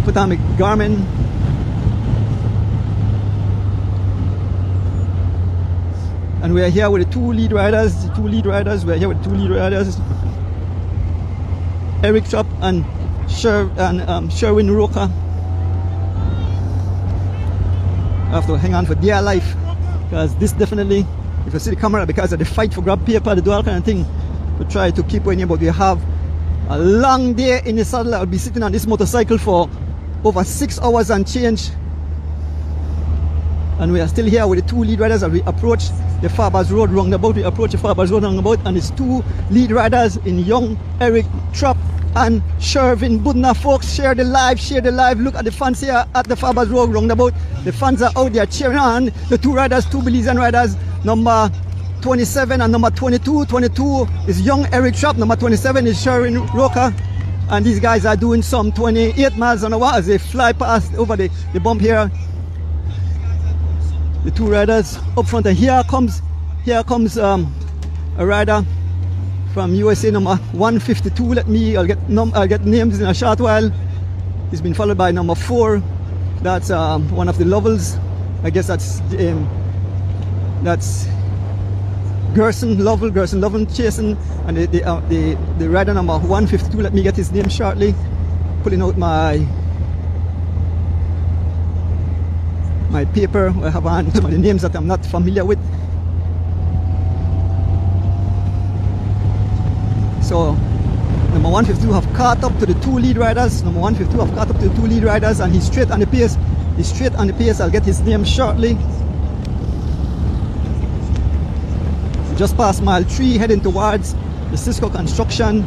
put on my Garmin. And we are here with the two lead riders. We are here with two lead riders. Eric Trapp and Sherwin Roker. I have to hang on for dear life, because this definitely, if you see the camera, because of the fight for grab paper, the do all kind of thing, we try to keep winning, but we have a long day in the saddle. I'll be sitting on this motorcycle for over 6 hours and change. And we are still here with the two lead riders as we approach the Farbers Road roundabout. We approach the Farbers Road roundabout, and it's two lead riders in young Eric Trapp and Sherwin Budna. Folks, share the live, look at the fans here at the Farbers Road roundabout. The fans are out there cheering on the two riders, two Belizean riders, number 27 and number 22. 22 is young Eric Trapp, number 27 is Sherwin Roker, and these guys are doing some 28 miles an hour as they fly past over the bump here. The two riders up front, and here comes a rider from USA, number 152. I'll get names in a short while. He's been followed by number 4. That's one of the Lovels. I guess that's Gerson Lovell chasing, and the rider number 152. Let me get his name shortly. Pulling out my paper. I have on some of the names that I'm not familiar with. So number 152 have caught up to the two lead riders. And he's straight on the pace. I'll get his name shortly. Just past mile 3, heading towards the Cisco construction.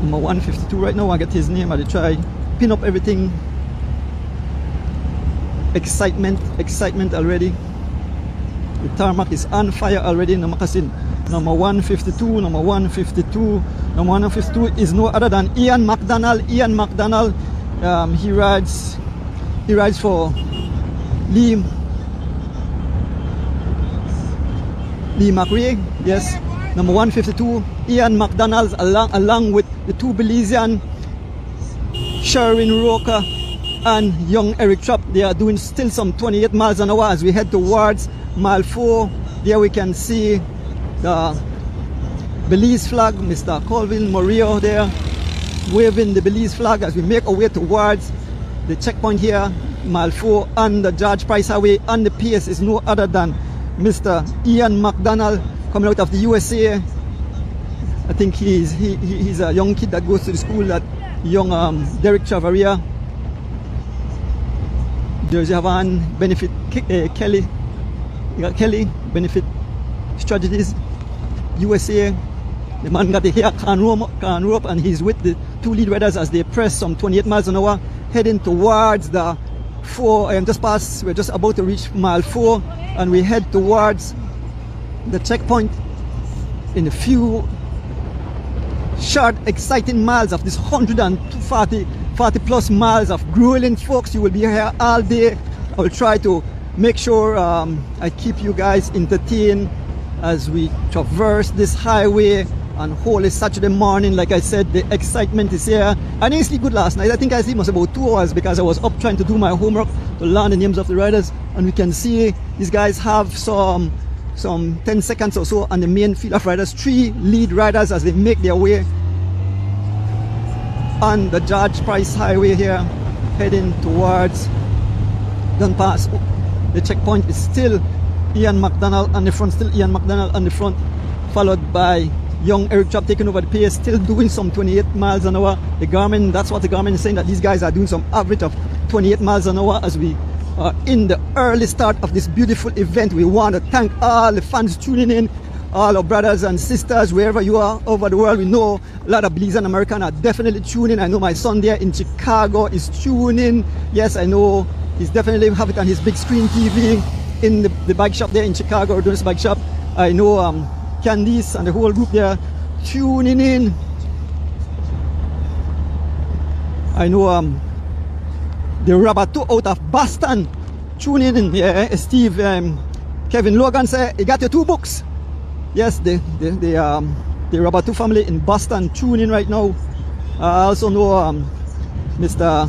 Number 152 right now. I get his name. I'll try pin up everything. Excitement already. The tarmac is on fire already in the Moccasin. Number 152 is no other than Ian McDonald. He rides for Lee McRae. Yes, number 152 Ian McDonald along with the two Belizean, Sherwin Roker and young Eric Trapp. They are doing still some 28 miles an hour as we head towards mile 4. There we can see the Belize flag, Mr. Colvin Murillo there waving the Belize flag as we make our way towards the checkpoint here, mile 4 on the George Price Highway. On the pace is no other than Mr. Ian McDonald, coming out of the USA. I think he's a young kid that goes to the school at young Derek Chavaria. There's Javan Benefit Kelly. You got Kelly Benefit Strategies USA. The man got the hair can rope, and he's with the two lead riders as they press some 28 miles an hour, heading towards the 4. We're just about to reach mile 4, and we head towards the checkpoint in a few short, exciting miles of this 140 plus miles of grueling, folks. You will be here all day. I will try to make sure I keep you guys entertained as we traverse this highway on Holy Saturday morning. Like I said, the excitement is here. I didn't sleep good last night. I think I slept about 2 hours because I was up trying to do my homework to learn the names of the riders. And we can see these guys have some 10 seconds or so on the main field of riders. 3 lead riders as they make their way on the George Price Highway here, heading towards Dunpass. The checkpoint is still Ian McDonald on the front, followed by young Eric Trapp taking over the pace, still doing some 28 miles an hour. The Garmin, that's what the Garmin is saying, that these guys are doing some average of 28 miles an hour as we are in the early start of this beautiful event. We want to thank all the fans tuning in, all our brothers and sisters wherever you are over the world. We know a lot of Belizean Americans are definitely tuning. I know my son there in Chicago is tuning. Yes, I know he's definitely have it on his big screen TV in the bike shop there in Chicago, Doris Bike Shop. I know Candice and the whole group there tuning in. I know the rubber 2 out of Boston tuning in. Yeah, Steve, Kevin Logan said he got your 2 books. Yes, the rubber 2 family in Boston tuning in right now. I also know Mr.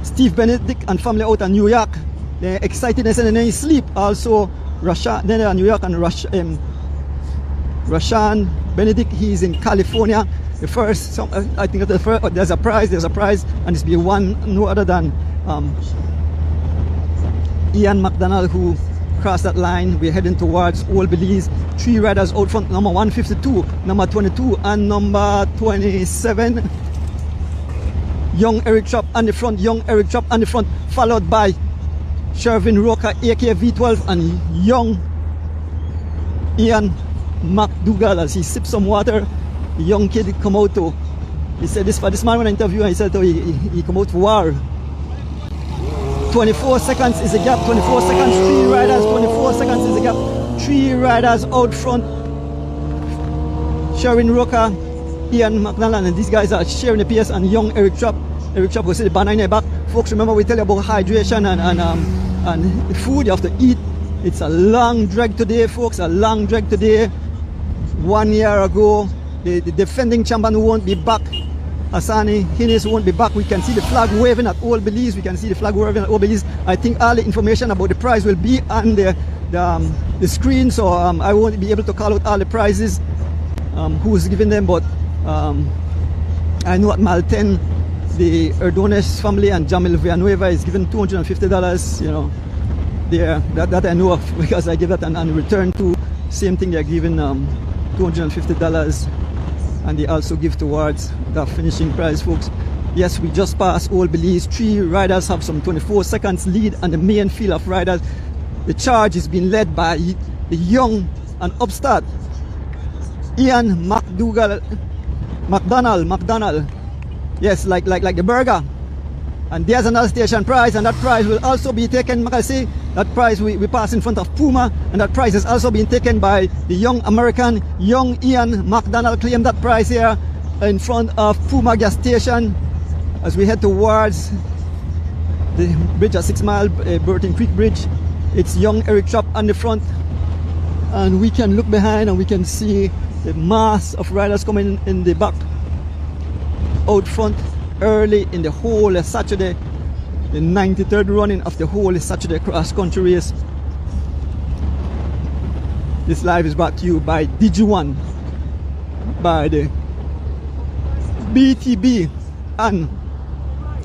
Steve Benedict and family out in New York. They're excited and saying they sleep. Also Russia, then in New York, and Rashan Benedict, he's in California. The first, I think the first, there's a prize, and it's be one no other than Ian McDonald, who crossed that line. We're heading towards Old Belize. 3 riders out front, number 152, number 22, and number 27. Young Eric Trapp on the front, followed by Shervin Roca, AK V12, and young Ian McDougall. As he sips some water, the young kid come out to, he said this for this man when I interviewed him, he said he come out for war. 24 seconds is the gap, 24 seconds, 3 riders, 24 seconds is the gap, 3 riders out front. Shervin Roca, Ian McDonald, and these guys are sharing the pace, and young Eric Trapp. Eric Trapp will see the banner in their back. Folks, remember we tell you about hydration and food you have to eat. It's a long drag today, folks, a long drag today. 1 year ago, the defending champion won't be back. Asani Hines won't be back. We can see the flag waving at Old Belize. I think all the information about the prize will be on the screen, so I won't be able to call out all the prizes, who's giving them, but I know at Malten, the Erdones family and Jamil Villanueva is given $250, you know. That I know of, because I give that, and in return to same thing, they're giving $250, and they also give towards the finishing prize, folks. Yes, we just passed Old Belize. 3 riders have some 24 seconds lead on the main field of riders. The charge is being led by the young and upstart Ian McDonald. Yes, like the burger. And there's another station prize, and that prize will also be taken, like I say, that prize we pass in front of Puma, and that prize is also being taken by the young American, young Ian McDonald. Claimed that prize here in front of Puma gas station as we head towards the bridge, a 6 mile Burton Creek Bridge. It's young Eric Trapp on the front, and we can look behind and we can see the mass of riders coming in the back. Out front early in the whole Saturday, the 93rd running of the whole Saturday cross country race. This live is brought to you by DigiOne, by the BTB and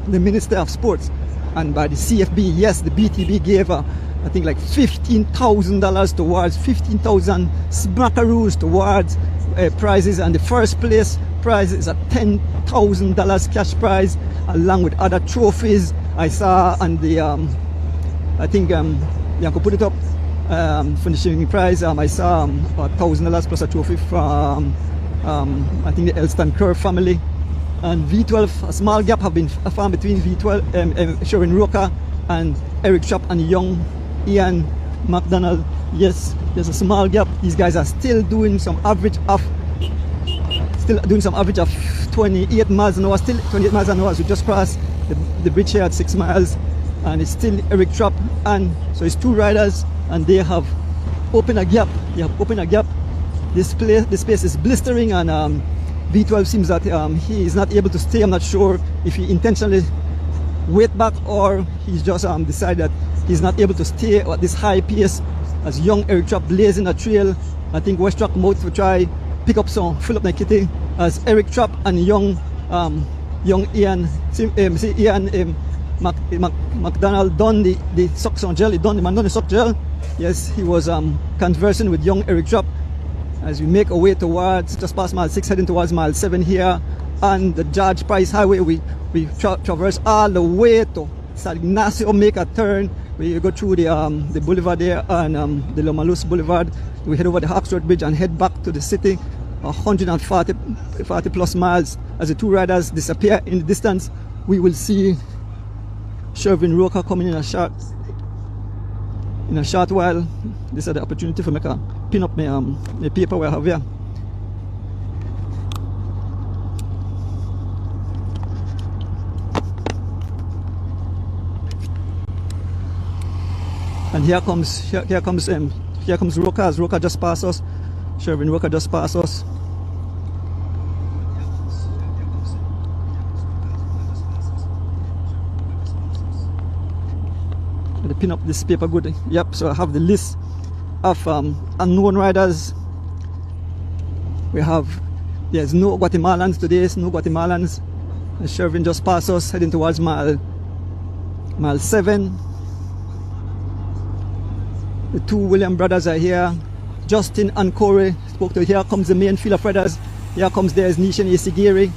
the Minister of Sports, and by the CFB. Yes, the BTB gave I think like $15,000 towards 15,000 smackaroos towards prizes, and the first place prize is a $10,000 cash prize, along with other trophies. I saw on the I think you could put it up, finishing prize. I saw $1,000 plus a trophy from I think the Elston Kerr family. And V12, a small gap have been found between V12, Shervin Roca and Eric Trapp and young Ian McDonald. Yes, there's a small gap. These guys are still doing some average of 28 miles an hour, still 28 miles an hour as we just crossed the bridge here at 6 miles, and it's still Eric Trapp, and so it's 2 riders, and they have opened a gap. This space is blistering, and V12 seems that he is not able to stay. I'm not sure if he intentionally wait back or he's just decided that he's not able to stay at this high pace as young Eric Trapp blazing a trail. I think Westtrack come out to try pick up some, fill up the kitty, as Eric Trapp and young Ian McDonald done the suction gel. He done the suck gel. Yes, he was conversing with young Eric Trapp as we make our way towards, just past mile 6, heading towards mile 7 here on the George Price Highway. We traverse all the way to San Ignacio, make a turn. We go through the boulevard there and the Lomalus Boulevard. We head over the Hawks Road Bridge and head back to the city. 140 plus miles. As the 2 riders disappear in the distance, we will see Shervin Roca coming in a short while. This is the opportunity for me to pin up my paper where I have here. And here comes Roca. As Roca just passed us. Shervin Roca just passed us. Let me pin up this paper good. Yep, so I have the list of unknown riders. There's no Guatemalans today, no Guatemalans. And Shervin just passed us, heading towards mile 7. The two William brothers are here. Justin and Corey spoke to. Here comes the main field of riders. Here comes there's Nishan Esigiri.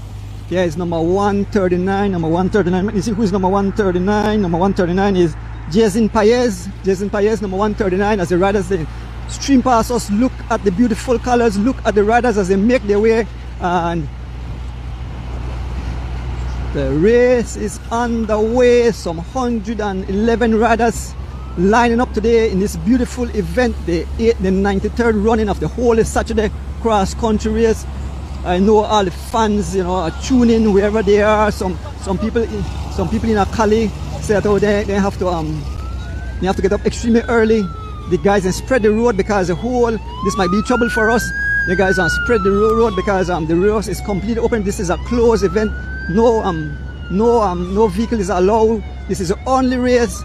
Here is number 139. Number 139. Let me see who's number 139. Number 139 is Jason Paez. Jason Paez, number 139. As the riders they stream past us, look at the beautiful colors, look at the riders as they make their way, and the race is underway. Some 111 riders lining up today in this beautiful event, the 93rd running of the whole Saturday cross country race. I know all the fans, you know, are tuning wherever they are. Some people in Akali said, oh, they have to get up extremely early. The guys and spread the road because this might be trouble for us. The guys spread the road because the race is completely open. This is a closed event. No vehicle is allowed. This is the only race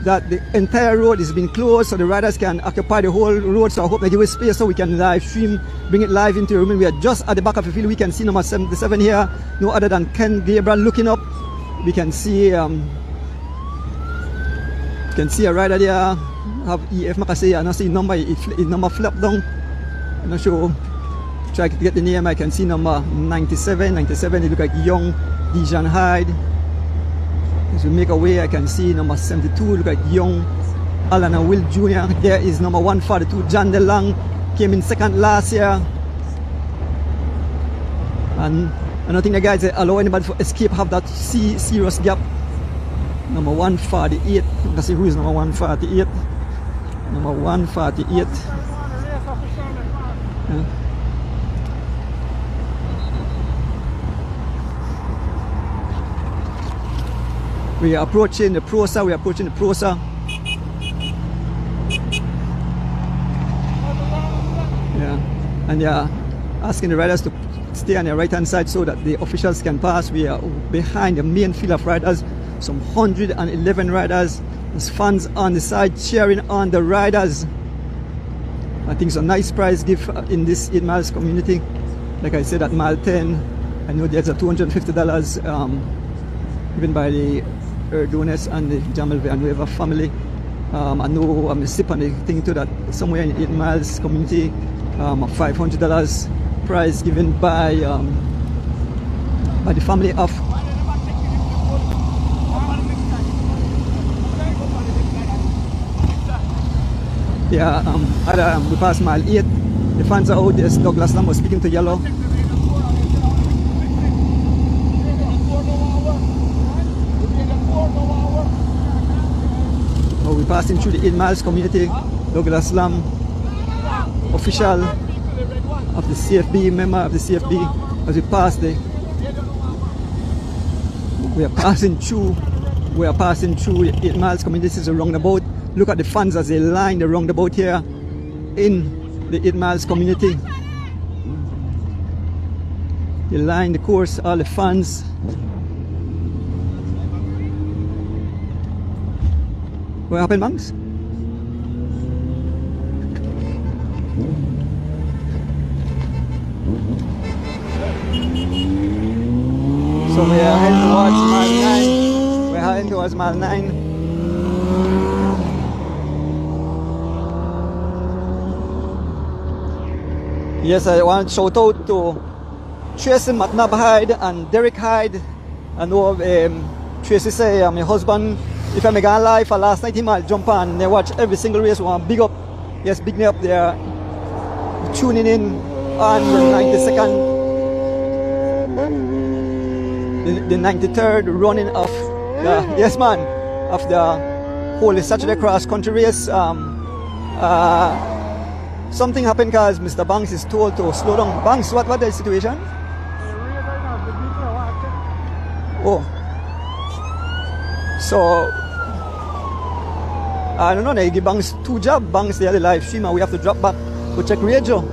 that the entire road is being closed, so the riders can occupy the whole road. So I hope they give us space so we can live stream, bring it live into the room. We are just at the back of the field. We can see number 77 here, no other than Ken Gabriel looking up. We can see a rider there. Have EF Makase. I don't see number. His number flap down. I'm not sure. Try to get the name. I can see number 97. 97. He look like young Dijon Hyde. As we make our way, I can see number 72, look like young Alan and Will Jr. There is number 142, John DeLong, came in second last year. And I don't think the guys allow anybody to escape, have that serious gap. Number 148, let's see who is number 148. Number 148. Yeah. We are approaching the Prosa. Yeah, and they are asking the riders to stay on the right hand side so that the officials can pass. We are behind the main field of riders, some 111 riders. There's fans on the side cheering on the riders. I think it's a nice prize gift in this 8 miles community. Like I said, at mile 10, I know there's a $250 given by the donors and the Jamal Villanueva family. I know I'm sip on the thing too that somewhere in 8 miles community, a $500 prize given by the family of we passed mile 8. The fans are out. There's Douglas Lamb was speaking to Yellow. We're passing through the 8 miles community. Douglas Lamb, official of the CFB, member of the CFB. As we pass we are passing through the 8 miles community. This is a roundabout. Look at the fans as they line the roundabout here in the 8 miles community. They line the course, all the fans. What happened, Banks? So we are heading towards mile 9. We're heading towards mile 9. Yes, I want to shout out to Tracy McNabb Hyde and Derek Hyde. I know Tracy say my husband, if I'm going live for last night, he might jump on and they watch every single race. Want big up, yes, big me up there, tuning in on the 92nd, the 93rd running of the, yes man, of the Holy Saturday Cross Country Race. Something happened because Mr. Banks is told to slow down. Banks, what the situation? So I don't know, they give Banks 2 jobs. Banks, they had a live stream and we have to drop back to check radio.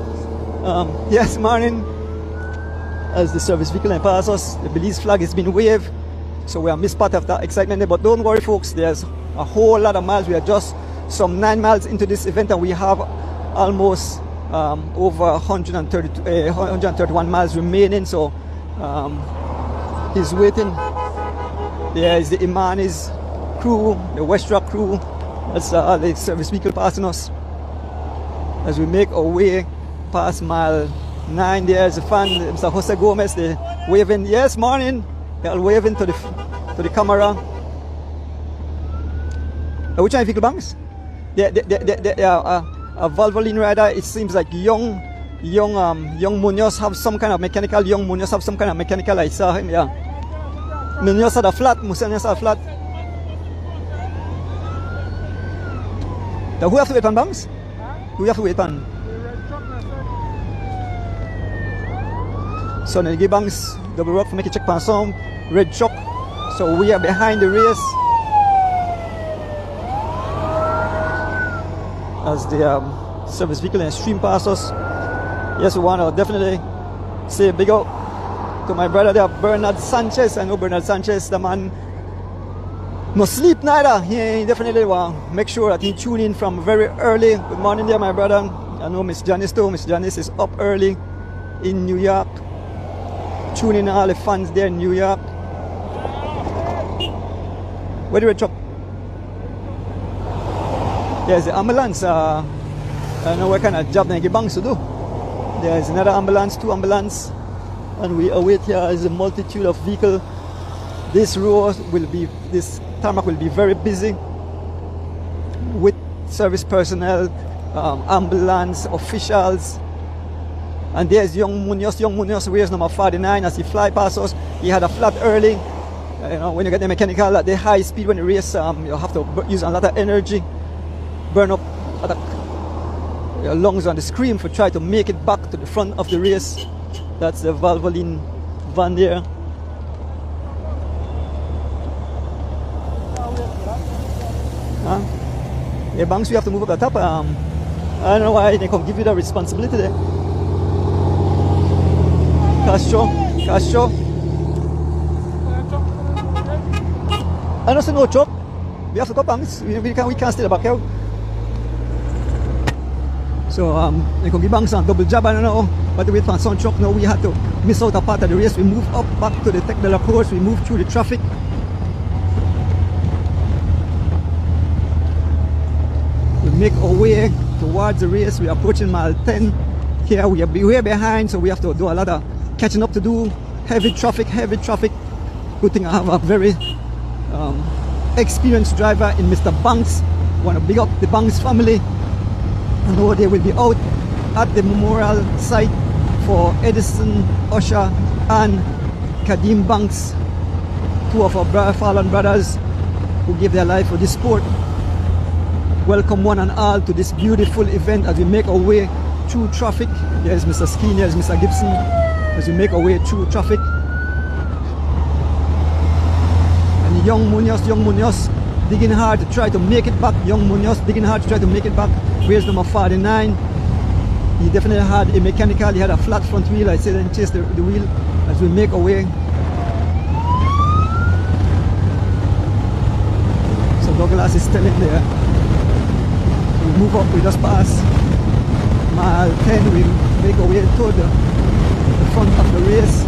Yes, morning. As the service vehicle and pass us, the Belize flag has been waved. So we are missed part of that excitement there. But don't worry, folks, there's a whole lot of miles. We are just some 9 miles into this event and we have almost over 131 miles remaining. So he's waiting. There is the Imani's crew, the West Rock crew. That's the service vehicle passing us. As we make our way past mile 9, there's a fan, Mr. Jose Gomez, they're waving. Yes, morning. They're all waving to the camera. Which one vehicle, Banks? A Valvoline rider. It seems like young Munoz have some kind of mechanical. Young Munoz have some kind of mechanical. I saw him. Yeah. Munoz had a flat. Munoz had a flat. Now, who have to wait on, Banks? Huh? Who have to wait on? So then give Banks double rock for make a check pan some red truck. So we are behind the race. As the service vehicle and stream past us. Yes, we want to definitely say big up to my brother there, Bernard Sanchez. I know Bernard Sanchez, the man no sleep neither. He definitely want to make sure that he tune in from very early. Good morning there, my brother. I know Miss Janice too. Miss Janice is up early in New York. Tuning in all the fans there in New York. Where the red truck? There's the ambulance. I don't know what kind of job they give Banks to do. There's another ambulance, 2 ambulances, and we await here is a multitude of vehicles. This tarmac will be very busy with service personnel, ambulance officials. And there's young Munoz. Young Munoz wears number 49 as he fly past us. He had a flat early. You know, when you get the mechanical at the high speed, when you race, you have to use a lot of energy, burn up your lungs on the screen for try to make it back to the front of the race. That's the Valvoline van there. Huh? Yeah, Banks, we have to move up the top. I don't know why they can give you the responsibility there. Castro. I don't see no truck. We have to go, Banks. We can't stay back here. So they can give Banks on double job. I don't know. But wait for some truck. Now we had to miss out a part of the race. We move up back to the Tech de la course. We move through the traffic. We make our way towards the race. We are approaching mile 10. Here we are way behind, so we have to do a lot of catching up to do. Heavy traffic. Good thing I have a very experienced driver in Mr. Banks. Want to big up the Banks family. I know they will be out at the memorial site for Edison, Usher and Kadeem Banks, 2 of our fallen brothers who gave their life for this sport. Welcome one and all to this beautiful event as we make our way through traffic. There's Mr. Skeen, there's Mr. Gibson, as we make our way through traffic. And young Munoz digging hard to try to make it back. Young Munoz digging hard to try to make it back. Where's number 49? He definitely had a mechanical, he had a flat front wheel. I said and chase the wheel as we make our way. So Douglas is telling there. We move up, we just pass mile 10, we make our way toward the front of the race.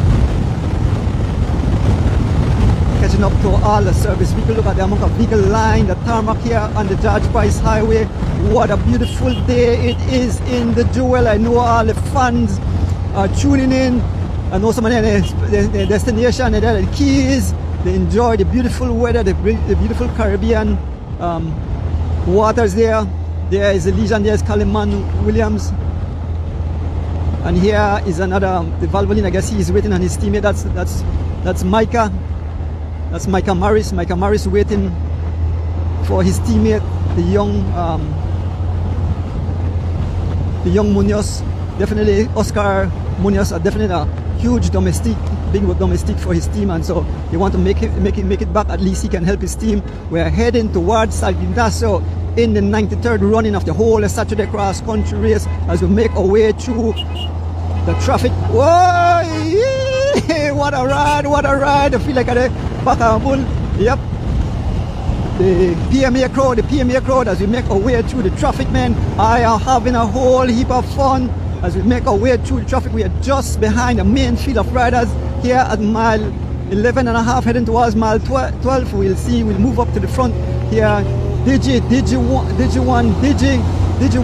Catching up to all the service vehicle. Look at the amount of vehicle line, the tarmac here on the George Price Highway. What a beautiful day it is in the Jewel. I know all the fans are tuning in. I know some of their destination, the Keys. They enjoy the beautiful weather, the beautiful Caribbean waters there. There is a Legion, there is Kaliman Williams. And here is another, the Valvoline, I guess he is waiting on his teammate. That's Micah. That's Micah Morris. Micah Morris waiting for his teammate, the young Munoz. Definitely Oscar Munoz are definitely a huge domestic, big domestic for his team, and so they want to make it back. At least he can help his team. We are heading towards San Ignacio in the 93rd running of the whole Saturday cross country race as we make our way through the traffic. Whoa! What a ride, what a ride. I feel like I'm back on bull. Yep. The PMA crowd as we make our way through the traffic, man. I am having a whole heap of fun as we make our way through the traffic. We are just behind the main field of riders here at mile 11 and a half, heading towards mile 12. We'll move up to the front here. Digi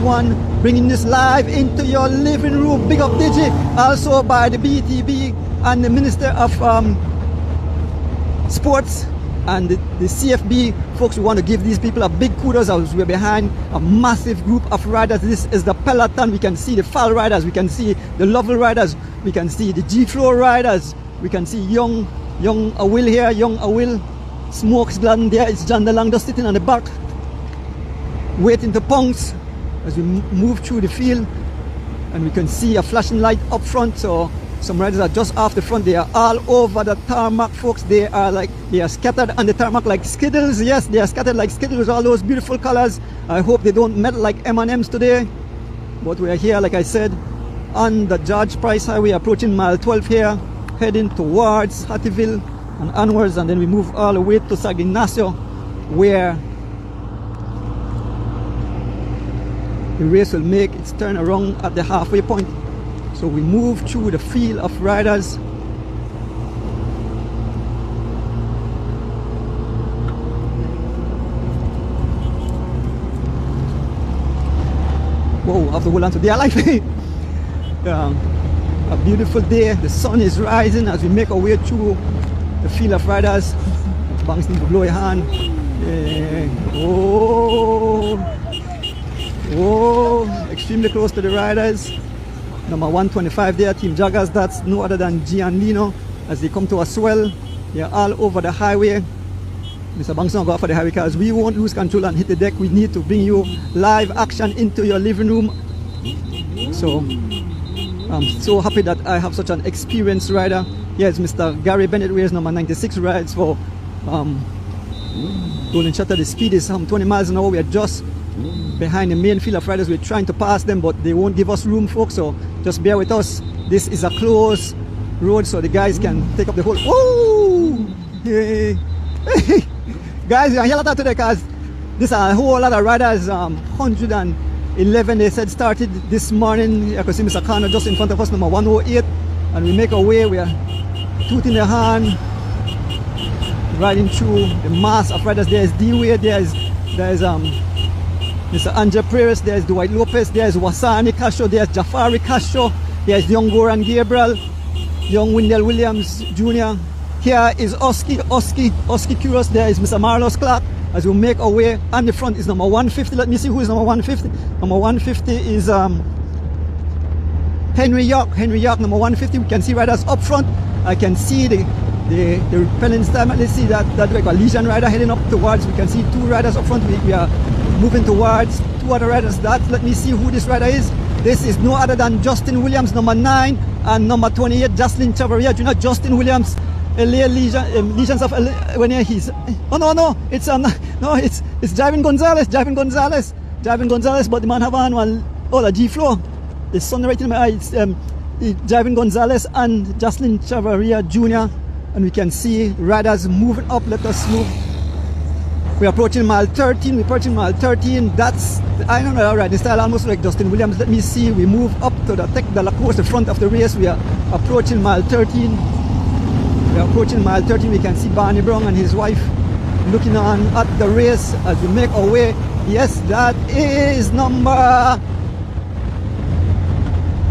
One, bringing this live into your living room. Big up Digi, also by the BTB and the Minister of Sports and the CFB. Folks, we want to give these people a big kudos as we're behind a massive group of riders. This is the peloton. We can see the FAL riders, we can see the Lovell riders, we can see the G-Flow riders, we can see young Awil here, young Awil. Smokes Gladden there. It's John DeLong just sitting on the back waiting to pounce as we move through the field, and we can see a flashing light up front. So some riders are just off the front. They are all over the tarmac, folks. They are scattered on the tarmac like Skittles. Yes, they are scattered like Skittles, all those beautiful colors. I hope they don't melt like M&Ms today. But we are here, like I said, on the George Price Highway, approaching mile 12 here, heading towards Hattieville and onwards, and then we move all the way to San Ignacio, where the race will make its turn around at the halfway point. So we move through the field of riders. Whoa, I have to hold on to their life. A beautiful day, the sun is rising as we make our way through the field of riders. Banks need to blow your hand. Oh, extremely close to the riders. Number 125 there, Team Jaggers. That's no other than Gianlino as they come to a swell. They are all over the highway. Mr. Banks not go off for the highway because we won't lose control and hit the deck. We need to bring you live action into your living room. So I'm so happy that I have such an experienced rider. Here's Mr. Gary Bennett, wears number 96, rides for Golden Shutter. The speed is 20 miles an hour. We are just behind the main field of riders. We're trying to pass them, but they won't give us room, folks, so just bear with us. This is a closed road, so the guys can take up the whole. Oh! Hey. Guys, we are here today because there's a whole lot of riders. 111 they said started this morning. You can see Mr. Connor just in front of us, number 108, and we make our way. We are tooth in the hand, riding through the mass of riders. There's D-Way, there's Mr. Andre Perez, there's Dwight Lopez, there's Wasani Castro, there's Jafari Castro, there's young Goran Gabriel, young Wendell Williams Jr. Here is Oski Kuros, there is Mr. Marlos Clark. As we make our way, on the front is number 150. Let me see who is number 150. Number 150 is Henry York, number 150. We can see riders up front. I can see the repellent time. Let's see that like a Legion rider heading up towards. We can see two riders up front. We are moving towards two other riders. Let me see who this rider is. This is no other than Justin Williams, number 9, and number 28, Jocelyn Chavarria Jr. Justin Williams, LA Legions of LA, when he's it's Javin Gonzalez, but the man have on one a G-Flow. The sun right in my eye. It's Javin Gonzalez and Jocelyn Chavarria Jr. and we can see riders moving up. Let us move. We're approaching mile 13. That's, I don't know, riding style almost like Justin Williams. Let me see. We move up to the Tech de la Course, the front of the race. We are approaching mile 13. We can see Barney Brown and his wife looking on at the race as we make our way. Yes, that is number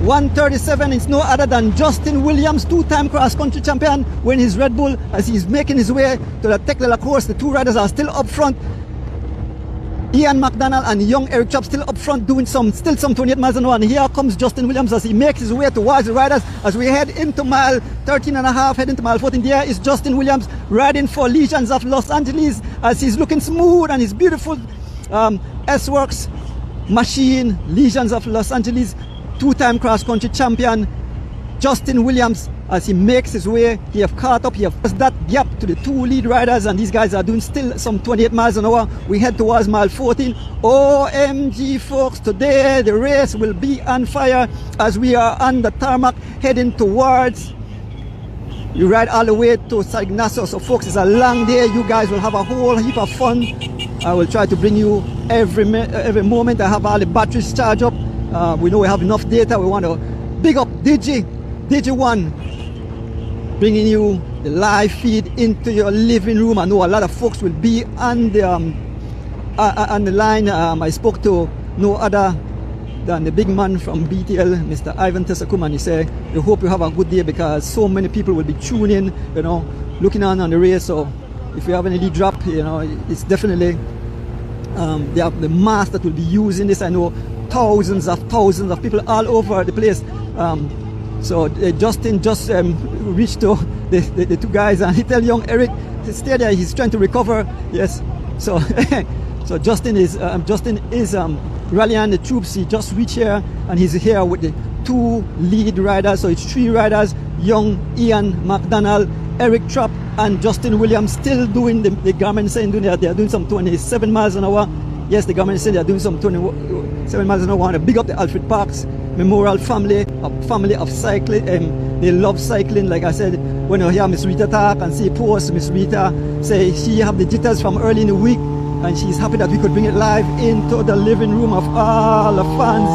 137. It's no other than Justin Williams, two-time cross-country champion, winning his Red Bull as he's making his way to the Tech de la Course. The two riders are still up front. Ian McDonald and young Eric Chop still up front doing still some 28 miles an hour. And here comes Justin Williams as he makes his way towards the riders as we head into mile 13 and a half, heading to mile 14. There is Justin Williams riding for Legions of Los Angeles as he's looking smooth and his beautiful S-Works machine. Legions of Los Angeles, two-time cross-country champion Justin Williams as he makes his way, he have caught up, he have passed that gap to the 2 lead riders, and these guys are doing still some 28 miles an hour. We head towards mile 14. OMG folks, today the race will be on fire as we are on the tarmac heading towards, you ride all the way to San Ignacio. So folks, it's a long day. You guys will have a whole heap of fun. I will try to bring you every moment. I have all the batteries charged up. We know we have enough data. We want to big up Digi1, bringing you the live feed into your living room. I know a lot of folks will be on the line. I spoke to no other than the big man from BTL, Mr. Ivan Tesakum, and he said, we hope you have a good day because so many people will be tuning in, you know, looking on the race. So if you have any lead drop, you know, it's definitely the mass that will be using this. I know thousands of people all over the place. So Justin just reached to the 2 guys, and he tell young Eric to stay there. He's trying to recover. Yes. So so Justin is rallying the troops. He just reached here, and he's here with the 2 lead riders. So it's 3 riders: young Ian McDonald, Eric Trapp, and Justin Williams. Still doing the government saying they're doing some 27 miles an hour. Yes, the government said they're doing some 27 miles an hour. I want to big up the Alfred Parks Memorial family, a family of cyclists. They love cycling. Like I said, when I hear Miss Rita talk and see posts, Miss Rita say she have the jitters from early in the week, and she's happy that we could bring it live into the living room of all the fans.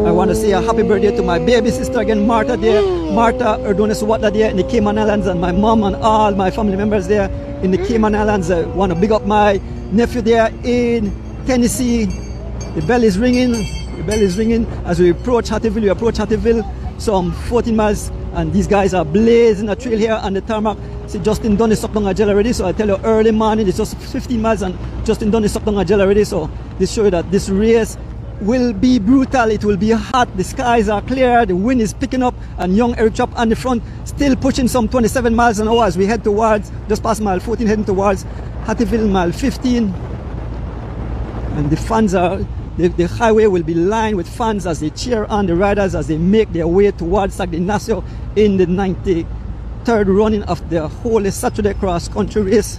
I want to say a happy birthday to my baby sister again, Martha there. Martha Erdonis Wata there in the Cayman Islands, and my mom and all my family members there in the Cayman Islands. I want to big up my nephew there in Tennessee. The bell is ringing. The bell is ringing as we approach Hattieville. We approach Hattieville, some 14 miles, and these guys are blazing a trail here on the tarmac. See, Justin done is up down a gel already, so I tell you early morning, it's just 15 miles, and Justin done is up down a gel already, so this shows you that this race will be brutal. It will be hot. The skies are clear, the wind is picking up, and young Eric Chop on the front still pushing some 27 miles an hour as we head towards, just past mile 14, heading towards Hattieville, mile 15. And the fans are, the highway will be lined with fans as they cheer on the riders as they make their way towards San Ignacio in the 93rd running of the Holy Saturday cross country race.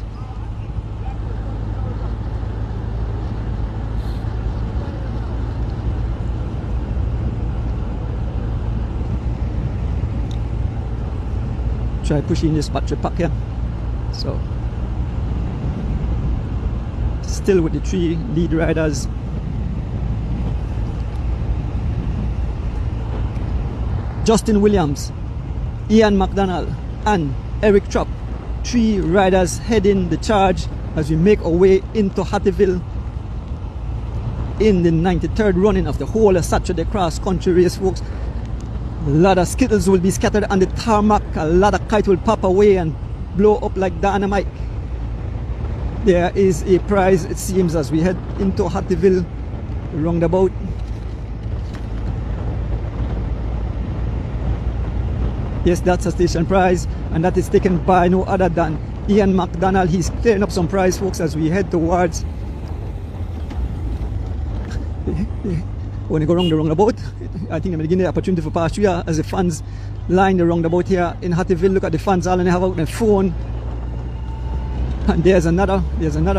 Try pushing this battery pack here. So still with the 3 lead riders. Justin Williams, Ian McDonald, and Eric Trapp, 3 riders heading the charge as we make our way into Hattieville in the 93rd running of the whole Saturday cross country race, folks. A lot of skittles will be scattered on the tarmac. A lot of kites will pop away and blow up like dynamite. There is a prize, it seems, as we head into Hattieville roundabout. Yes, that's a station prize, and that is taken by no other than Ian McDonald. He's clearing up some prize, folks, as we head towards. When you go around the roundabout, I think I'm going to give the opportunity for pass through here as the fans line the roundabout here in Hattieville. Look at the fans all, and they have out their phone. And there's another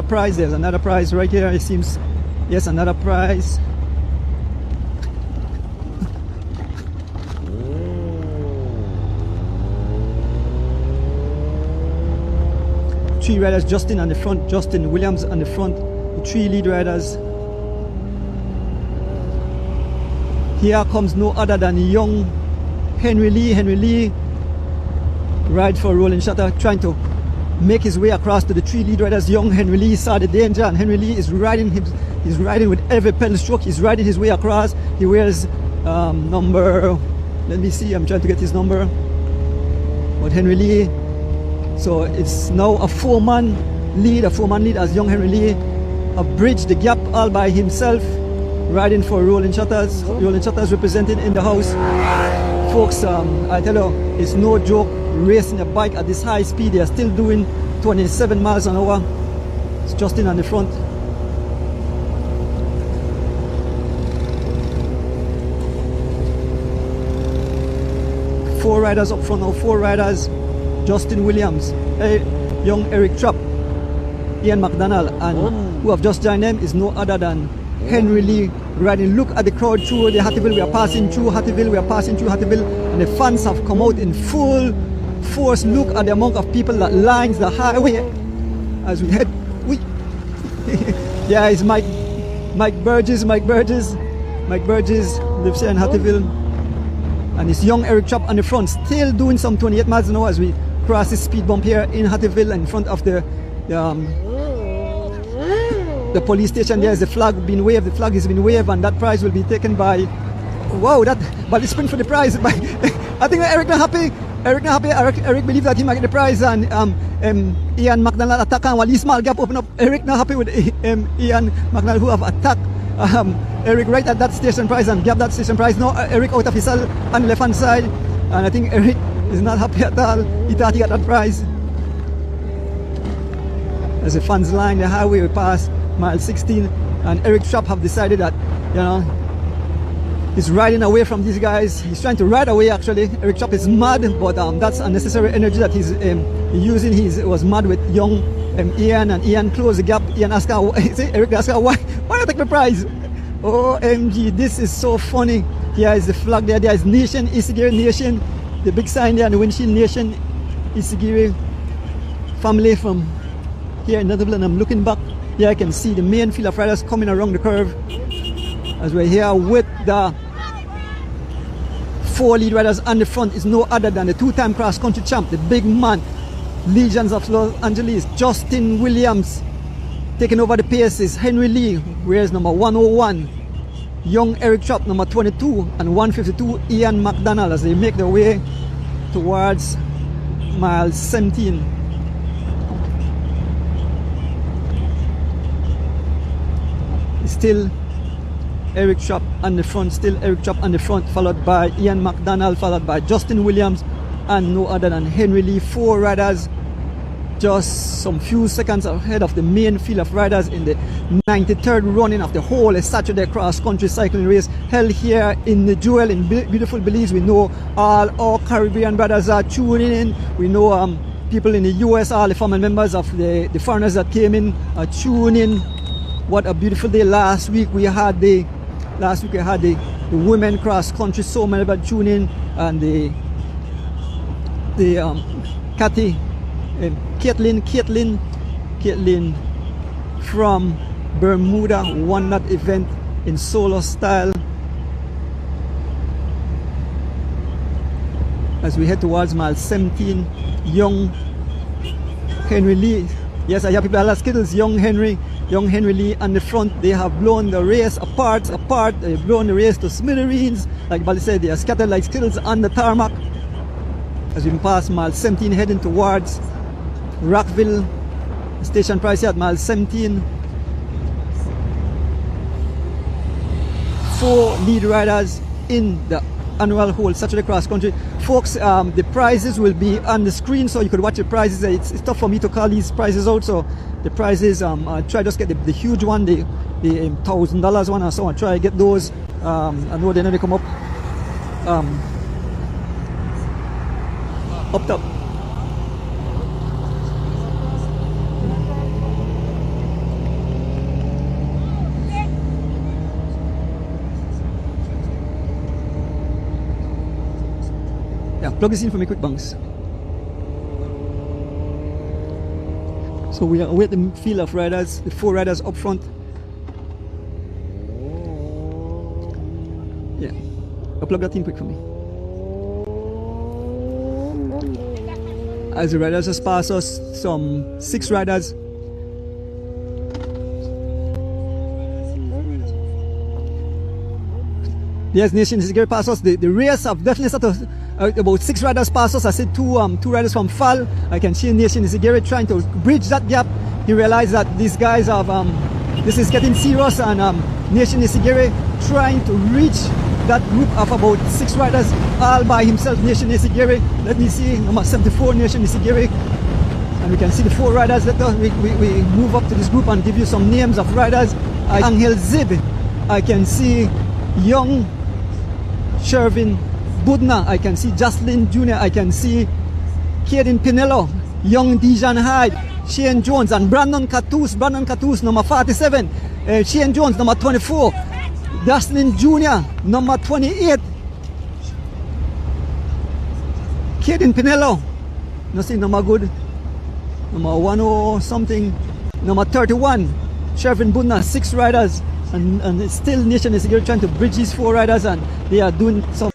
prize. There's another prize right here. It seems, yes, another prize. Three riders, Justin on the front, Justin Williams on the front, the 3 lead riders. Here comes no other than young Henry Lee. Henry Lee ride for rolling shutter, trying to make his way across to the 3 lead riders. Young Henry Lee saw the danger, and Henry Lee is riding he's riding with every pedal stroke. He's riding his way across. He wears number, let me see, I'm trying to get his number. But Henry Lee, so it's now a 4-man lead as young Henry Lee have bridged the gap all by himself, riding for rolling shutters. Rolling shutters represented in the house. Folks, I tell you, it's no joke racing a bike at this high speed. They are still doing 27 miles an hour. It's Justin on the front. 4 riders up front now. 4 riders. Justin Williams, young Eric Trapp, Ian McDonald, and who have just joined them is no other than Henry Lee riding. Look at the crowd through the Hattieville. We are passing through Hattieville. We are passing through Hattieville, and the fans have come out in full force. Look at the amount of people that lines the highway as we head. Yeah, it's Mike Burgess. Mike Burgess lives here in Hattieville, and it's young Eric Trapp on the front, still doing some 28 miles an hour as we cross this speed bump here in Hattieville in front of the police station. There is the flag being waved. The flag has been waved, and that prize will be taken by. Wow, but it's sprint for the prize. But I think Eric not happy. Eric believes that he might get the prize, and Ian McDonald attack, and while this small gap open up, Eric not happy with Ian McDonald, who have attacked Eric right at that station prize and gap that station prize. Now Eric out of his cell on the left hand side, and I think Eric is not happy at all. He thought he got that prize. As the fans line the highway, we pass mile 16, and Eric Trapp have decided that, you know, he's riding away from these guys. He's trying to ride away actually. Eric Trapp is mad, but that's unnecessary energy that he's using. He was mad with young Ian, and Ian closed the gap. Ian asked her, Eric asked her, why not take the prize? OMG, this is so funny. Here is the flag there. There is Nation, Isigiri Nation. The big sign there on the windshield, Nation, Isigiri family from here in Netherlands. I'm looking back. Here I can see the main field of riders coming around the curve as we're here with the 4 lead riders on the front. Is no other than the 2-time cross-country champ, the big man, Legions of Los Angeles, Justin Williams. Taking over the paces, Henry Lee wears number 101, young Eric Trapp number 22, and 152 Ian McDonald as they make their way towards mile 17. Still Eric Trapp on the front, followed by Ian McDonald, followed by Justin Williams, and no other than Henry Lee. 4 riders just some few seconds ahead of the main field of riders in the 93rd running of the whole Saturday cross-country cycling race held here in the Jewel in beautiful Belize. We know all our Caribbean brothers are tuning in. We know people in the US, all the former members of the foreigners that came in are tuning in. What a beautiful day. Last week we had the women cross country, so many people tune in, and the Caitlin from Bermuda won that event in solo style. As we head towards mile 17, young Henry Lee. Yes, I hear people are skittles. Young Henry Lee on the front. They have blown the race apart. They've blown the race to smithereens. Like Bali said, they are scattered like skittles on the tarmac. As we pass mile 17, heading towards Rockville station price here at mile 17. 4 lead riders in the annual whole Saturday cross country. Folks, the prizes will be on the screen, so you could watch the prizes. It's tough for me to call these prizes out, so the prizes, I try to just get the huge one, the $1,000 one, or so on. Try to get those. I know they never come up top. Yeah, plug this in for me quick, Banks. So we are with the field of riders, the 4 riders up front. Yeah, plug that in quick for me. As the riders just pass us, some 6 riders. Yes, Nation is going to pass us. The race have definitely started. About 6 riders pass us. I said 2 riders from Fall. I can see Nation Isigiri trying to bridge that gap. He realized that these guys have this is getting serious, and Nation Isigiri trying to reach that group of about 6 riders all by himself. Nation Isigiri. Let me see number 74, Nation Isigiri, and we can see the 4 riders. Let us we move up to this group and give you some names of riders. Angel Zib. I can see young Shervin Budna, I can see Jocelyn Jr., I can see Caden Pinello, young Dijon Hyde, Shane Jones, and Brandon Catus, number 47, Shane Jones, number 24, Jocelyn Jr., number 28, Caden Pinello, no see number good, number 10 something, number 31, Shervin Budna, 6 riders, and it's still Nation is here trying to bridge these 4 riders, and they are doing some.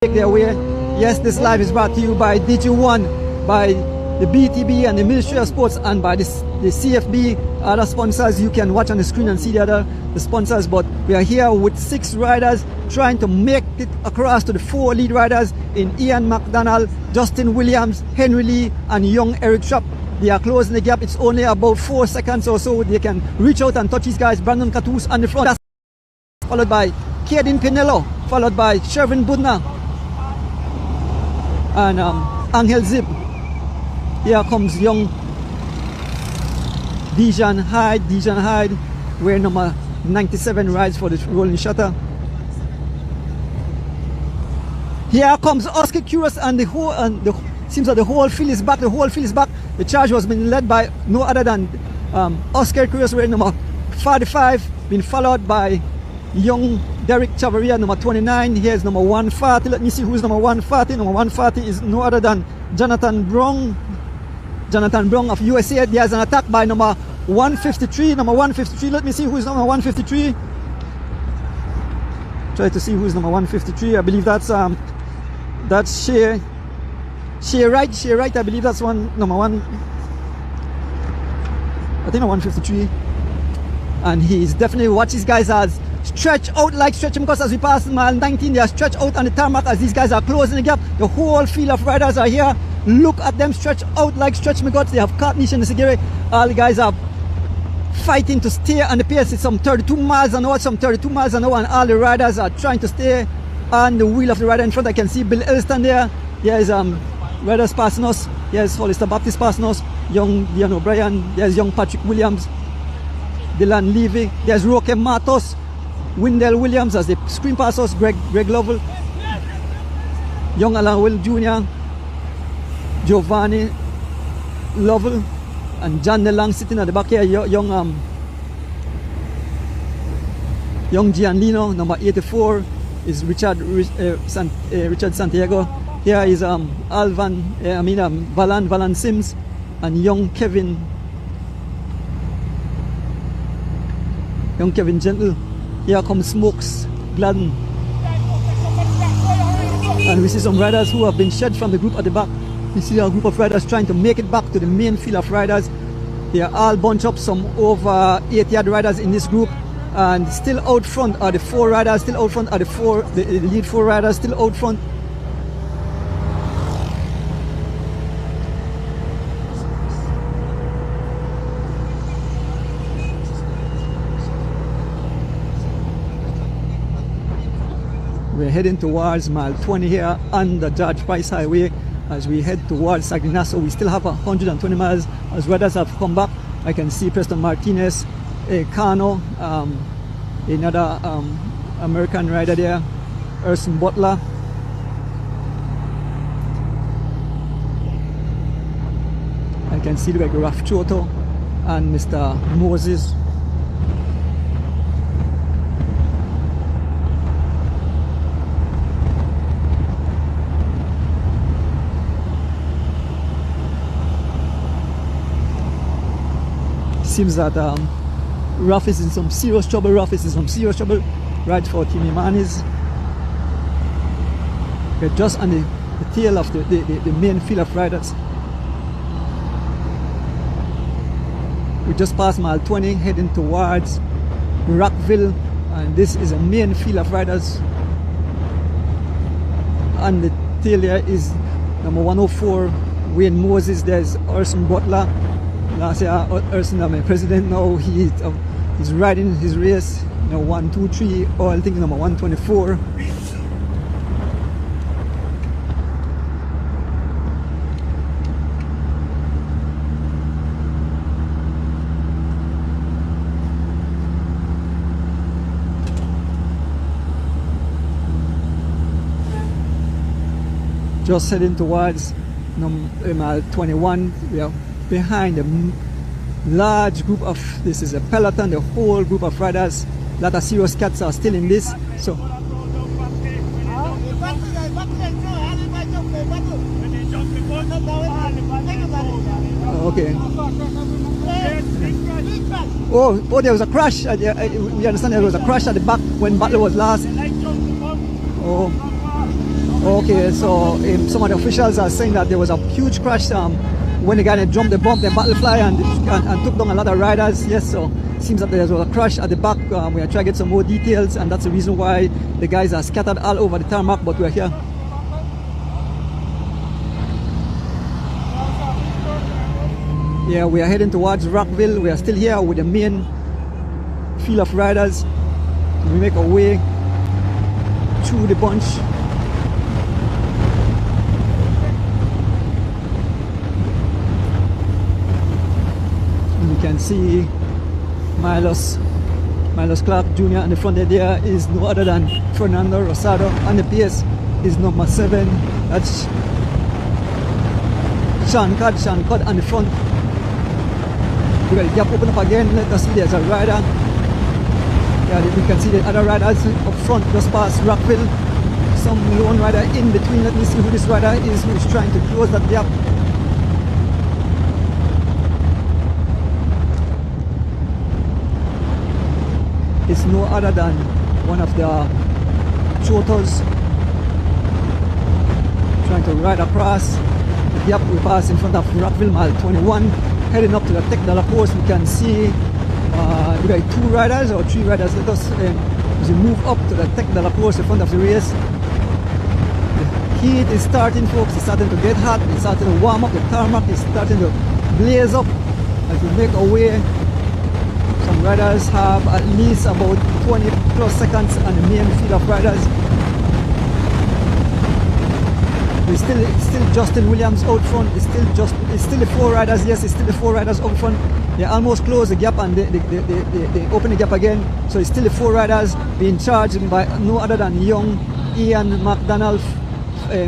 Their way. Yes, this live is brought to you by DG1, by the BTB and the Ministry of Sports, and by the CFB. Other sponsors you can watch on the screen and see the sponsors. But we are here with 6 riders trying to make it across to the 4 lead riders in Ian McDonald, Justin Williams, Henry Lee, and young Eric Trapp. They are closing the gap. It's only about 4 seconds or so. They can reach out and touch these guys. Brandon Catus on the front, followed by Caden Pinello, followed by Shervin Budna, and Angel Zib. Here comes young Dijon Hyde, where number 97 rides for the rolling shutter. Here comes Oscar Curious, and seems like the whole field is back. The charge was being led by no other than Oscar Curious, wearing number 45, being followed by young Derek Chavaria, number 29. Here's number 140. Let me see who's number 140. Number 140 is no other than Jonathan Brown of USA. There's an attack by number 153. Number 153. Let me see who's number 153. Try to see who's number 153. I believe that's Shea Wright. I believe that's number 1. I think 153. And he's definitely what these guys as stretch out like stretching, because as we pass mile 19, they are stretched out on the tarmac as these guys are closing the gap. The whole field of riders are here. Look at them stretch out like stretch me gods. They have caught Nishan Segiri. All the guys are fighting to stay on the pace. It's some 32 miles an hour, and all the riders are trying to stay on the wheel of the rider in front. I can see Bill Elston there. There's riders passing us. There's Hollister Baptist passing us. Young Dion O'Brien. There's young Patrick Williams. Dylan Levy. There's Roque Matos. Wendell Williams as they screen past us. Greg Lovell. Young Alan Will Jr. Giovanni Lovell. And John DeLong sitting at the back here. Young Gianlino, number 84, is Richard Santiago. Here is Valan Sims, and young Kevin Gentle. Here comes Smokes Gladden. And we see some riders who have been shed from the group at the back. We see a group of riders trying to make it back to the main field of riders. They are all bunched up, some over 80 odd riders in this group. And still out front are the 4 riders, the lead 4 riders still out front. We're heading towards mile 20 here on the George Price Highway. As we head towards Sagrinaso, we still have 120 miles as riders have come back. I can see Preston Martinez, Kano, another American rider there, Erson Butler. I can see like Raf Choto and Mr. Moses. seems that Ruff is in some serious trouble. Ruff is in some serious trouble. Right for Team Imanis. We're just on the tail of the main field of riders. We just passed mile 20, heading towards Rockville, and this is a main field of riders. On the tail there is number 104, Wayne Moses. There's Urson Butler. Last year, Urson, my president, now he's riding his race. 1, 2, 3, or I think number 124. Just heading towards mile 21. We are behind a large group of, this is a peloton, the whole group of riders. A lot of serious cats are still in this. So okay. Oh, there was a crash. We understand there was a crash at the back when battle was last. Oh. Okay, so some of the officials are saying that there was a huge crash when the guy jumped the bump, the battlefly, and took down a lot of riders. Yes, so it seems that there was a crash at the back. We are trying to get some more details, and that's the reason why the guys are scattered all over the tarmac, but we're here. Yeah, we are heading towards Rockville. We are still here with the main field of riders. We make our way through the bunch. You can see Milos Clark Jr. in the front there is no other than Fernando Rosado. On the pace is number 7. That's Sean Codd on the front. We got the gap open up again. Let us see there's a rider. Yeah, we can see the other riders up front just past Rockville. Some lone rider in between. Let me see who this rider is who is trying to close that gap. It's no other than one of the trotters trying to ride across the gap we pass in front of Rockville, mile 21. Heading up to the Tech Dollar course, we can see we got 2 riders or 3 riders. Let us as we move up to the Tech Dollar course in front of the race. The heat is starting, folks. It's starting to get hot. It's starting to warm up. The tarmac is starting to blaze up as we make our way. Some riders have at least about 20 plus seconds on the main field of riders. It's still Justin Williams out front. It's still the 4 riders. Yes, it's still the 4 riders out front. They almost close the gap and they open the gap again. So it's still the 4 riders being charged by no other than young Ian McDonald,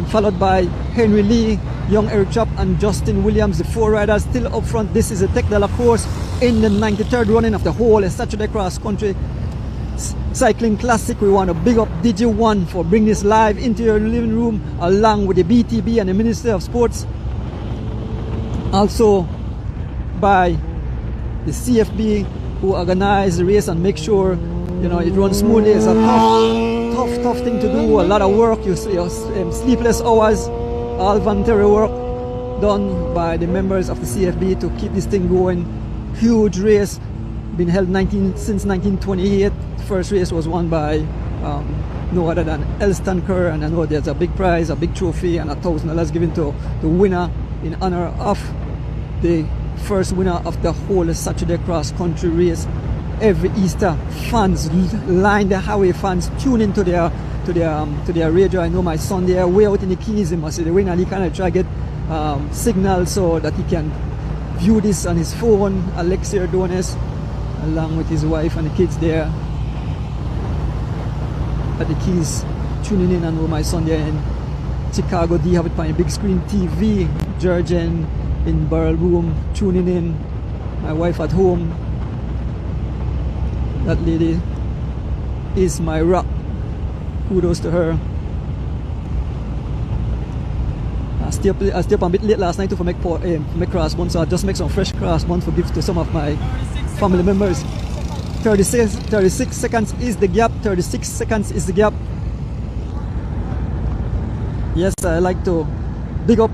followed by Henry Lee, young Eric Chop, and Justin Williams. The 4 riders still up front. This is a Tech Dollar course in the 93rd running of the whole Saturday Cross Country Cycling Classic. We want to big up DJ1 for bringing this live into your living room, along with the BTB and the Ministry of Sports. Also by the CFB, who organize the race and make sure it runs smoothly. It's a tough thing to do. A lot of work. You see, sleepless hours, all voluntary work done by the members of the CFB to keep this thing going. Huge race, been held since 1928. First race was won by no other than Elston Kerr, and I know there's a big prize, a big trophy, and $1,000 given to the winner in honor of the first winner of the whole Saturday cross country race. Every Easter, fans line the highway, fans tune into their radio. I know my son there, way out in the Keys, he must see the winner. He kind of try to get signal so that he can view this on his phone. Alexia Dones, along with his wife and the kids there at the Keys, tuning in. And with my son there in Chicago, they have it on a big screen TV. Georgian in Barrel Room tuning in. My wife at home. That lady is my rock. Kudos to her. I stay up a bit late last night to make cross buns, so I just make some fresh cross buns for gift to some of my family members. 36 seconds is the gap. 36 seconds is the gap. Yes, I like to big up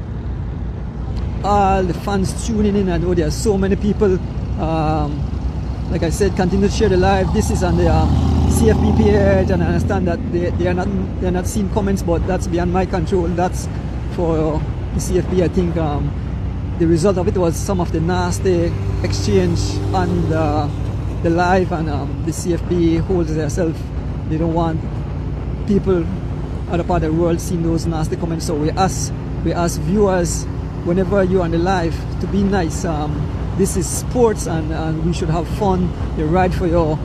all the fans tuning in. I know there are so many people. Like I said, continue to share the live. This is on the CFP page, and I understand that they're not seeing comments, but that's beyond my control. That's for the CFP. I think the result of it was some of the nasty exchange on the live, and the CFP holds themselves. They don't want people other part of the world seeing those nasty comments. So we ask viewers, whenever you're on the live, to be nice. This is sports, and we should have fun. You ride for your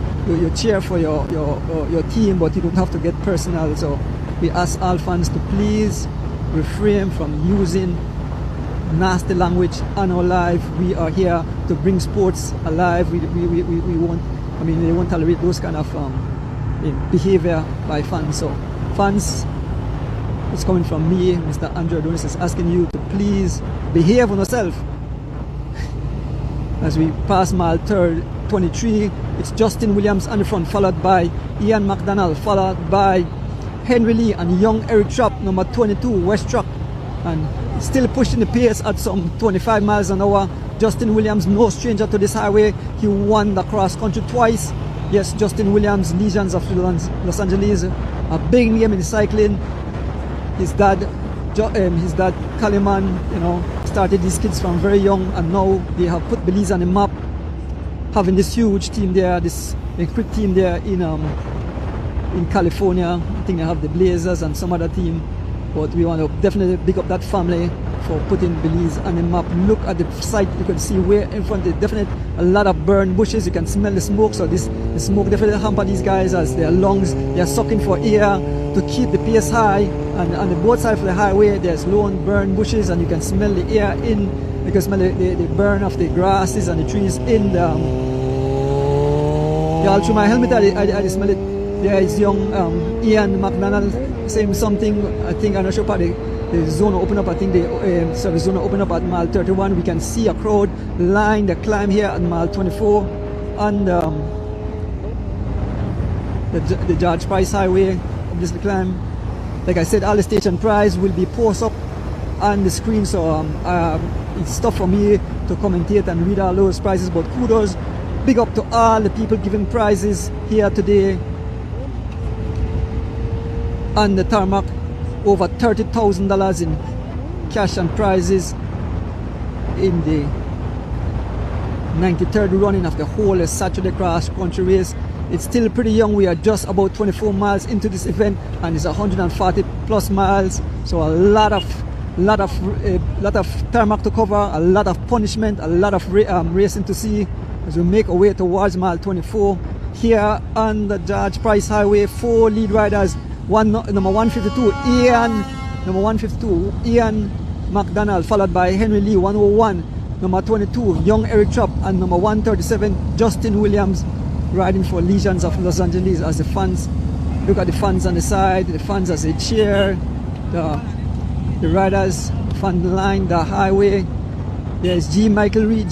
cheer for your team, but you don't have to get personal. So we ask all fans to please refrain from using nasty language on our live. We are here to bring sports alive. We won't, I mean, they won't tolerate those kind of behavior by fans. So fans, it's coming from me, Mr. Andrew Adonis, is asking you to please behave on yourself. As we pass mile 23, it's Justin Williams on the front, followed by Ian McDonald, followed by Henry Lee and young Eric Trapp, number 22, West Truck, and still pushing the pace at some 25 miles an hour. Justin Williams, no stranger to this highway. He won the cross country twice. Yes, Justin Williams, Legions of Los Angeles, a big name in cycling. His dad, Kaliman, you know, started these kids from very young, and now they have put Belize on the map, having this huge team there, this quick team there in California. I think they have the Blazers and some other team, but we want to definitely big up that family for putting Belize on the map. Look at the site, you can see where in front there's definitely a lot of burned bushes. You can smell the smoke, so the smoke definitely hamper these guys as their lungs, they are sucking for air to keep the pace high. And on the both sides of the highway, there's lone burned bushes, and you can smell the air in. You can smell the burn of the grasses and the trees in the. Yeah, through my helmet, I smell it. There is young Ian McDonald saying something. I think I'm not sure about the zone open up. I think the service zone open up at mile 31. We can see a crowd line the climb here at mile 24 on the George Price Highway. This the climb. Like I said, all the station prize will be posted up on the screen, so it's tough for me to commentate and read all those prizes, but kudos, big up to all the people giving prizes here today on the tarmac. Over $30,000 in cash and prizes in the 93rd running of the whole Saturday cross country race. It's still pretty young. We are just about 24 miles into this event, and it's 140 plus miles. So a lot of tarmac to cover, a lot of punishment, a lot of racing to see as we make our way towards mile 24 here on the George Price Highway. 4 lead riders. Number 152, Ian McDonald, followed by Henry Lee, 101. Number 22, young Eric Trapp, and number 137, Justin Williams, riding for Legions of Los Angeles. As the fans, look at the fans on the side, the fans as they cheer, the riders, fan line, the highway. There's G. Michael Reed,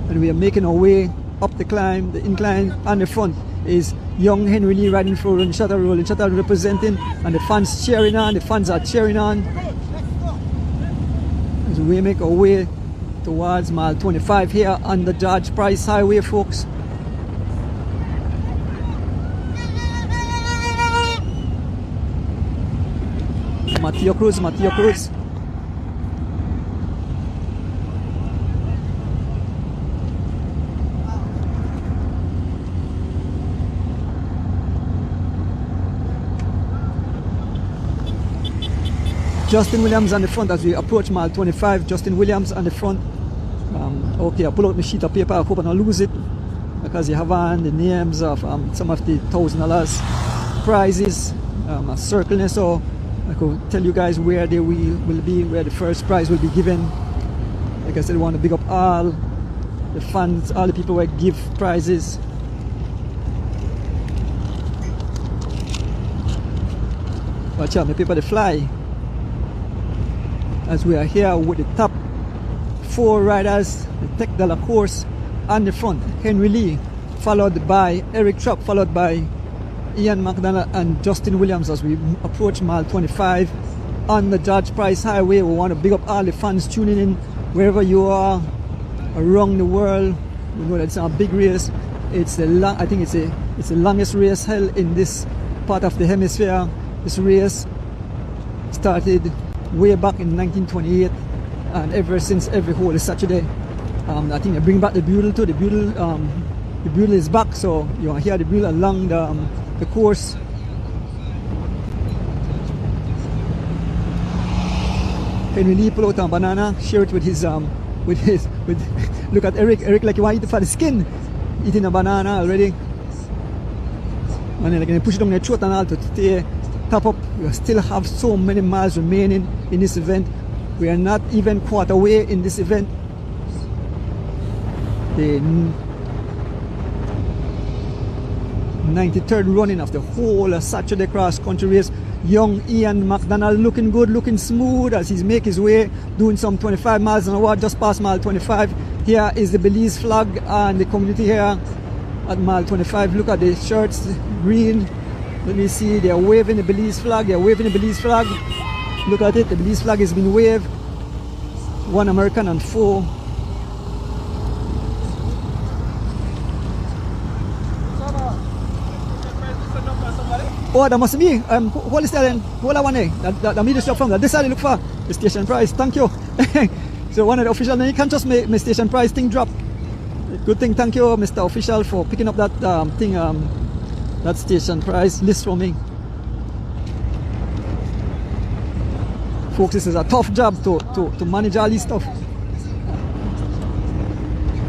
and we are making our way up the climb, the incline. On the front is young Henry Lee riding for Rolling Shutter representing, and the fans cheering on, the fans are cheering on as we make our way towards mile 25 here on the George Price Highway, folks. Mateo Cruz. Justin Williams on the front as we approach mile 25. Justin Williams on the front. Okay, I pull out my sheet of paper. I hope I don't lose it, because you have on the names of some of the $1,000 prizes. I'm circling, so I could tell you guys where they will be, where the first prize will be given. Like I said, I want to big up all the fans, all the people who give prizes. Watch out, my paper they fly. as we are here with the top 4 riders, the Tech de la course. On the front, Henry Lee, followed by Eric Trapp, followed by Ian McDonald and Justin Williams as we approach mile 25 on the George Price Highway. We want to big up all the fans tuning in wherever you are around the world. We know that it's a big race. It's I think it's the longest race held in this part of the hemisphere. This race started way back in 1928, and ever since, every Holy Saturday. I think they bring back the Bugle too. The Bugle is back, so you will hear the Bugle along the course. Henry Lee pull out a banana, share it with his look at Eric like you want to eat it for the skin, eating a banana already, and then like push it down their throat and all to stay top up. We still have so many miles remaining in this event. We are not even quarter way in this event. The 93rd running of the whole Saturday cross country race. Young Ian McDonald looking good, looking smooth as he's make his way, doing some 25 miles an hour, just past mile 25. Here is the Belize flag and the community here at mile 25. Look at the shirts, green. Let me see, they're waving the Belize flag, they're waving the Belize flag. Look at it, the Belize flag has been waved. 1 American and 4. Oh, that must be. What is that then? Hold on one day. That media shop from that. This side look for the station price. Thank you. So one of the officials, you can't just make my station price thing drop. Good thing. Thank you, Mr. Official, for picking up that thing, that station price list for me. Folks, this is a tough job to manage all this stuff.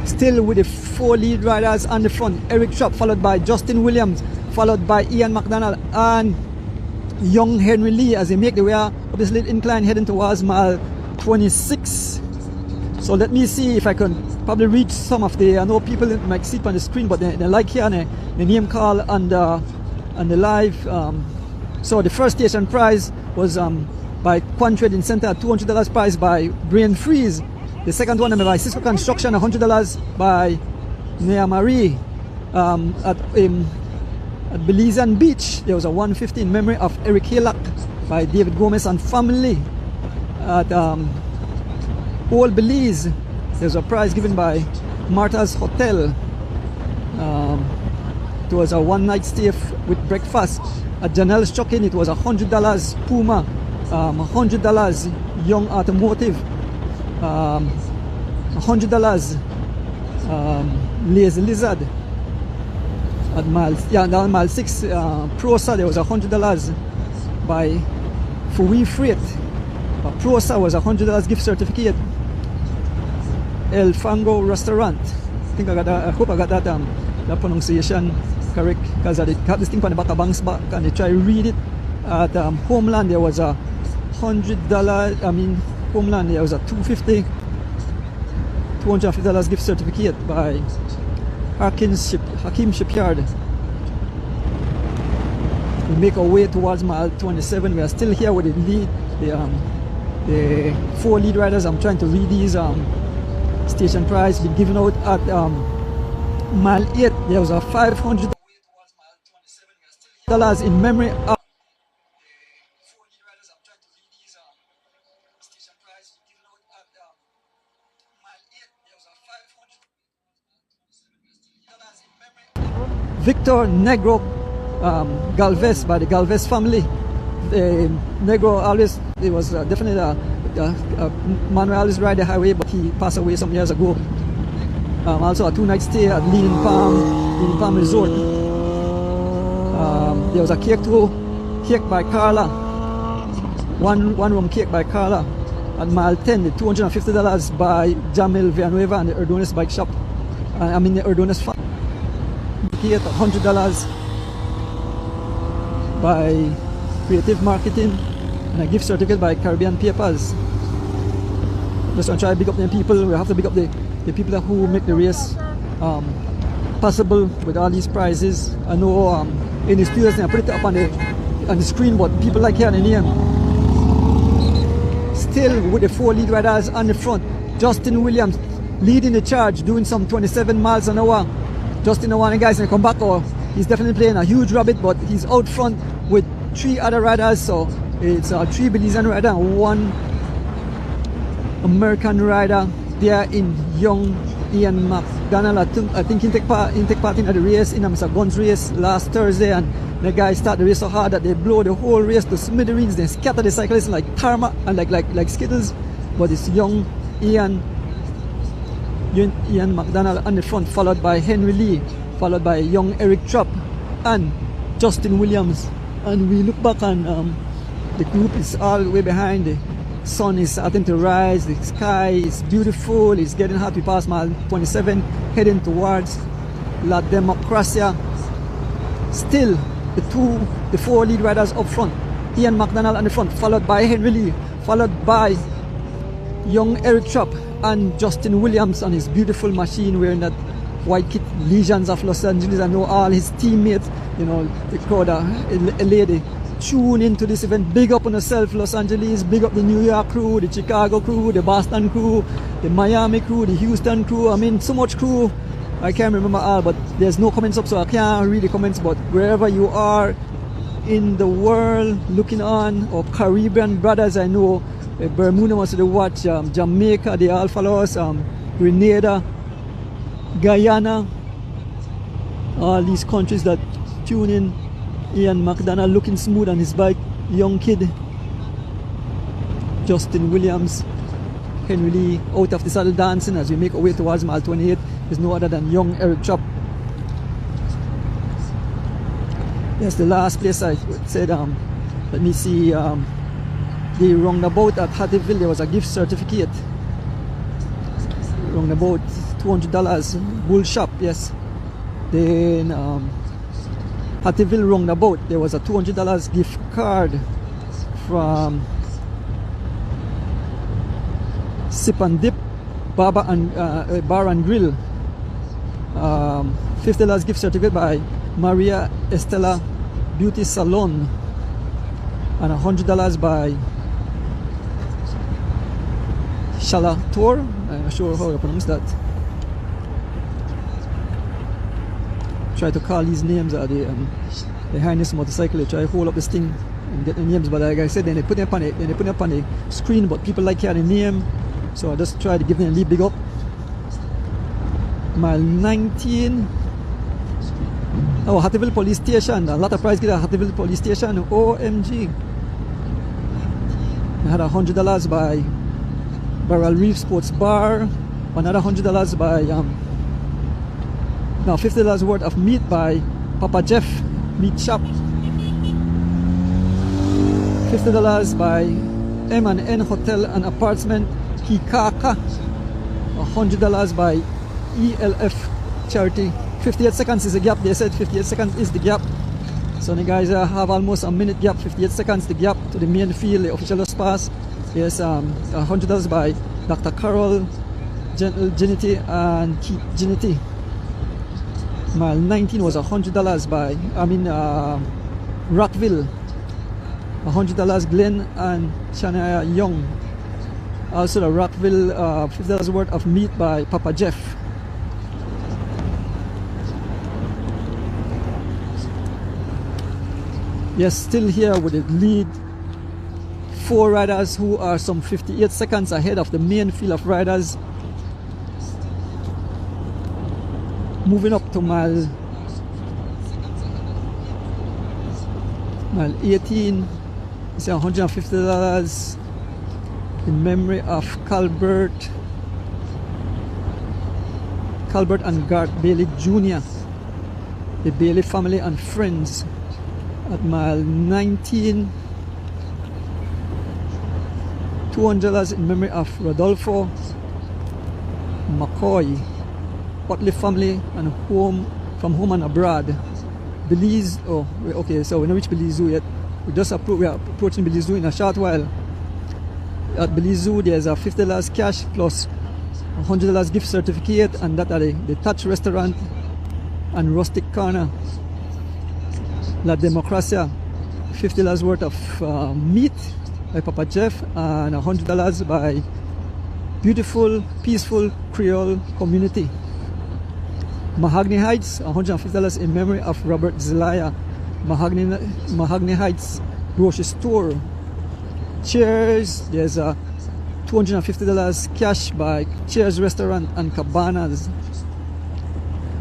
Still with the 4 lead riders on the front. Eric Trapp, followed by Justin Williams, followed by Ian McDonald and young Henry Lee as they make the way up this little incline heading towards mile 26. So let me see if I can probably reach some of the, I know people might see it on the screen, but they like here the name call on the live. So the first station prize was by Quan Trading Center, $200 prize by Brain Freeze. The second one by Cisco Construction, $100 by Nea Marie. At Belize Beach, there was a 150 in memory of Eric Hallock by David Gomez and family. At Old Belize, there was a prize given by Martha's Hotel. It was a one-night stay with breakfast. At Janelle's Chucking, it was $100 Puma, $100 Young Automotive, $100 Lazy Lizard. At down mile 6, Prosa, there was $100 by Fui Freight. Prosa was $100 gift certificate. El Fango Restaurant. I think I got that. I hope I got that pronunciation correct, because I have this thing on the back of Bank's back and they try to read it. At Homeland, there was $100. I mean, Homeland, there was a $250 gift certificate by Hakim Shipyard. We make our way towards mile 27. We are still here with the 4 lead riders. I'm trying to read these station prize been given out at mile 8. There was a $500 in memory of Victor Negro Galvez by the Galvez family. Negro always, it was definitely a man who always ride the highway, but he passed away some years ago. Also a 2-night stay at Leaning Palm Resort. There was a cake by Carla, one room cake by Carla. At mile 10, the $250 by Jamil Villanueva and the Erdonis Bike Shop. I mean the Erdonis Farm. $100 by Creative Marketing and a gift certificate by Caribbean Papers. Just want to try to big up the people. We have to big up the people who make the race possible with all these prizes. I know in the studios I put it up on the screen, but people like hearing the name. still with the 4 lead riders on the front. Justin Williams leading the charge, doing some 27 miles an hour. Justin, the one guys gonna come back, or he's definitely playing a huge rabbit, but he's out front with 3 other riders. So it's 3 Belizean rider and 1 American rider. They are in young Ian McDonald. I think he take part in the race, in Mr. Guns race last Thursday, and the guys start the race so hard that they blow the whole race to smithereens. They scatter the cyclists like tarmac and like skittles. But it's young Ian McDonald on the front, followed by Henry Lee, followed by young Eric Trapp and Justin Williams. And we look back, and the group is all the way behind. The sun is starting to rise, the sky is beautiful, it's getting hot. We pass mile 27, heading towards La Democracia. Still the 4 lead riders up front. Ian McDonald on the front, followed by Henry Lee, followed by young Eric Trapp and Justin Williams on his beautiful machine wearing that white kit, Legions of Los Angeles. I know all his teammates, you know, the crowd, a lady, tune into this event. Big up on yourself, Los Angeles. Big up the New York crew, the Chicago crew, the Boston crew, the Miami crew, the Houston crew. I mean, so much crew. I can't remember all, but there's no comments up, so I can't read the comments. But wherever you are in the world looking on, or Caribbean brothers, I know Bermuda wants to watch, Jamaica, they all follow us, Grenada, Guyana, all these countries that tune in. Ian McDonald looking smooth on his bike, young kid. Justin Williams, Henry Lee out of the saddle dancing as we make our way towards mile 28. There's no other than young Eric Trapp. That's the last place I said. Let me see. The roundabout at Hattieville, there was a gift certificate. Roundabout, $200. Bull shop, yes. Then Hattieville roundabout, there was a $200 gift card from Sip and Dip Bar and Grill. $50 gift certificate by Maria Estela Beauty Salon, and $100 by Shalator. I'm not sure how to pronounce that. Try to call these names are the Highness motorcycle. They try to hold up this thing and get the names, but like I said, then they put them up on the screen, but people like hearing the name, so I just try to give them a little big up. Mile 19. Oh, Hattieville Police Station. A lot of prize get at Hattieville Police Station. OMG. I had $100 by Barrel Reef Sports Bar. Another $100 by now $50 worth of meat by Papa Jeff Meat Shop. $50 by M&N Hotel and Apartment Hikaka. $100 by ELF Charity. 58 seconds is the gap. They said 58 seconds is the gap. So the guys have almost a minute gap. 58 seconds the gap to the main field. The official just passed. Yes, $100 by Dr. Carol Genity and Keith Genity. Mile 19 was $100 by Rockville. $100 Glenn and Shania Young. Also the Rockville $50 worth of meat by Papa Jeff. Yes, still here with the lead 4 riders who are some 58 seconds ahead of the main field of riders. Moving up to mile 18, it's $150 in memory of Calbert and Garth Bailey Jr., the Bailey family and friends. At mile 19, $200 in memory of Rodolfo McCoy, Otley family and from home and abroad. Belize, oh okay, so we don't reach Belize Zoo yet. We are approaching Belize Zoo in a short while. At Belize Zoo there's a $50 cash plus $100 gift certificate, and that are the Touch Restaurant and Rustic Corner. La Democracia, $50 worth of meat by Papa Jeff, and $100 by Beautiful, Peaceful Creole Community. Mahogany Heights, $150 in memory of Robert Zelaya. Mahogany Heights grocery store. Cheers, there's a $250 cash by Cheers Restaurant and Cabanas.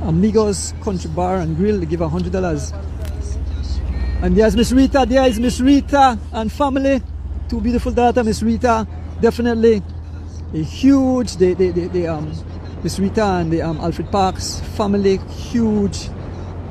Amigos Country Bar and Grill, they give $100. And there's Miss Rita, there is Miss Rita and family. Two beautiful daughters, Miss Rita, definitely a huge, Miss Rita and the Alfred Parks family, huge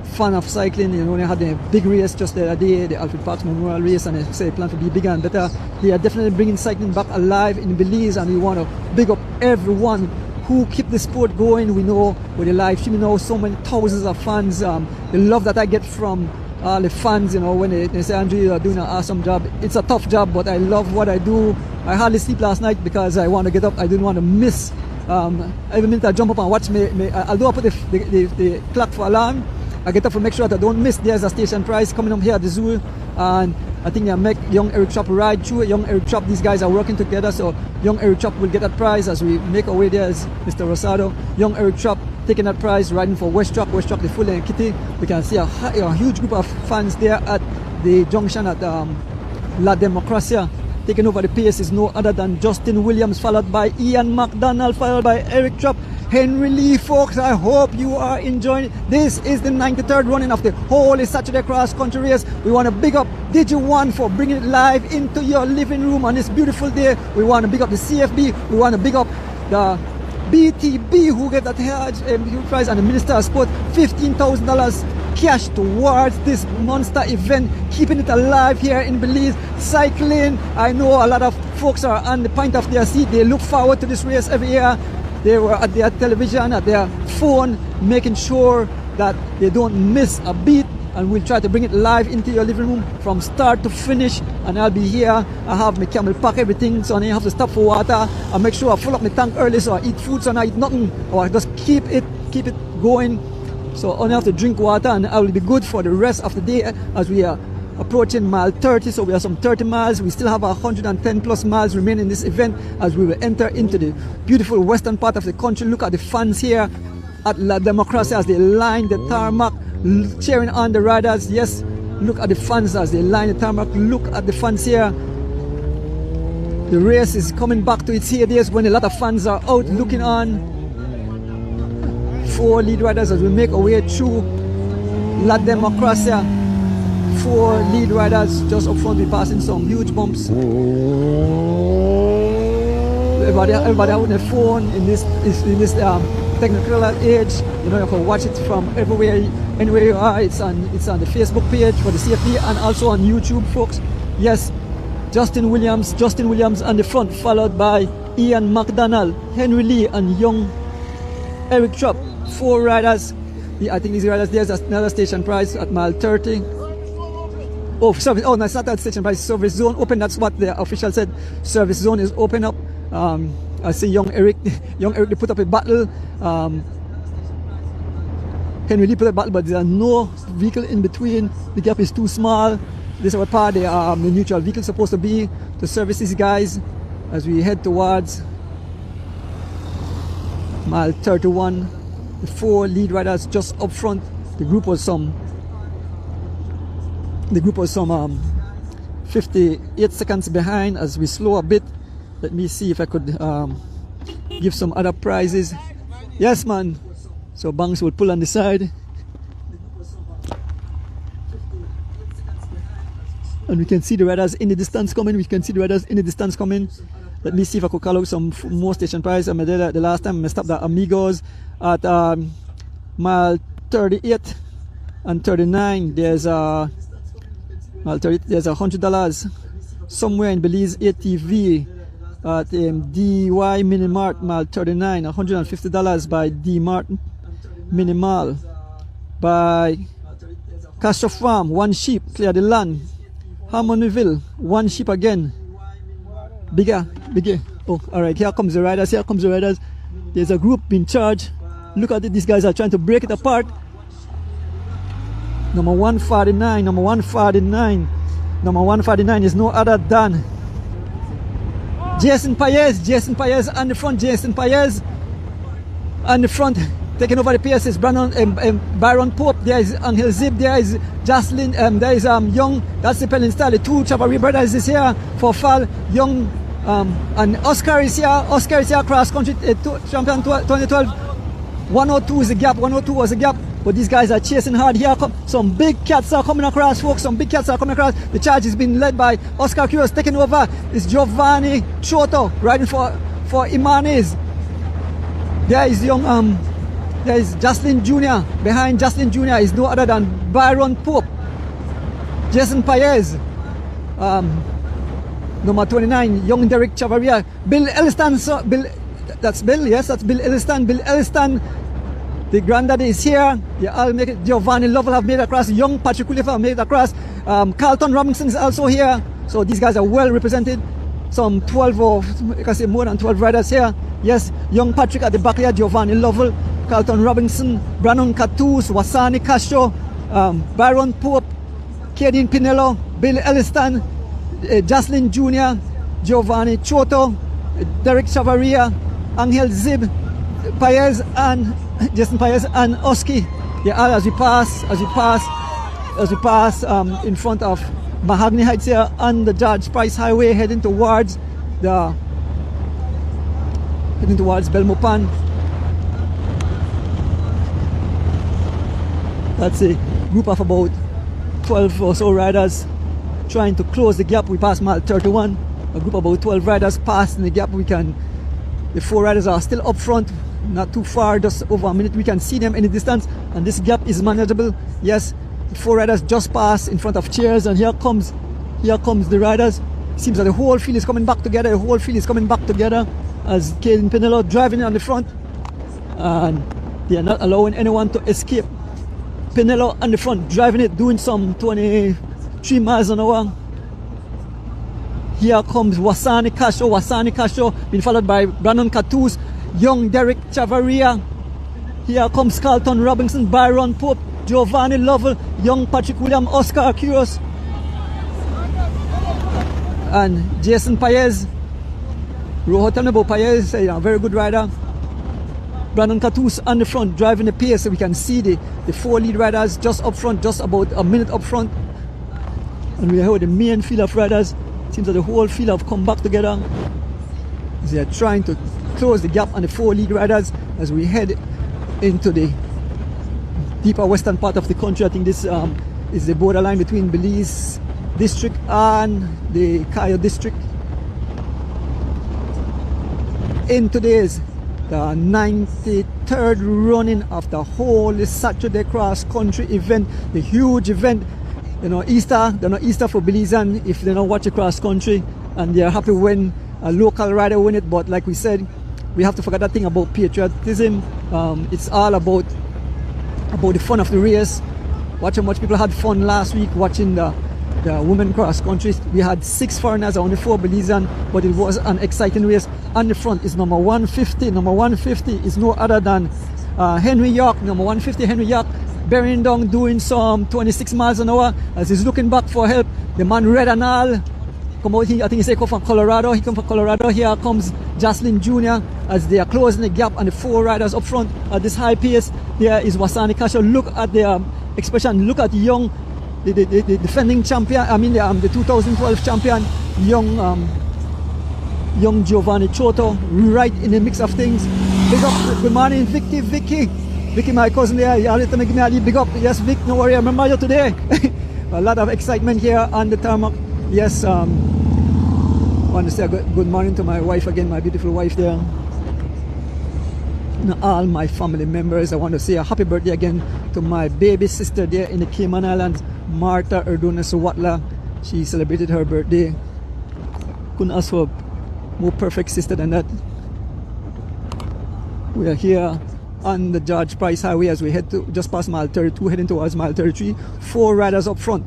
fan of cycling. You know, they had a big race just the other day, the Alfred Parks Memorial Race, and they say plan to be bigger and better. They are definitely bringing cycling back alive in Belize, and we want to big up everyone who keep the sport going. We know with the live stream, you know, so many thousands of fans. The love that I get from all the fans, you know, when they say, Andrew, you are doing an awesome job. It's a tough job, but I love what I do. I hardly sleep last night because I want to get up. I didn't want to miss. Every minute I jump up and watch although I put the clock for alarm, I get up to make sure that I don't miss. There's a station prize coming up here at the zoo, and I think they make young Eric Chop ride through. Young Eric Chop, these guys are working together, so young Eric Chop will get that prize as we make our way there as Mr. Rosado. Young Eric Chop taking that prize, riding for West Chop, the full length kitty. We can see a huge group of fans there at the junction at La Democracia. Taking over the pace is no other than Justin Williams, followed by Ian McDonald, followed by Eric Chop, Henry Lee. Folks, I hope you are enjoying it. This is the 93rd running of the Holy Saturday Cross Country Race. We want to big up Digi1 for bringing it live into your living room on this beautiful day. We want to big up the CFB. We want to big up the BTB who gave that huge prize, and the Minister of Sport $15,000 cash towards this monster event, keeping it alive here in Belize. Cycling, I know a lot of folks are on the point of their seat. They look forward to this race every year. They were at their television, at their phone, making sure that they don't miss a beat, and we'll try to bring it live into your living room from start to finish. And I'll be here. I have my camel pack, everything, so I don't have to stop for water. I make sure I fill up my tank early, so I eat food, so I eat nothing, or I just keep it going. So I only have to drink water, and I will be good for the rest of the day as we are approaching mile 30. So we have some 30 miles. We still have 110 plus miles remaining in this event as we will enter into the beautiful western part of the country. Look at the fans here at La Democracia as they line the tarmac, cheering on the riders. Yes, look at the fans as they line the tarmac. Look at the fans here. The race is coming back to its heydays when a lot of fans are out looking on. 4 lead riders as we make our way through La Democracia. 4 lead riders just up front. We're passing some huge bumps. Everybody out on their phone in this technical age. You know, you can watch it from everywhere, anywhere you are. It's on the Facebook page for the CFP and also on YouTube, folks. Yes, Justin Williams on the front, followed by Ian McDonald, Henry Lee, and young Eric Chop. 4 riders. I think these riders, there's another station prize at mile 30. Oh, service. Oh, no, it's not that station prize. Service zone open. That's what the official said. Service zone is open up. I see young Eric. They put up a battle. Henry Lee put up a battle, but there are no vehicle in between. The gap is too small. This is what part the neutral vehicle is supposed to be to service these guys as we head towards mile 31. The 4 lead riders just up front. The group was some 58 seconds behind as we slow a bit. Let me see if I could give some other prizes. Yes, man. So Banks will pull on the side. And we can see the riders in the distance coming. Let me see if I could call out some more station prize. I did the last time I stopped the Amigos at mile 38 and 39. There's $100 somewhere in Belize ATV at DY Minimart mile 39. $150 by D Mart Minimal. By Castro Farm, 1 sheep, clear the land. Harmonyville, 1 sheep again. Bigger. Oh, all right, here comes the riders. There's a group being charged. Look at it, these guys are trying to break it apart. Number 149 is no other than Jason Paez on the front, Jason Paez on the front, taking over the pace is Byron Pope, there is Angel Zib, there is Jocelyn, there is Young, that's the Pelin style, the two Chavarri brothers is here for Fall, Young, and Oscar is here, cross country champion 2012, 102 is the gap, 102 was the gap, but these guys are chasing hard here. Some big cats are coming across, folks, some big cats are coming across. The charge is being led by Oscar Curios, taking over is Giovanni Choto, riding for Imanez. There is young, there is Jocelyn Jr. Behind Jocelyn Jr. is no other than Byron Pope, Jason Paez, number 29, young Derek Chavaria, Bill Elliston, that's Bill, yes, that's Bill Elliston, the granddaddy is here. Yeah, I'll make it. Giovanni Lovell have made it across. Young Patrick Culliffe have made it across. Carlton Robinson is also here. So these guys are well represented. Some 12 or you can say more than 12 riders here. Yes, young Patrick at the back here. Giovanni Lovell, Carlton Robinson, Brannon Catus, Wasani Castro, Byron Pope, Kaden Pinello, Bill Elliston, Jocelyn Jr., Giovanni Choto, Derek Chavaria, Angel Zib, Paez and Jason Paez and Oski. Yeah, as we pass in front of Mahogany Heights here on the George Price Highway, heading towards Belmopan. That's a group of about 12 or so riders trying to close the gap. We passed mile 31. A group of about 12 riders passing the gap. The 4 riders are still up front, not too far, just over a minute. We can see them in the distance, and this gap is manageable. Yes, the 4 riders just passed in front of chairs, and here comes the riders. Seems that the whole field is coming back together. As Kaden Pinello driving on the front, and they are not allowing anyone to escape. Pinello on the front, driving it, doing some 23 miles an hour. Here comes Wasani Castro, being followed by Brannon Catus, young Derek Chavaria. Here comes Carlton Robinson, Byron Pope, Giovanni Lovell, young Patrick William, Oscar Curios, and Jason Paez. Rojo, tell me about Paez, a very good rider. Brannon Catus on the front, driving the pace, so we can see the 4 lead riders just up front, just about a minute up front. And we are here with the main field of riders. Seems that the whole field have come back together. They are trying to close the gap on the 4 lead riders as we head into the deeper western part of the country. I think this is the borderline between Belize district and the Cayo district. In today's the 93rd running of the whole Saturday cross country event, the huge event. You know, they're not Easter for Belizean if they don't watch a cross country, and they're happy when a local rider win it. But like we said, we have to forget that thing about patriotism. It's all about the fun of the race. Watch how much people had fun last week watching the women cross country. We had 6 foreigners, only 4 Belizean, but it was an exciting race. On the front is number 150. Number 150 is no other than Henry York. Number 150 Henry York, bearing down, doing some 26 miles an hour as he's looking back for help. The man red and all come out here. I think he come from Colorado. He come from Colorado. Here comes Jocelyn Jr. as they are closing the gap on the 4 riders up front at this high pace. There is Wasani Castro. Look at the expression. Look at the defending champion. I mean the 2012 champion, young Giovanni Choto, right in the mix of things. Big up. Good morning, Vicky, my cousin there. You already give me a big up. Yes, Vic, no worry, I remember you today. A lot of excitement here on the tarmac. Yes, I want to say good morning to my wife again, my beautiful wife there. And all my family members. I want to say a happy birthday again to my baby sister there in the Cayman Islands, Martha Erduna Suwatla. She celebrated her birthday. Couldn't ask for a more perfect sister than that. We are here on the George Price Highway as we head to just past mile 32, heading towards mile 33. 4 riders up front: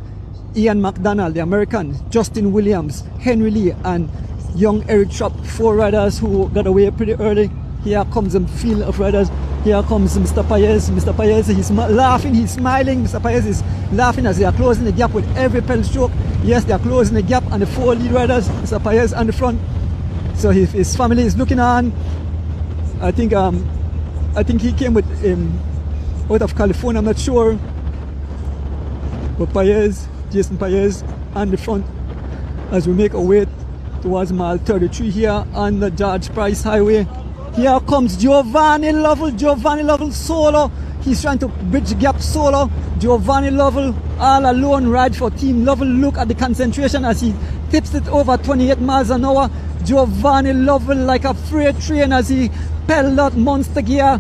Ian McDonald, the American, Justin Williams, Henry Lee, and young Eric Trapp. 4 riders who got away pretty early. Here comes the field of riders. Here comes Mr. Paez. Mr. Paez, he's laughing, he's smiling. Mr. Paez is laughing as they are closing the gap with every pedal stroke. Yes, they are closing the gap on the 4 lead riders. Mr. Paez on the front. So his family is looking on. I think he came with out of California, I'm not sure. But Jason Paez on the front as we make our way towards mile 33 here on the George Price Highway. Here comes Giovanni Lovell solo. He's trying to bridge the gap solo. Giovanni Lovell all alone ride for Team Lovell. Look at the concentration as he tips it over 28 miles an hour. Giovanni Lovell like a freight train as he pedaled out monster gear.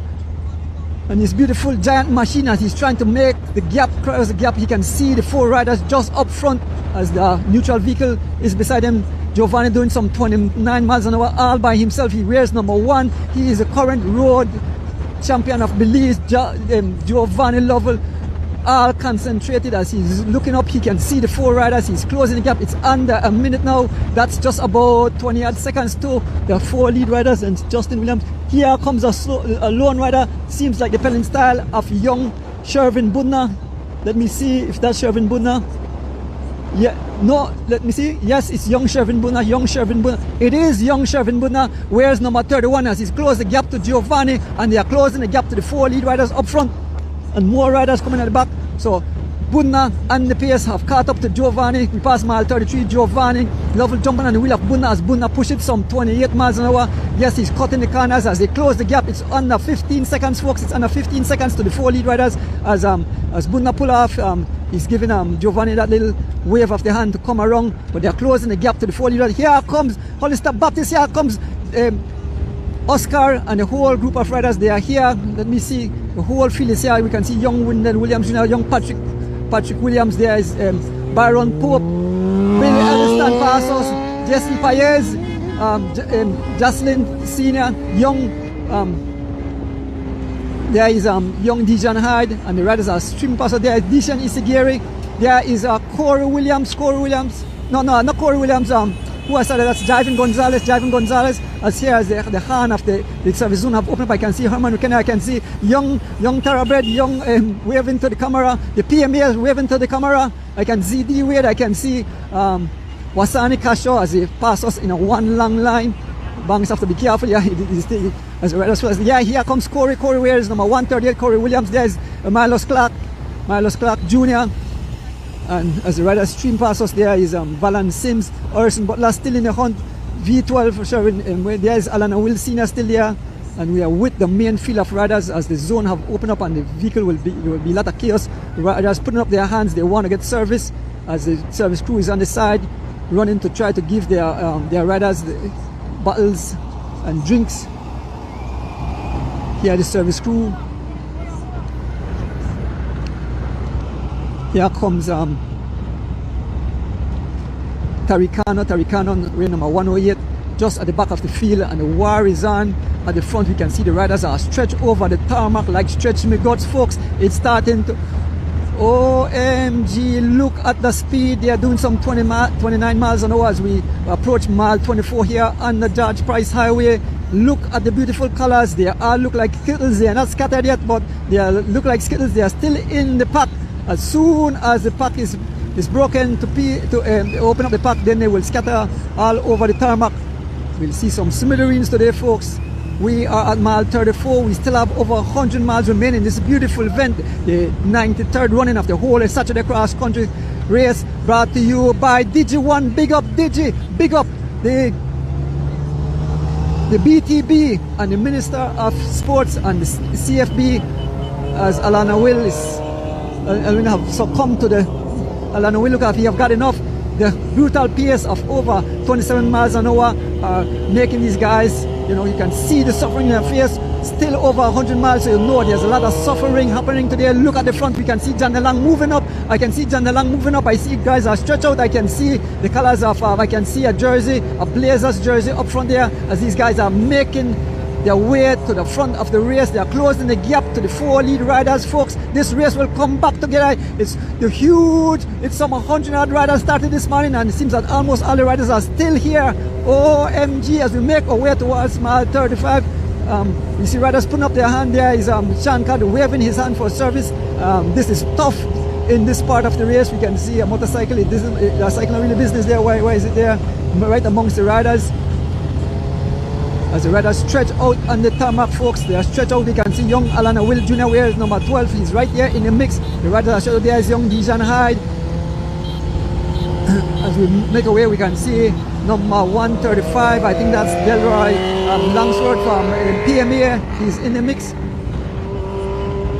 And his beautiful giant machine as he's trying to make the gap, cross the gap. He can see the 4 riders just up front as the neutral vehicle is beside him. Giovanni doing some 29 miles an hour all by himself. He wears number 1. He is the current road champion of Belize. Giovanni Lovell all concentrated as he's looking up. He can see the 4 riders. He's closing the gap. It's under a minute now. That's just about 20 odd seconds to the 4 lead riders and Justin Williams. Here comes a lone rider. Seems like the pedaling style of young Shervin Budner. Let me see if that's Shervin Budner. Yeah, no, let me see. Yes, it's young Shervin Budner. It is young Shervin Budner. Where's number 31 as he's closed the gap to Giovanni, and they are closing the gap to the 4 lead riders up front. And more riders coming at the back. So Budner and the pace have caught up to Giovanni. We passed mile 33. Giovanni Lovell jumping on the wheel of Budner as Budner pushes some 28 miles an hour. Yes, he's cutting the corners as they close the gap. It's under 15 seconds, folks. It's under 15 seconds to the 4 lead riders as Budner pull off. He's giving Giovanni that little wave of the hand to come around, but they're closing the gap to the 4 lead riders. Here comes Hollister Baptist. Here comes Oscar and the whole group of riders. They are here. Let me see. The whole field is here. We can see young Wyndon Williams Jr., young Patrick Williams. There is Byron Pope, Billy Elliston Passos, Jason Paez, Jocelyn Senior, young. There is young Dijon Hyde, and the riders are streaming past. So there is Dishan Isigiri. There is Corey Williams. No, not Corey Williams. Who I started, that's Jivin Gonzalez. As here as the hand of the service zone have opened up, I can see Herman McKenna, I can see young Thoroughbred, waving to the camera. The PMA is waving to the camera. I can see D Wade, I can see Wasani Casho as they pass us in a one long line. Banks have to be careful. Yeah, as yeah, here comes Corey. Corey Ware is number 138. Corey Williams. There's Milos Clark Jr. And as the riders stream past us, there is Valance Sims, Orson Butler still in the hunt. V12 for sure. There is Alana Will Senior still there. And we are with the main field of riders as the zone have opened up and the vehicle there will be a lot of chaos. The riders putting up their hands, they want to get service as the service crew is on the side running to try to give their riders the bottles and drinks. Here the service crew. Here comes Taricano, rail number 108, just at the back of the field, and the war is on. At the front we can see the riders are stretched over the tarmac like stretch me guts, folks. It's starting to OMG, look at the speed. They are doing some 29 miles an hour as we approach mile 24 here on the George Price Highway. Look at the beautiful colors. They all look like skittles. They are not scattered yet, but they look like skittles. They are still in the pack. As soon as the pack is broken to open up the pack, then they will scatter all over the tarmac. We'll see some smithereens today, folks. We are at mile 34. We still have over 100 miles remaining. This beautiful event, the 93rd running of the whole Saturday cross country race, brought to you by Digi1. Big up Digi, big up the BTB and the Minister of Sports and the CFB as Alana Will is have succumbed to the Alana Will. Look at, he have got enough. The brutal pace of over 27 miles an hour are making these guys, you know, you can see the suffering in their face. Still over 100 miles, so you know there's a lot of suffering happening today. Look at the front, we can see John DeLong moving up. I can see John DeLong moving up. I see guys are stretched out. I can see the colors of, I can see a jersey, a Blazers jersey up front there as these guys are making their way to the front of the race. They are closing the gap to the 4 lead riders, folks. This race will come back together. It's some 100 odd riders started this morning, and it seems that almost all the riders are still here. OMG, as we make our way towards mile 35. You see riders putting up their hand. There is Sean Card waving his hand for service. This is tough in this part of the race. We can see a motorcycle. They're cycling really business there. Why is it there? Right amongst the riders. As the riders stretch out on the tarmac, folks, they are stretched out. You can see young Alana Will Jr. wears number 12. He's right here in the mix. The riders are showed there is young Dijon Hyde. As we make our way, we can see number 135. I think that's Delroy Langsford from PMA. He's in the mix.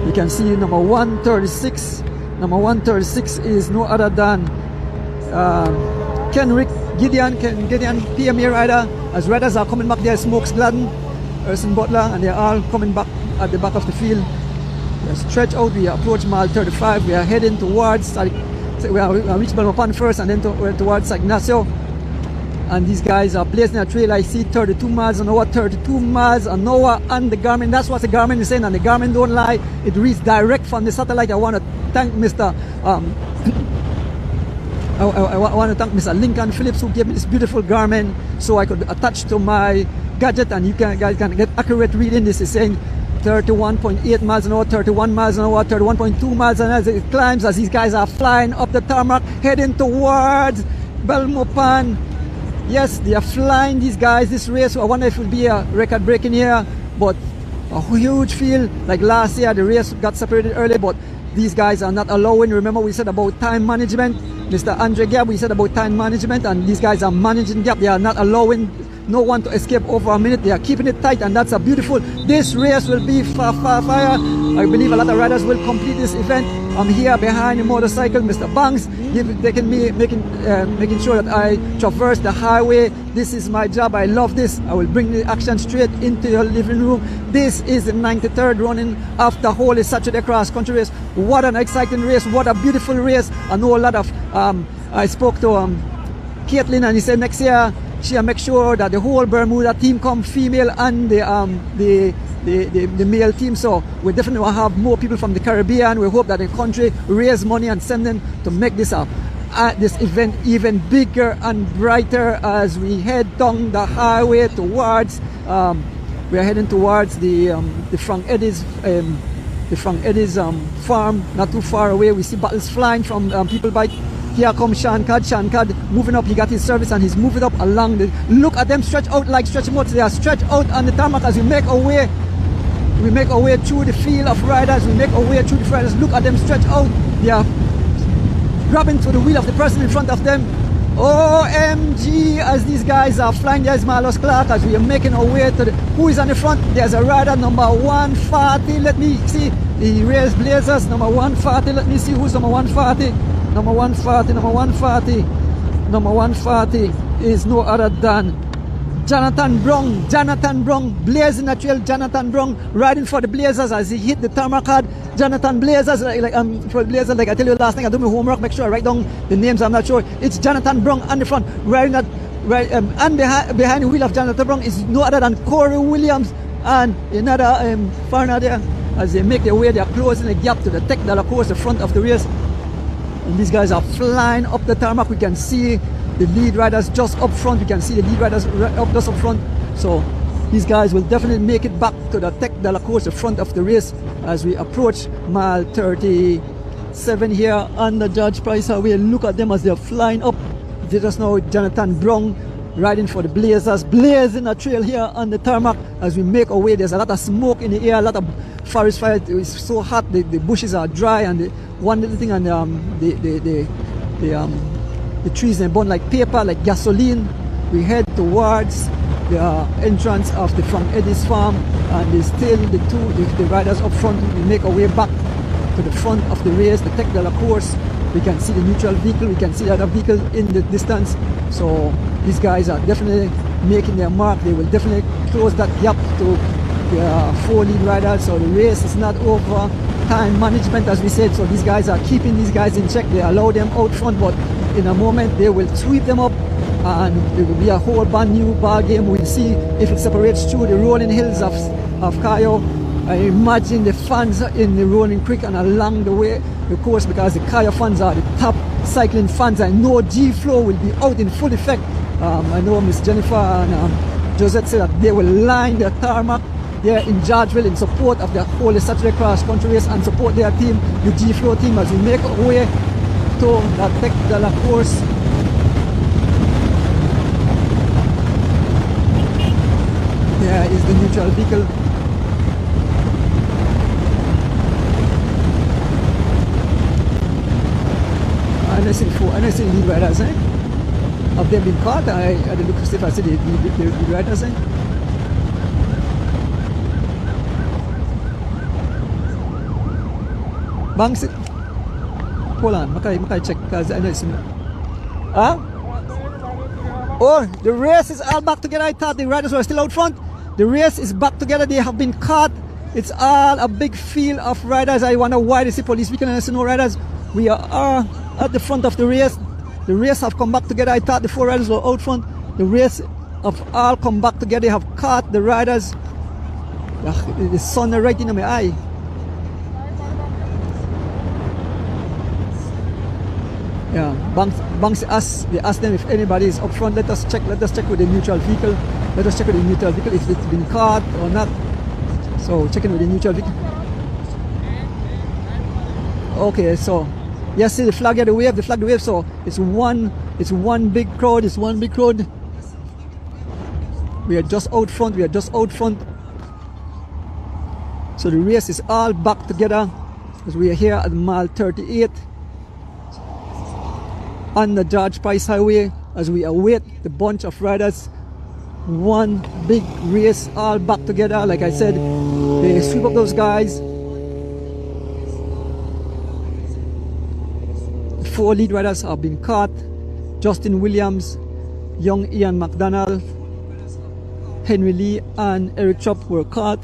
You can see number 136. Number 136 is no other than Kenrick Gideon PMA rider. As riders are coming back there, Smokes Gladden, Erson Butler, and they're all coming back at the back of the field. We are stretched out, we approach mile 35, we are heading towards, we reach Belmopan first and then towards Ignacio. And these guys are blazing a trail. I see 32 miles an hour, 32 miles an hour on the Garmin. That's what the Garmin is saying, and the Garmin don't lie. It reads direct from the satellite. I want to thank Mr. I want to thank Mr. Lincoln Phillips, who gave me this beautiful Garmin so I could attach to my gadget, and you guys can get accurate reading. This is saying 31.8 miles an hour, 31 miles an hour, 31.2 miles an hour as it climbs, as these guys are flying up the tarmac, heading towards Belmopan. Yes, they are flying, these guys, this race. I wonder if it will be a record breaking here, but a huge field. Like last year, the race got separated early, but these guys are not allowing. Remember, we said about time management. Mr. Andre Gap, we said about time management, and these guys are managing gap. They are not allowing no one to escape over a minute. They are keeping it tight, and that's a beautiful. This race will be fire. I believe a lot of riders will complete this event. I'm here behind the motorcycle, Mr. Banks, making sure that I traverse the highway. This is my job. I love this. I will bring the action straight into your living room. This is the 93rd running of the Holy Saturday Cross Country Race. What an exciting race. What a beautiful race. I know a lot of, I spoke to Caitlin, and he said next year she'll make sure that the whole Bermuda team come, female and the male team. So we definitely will have more people from the Caribbean. We hope that the country raise money and send them to make this this event even bigger and brighter as we head down the highway towards we are heading towards the Frank Eddie's farm. Not too far away, we see battles flying from people by. Here comes Shankad moving up. He got his service and he's moving up along the. Look at them stretch out like stretching motor. They are stretched out on the tarmac as we make our way. We make our way through the field of riders. We make our way through the riders. Look at them stretch out. They are grabbing to the wheel of the person in front of them. OMG, as these guys are flying. There's Marlos Clark as we are making our way to the. Who is on the front? There's a rider number 140. Let me see. The race blazers number 140. Let me see who's number 140. Number 140 is no other than Jonathan Brown, blazing a trail. Jonathan Brown riding for the Blazers as he hit the tarmac hard. Jonathan Blazers, for Blazers, like I tell you last night, I do my homework, make sure I write down the names, I'm not sure. It's Jonathan Brown on the front, riding that, and behind the wheel of Jonathan Brown is no other than Corey Williams and another foreigner there. As they make their way, they are closing the gap to the Tech Dollar course, the front of the race. And these guys are flying up the tarmac. We can see the lead riders just up front. We can see the lead riders just up front. So these guys will definitely make it back to the Tech de la Course, the front of the race, as we approach mile 37 here on the Judge Price Highway. Look at them as they're flying up. They just know Jonathan Brown riding for the Blazers, blazing a trail here on the tarmac as we make our way. There's a lot of smoke in the air, a lot of forest fire. It's so hot, the bushes are dry, and one little thing, and the trees they burn like paper, like gasoline. We head towards the entrance of the Frank Eddie's farm, and there's still the riders up front. We make our way back to the front of the race, the Tech de la Course. We can see the neutral vehicle, we can see the other vehicle in the distance. So these guys are definitely making their mark. They will definitely close that gap to the 4 lead riders. So the race is not over. Time management, as we said, so these guys are keeping these guys in check. They allow them out front, but in a moment they will sweep them up, and it will be a whole brand new ball game. We'll see if it separates through the rolling hills of Cayo. I imagine the fans in the Rolling Creek and along the way, the course, because the Cayo fans are the top cycling fans. I know G-Flow will be out in full effect. I know Miss Jennifer and Josette said that they will line the tarmac there in Georgeville in support of the Holy Saturday Cross Country Race and support their team, the G-Flow team, as we make our way to the Tech de la Course. the neutral vehicle. And I see lead riders, eh? Have they been caught? I didn't look to see if I see the riders, eh? Banks, hold on, I check because I know it's... Huh? Oh, the race is all back together. I thought the riders were still out front. The race is back together. They have been caught. It's all a big field of riders. I wonder why they see police vehicle and I see no riders. We are at the front of the race. The race have come back together. I thought the 4 riders were out front. The race have all come back together. They have caught the riders. The sun is right in my eye. Yeah, Banks they ask them if anybody is up front. Let us check with the neutral vehicle. Let us check with the neutral vehicle if it's been caught or not. So checking with the neutral vehicle. Okay, so yes, see the flag here, the wave, so it's one big crowd, We are just out front, So the race is all back together as we are here at mile 38 on the George Price Highway as we await the bunch of riders. One big race all back together. Like I said, they sweep up those guys. 4 lead riders have been caught. Justin Williams, young Ian McDonald, Henry Lee and Eric Chop were caught.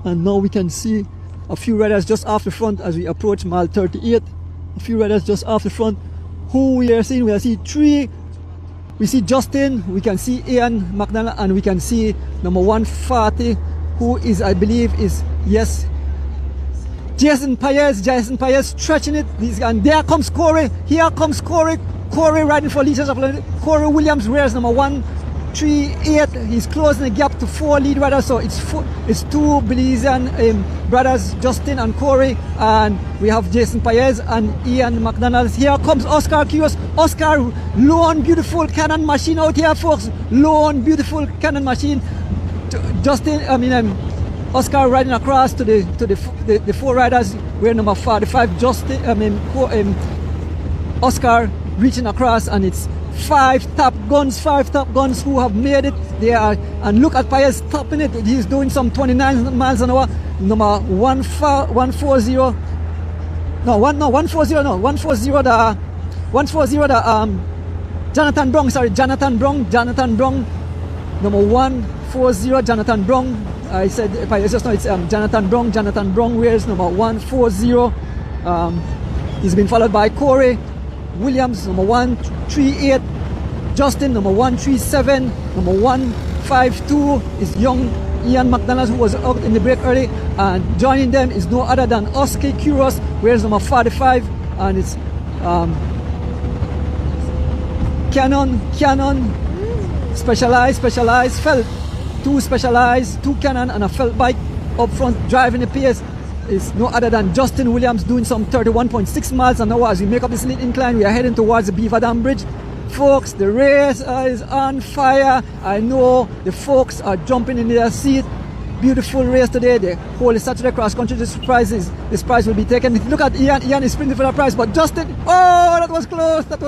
And now we can see a few riders just off the front as we approach mile 38. A few riders just off the front. Who we are seeing? We see 3. We see Justin, we can see Ian McDonald, and we can see number 140, who is, I believe, yes, Jason Paez stretching it. And there comes Corey. Here comes Corey. Corey riding for Legions of London. Corey Williams wears number 138. He's closing the gap to 4 lead riders. So it's 2 Belizean brothers, Justin and Corey. And we have Jason Paez and Ian McDonald. Here comes Oscar Curious. Oscar, lone beautiful cannon machine out here, folks. Lone beautiful cannon machine. Oscar riding across to the 4 riders. We're number 45. Oscar reaching across, and it's 5 top guns who have made it. They are, and look at Paez topping it. He's doing some 29 miles an hour. Number 140. No, 140. No, 140. Jonathan Brown. Sorry, Jonathan Brown. Number 140. Jonathan Brown. I said Paez just now. It's Jonathan Brown. Jonathan Brown wears number 140. He's been followed by Corey Williams, number 138. Justin, number 137. Number 152 is young Ian McDonald, who was out in the break early. And joining them is no other than Oscar Curious, wears number 45. And it's Cannon, Specialized, Felt. 2 Specialized, 2 Cannon, and a Felt bike up front driving the pace is no other than Justin Williams, doing some 31.6 miles an hour as we make up this little incline. We are heading towards the Beaver Dam Bridge. Folks, the race is on fire. I know the folks are jumping in their seat. Beautiful race today. The whole Saturday cross country. This prize will be taken. Look at Ian is sprinting for the prize, but Justin, oh, that was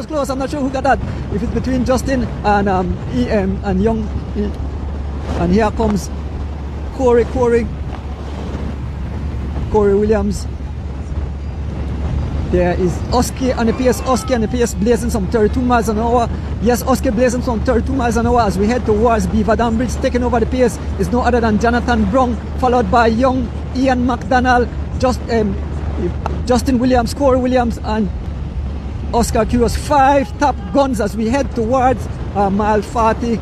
close. I'm not sure who got that. If it's between Justin and and young. And here comes Corey Williams. There is Oscar and the pace blazing some 32 miles an hour. Yes, Oscar blazing some 32 miles an hour as we head towards Beaver Dam Bridge. Taking over the pace is no other than Jonathan Brown, followed by young Ian McDonald, Justin Williams, Corey Williams, and Oscar Curious. 5 top guns as we head towards mile 40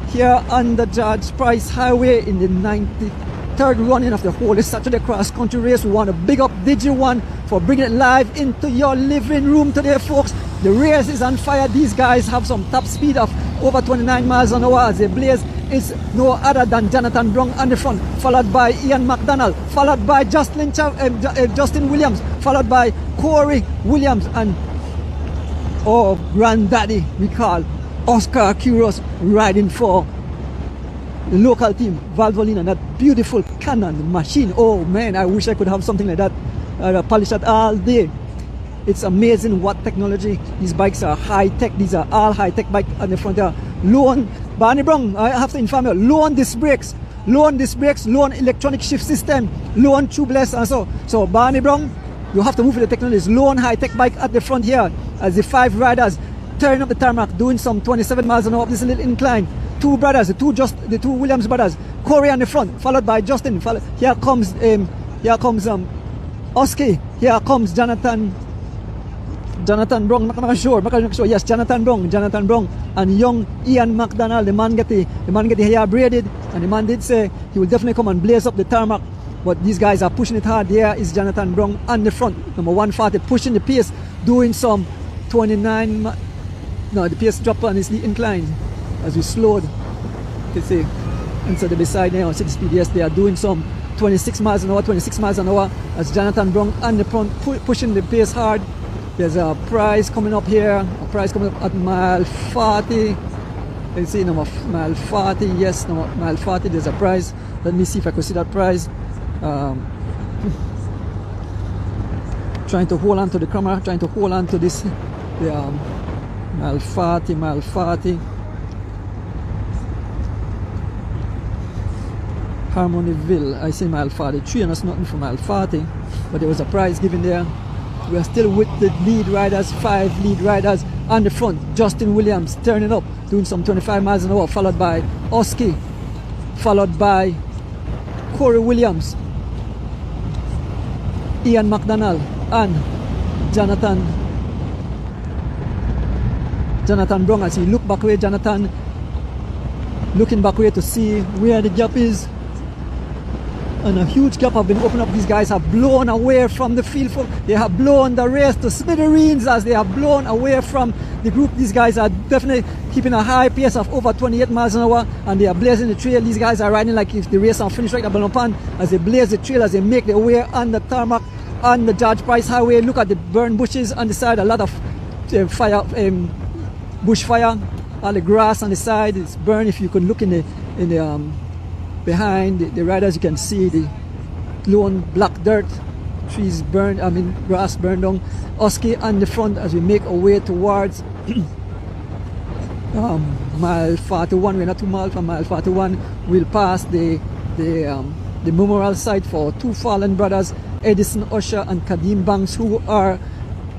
here on the George Price Highway in the 93rd running of the whole Saturday cross country race. We want to big up Digi1 for bringing it live into your living room today, folks. The race is on fire. These guys have some top speed of over 29 miles an hour as they blaze. It's no other than Jonathan Brown on the front, followed by Ian McDonald, followed by Justin Williams, followed by Corey Williams, and granddaddy we call Oscar Curious riding for the local team, Valvoline, and that beautiful Canon machine. Oh man, I wish I could have something like that. I'd polish that all day. It's amazing what technology. These bikes are high-tech. These are all high-tech bikes on the front there. Low on, Barney Brown, I have to inform you, low on disc brakes, low on electronic shift system, low on tubeless and so. So Barney Brown, you have to move with the technology. Low on high-tech bike at the front here as the 5 riders turning up the tarmac, doing some 27 miles an hour up this little incline. 2 brothers, the two Williams brothers, Corey on the front, followed by Justin. Here comes Oski. Here comes Jonathan Brown, yes, Jonathan Brown, and young Ian McDonald. The man get the hair braided, and the man did say he will definitely come and blaze up the tarmac. But these guys are pushing it hard. There is Jonathan Brown on the front, number 140, pushing the pace, doing some 29. No, the pace dropped on his incline as we slowed. You can see inside the beside now, 6 speed. Yes, they are doing some 26 miles an hour as Jonathan Brown on the front, pushing the pace hard. There's a prize coming up here, a prize coming up at mile 40. You can see number mile 40, yes, number mile 40, there's a prize. Let me see if I can see that prize. Trying to hold on to the camera, trying to hold on to this, mile 40. Harmonyville, I see mile 43, and that's nothing for mile 40, but there was a prize given there. We are still with the lead riders, 5 lead riders on the front. Justin Williams turning up, doing some 25 miles an hour, followed by Oski, followed by Corey Williams, Ian McDonald, and Jonathan Brown. As he look back away, Jonathan looking back away to see where the gap is. And a huge gap have been opened up. These guys have blown away from the field. They have blown the race to smithereens as they have blown away from the group. These guys are definitely keeping a high pace of over 28 miles an hour, and they are blazing the trail. These guys are riding like if the race are finished right at Ballon as they blaze the trail, as they make their way on the tarmac on the George Price Highway. Look at the burned bushes on the side. A lot of bushfire. All the grass on the side is burned. If you could look in the behind the riders, you can see the lone black dirt, trees burned, grass burned down. Oski on the front as we make our way towards mile 41. We're not 2 miles from mile 41. We'll pass the memorial site for 2 fallen brothers, Edison Usher and Kadeem Banks, who are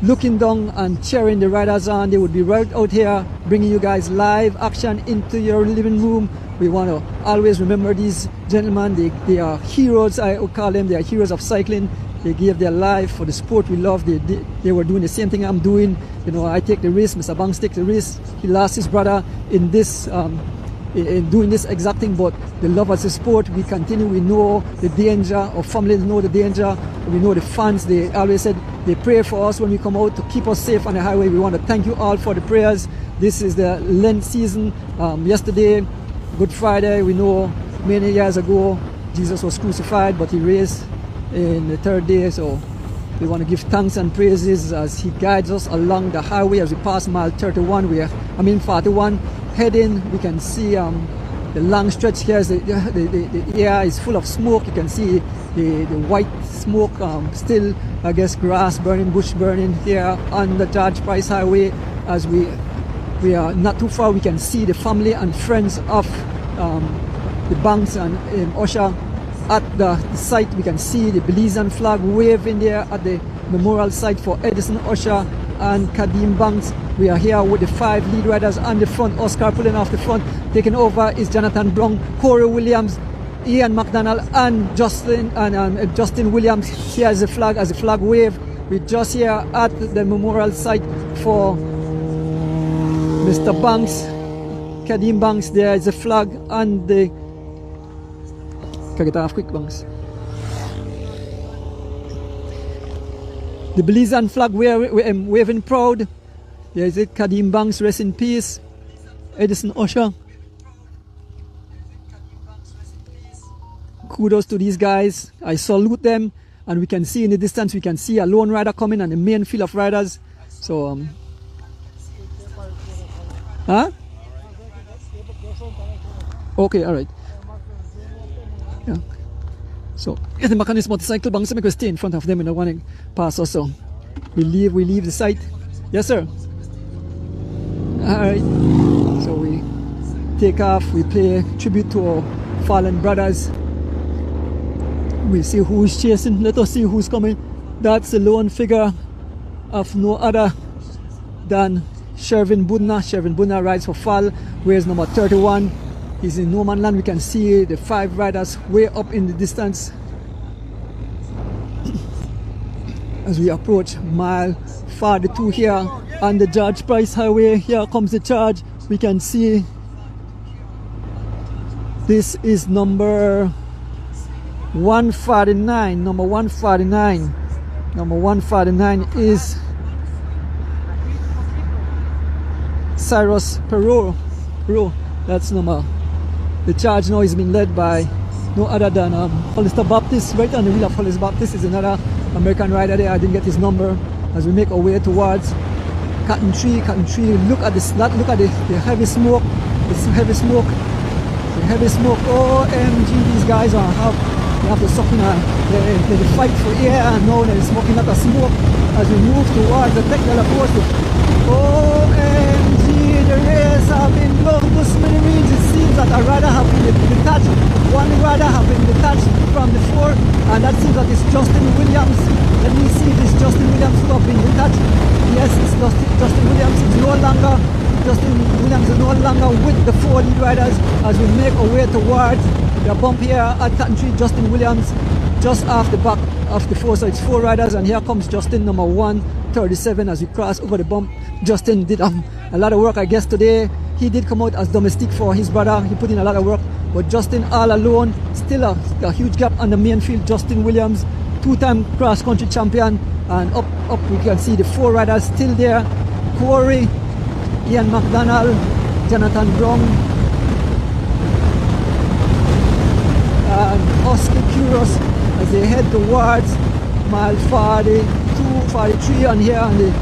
looking down and cheering the riders on. They would be right out here bringing you guys live action into your living room. We want to always remember these gentlemen. They are heroes, I would call them. They are heroes of cycling. They gave their life for the sport we love. They were doing the same thing I'm doing. You know, I take the risk, Mr. Banks takes the risk. He lost his brother in this in doing this exact thing, but the love of the sport, we continue. We know the danger, our families know the danger, we know the fans. They always said they pray for us when we come out to keep us safe on the highway. We want to thank you all for the prayers. This is the Lent season. Yesterday, Good Friday, we know many years ago Jesus was crucified, but he raised in the 3rd day. So we want to give thanks and praises as he guides us along the highway as we pass mile 31. 41 heading. We can see the long stretch here. The air is full of smoke. You can see the white smoke. Still, I guess, grass burning, bush burning here on the George Price Highway. As we are not too far, we can see the family and friends of the Banks and Usher at the site. We can see the Belizean flag waving there at the memorial site for Edison Usher and Kadeem Banks. We are here with the 5 lead riders on the front. Oscar pulling off the front. Taking over is Jonathan Brown, Corey Williams, Ian McDonald, and Justin Williams. Here is the flag as the flag wave. We're just here at the memorial site for Mr. Banks, Kadeem Banks. There is a flag on the. Can I get off quick, Banks? The Belizean flag waving proud. There is it. Kadeem Banks, rest in peace. Edison Usher. Kudos to these guys. I salute them, and we can see in the distance, we can see a lone rider coming and the main field of riders. So huh? Okay, all right. Yeah. So the Macanis motorcycle banks make us stay in front of them and don't want to pass us. So we leave the site. Yes, sir. Alright. So we take off, we pay tribute to our fallen brothers. We see who's chasing. Let us see who's coming. That's the lone figure of no other than Shervin Budna. Shervin Budna rides for Fall, wears number 31. He's in no man land. We can see the 5 riders way up in the distance. As we approach mile 42 here on the George Price Highway, here comes the charge. We can see this is number 149. Number 149. Number 149 is Cyrus Perot. That's number. The charge now is being led by no other than Hollister Baptist. Right on the wheel of Hollister Baptist is another American rider there. I didn't get his number. As we make our way towards Cotton Tree. Look at this. Look at the heavy smoke. The heavy smoke. OMG, these guys they have to suck in they fight for air, and now they're smoking out of smoke as we move towards the technical course. OMG, the race have been blown to smithereens. It seems that a rider have been detached. One rider have been detached from the 4, and that seems that it's Justin Williams. Let me see if it's Justin Williams who have been detached. Yes, it's Justin Williams. Justin Williams is no longer with the 4 lead riders as we make our way towards the bump here at Cotton Tree. Justin Williams just off the back of the 4, so it's 4 riders, and here comes Justin, number 137, as we cross over the bump. Justin did a lot of work, I guess, today. He did come out as domestic for his brother. He put in a lot of work, but Justin all alone, still a huge gap on the main field. Justin Williams, 2-time cross-country champion, and up we can see the 4 riders still there. Corey, Ian McDonald, Jonathan Brown, and Oscar Kuros as they head towards mile 42, 43 on here on the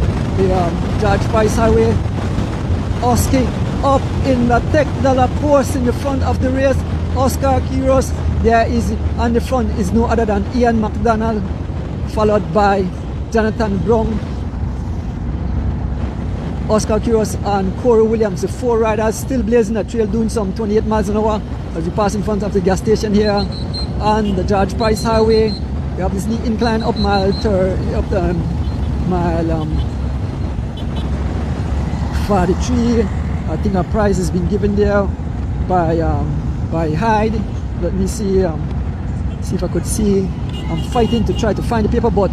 George Price Highway. Oscar up in the $10 course in the front of the race. Oscar Kuros there is on the front is no other than Ian McDonald, followed by Jonathan Brown, Oscar Kuros and Corey Williams. The 4 riders still blazing the trail, doing some 28 miles an hour as we pass in front of the gas station here on the George Price Highway. We have this neat incline up mile 43. I think a prize has been given there by Hyde. Let me see if I could see. I'm fighting to try to find the paper, but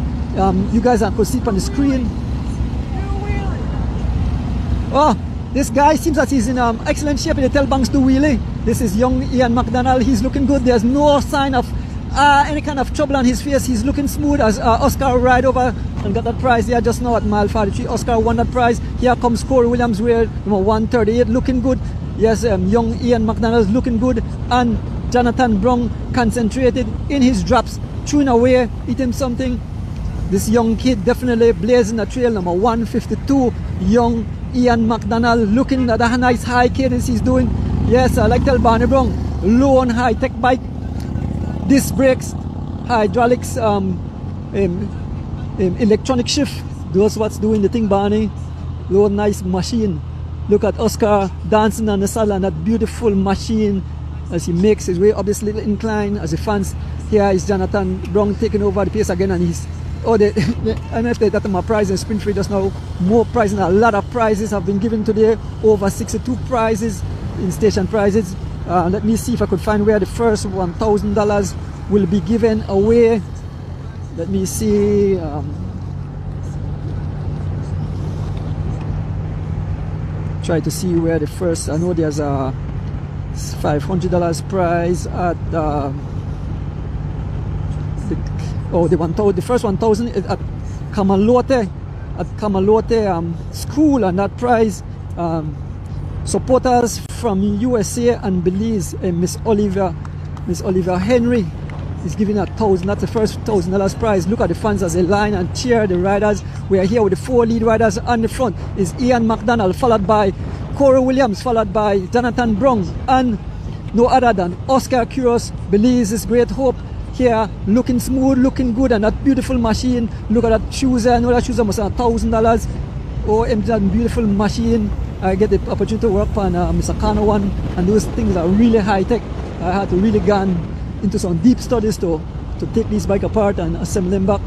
you guys could see it on the screen. Oh, this guy seems that he's in excellent shape in the tail banks to wheelie. This is young Ian McDonald. He's looking good. There's no sign of any kind of trouble on his face. He's looking smooth as Oscar ride over and got that prize there just now at mile 43. Oscar won that prize. Here comes Corey Williams, where number 138, looking good. Yes, young Ian McDonald is looking good, and Jonathan Brown concentrated in his drops, chewing away, eating something. This young kid definitely blazing the trail. Number 152, young Ian McDonald, looking at a nice high cadence he's doing. Yes, I like tell Barney Brown, low on high tech bike, disc brakes, hydraulics, electronic shift. Those what's doing the thing, Barney. Low nice machine. Look at Oscar dancing on the saddle on that beautiful machine as he makes his way up this little incline. As the fans, here is Jonathan Brown taking over the pace again, and he's I don't know if they got my prize in sprint free just now. More prizes, a lot of prizes have been given today. Over 62 prizes in station prizes. Let me see if I could find where the first $1,000 will be given away. Let me see. Try to see where the first. I know there's a $500 prize at the first 1,000 is at Kamalote school, and that prize supporters from USA and Belize, Miss Oliver Henry is giving $1,000. That's the first $1,000 prize. Look at the fans as they line and cheer the riders. We are here with the 4 lead riders. On the front is Ian McDonald, followed by Corey Williams, followed by Jonathan Brown and no other than Oscar Curious, Belize's Great Hope. Here, looking smooth, looking good, and that beautiful machine. Look at that shoes. I know that shoes are almost $1,000. Oh, that beautiful machine. I get the opportunity to work on Mr. Kano one, and those things are really high tech. I had to really go into some deep studies to take this bike apart and assemble them back.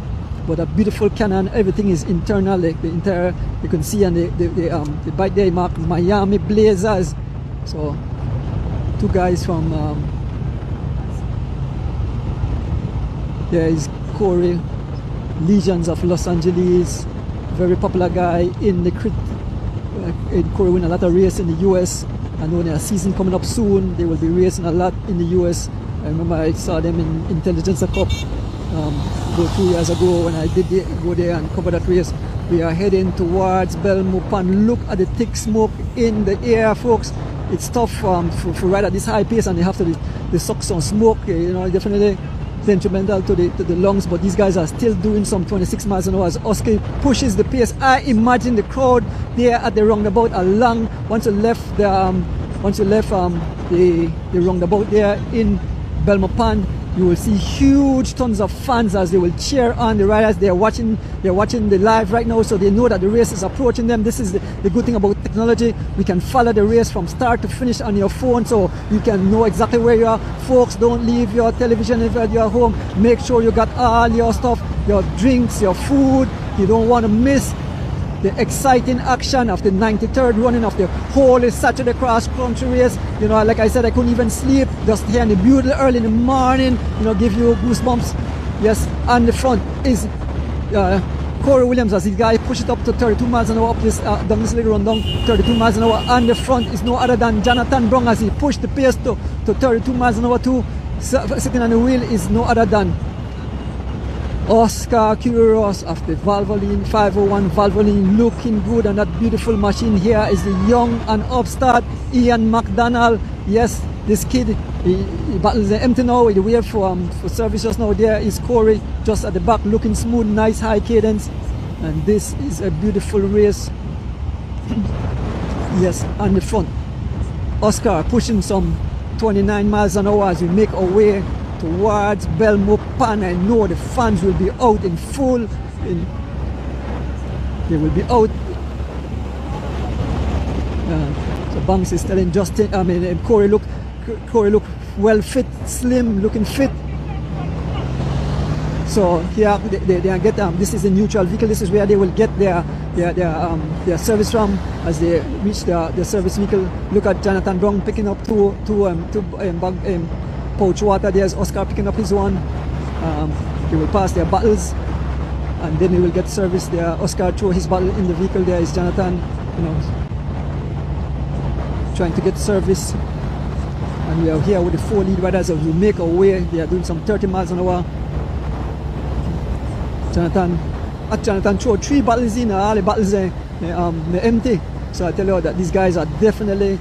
But a beautiful cannon, everything is internal, like the entire, you can see, and the bike there marked Miami Blazers. So, two guys from, there is Corey, Legions of Los Angeles, very popular guy in the crit. Corey win a lot of race in the US. I know their season coming up soon. They will be racing a lot in the US. I remember I saw them in Intelligence Cup 2 years ago when I did go there and cover that race. We are heading towards Belmopan. Look at the thick smoke in the air, folks. It's tough for ride at this high pace, and they have to suck some smoke. You know, definitely detrimental to the lungs. But these guys are still doing some 26 miles an hour as Oscar pushes the pace. I imagine the crowd there at the roundabout along once you left the roundabout there in Belmopan. You will see huge tons of fans as they will cheer on the riders. They're watching the live right now, so they know that the race is approaching them. This is the good thing about technology. We can follow the race from start to finish on your phone, so you can know exactly where you are. Folks, don't leave your television if you're home. Make sure you got all your stuff, your drinks, your food. You don't want to miss the exciting action of the 93rd running of the whole Saturday cross country race. You know, like I said, I couldn't even sleep. Just hearing the beautiful early in the morning, you know, give you goosebumps. Yes, on the front is Corey Williams as the guy push it up to 32 miles an hour up this down this little run down 32 miles an hour. On the front is no other than Jonathan Brown as he pushed the pace to 32 miles an hour too. Sitting on the wheel is no other than Oscar Curious of the Valvoline 501 Valvoline, looking good, and that beautiful machine here is the young and upstart Ian McDonald. Yes, this kid, he battles the empty now, he wait for service just now. There is Corey just at the back, looking smooth, nice high cadence, and this is a beautiful race. Yes, on the front, Oscar pushing some 29 miles an hour as we make our way towards Belmopan. I know the fans will be out in full. They will be out. So Banks is telling Justin, Corey look well fit, slim, looking fit. So here they get this is a neutral vehicle. This is where they will get their service from as they reach their service vehicle. Look at Jonathan Brown picking up two pouch water. There's Oscar picking up his one. They will pass their bottles, and then he will get service there. Oscar throw his bottle in the vehicle. There is Jonathan, you know, trying to get service. And we are here with the 4 lead riders as we make our way. They are doing some 30 miles an hour. Jonathan throw 3 bottles in. All the bottles are empty. So I tell you that these guys are definitely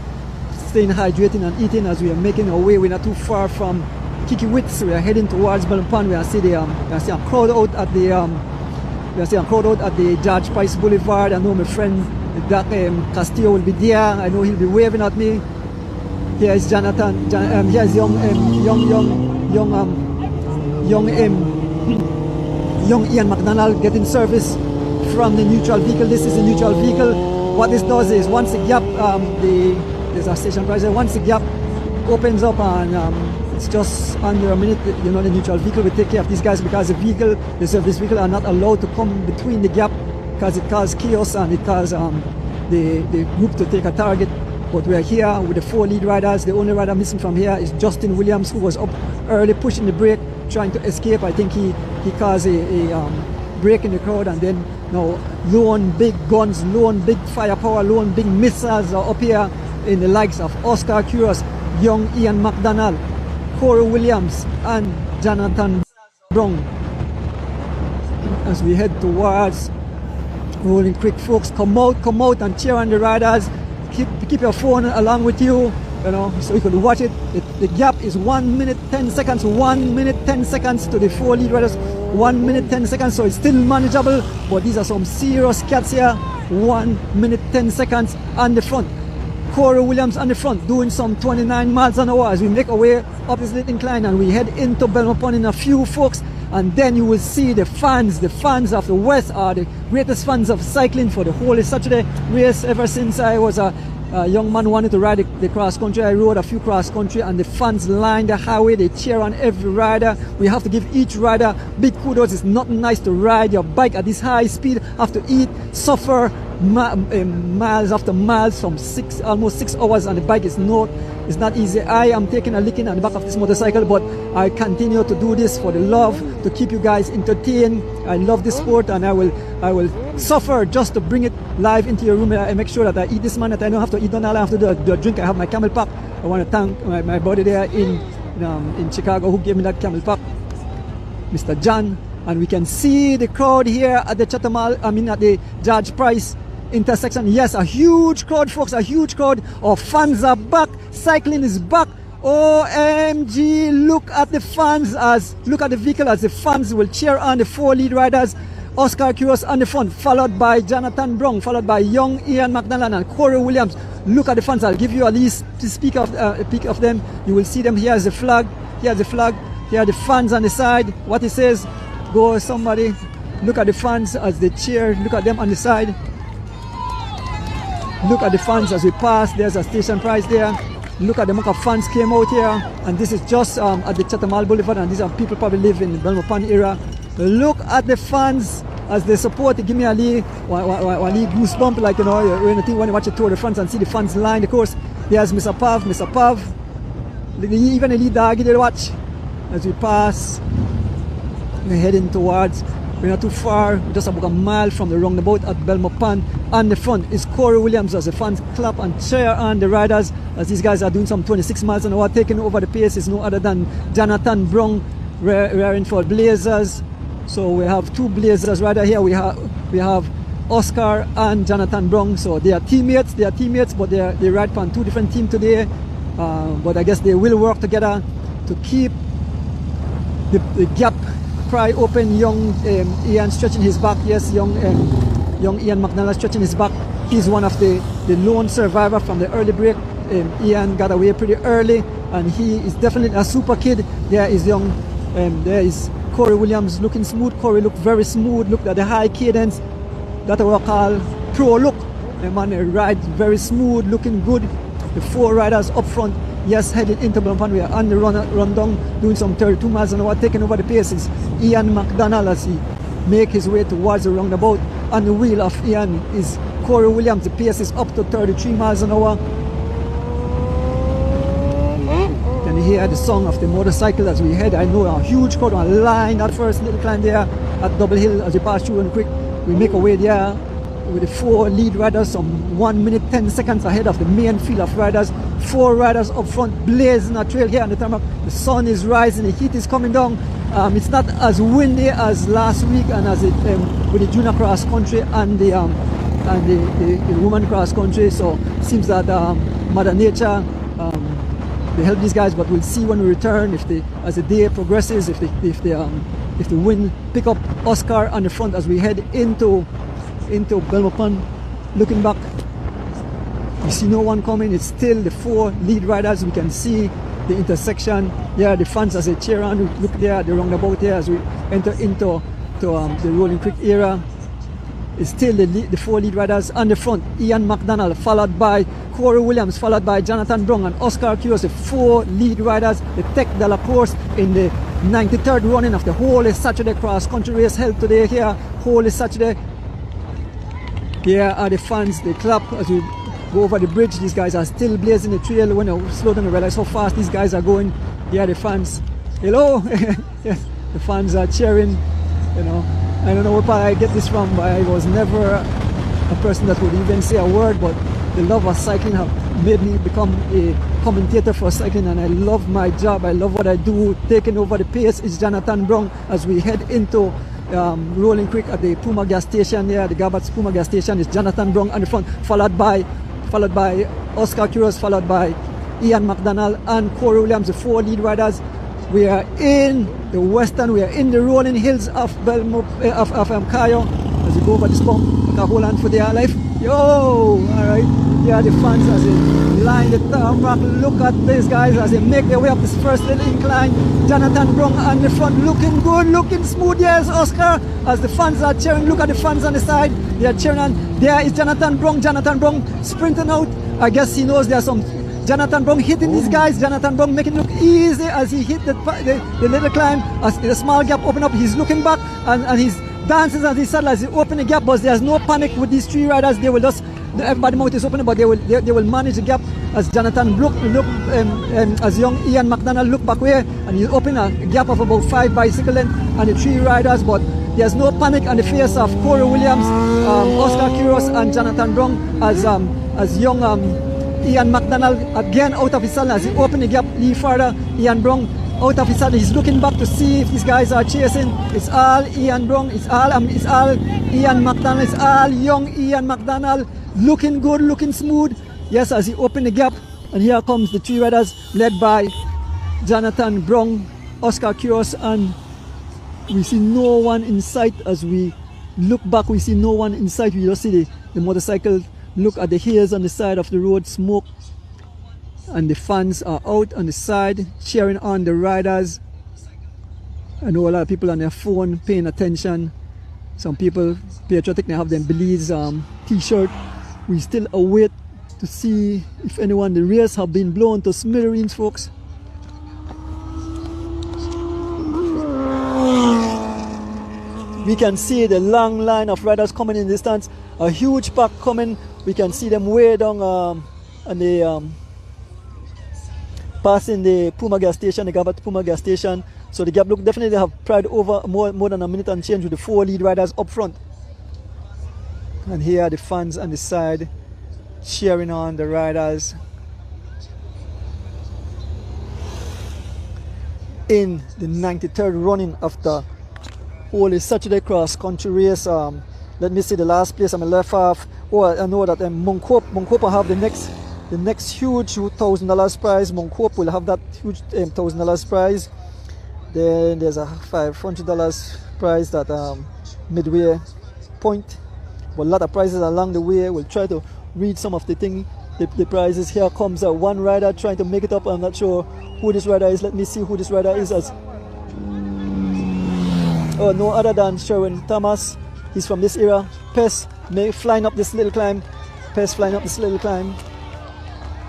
staying hydrated and eating as we are making our way. We're not too far from Kikiwitz. We are heading towards Belmopan. We are see a crowd out at the George Price Boulevard. I know my friend Doc Castillo will be there. I know he'll be waving at me. Here is Jonathan. Here's young Ian McDonald getting service from the neutral vehicle. This is a neutral vehicle. What this does is once the gap, there's a station price. Once the gap opens up and it's just under a minute, you know, the neutral vehicle will take care of these guys because the service vehicle are not allowed to come between the gap because it causes chaos and it causes the group to take a target. But we are here with the 4 lead riders. The only rider missing from here is Justin Williams, who was up early pushing the brake, trying to escape. I think he caused a break in the crowd, and then now lone big guns, lone big firepower, lone big missiles are up here in the likes of Oscar Curious, young Ian McDonald, Corey Williams, and Jonathan Brown. As we head towards Rolling Creek, folks, come out and cheer on the riders. Keep your phone along with you, you know, so you can watch it. The gap is 1 minute 10 seconds. 1 minute 10 seconds to the 4 lead riders. 1 minute 10 seconds, so it's still manageable. But these are some serious cats here. 1 minute 10 seconds on the front. Corey Williams on the front doing some 29 miles an hour as we make our way up this little incline and we head into Belmont Pond in a few, folks. And then you will see the fans of the West are the greatest fans of cycling for the whole Saturday race. Ever since I was a young man wanted to ride the cross country, I rode a few cross country, and the fans line the highway, they cheer on every rider. We have to give each rider big kudos. It's not nice to ride your bike at this high speed, have to eat, suffer miles after miles from almost 6 hours on the bike. It's not easy. I am taking a licking on the back of this motorcycle, but I continue to do this for the love, to keep you guys entertained. I love this sport, and I will suffer just to bring it live into your room. I make sure that I eat this man, that I don't have to eat none. I have to do a drink. I have my camel pop. I want to thank my buddy there in Chicago who gave me that camel pop, Mr. John. And we can see the crowd here at the at the George Price intersection. Yes, a huge crowd, folks, a huge crowd. Our fans are back. Cycling is back. OMG, look at the fans, look at the vehicle as the fans will cheer on the 4 lead riders. Oscar Curios on the front, followed by Jonathan Brown, followed by young Ian McDonald and Corey Williams. Look at the fans. I'll give you at least a peek of them. You will see them. Here's the flag. Here's the flag. Here are the fans on the side. What it says, go somebody. Look at the fans as they cheer. Look at them on the side. Look at the fans as we pass. There's a station price there. Look at the amount of fans came out here, and this is just at the Chatham Boulevard, and these are people probably live in the Belmont Pond area. Look at the fans as they support. They give me a little goosebump, like, you know, when you watch a Tour de France and see the fans line the course. There's Mr. Pav, even a lead dog they watch as we pass. We're heading towards, we're not too far, we're just about a mile from the roundabout at Belmont Pond. On the front is Corey Williams as the fans clap and cheer on the riders as these guys are doing some 26 miles an hour. Taking over the pace is no other than Jonathan Brown, wearing for Blazers. So we have 2 Blazers rider here. We have Oscar and Jonathan Brown. So they are teammates, but they ride on 2 different teams today. But I guess they will work together to keep the gap pry open. Young Ian stretching his back. Yes, young Ian McDonald stretching his back. He's one of the lone survivor from the early break. Ian got away pretty early, and he is definitely a super kid. There is there is Corey Williams looking smooth. Corey looked very smooth. Look at the high cadence. That's what we call pro look. The man rides very smooth, looking good. The 4 riders up front, yes, headed into Belmont Pond. We are on the run down, doing some 32 miles an hour, taking over the paces. Ian McDonald as he make his way towards the roundabout. On the wheel of Ian is Corey Williams. The pace is up to 33 miles an hour. Can you hear the song of the motorcycle as we head? I know a huge crowd on line that first little climb there at Double Hill as we pass through and quick. We make our way there with the 4 lead riders, some 1 minute 10 seconds ahead of the main field of riders. 4 riders up front blazing a trail here on the tarmac. The sun is rising, the heat is coming down. It's not as windy as last week and as with the junior cross country and the woman cross country. So it seems that Mother Nature they help these guys, but we'll see when we return as the day progresses if the wind pick up. Oscar on the front as we head into Belmont Pond. Looking back, you see no one coming. It's still the 4 lead riders. We can see the intersection. Yeah, the fans as they cheer on. Look there at the roundabout here as we enter into the Rolling Creek area. It's still the 4 lead riders on the front. Ian McDonald, followed by Corey Williams, followed by Jonathan Brown and Oscar Curios, the 4 lead riders. The Tech de la Course in the 93rd running of the Holy Saturday cross country race held today here. Holy Saturday. Here are the fans. They clap as we go over the bridge. These guys are still blazing the trail. When I slow down, I realize how fast these guys are going. Here are the fans. Hello. Yes, the fans are cheering. You know, I don't know where I get this from, but I was never a person that would even say a word, but the love of cycling have made me become a commentator for cycling, and I love my job. I love what I do. Taking over the pace is Jonathan Brown as we head into Rolling Creek at the Puma gas station here. The Garbat's Puma gas station is Jonathan Brown on the front, followed by Oscar Curios, followed by Ian McDonald and Corey Williams, the 4 lead riders. We are in the western, we are in the rolling hills of Cayo. As we go over this bump, hold on for dear life. Yo, alright. Here are the fans as they line the tarmac. Look at these guys as they make their way up this first little incline. Jonathan Brong on the front, looking good, looking smooth. Yes, Oscar, as the fans are cheering. Look at the fans on the side. They are cheering on. There is Jonathan Brong. Jonathan Brong sprinting out. I guess he knows there's some. Jonathan Brong hitting these guys. Jonathan Brong making it look easy as he hit the little climb. As the small gap open up, he's looking back and he's dancing as he saddle as he open the gap. But there's no panic with these three riders. They will just, everybody mouth is open, but they will manage the gap as Jonathan look as young Ian McDonald look back way, and he open a gap of about 5 bicycle length and the three riders. But there's no panic on the face of Corey Williams, Oscar Quiros, and Jonathan Brong as young Ian McDonald again out of his saddle as he open the gap leave further. Ian Brong out of his saddle. He's looking back to see if these guys are chasing. It's all Ian Brong. It's all Ian McDonald. It's all young Ian McDonald. Looking good, looking smooth. Yes, as he open the gap, and here comes the three riders led by Jonathan Brong, Oscar Quiros, and we see no one in sight. As we look back, we see no one in sight. We just see the motorcycle. Look at the haze on the side of the road, smoke, and the fans are out on the side cheering on the riders. I know a lot of people on their phone paying attention. Some people patriotic, they have their Belize t-shirt. We still await to see if anyone, the race have been blown to smithereens, folks. We can see the long line of riders coming in the distance. A huge pack coming. We can see them way down and they passing the Puma gas station, the gap at Puma gas station. So the gap look definitely have pried over more than a minute and change with the 4 lead riders up front. And here are the fans on the side cheering on the riders in the 93rd running of the Holy Saturday cross country race. Let me see the last place on the left half. Oh, I know that Moncope will have the next huge $1,000 prize. Moncope will have that huge $1,000 prize. Then there's a $500 prize that midway point. But a lot of prizes along the way. We'll try to read some of the prizes. Here comes one rider trying to make it up. I'm not sure who this rider is. Let me see who this rider is. Oh, no other than Sherwin Thomas. He's from this area. Pest flying up this little climb. Pest flying up this little climb.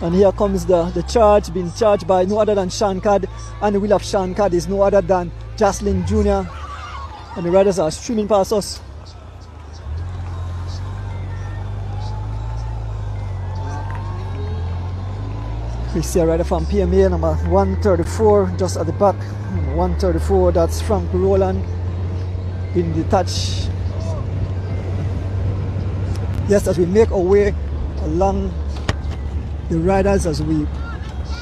And here comes the charge, being charged by no other than Sean Cad. And the wheel of Sean Cad is no other than Jocelyn Jr. And the riders are streaming past us. We see a rider from PMA number 134 just at the back. 134, that's Frank Rowland in the touch. Yes, as we make our way along the riders, as we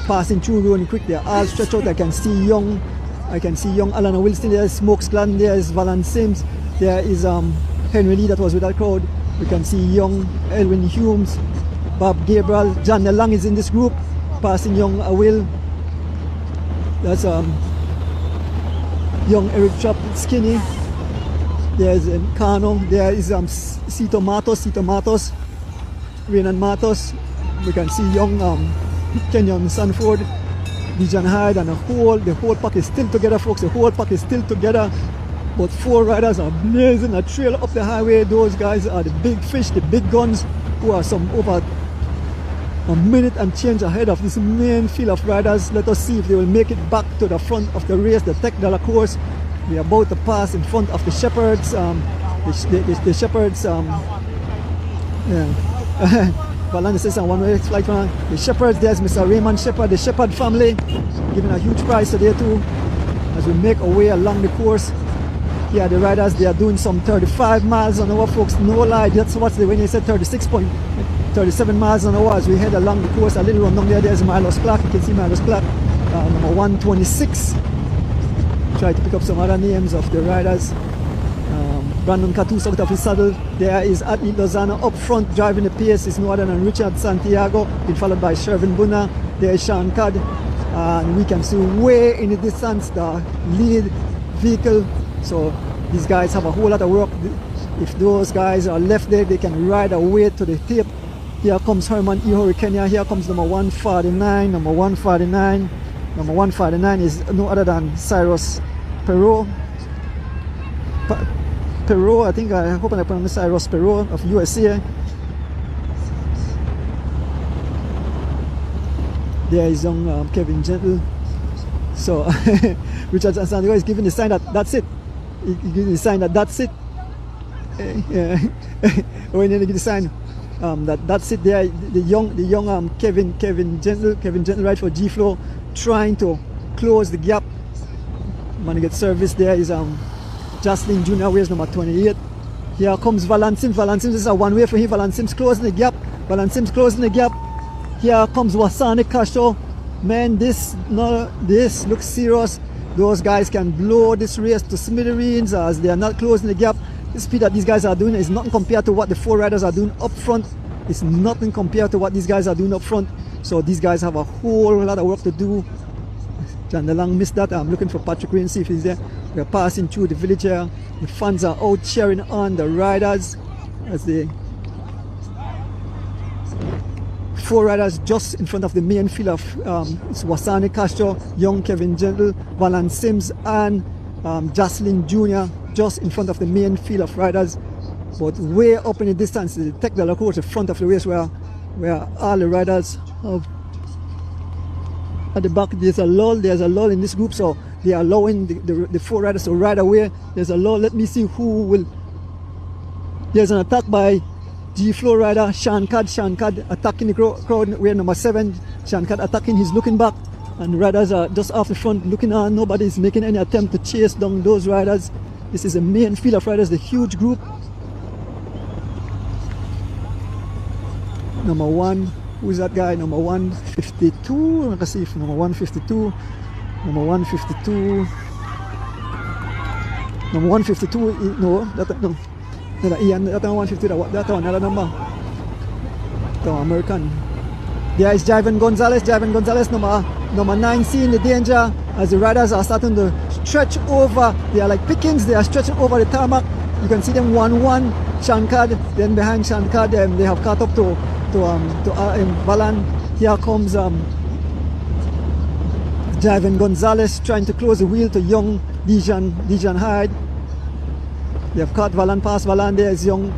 passing through really quick, they're all stretched out. I can see young Alan Wilson, there's Smokes Glenn, there's Valance Sims, there is Henry Lee that was with that crowd. We can see young Elwin Humes, Bob Gabriel, John Nelang is in this group, passing young Will. That's young Eric Trapp, Skinny. There's Kano, there is Cito Matos, Renan Matos. We can see young Kenyon Sanford, Dijon Hyde, and the whole pack is still together, folks. The whole pack is still together. But 4 riders are blazing a trail up the highway. Those guys are the big fish, the big guns, who are some over a minute and change ahead of this main field of riders. Let us see if they will make it back to the front of the race, the Tech de la Course. We are about to pass in front of the Shepherds. The Shepherds, Valanda says on one-way flight from the Shepherds. There's Mr. Raymond Shepherd, the Shepherd family, giving a huge prize today too. As we make our way along the course, here the riders, they are doing some 35 miles an hour, folks. No lie, that's what when they said 36.37 miles an hour. As we head along the course, a little run down there's Milos Clark. You can see Milos Clark, number 126. Try to pick up some other names of the riders. Brandon Catus out of his saddle. There is Athlete Lozano up front driving the pace. Is no other than Richard Santiago, been followed by Shervin Buna. There is Sean Cad, and we can see way in the distance the lead vehicle. So these guys have a whole lot of work If those guys are left there, they can ride away to the tape. Here comes Herman E. Hurricane. Here comes number 149. Number 149. Number 149 is no other than Cyrus Perot. Perot, I think, I hope I pronounce Cyrus Perot of USA. There is young Kevin Gentle. So Richard Santiago is giving the sign that that's it. He's giving the sign that that's it. When you give the sign that's it. There, the young Kevin Gentle right for G Flow, trying to close the gap. Man get service. There is Jocelyn Jr. wears number 28. Here comes Valance Sims. Valance Sims is a one way for him. Valance Sims closing the gap. Valance Sims closing the gap. Here comes Wasani Castro. Man, this looks serious. Those guys can blow this race to smithereens as they are not closing the gap. The speed that these guys are doing is nothing compared to what the four riders are doing up front. It's nothing compared to what these guys are doing up front. So these guys have a whole lot of work to do. John DeLong missed that. I'm looking for Patrick Rain, see if he's there. We're passing through the village here. The fans are out cheering on the riders as the four riders just in front of the main field of it's Wasani Castro, young Kevin Gentle, Valance Sims, and Jocelyn Jr. just in front of the main field of riders. But way up in the distance, the Tech de la Course, the front of the race where all the riders have. At the back, there's a lull in this group, so they are allowing the four riders to ride away. There's a lull. Let me see who will. There's an attack by G Flow rider Shankad attacking the crowd. We're number 7. Shankad attacking. He's looking back, and the riders are just off the front looking on. Nobody's making any attempt to chase down those riders. This is the main field of riders, the huge group. Number 1. Who is that guy? Number 152. Let's see if number 152. Number 152. Number 152. No, that no. That 150. That another number. The American. There is Javan Gonzalez. Javan Gonzalez, number 9, seeing the danger as the riders are starting to stretch over. They are like pickings. They are stretching over the tarmac. You can see them 1-1. Shankad. Then behind Shankad, they have caught up to Balan. Here comes Javan Gonzalez trying to close the wheel to young Dijon Hyde. They have caught Valan past Valan. There is young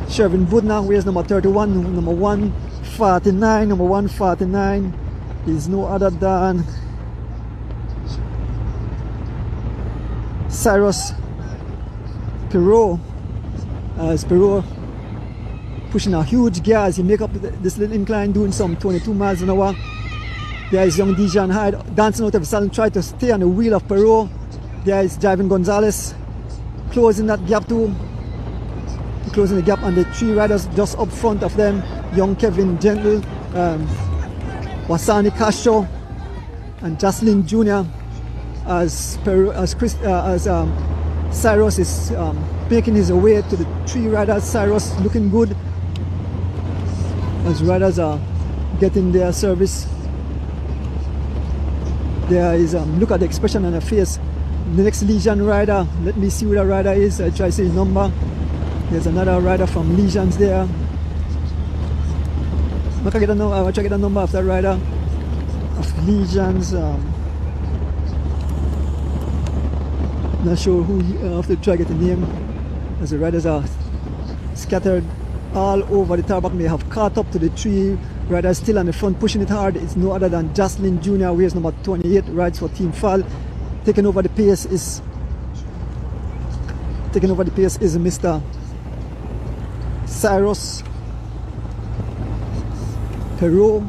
Shervin Budna, wears number 31, number 149. Number 149 is no other than Cyrus Perot. As Perot pushing a huge gear as he make up this little incline, doing some 22 miles an hour. There is young Dijon Hyde dancing out of his saddle, trying to stay on the wheel of Perot. There is Javan Gonzalez closing that gap too. Closing the gap, and the 3 riders just up front of them, young Kevin Gentle, Wasani Castro, and Jocelyn Jr. as Cyrus is making his way to the 3 riders. Cyrus looking good as riders are getting their service. There is look at the expression on her face. The next Legion rider, let me see who that rider is. I try to see his number. There's another rider from Legions there. I'll try to get a number of that rider of Legions. Not sure who. I have to try to get the name, as the riders are scattered all over the tarmac. They have caught up to the 3 riders still on the front, pushing it hard. It's no other than Jocelyn Jr., wears number 28, rides for Team Fall. Taking over the pace is Mr. Cyrus Perot.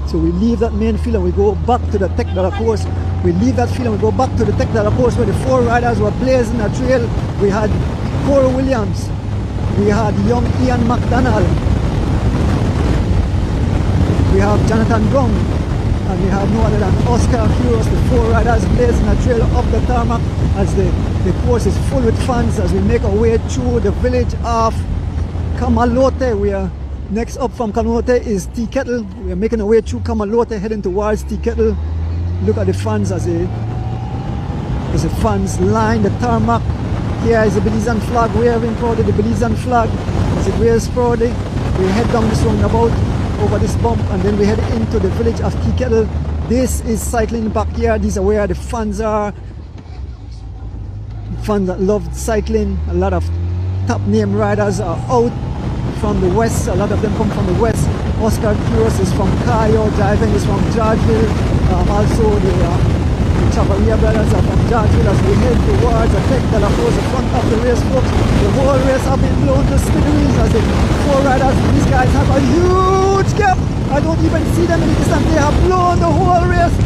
So we leave that main field and we go back to the Tech de la Course. We leave that field and we go back to the Tech de la Course where the 4 riders were blazing a trail. We had Corey Williams, we had young Ian McDonald, we have Jonathan Brown, and we have no other than Oscar Heroes, the 4 riders blazing a trail up the tarmac as the course is full with fans as we make our way through the village of Kamalote. We are next up from Kamalote is Tea Kettle. We are making our way through Kamalote, heading towards Tea Kettle. Look at the fans as the fans line the tarmac. Here is the Belizean flag waving proudly, the Belizean flag as it waves proudly. We head down this roundabout over this bump and then we head into the village of Tea Kettle. This is cycling backyard. These are where the fans are. Fans that love cycling. A lot of top name riders are out from the west. A lot of them come from the west. Oscar Kuros is from Cayo, Driving is from Georgeville. Also the Chavaria brothers are from Georgeville as we head towards the Tech de la Cruz, the front of the race, folks. The whole race have been blown to smithereens as the four riders. These guys have a huge gap. I don't even see them in the distance. They have blown the whole race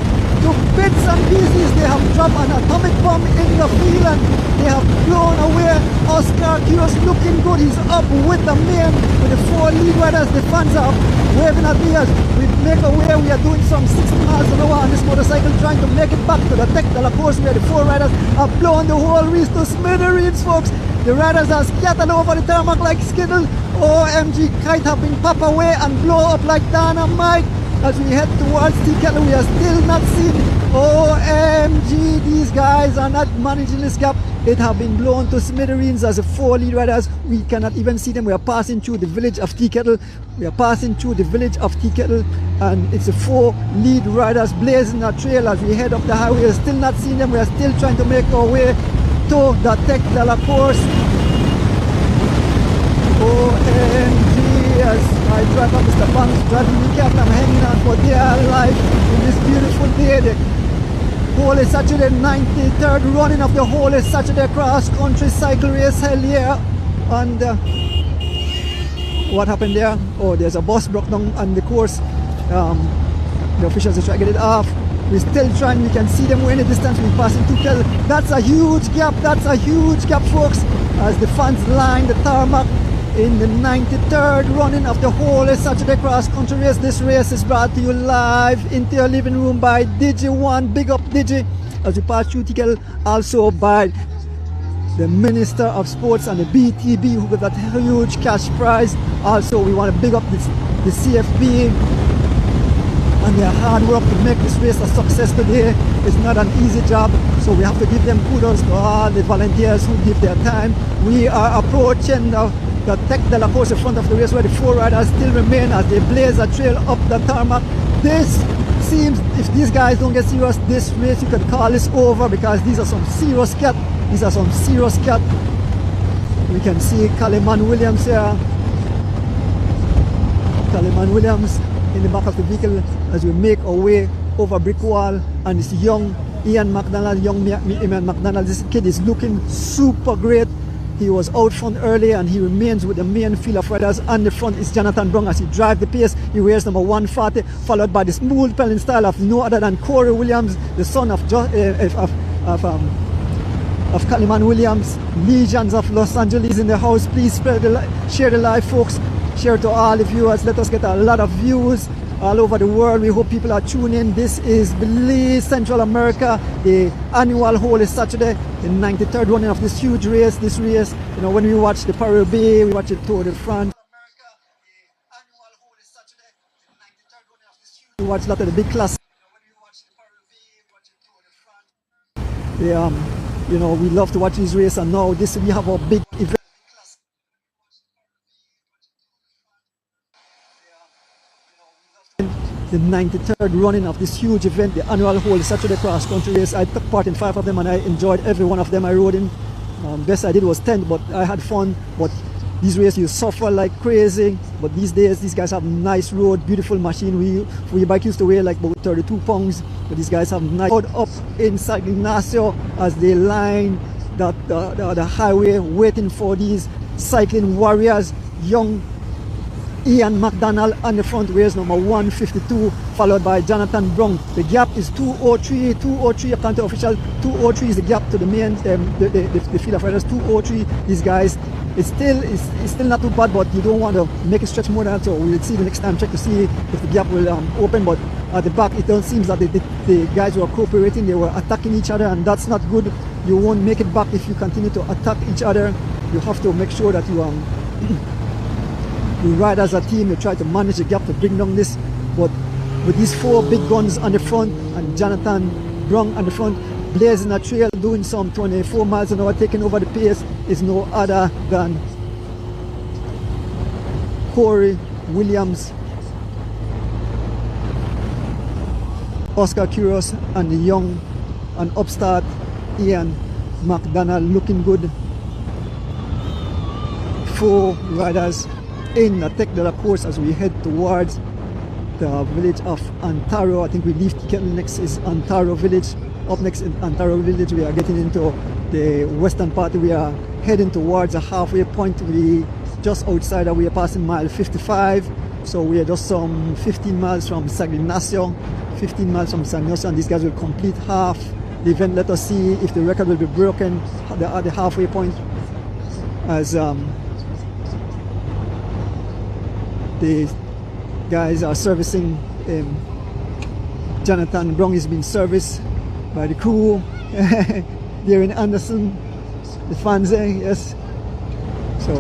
to bits and pieces. They have dropped an atomic bomb in the field and they have blown away. Oscar Kuros looking good. He's up with the main, with the four lead riders. The fans are waving at me as we make our way. We are doing some 60 miles an hour on this motorcycle, trying to make it back to the Tech de la Course where the four riders have blown the whole race to smithereens, folks. The riders are scattered over the tarmac like skittles. OMG, kite have been popped away and blow up like dynamite. As we head towards Tea Kettle, we are still not seeing. OMG, these guys are not managing this gap. It have been blown to smithereens as the four lead riders. We cannot even see them. We are passing through the village of Tea Kettle. We are passing through the village of Tea Kettle, and it's the four lead riders blazing a trail as we head up the highway. We are still not seeing them. We are still trying to make our way to the Tech de la Course. OMG, as my driver Mr. Banks driving me careful, I'm hanging on for dear life in this beautiful day. The Holy Saturday 93rd running of the Holy Saturday cross country cycle race held here. And what happened there? Oh, there's a bus broke down on the course. The officials are trying to get it off. We're still trying. We can see them way in the distance. We're passing Tea Kettle. That's a huge gap. That's a huge gap, folks, as the fans line the tarmac in the 93rd running of the Holy Saturday cross country race. This race is brought to you live into your living room by Digi1. Big up Digi as we pass through Tea Kettle. Also by the Minister of Sports and the BTB who got that huge cash prize. Also we want to big up the CFB and their hard work to make this race a success today. It's not an easy job, so we have to give them kudos to all the volunteers who give their time. We are approaching the Tech de la Course in front of the race where the four riders still remain as they blaze a trail up the tarmac. This seems, if these guys don't get serious, this race you could call this over because these are some serious cat. These are some serious cat. We can see Kaliman Williams here. Kaliman Williams in the back of the vehicle as we make our way over brick wall, and this young Ian McDonald, Ian McDonald, this kid is looking super great. He was out front early and he remains with the main field of riders. On the front is Jonathan Brown as he drives the pace. He wears number 140, followed by the smooth pedaling style of no other than Corey Williams, the son of Kaliman Williams. Legions of Los Angeles in the house. Please share the live, folks. Share to all the viewers. Let us get a lot of views all over the world. We hope people are tuning in. This is Belize, Central America, the annual Holy Saturday, the 93rd running of this huge race. This race, you know, when we watch the Paris-Bay, we watch the Tour de France. We watch a lot of the big class. You know, we love to watch these races, and now this we have a big event. The 93rd running of this huge event, the annual Holy Saturday cross country race. I took part in 5 of them and I enjoyed every one of them I rode in. Best I did was 10, but I had fun. But these races you suffer like crazy. But these days these guys have nice road, beautiful machine. We bike used to weigh like about 32 pounds, but these guys have nice road up inside Ignacio as they line the highway waiting for these cycling warriors. Young Ian McDonald on the front wears number 152, followed by Jonathan Brown. The gap is 203 according to official. 203 is the gap to the main the field of riders. 203. These guys, it's still not too bad, but you don't want to make it stretch more than that. So we'll see the next time, check to see if the gap will open. But at the back, it don't seem that the guys were cooperating. They were attacking each other, and that's not good. You won't make it back if you continue to attack each other. You have to make sure that you ride as a team, you try to manage the gap to bring down this, but with these 4 big guns on the front and Jonathan Brong on the front, blazing a trail, doing some 24 miles an hour, taking over the pace, is no other than Corey Williams, Oscar Curious, and the young and upstart Ian McDonald, looking good. 4 riders in the technical course as we head towards the village of Ontario. I think we leave next is Ontario village. Up next in Ontario village, we are getting into the western part. We are heading towards a halfway point. We just outside that we are passing mile 55, so we are just some 15 miles from San Ignacio. 15 miles from San Ignacio, and these guys will complete half the event. Let us see if the record will be broken at the halfway point, as the guys are servicing. Jonathan Brong is being serviced by the crew there in Anderson, the fans there, yes. So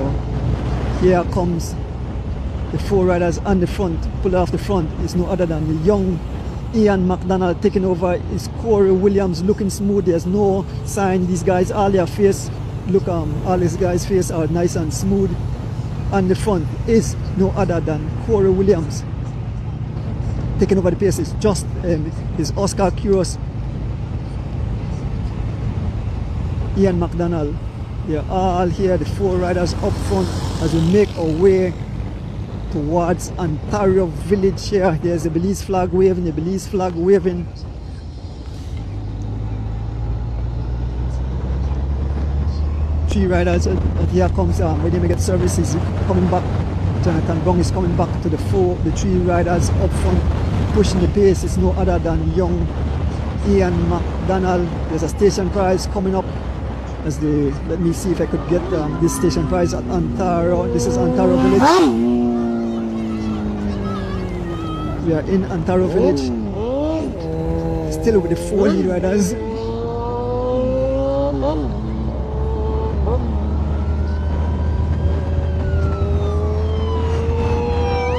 here comes the 4 riders on the front. Pull off the front is no other than the young Ian McDonald taking over. Is Corey Williams, looking smooth. There's no sign. These guys, all their face look, all these guys' face are nice and smooth. On the front is no other than Corey Williams taking over the pace. It's just is Oscar Curious, Ian McDonald. They're all here, the 4 riders up front, as we make our way towards Ontario village here. There's the Belize flag waving, the Belize flag waving. Three riders, here comes, when they get service, is coming back. Jonathan Brong is coming back to the 3 riders up front, pushing the pace. It's no other than young Ian McDonald. There's a station prize coming up. As the, let me see if I could get this station prize at Ontario. This is Ontario village. We are in Ontario village, still with the 4 lead riders.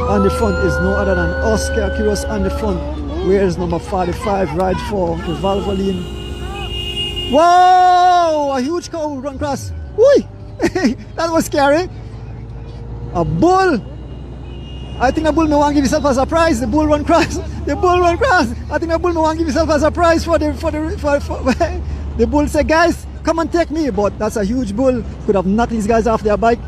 On the front is no other than Oscar Curious on the front. Where's number 45, ride for the Valvoline. Whoa! A huge cow run across. Whee! That was scary. A bull. I think the bull may want to give himself a surprise. The bull run across. The bull run across. I think the bull may want to give himself a surprise for the bull said, guys, come and take me. But that's a huge bull. Could have knocked these guys off their bike.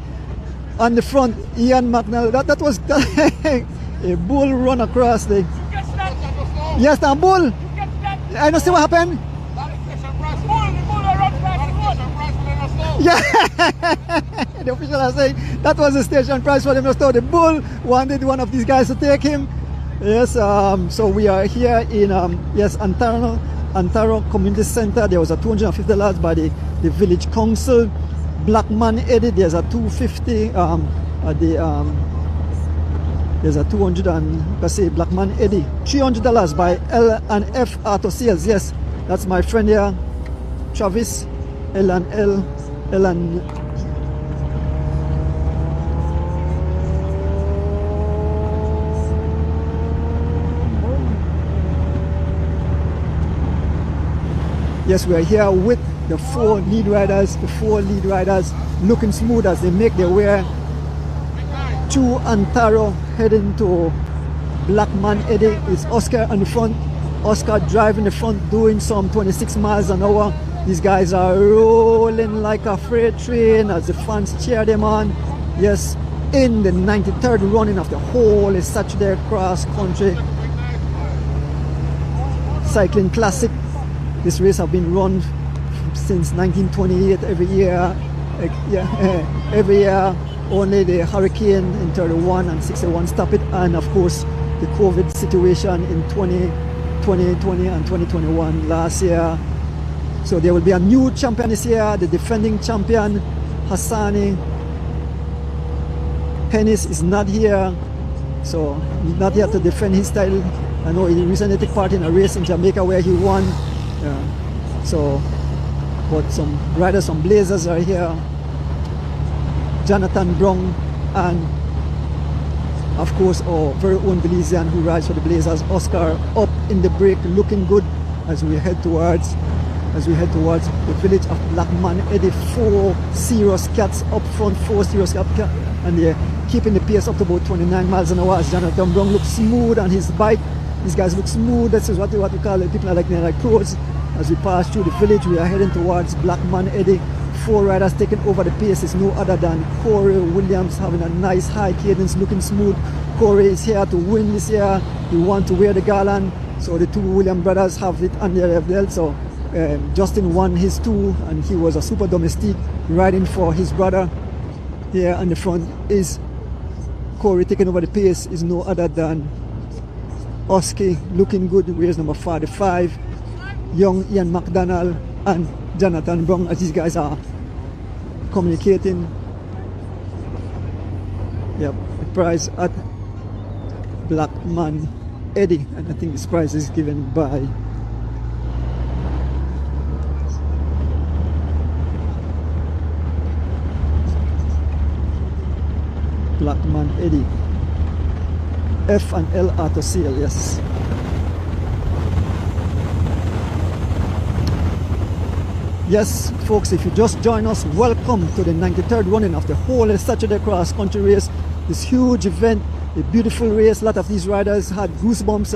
On the front, Ian McNally. That was a bull run across the. Yes, the bull. I don't see what happened. Yeah, the official are saying that was the station price for them to store. The bull wanted one of these guys to take him. Yes, so we are here in yes, Ontario Community Center. There was a $250 by the village council. Blackman Eddie, there's a $250. There's a 200 and let's say Blackman Eddie. $300 by L&F Auto Sales. Yes, that's my friend here, Travis. L&L. Yes, we are here with the 4 lead riders. The 4 lead riders looking smooth as they make their way to Ontario, heading to Blackman Eddie. It's Oscar on the front. Oscar driving the front, doing some 26 miles an hour. These guys are rolling like a freight train as the fans cheer them on. Yes, in the 93rd running of the whole Saturday cross country cycling classic. This race has been run since 1928 every year. Every year. Only the hurricane in 31 and 61 stopped it, and of course the COVID situation in 2020 and 2021 last year. So there will be a new champion this year. The defending champion Hassani Pennis is not here, so he's not here to defend his title. I know he recently took part in a race in Jamaica where he won. So, but some riders, some Blazers are here. Jonathan Brong and Of course, our very own Belizean who rides for the Blazers, Oscar, up in the break, looking good as we head towards the village of Blackman Eddy. 4 serious cats up front, 4 serious cats, and they're keeping the pace up to about 29 miles an hour as Jonathan Brown looks smooth on his bike. These guys look smooth. This is what we call it. People are like pros. As we pass through the village, we are heading towards Blackman Eddy. 4 riders taking over the pace is no other than Corey Williams, having a nice high cadence, looking smooth. Corey is here to win this year. He wants to wear the garland. So the 2 Williams brothers have it on their belt. So Justin won his 2, and he was a super domestique riding for his brother. Here on the front is Corey taking over the pace, is no other than Oski, looking good, wears number 45. Young Ian McDonald and Jonathan Brown, as these guys are communicating. Yep, the prize at Blackman Eddy, and I think this prize is given by Blackman Eddy. F and L are to sale, yes. Yes, folks, if you just join us, welcome to the 93rd running of the whole Saturday Cross Country Race. This huge event, a beautiful race. A lot of these riders had goosebumps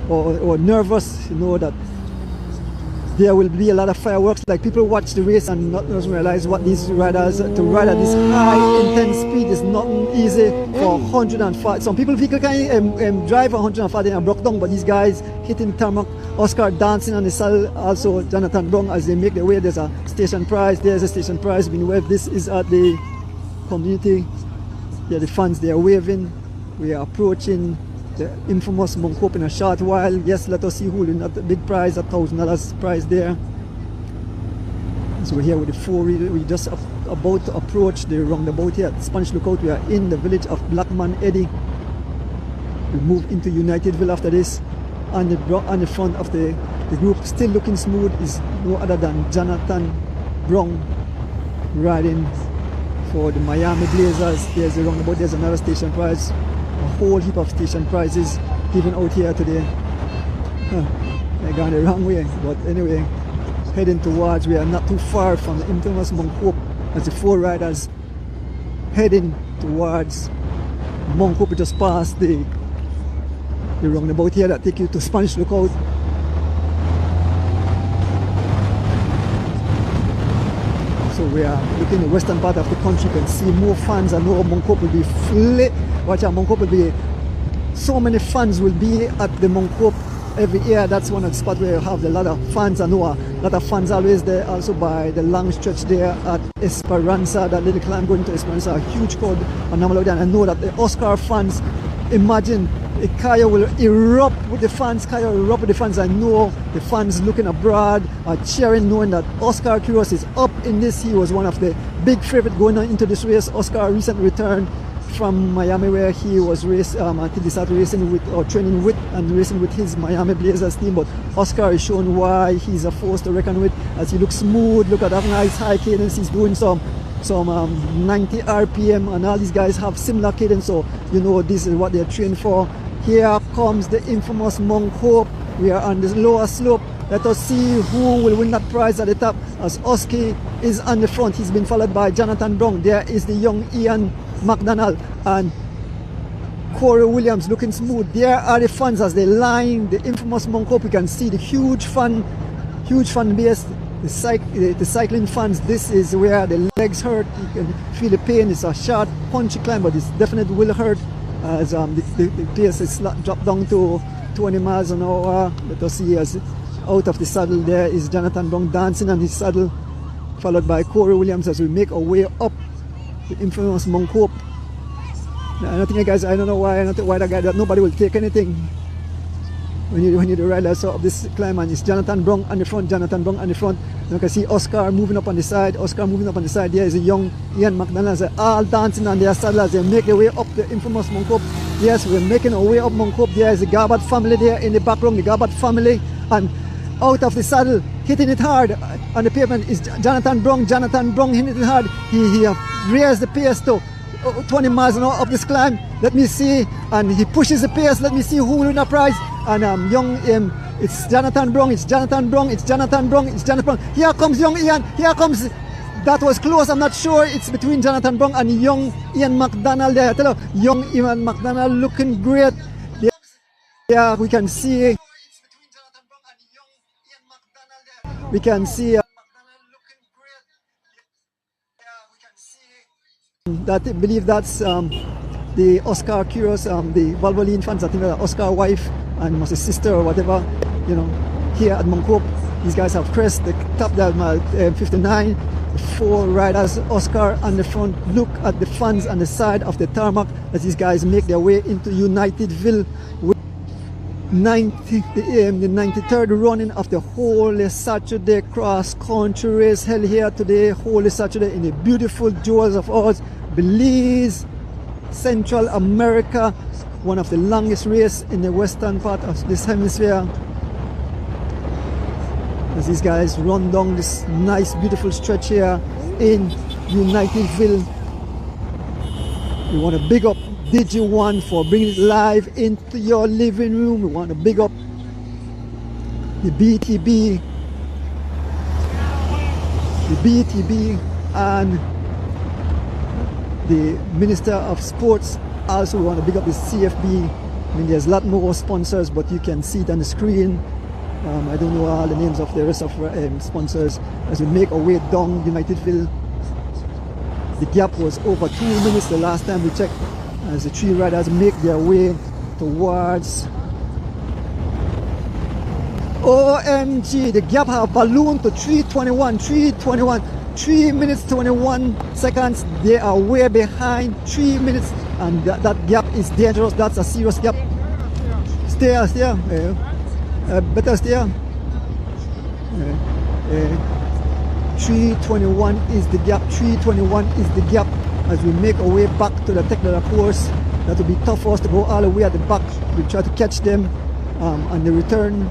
or nervous, you know, that there will be a lot of fireworks. Like, people watch the race and not realize what these riders, to ride at this high intense speed is not easy for 105. Some people can drive 140 and broke down, but these guys hitting tarmac. Oscar dancing on the saddle, also Jonathan Brown as they make their way. There's a station prize, there's a station prize being waved. This is at the community. Yeah, the fans, they are waving. We are approaching the infamous Mount Hope in a short while. Yes, let us see who will win that big prize, $1,000 prize there. So we're here with the 4 wheeler. We just about to approach the roundabout here at Spanish Lookout. We are in the village of Blackman Eddy. We move into Unitedville after this. On the front of the group, still looking smooth, is no other than Jonathan Brown riding for the Miami Blazers. There's the roundabout, there's another station prize. A whole heap of station prizes given out here today. They're going the wrong way, but anyway, heading towards, we are not too far from the infamous Mount Hope as the 4 riders heading towards Mount Hope. We just passed the roundabout here that take you to Spanish Lookout. So we are looking at the western part of the country. You can see more fans. I know Mount Hope will be full. Watch out, Mount Hope will be, so many fans will be at the Mount Hope every year. That's one of the spots where you have a lot of fans. I know a lot of fans always there, also by the long stretch there at Esperanza, that little climb going to Esperanza, a huge crowd. And I know that the Oscar fans, imagine Kaya will erupt with the fans. Kaya will erupt with the fans. I know the fans looking abroad are cheering, knowing that Oscar Quiros is up in this. He was one of the big favorites going on into this race. Oscar recently returned from Miami, where he was until he started racing with, or training with, and racing with his Miami Blazers team. But Oscar is showing why he's a force to reckon with, as he looks smooth. Look at that nice high cadence. He's doing some 90 RPM, and all these guys have similar cadence, so you know this is what they're trained for. Here comes the infamous Mount Hope. We are on this lower slope. Let us see who will win that prize at the top, as Oski is on the front. He's been followed by Jonathan Brown. There is the young Ian McDonald and Corey Williams looking smooth. There are the fans as they line the infamous Mount Hope. You can see the huge fan base. The cycling fans, this is where the legs hurt. You can feel the pain. It's a short, punchy climb, but it definitely will hurt as the pace is dropped down to 20 miles an hour. Let us see, as out of the saddle there is Jonathan Brown dancing on his saddle, followed by Corey Williams as we make our way up the infamous Mount Hope. I think, guys, I don't know why that guy, that nobody will take anything when you ride us up this climb, and it's Jonathan Brown on the front. You can see Oscar moving up on the side. There is a young Ian McDonald. They're all dancing on their saddle as they make their way up the infamous Mount Hope. Yes, we're making our way up Mount Hope. There is the Garbutt family there in the background, the Garbutt family, and out of the saddle, hitting it hard on the pavement is Jonathan Brown. Hitting it hard. He raised the pace to 20 miles an hour up this climb. Let me see. And he pushes the pace. Let me see who will win the prize. And it's Jonathan Brown. It's Jonathan Brown. It's Jonathan Brown. It's Jonathan Brown. Here comes young Ian. Here comes. That was close. I'm not sure. It's between Jonathan Brown and young Ian McDonald there. I tell you, young Ian McDonald looking great. Yeah, we can see. We can see that. I believe that's the Oscar Curios, the Valvoline fans. I think that Oscar wife and was his sister or whatever. You know, here at Moncope, these guys have crest. The top there, 59. 4 riders, Oscar on the front. Look at the fans on the side of the tarmac as these guys make their way into Unitedville. The 93rd running of the Holy Saturday cross country race held here today, Holy Saturday, in the beautiful jewels of ours, Belize, Central America, one of the longest races in the western part of this hemisphere. As these guys run down this nice beautiful stretch here in Unitedville. We want to big up Digi1 for bringing it live into your living room. We want to big up the BTB and the Minister of Sports. Also, we want to big up the CFB. I mean, there's a lot more sponsors, but you can see it on the screen. I don't know all the names of the rest of sponsors. As we make our way down Unitedville, the gap was over 2 minutes the last time we checked. As the 3 riders make their way towards OMG, the gap have ballooned to 3:21, 3 minutes 21 seconds. They are way behind, 3 minutes, and that gap is dangerous. That's a serious gap. Steer. Better steer. 3:21 is the gap. 3:21 is the gap. As we make our way back to the technical course, that will be tough for us to go all the way at the back. We try to catch them on the return.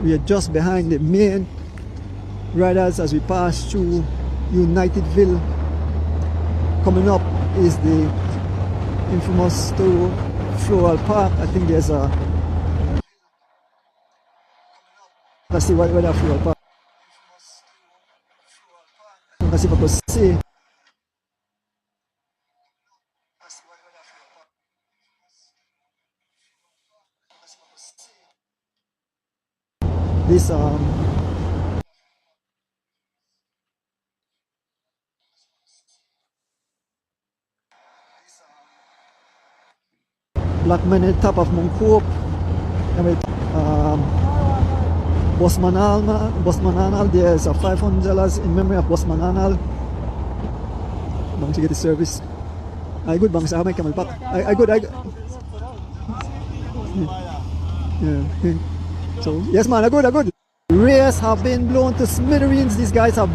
We are just behind the main riders as we pass through Unitedville. Coming up is the infamous Floral Park. I think there's a. Let's see where that Floral Park. Let's see if I can see. This Black Man at the top of Moncope. Bosman Anal, there's a $500 in memory of Bosman Anal. Bang to get the service. I good bang sa may kamal pak. I good. Yeah. So yes man, I good. Race have been blown to smithereens. These guys have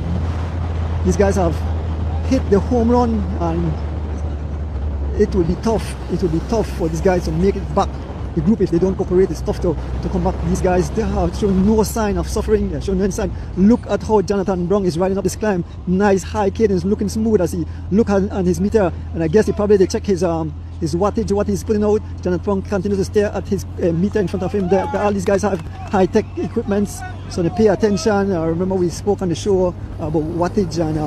hit the home run, and it will be tough. It will be tough for these guys to make it back. The group, if they don't cooperate, it's tough to come back. These guys, they have shown no sign of suffering. They're showing no sign. Look at how Jonathan Brown is riding up this climb. Nice high cadence, looking smooth as he look on his meter. And I guess they check his wattage, what he's putting out. Jonathan Brown continues to stare at his meter in front of him. All these guys have high-tech equipments, so they pay attention. Remember we spoke on the show about wattage and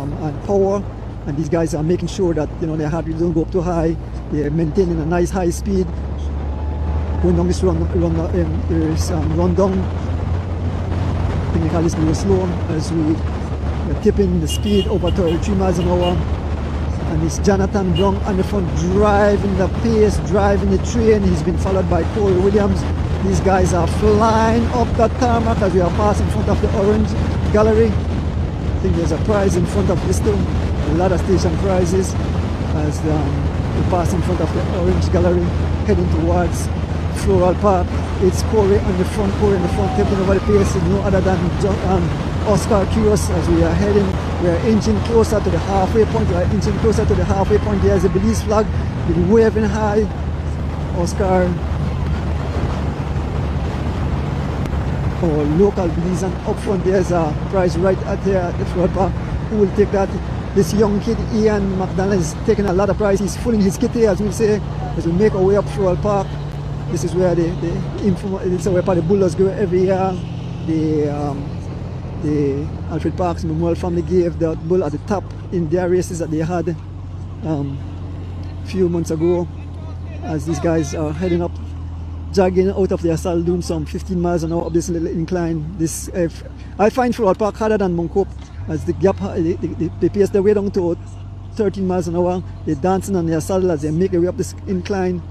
power. And these guys are making sure that their heart rate don't go up too high. They're maintaining a nice high speed. Going down this run down. I think they call this real slow as we're tipping the speed over 33 miles an hour. And it's Jonathan Brown on the front, driving the pace, driving the train. He's been followed by Corey Williams. These guys are flying up the tarmac as we are passing in front of the orange gallery. I think there's a prize in front of this too. A lot of station prizes as we pass in front of the orange gallery, heading towards Floral Park. It's Corey in the front, taking over the pace, no other than Oscar Curios as we are heading. We are inching closer to the halfway point. There's a Belize flag with waving high. Oscar, our local Belizean up front. There's a prize right at the Floral Park. Who will take that? This young kid, Ian McDonald, is taking a lot of pride. He's full in his kitty, as we say, as we make our way up Floral Park. This is where this is where the Bulldogs go every year. The Alfred Parks Memorial family gave the bull at the top in their races that they had few months ago, as these guys are heading up, jogging out of their saddle, doing some 15 miles an hour up this little incline. I find Floral Park harder than Mount Hope, as the gap, they pace their way down to 13 miles an hour. They're dancing on their saddle as they make their way up this incline.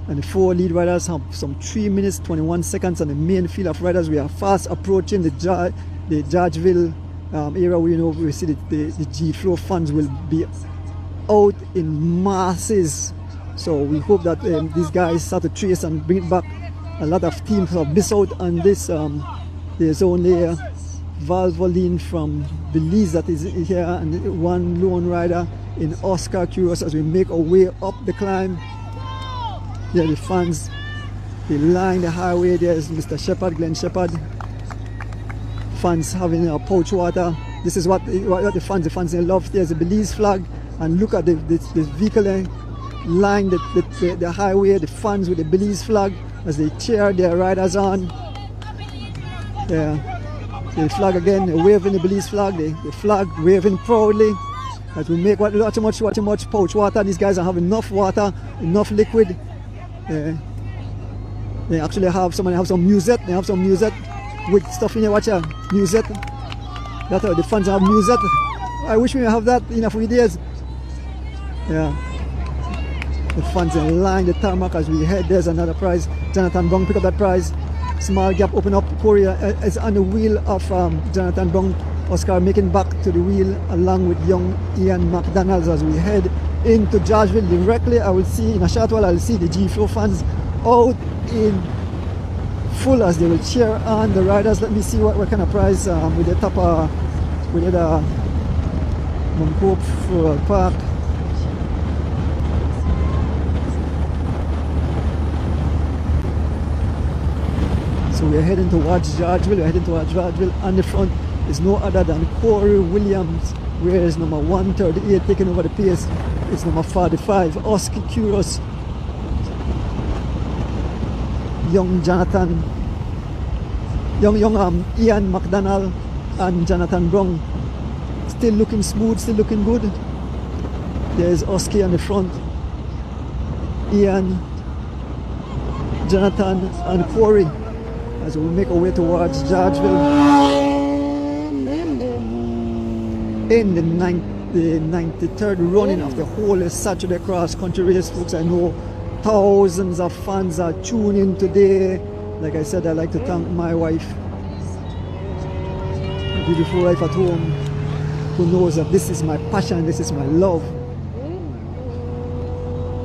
And the 4 lead riders have some 3 minutes 21 seconds on the main field of riders. We are fast approaching the Georgeville area where we see the G-Flow fans will be out in masses. So we hope that these guys start to trace and bring it back. A lot of teams have missed out on this. There's only Valvoline from Belize that is here, and one lone rider in Oscar Curious as we make our way up the climb. There are the fans, they line the highway. There's Mr. Shepherd, Glenn Shepherd. Fans having a pouch water. This is what the fans they love. There's a Belize flag, and look at the vehicle line the highway, the fans with the Belize flag as they cheer their riders on. The flag again, they're waving the Belize flag, the flag waving proudly as we make watch how much pouch water. These guys are having enough water, enough liquid. They actually have some musette. They have some musette with stuff in here. Watch out, musette. That's how the fans have musette. I wish we have that in a few days. Yeah. The fans in line the tarmac as we head. There's another prize. Jonathan Brown pick up that prize. Small gap open up. Corey is on the wheel of Jonathan Brown. Oscar making back to the wheel along with young Ian McDonald as we head into Georgeville. Directly I will see, in a short while, I will see the G-Flow fans out in full as they will cheer on the riders. Let me see what kind of prize with the top with the Mount Hope Floral Park. So we're heading towards Georgeville. On the front is no other than Corey Williams, whereas number 138 taking over the pace. It's number 45, Oscar Curious. Young Ian McDonald and Jonathan Brown. Still looking smooth, still looking good. There's Oscar on the front. Ian, Jonathan and Corey as we make our way towards Georgeville. In the 93rd running of the whole Saturday cross country race, folks. I know thousands of fans are tuning in today. Like I said, I'd like to thank my wife, my beautiful wife at home, who knows that this is my passion, this is my love.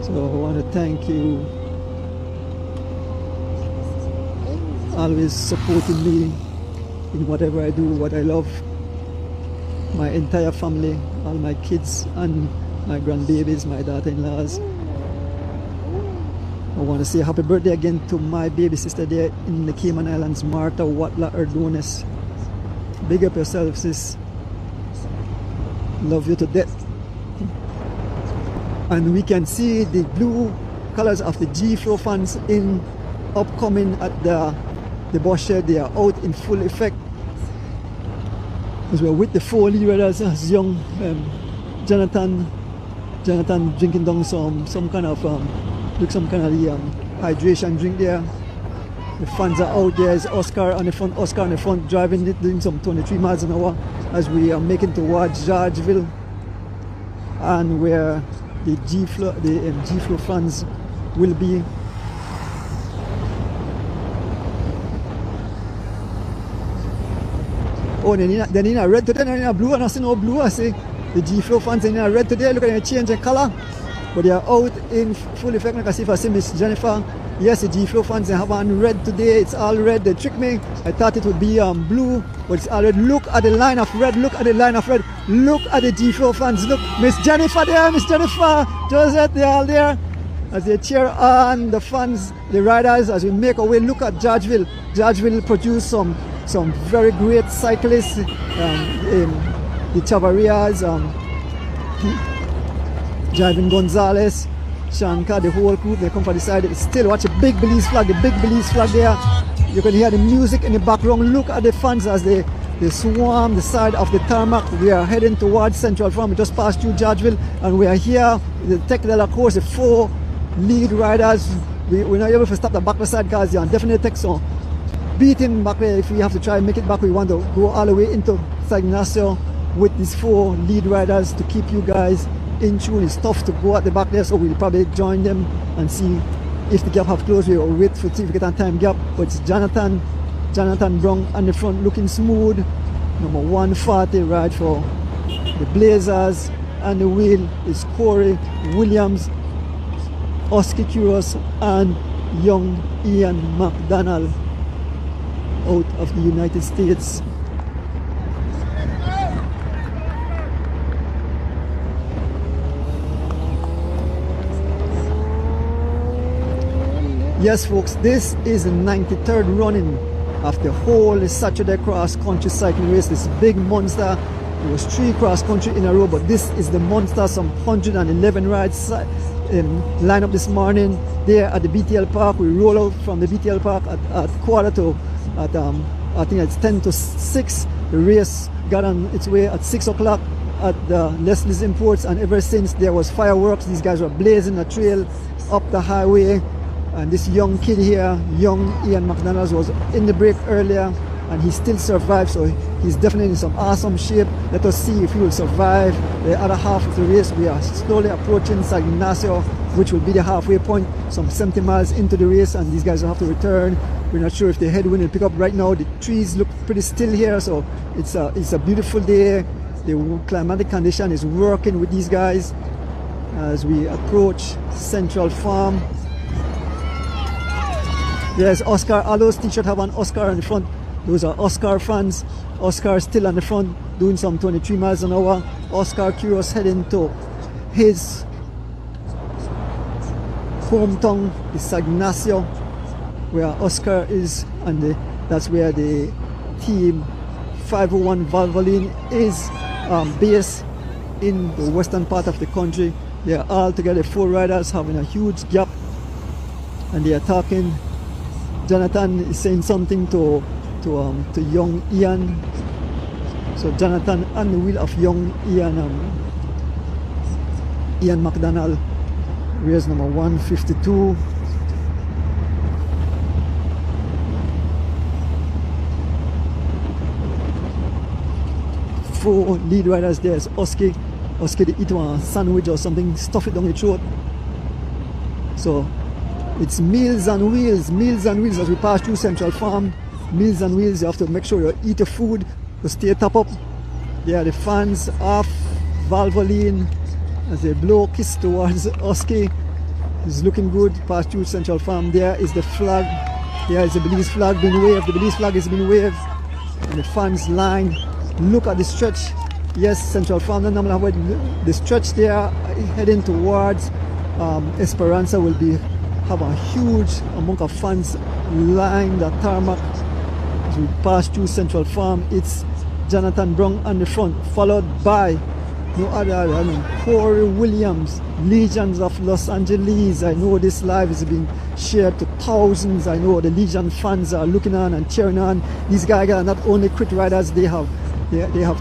So I want to thank you, always supporting me in whatever I do, what I love. My entire family, all my kids and my grandbabies, my daughter-in-laws. I want to say happy birthday again to my baby sister there in the Cayman Islands, Martha Watla Erdonis. Big up yourself, sis. Love you to death. And we can see the blue colors of the G-Flow fans in upcoming at the bus shed. They are out in full effect. As we're with the 4 lead riders, as young Jonathan drinking down some kind of hydration drink there. The fans are out there. It's Oscar on the front driving it, doing some 23 miles an hour as we are making towards Georgeville, and where the G-Flow fans will be. Oh, they're in a red today, they're in a blue, and I see no blue. I see the G-Flow fans are in a red today. Look at them change in color, but they are out in full effect. Like I see if I see Miss Jennifer. Yes, the G-Flow fans, they have on red today. It's all red. They tricked me. I thought it would be blue, but it's all red. Look at the line of red. Look at the line of red. Look at the G-Flow fans. Look, Miss Jennifer there, Miss Jennifer, Josette, they're all there as they cheer on the fans, the riders, as we make our way. Look at Georgeville. Georgeville produced some very great cyclists, the Chavarias, Driving Gonzalez, Shanka, the whole group, they come for the side. Still watch a big Belize flag, the big Belize flag there. You can hear the music in the background. Look at the fans as they swarm the side of the tarmac. We are heading towards Central Farm. We just passed through Georgeville and we are here. The Tech de la Course, the 4 lead riders. We're not able to stop the back side because they are definitely take some beating back there. If we have to try and make it back, we want to go all the way into San Ignacio with these 4 lead riders to keep you guys in tune. It's tough to go at the back there, so we'll probably join them and see if the gap have closed. We'll wait for see if we get a time gap. But it's Jonathan Brown on the front looking smooth. Number 140 ride for the Blazers. And the wheel is Corey Williams, Oski Kuros and young Ian McDonald out of the United States. Yes folks, this is the 93rd running of the whole Saturday cross country cycling race. This big monster. It was 3 cross country in a row, but this is the monster. Some 111 rides line up this morning there at the BTL Park. We roll out from the BTL Park at quarter to I think it's 10 to 6. The race got on its way at 6 o'clock at the Leslie's Imports, and ever since there was fireworks. These guys were blazing a trail up the highway. And this young kid here, young Ian McDonald, was in the break earlier and he still survived, so he's definitely in some awesome shape. Let us see if he will survive the other half of the race. We are slowly approaching San Ignacio, which will be the halfway point, some 70 miles into the race, and these guys will have to return. We're not sure if the headwind will pick up. Right now the trees look pretty still here, so it's a beautiful day. The climatic condition is working with these guys as we approach Central Farm. There's Oscar. All those t-shirts have an Oscar on the front. Those are Oscar fans. Oscar still on the front doing some 23 miles an hour. Oscar Kuros heading to his hometown, the San Ignacio, where Oscar is, and that's where the team 501 Valvoline is based in the western part of the country. They are all together, 4 riders having a huge gap, and they are talking. Jonathan is saying something to young Ian. So Jonathan on the wheel of young Ian McDonald, race number 152. Four lead riders. There's Oski. Oski to eat one sandwich or something, stuff it down the throat. So it's meals and wheels as we pass through Central Farm. Meals and wheels, you have to make sure you eat the food to stay top up. There are the fans off Valvoline as they blow kiss towards Oski. It's looking good. Pass through Central Farm. There is the flag. There is the Belize flag being waved. The Belize flag is being waved. And the fans line. Look at the stretch. Yes, Central Farm. The stretch there heading towards Esperanza will have a huge amount of fans line the tarmac. As we pass through Central Farm, it's Jonathan Brown on the front, followed by no other than Corey Williams, Legions of Los Angeles. I know this live is being shared to thousands. I know the Legion fans are looking on and cheering on. These guys are not only crit riders, they have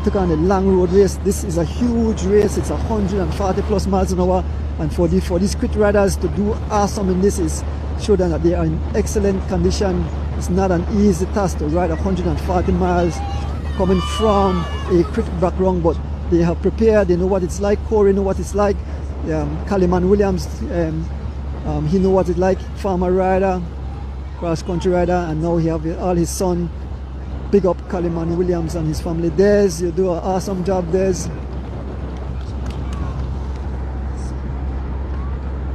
took on a long road race. This is a huge race. It's 140 plus miles an hour, and for these crit riders to do awesome in this is show them that they are in excellent condition. It's not an easy task to ride 140 miles coming from a crit background, but they have prepared. They know what it's like. Corey know what it's like. Kaliman Williams, he know what it's like. Farmer rider, cross country rider, and now he have all his son. Big up Kaliman Williams and his family. Des, you do an awesome job, Des.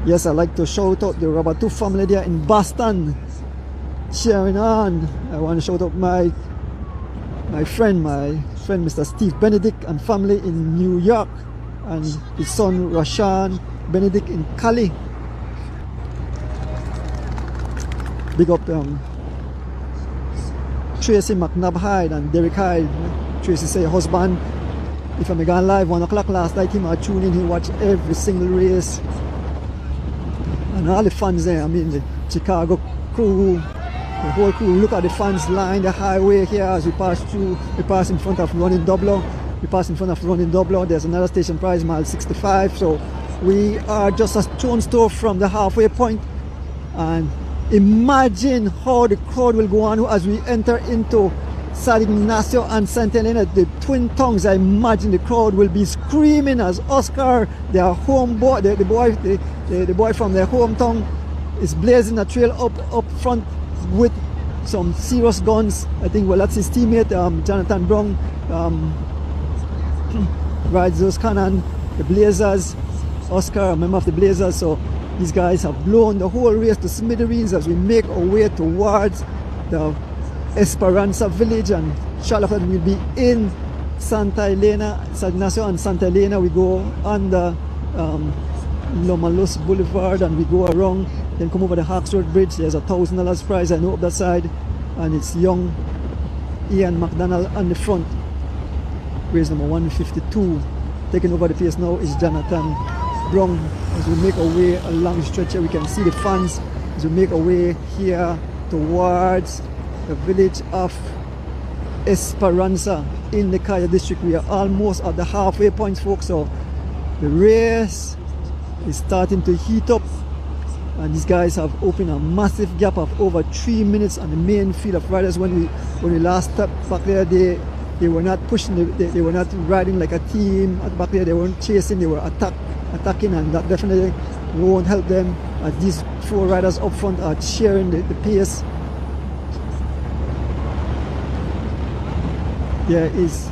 Yes, I like to shout out the Rubber 2 family there in Boston, cheering on. I want to shout out my friend Mr. Steve Benedict and family in New York, and his son Rashan Benedict in Cali. Big up Tracy McNabb Hyde and Derek Hyde. Tracy say husband If I'm going live 1 o'clock last night, him I tune in, he watch every single race. And all the fans there, I mean the Chicago crew, the whole crew. Look at the fans line the highway here as we pass through. We pass in front of Running Doubler. We pass in front of Running Doubler. There's another station price, mile 65. So we are just a stone's throw from the halfway point. And imagine how the crowd will go on as we enter into San Ignacio and Santa Elena, the twin tongues. I imagine the crowd will be screaming as Oscar, their home boy, the boy from their hometown, is blazing a trail up front with some serious guns. I think, well, that's his teammate, Jonathan Brown, rides those Canon, the Blazers. Oscar, a member of the Blazers. So these guys have blown the whole race to smithereens as we make our way towards the Esperanza village, and shortly after we'll be in Santa Elena, San Ignacio and Santa Elena. We go under Loma Luz Boulevard and we go around, then come over the Hawks Road Bridge. There's $1,000 prize, I know, up that side, and it's young Ian McDonald on the front. Race number 152. Taking over the pace now is Jonathan Brown. As we make our way along the stretch here, we can see the fans as we make our way here towards the village of Esperanza in the Kaya district. We are almost at the halfway point, folks, so the race is starting to heat up, and these guys have opened a massive gap of over 3 minutes on the main field of riders. When we last stepped back there, they were not pushing, they were not riding like a team at the back there. They weren't chasing, they were attacking, and that definitely won't help them, as these 4 riders up front are sharing the pace. There is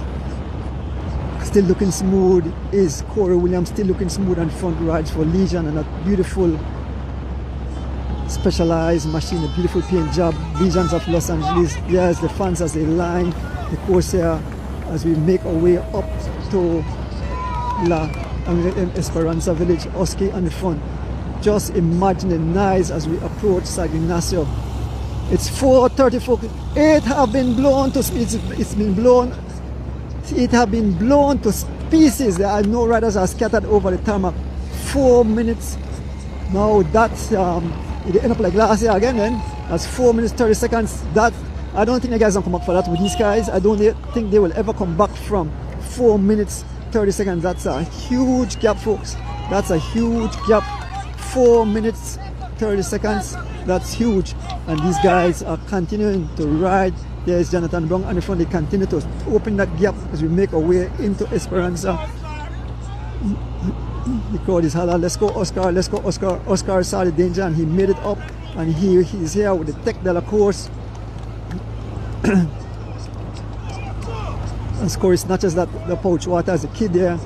still looking smooth is Corey Williams, still looking smooth on front, rides for Legion, and a beautiful specialized machine, a beautiful paint job. Legions of Los Angeles. Yes, the fans as they line the course here as we make our way up to Esperanza village. Oski on the front. Just imagine the noise as we approach San Ignacio. It's 4:34. It have been blown to it have been blown to pieces. There are no riders are scattered over the tarmac. 4 minutes. Now that's it end up like last year again. Then that's 4 minutes 30 seconds. That I don't think the guys will come up for that with these guys. I don't think they will ever come back from 4 minutes 30 seconds. That's a huge gap, folks. That's a huge gap. 4 minutes 30 seconds. That's huge. And these guys are continuing to ride. There's Jonathan Brown on the front. They continue to open that gap as we make our way into Esperanza. The crowd is hollering, let's go Oscar, let's go Oscar. Oscar saw the danger and he made it up, and he's here with the Tech de la course. And Scory snatches the pouch water as a kid there,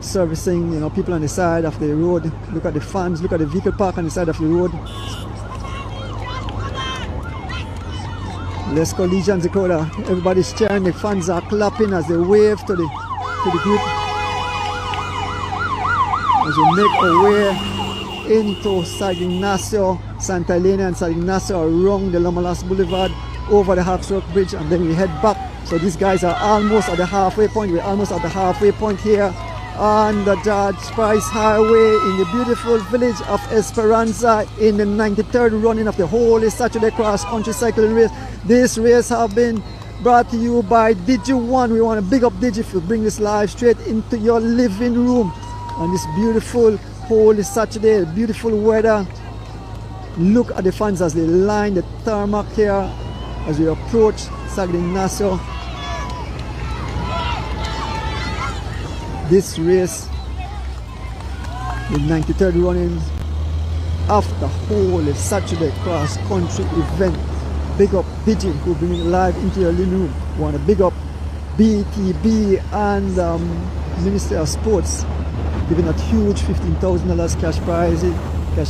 servicing, you know, people on the side of the road. Look at the fans, look at the vehicle park on the side of the road. Let's go Legions, the crowd. Everybody's cheering, the fans are clapping as they wave to the group. As we make our way into San Ignacio, Santa Elena and San Ignacio, around the Loma Luz Boulevard, over the Hawks Rock Bridge, and then we head back. So these guys are almost at the halfway point. We're almost at the halfway point here on the George Price Highway in the beautiful village of Esperanza in the 93rd running of the Holy Saturday Cross Country Cycling Race. This race has been brought to you by Digi1. We want to big up Digi for bring this live straight into your living room on this beautiful Holy Saturday, beautiful weather. Look at the fans as they line the tarmac here as we approach San Ignacio. This race, the 93rd running of the Holy Saturday Cross Country event. Big up Digi who bring it live into your living room. We want to big up BTB and Ministry of Sports, giving a huge $15,000 cash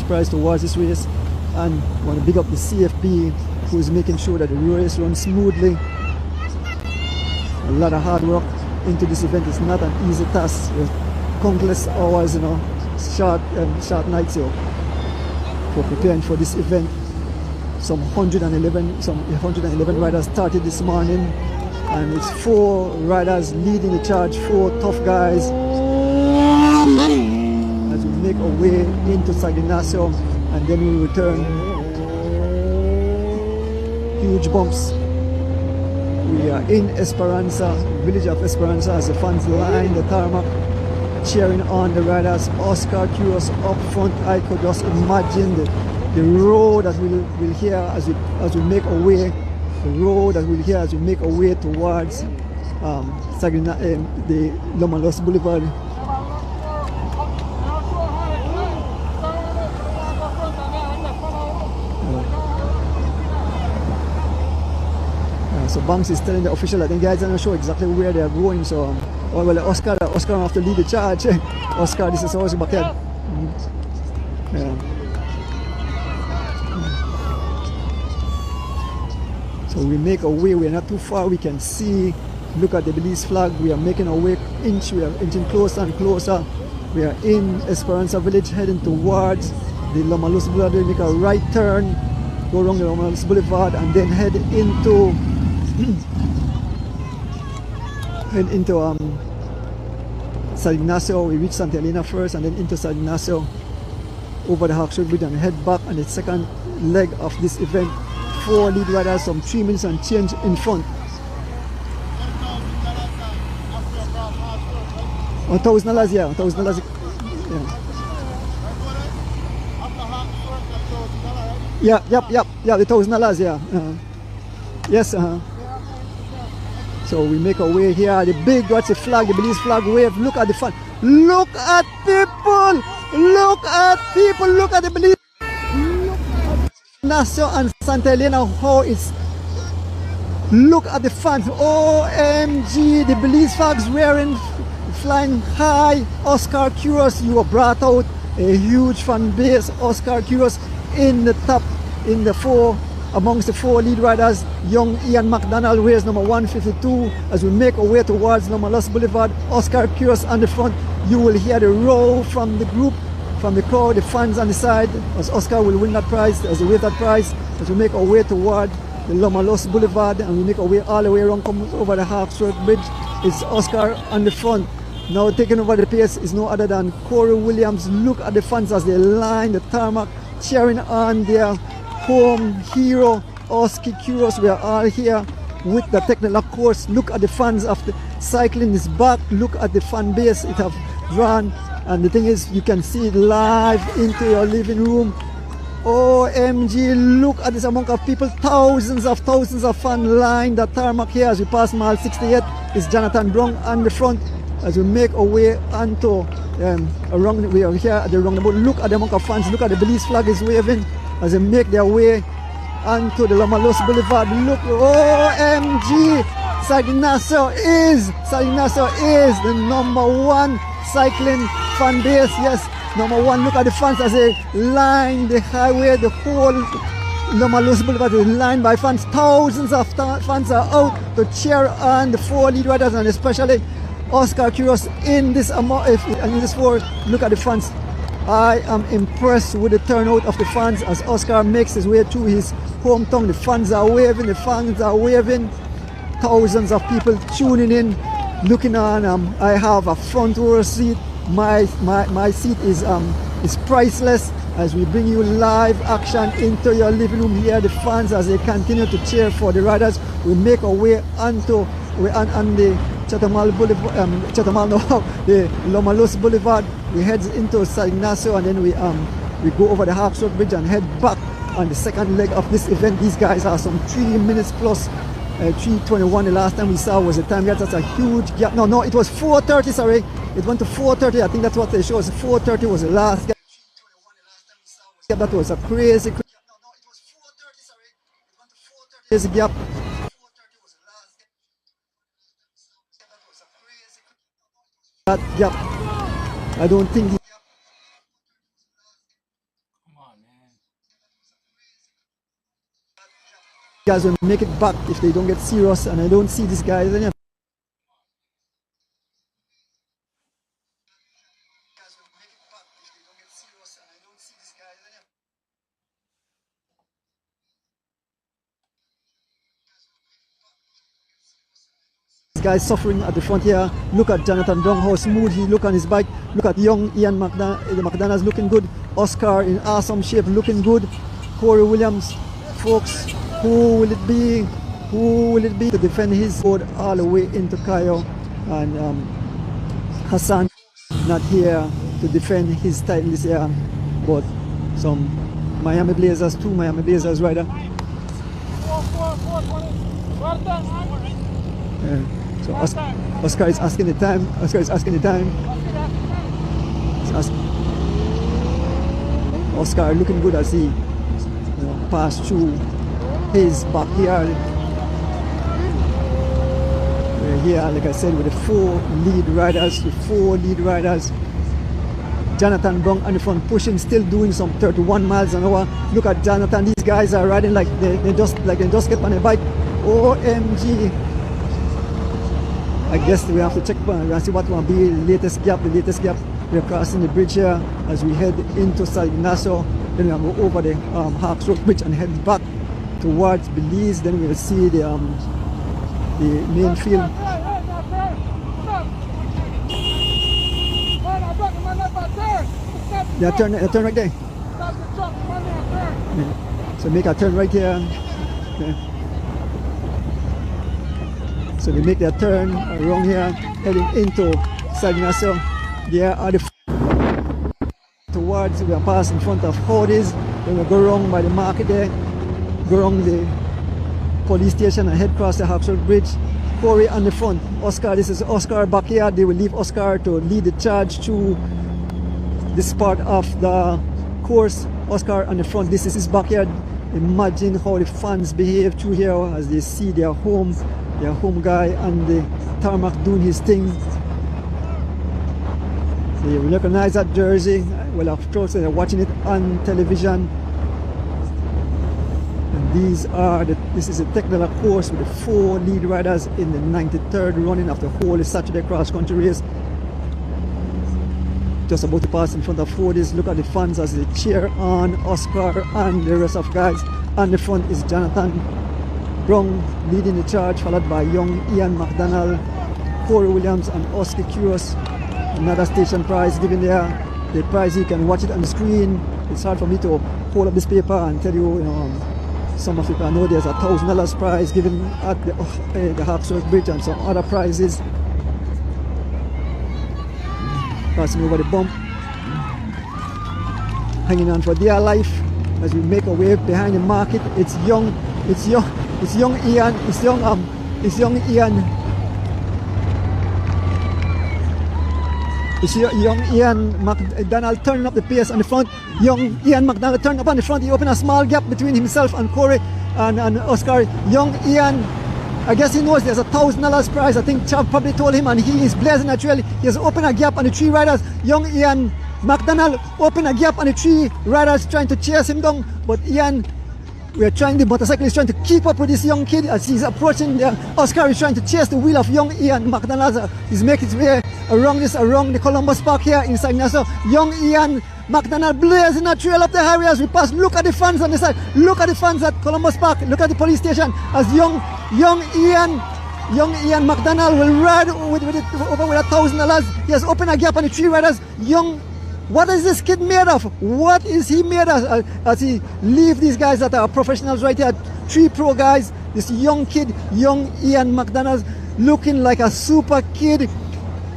prize towards this race. And we want to big up the CFB who is making sure that the race runs smoothly. A lot of hard work into this event. It's not an easy task with countless hours, you know, short nights here for preparing for this event. Some 111 riders started this morning and it's 4 riders leading the charge, 4 tough guys, as we make our way into San Ignacio, and then we return. Huge bumps. We are in Esperanza, village of Esperanza, as the fans line the tarmac, cheering on the riders. Oscar Curious up front. I could just imagine the road that we'll hear as we make our way. The road that we'll hear as we make our way towards the Lomalos Boulevard. So Banks is telling the official that the guys are not sure exactly where they are going. So, well, Oscar will have to lead the charge. Oscar, this is always back here. Yeah. So we make our way. We're not too far. We can see. Look at the Belize flag. We are making our way we are inching closer and closer. We are in Esperanza Village, heading towards the Lomalos Boulevard. We make a right turn, go around the Lomalos Boulevard, and then head into San Ignacio. We reach Santa Elena first, and then into San Ignacio, over the Hawkswood Bridge, and head back on the second leg of this event. 4 lead riders, some 3 minutes and change in front. $1,000, yeah, $1,000. Yeah, the $1,000, yeah. Yes, So we make our way here. The big, what's the flag? The Belize flag wave. Look at the fun. Look at people. Look at people. Look at the Belize. Nassau and Santa Elena, how it's. Look at the fans. OMG, the Belize flags wearing, flying high. Oscar Curious, you were brought out. A huge fan base. Oscar Curious in the top, in the 4, amongst the 4 lead riders. Young Ian McDonald wears number 152. As we make our way towards Lomalos Boulevard, Oscar Curious on the front. You will hear the roar from the group, from the crowd, the fans on the side, as Oscar will win that prize, as we win that prize, as we make our way toward the Lomalos Boulevard, and we make our way all the way around, come over the Hawkswood Bridge. It's Oscar on the front. Now taking over the pace is no other than Corey Williams. Look at the fans as they line the tarmac, cheering on their home hero, Oscar Curious. We are all here with the technical course. Look at the fans of the cycling is back. Look at the fan base it have drawn. And the thing is, you can see it live into your living room. OMG, look at this amount of people. Thousands of fans line the tarmac here as we pass mile 68. It's Jonathan Brown on the front as we make our way onto we are here at the roundabout. Look at the amount of fans. Look at the Belize flag is waving as they make their way onto the Lomalos Boulevard. Look, OMG, San Ignacio is the #1 cycling fan base. Yes, #1. Look at the fans as they line the highway. The whole Lomalos Boulevard is lined by fans. Thousands of fans are out to cheer on the 4 lead riders, and especially Oscar Curious in this amount. In this 4, look at the fans. I am impressed with the turnout of the fans as Oscar makes his way through his hometown. The fans are waving. Thousands of people tuning in, looking on. I have a front row seat. My seat is priceless as we bring you live action into your living room here. The fans as they continue to cheer for the riders. We make our way onto on the Chatamal Boulevard, the Lomalos Boulevard. We head into San Ignacio, and then we go over the Hawkswood Bridge and head back on the second leg of this event. These guys are some 3 minutes plus. 3:21 the last time we saw was the time gap. That's a huge gap. No, it was 4:30, sorry. It went to 4:30. I think that's what they show us. 4:30 was the last gap. That was a crazy gap. That gap. I don't think guys will make it back if they don't get serious, and I don't see these guys anymore. This guy's suffering at the front here. Look at Jonathan Brown, how smooth he look on his bike. Look at young Ian McDonald's looking good. Oscar in awesome shape, looking good. Corey Williams, folks, who will it be? Who will it be to defend his board all the way into Cayo? And Hassan not here to defend his title this year, but some Miami Blazers, two Miami Blazers rider. So Oscar is asking the time. Oscar is asking the time. Oscar looking good as he passed through his backyard. We're here, like I said, with the four lead riders. Jonathan Brown on the front pushing, still doing some 31 miles an hour. Look at Jonathan. These guys are riding like they just get on a bike. OMG. I guess we have to check and see what will be the latest gap. We're crossing the bridge here as we head into San Ignacio. Then we'll go over the Hawks Road Bridge and head back towards Belize. Then we'll see the main field. Yeah, turn right there. Yeah. So make a turn right here. Yeah. So they make their turn around here, heading into San Ignacio. There are the towards, we are passing in front of Hodes. Then we'll go around by the market there, go around the police station and head across the Hawks Road Bridge. Corey on the front. Oscar, this is Oscar backyard. They will leave Oscar to lead the charge through this part of the course. Oscar on the front, this is his backyard. Imagine how the fans behave through here as they see their home guy on the tarmac doing his thing. So you recognize that jersey. Well, of course, they're watching it on television. And this is a technical course with the four lead riders in the 93rd running of the whole Saturday cross country race. Just about to pass in front of Hodes. Look at the fans as they cheer on Oscar and the rest of guys. On the front is Jonathan Brown leading the charge, followed by young Ian McDonald, Corey Williams and Oscar Curious. Another station prize given there. The prize, you can watch it on the screen. It's hard for me to hold up this paper and tell you, some of you know there's a $1,000 prize given at the Hawks Road Bridge and some other prizes. Passing over the bump, hanging on for dear life as we make our way behind the market. It's young Ian McDonald turning up the pace on the front. Young Ian McDonald turned up on the front. He opened a small gap between himself and Corey and Oscar. Young Ian, I guess he knows there's a $1,000 prize. I think Chav probably told him, and he is blazing a trail. He has opened a gap on the three riders. Young Ian McDonald opened a gap on the three riders trying to chase him down, but Ian, the motorcycle is trying to keep up with this young kid as he's approaching. Oscar is trying to chase the wheel of young Ian McDonald. He's making his way around the Columbus Park here in San Ignacio. Young Ian McDonald blazing a trail up the highway as we pass. Look at the fans on the side. Look at the fans at Columbus Park. Look at the police station as young Ian McDonald will ride over with $1,000. He has opened a gap on the three riders. What is this kid made of? What is he made of? As he leave these guys that are professionals right here, three pro guys. This young kid, young Ian McDonald, looking like a super kid.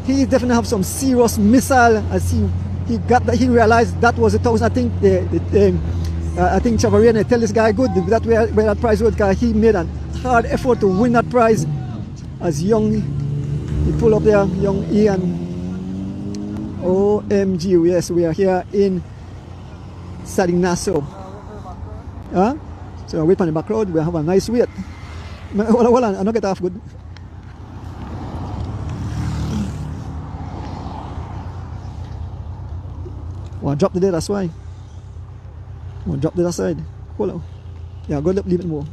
He definitely have some serious missile as he realized that was $1,000. I think Chavarian tell this guy good that where that prize was, because he made a hard effort to win that prize. As he pull up there, young Ian. OMG, yes, we are here in San Ignacio. So we wait on the back road, we have a nice wait. Hold on, I don't get off good. Want to drop the there, that's why. Want to drop the other side. Hold on. Yeah, go leave it more.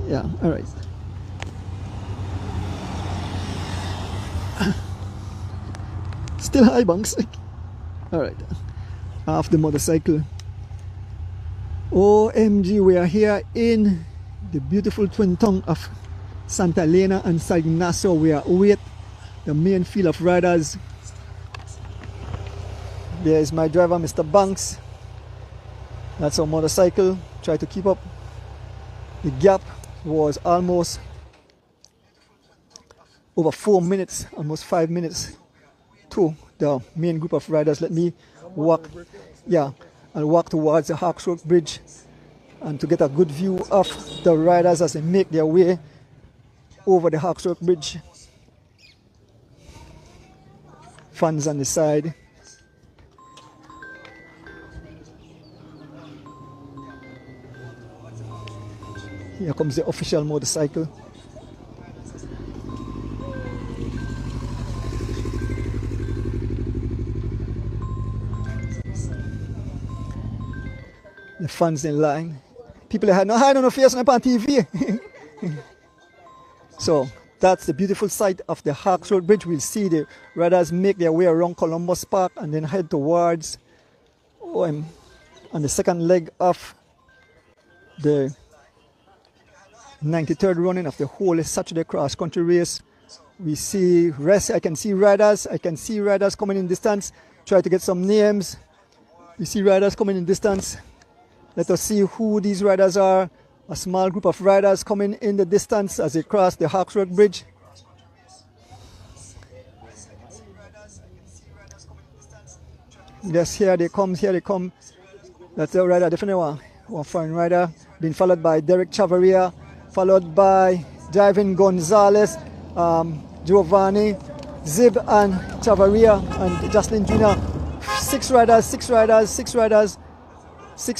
Yeah, alright. Still high banks. Alright. Off the motorcycle. OMG, we are here in the beautiful twin tongue of Santa Elena and San Ignacio. We are with the main field of riders. There is my driver, Mr. Banks. That's our motorcycle. Try to keep up. The gap was almost over 4 minutes, almost 5 minutes to the main group of riders. Let me walk, and walk towards the Hawksworth Bridge and to get a good view of the riders as they make their way over the Hawksworth Bridge. Fans on the side. Here comes the official motorcycle. The fans in line. People had no hide on the face on TV. So that's the beautiful sight of the Hawksworth Bridge. We'll see the riders make their way around Columbus Park and then head towards on the second leg of the 93rd running of the whole Saturday cross country race. We see rest. I can see riders coming in distance. Try to get some names. We see riders coming in distance. Let us see who these riders are. A small group of riders coming in the distance as they cross the Hawksworth Bridge. Yes, here they come. That's the rider, definitely one foreign rider. Being followed by Derek Chavarria, followed by Driving Gonzalez, Giovanni, Zib and Chavarria and Jocelyn Jr. Six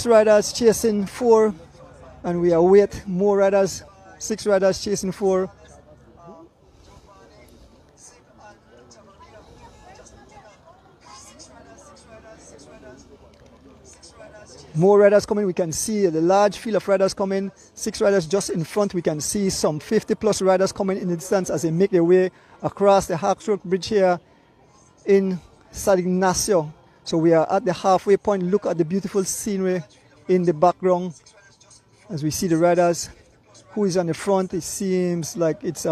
riders chasing 4, and we await more riders. 6 riders chasing 4. More riders coming. We can see the large field of riders coming. 6 riders just in front. We can see some 50 plus riders coming in the distance as they make their way across the Hawksworth Bridge here in San Ignacio. So we are at the halfway point. Look at the beautiful scenery in the background as we see the riders. Who is on the front? It seems like it's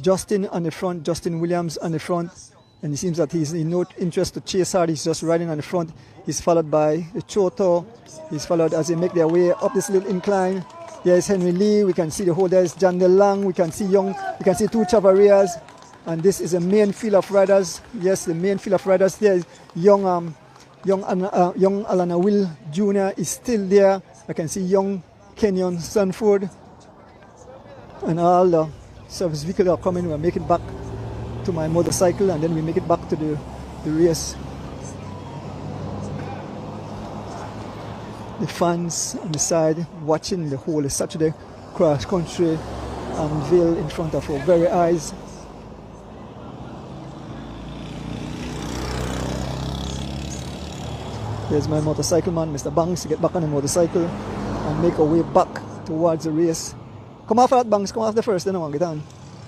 Justin on the front, Justin Williams on the front. And it seems that he's in no interest to chase hard. He's just riding on the front. He's followed by the Choto. He's followed as they make their way up this little incline. There's Henry Lee. We can see the whole, there's John DeLang. We can see 2 Chavarrias. And this is a main field of riders. Yes, the main field of riders. There's young Alana Will Jr. is still there. I can see young Kenyon Sanford. And all the service vehicles are coming. We'll make it back to my motorcycle and then we make it back to the race. The fans on the side watching the whole Saturday cross country unveiled in front of our very eyes. There's my motorcycle man, Mr. Banks, to get back on the motorcycle and make our way back towards the race. Come off that, Banks, come off the first, then I want to get on.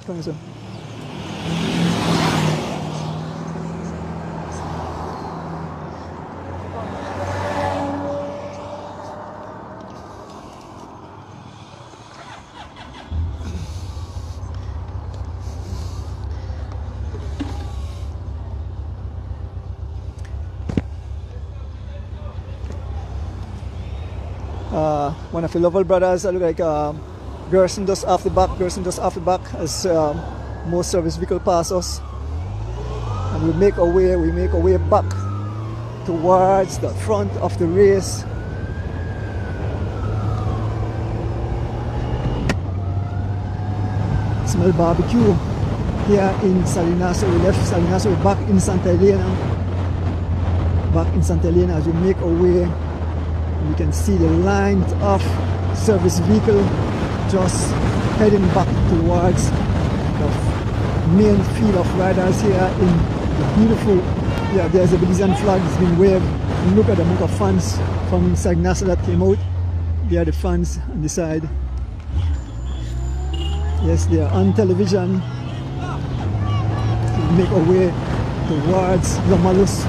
Come on, sir. One of the Lovell brothers, I look like Gerson just off the back, as most service vehicle pass us. And we make our way back towards the front of the race. Smell barbecue here in San Ignacio. We left San Ignacio, we're back in Santa Elena. As we make our way. We can see the lines of service vehicle just heading back towards the main field of riders here in the beautiful, there's a Belizean flag, it's been waved. And look at the amount of fans from San Ignacio that came out. There are the fans on the side. Yes, they are on television. We make our way towards Lomalus.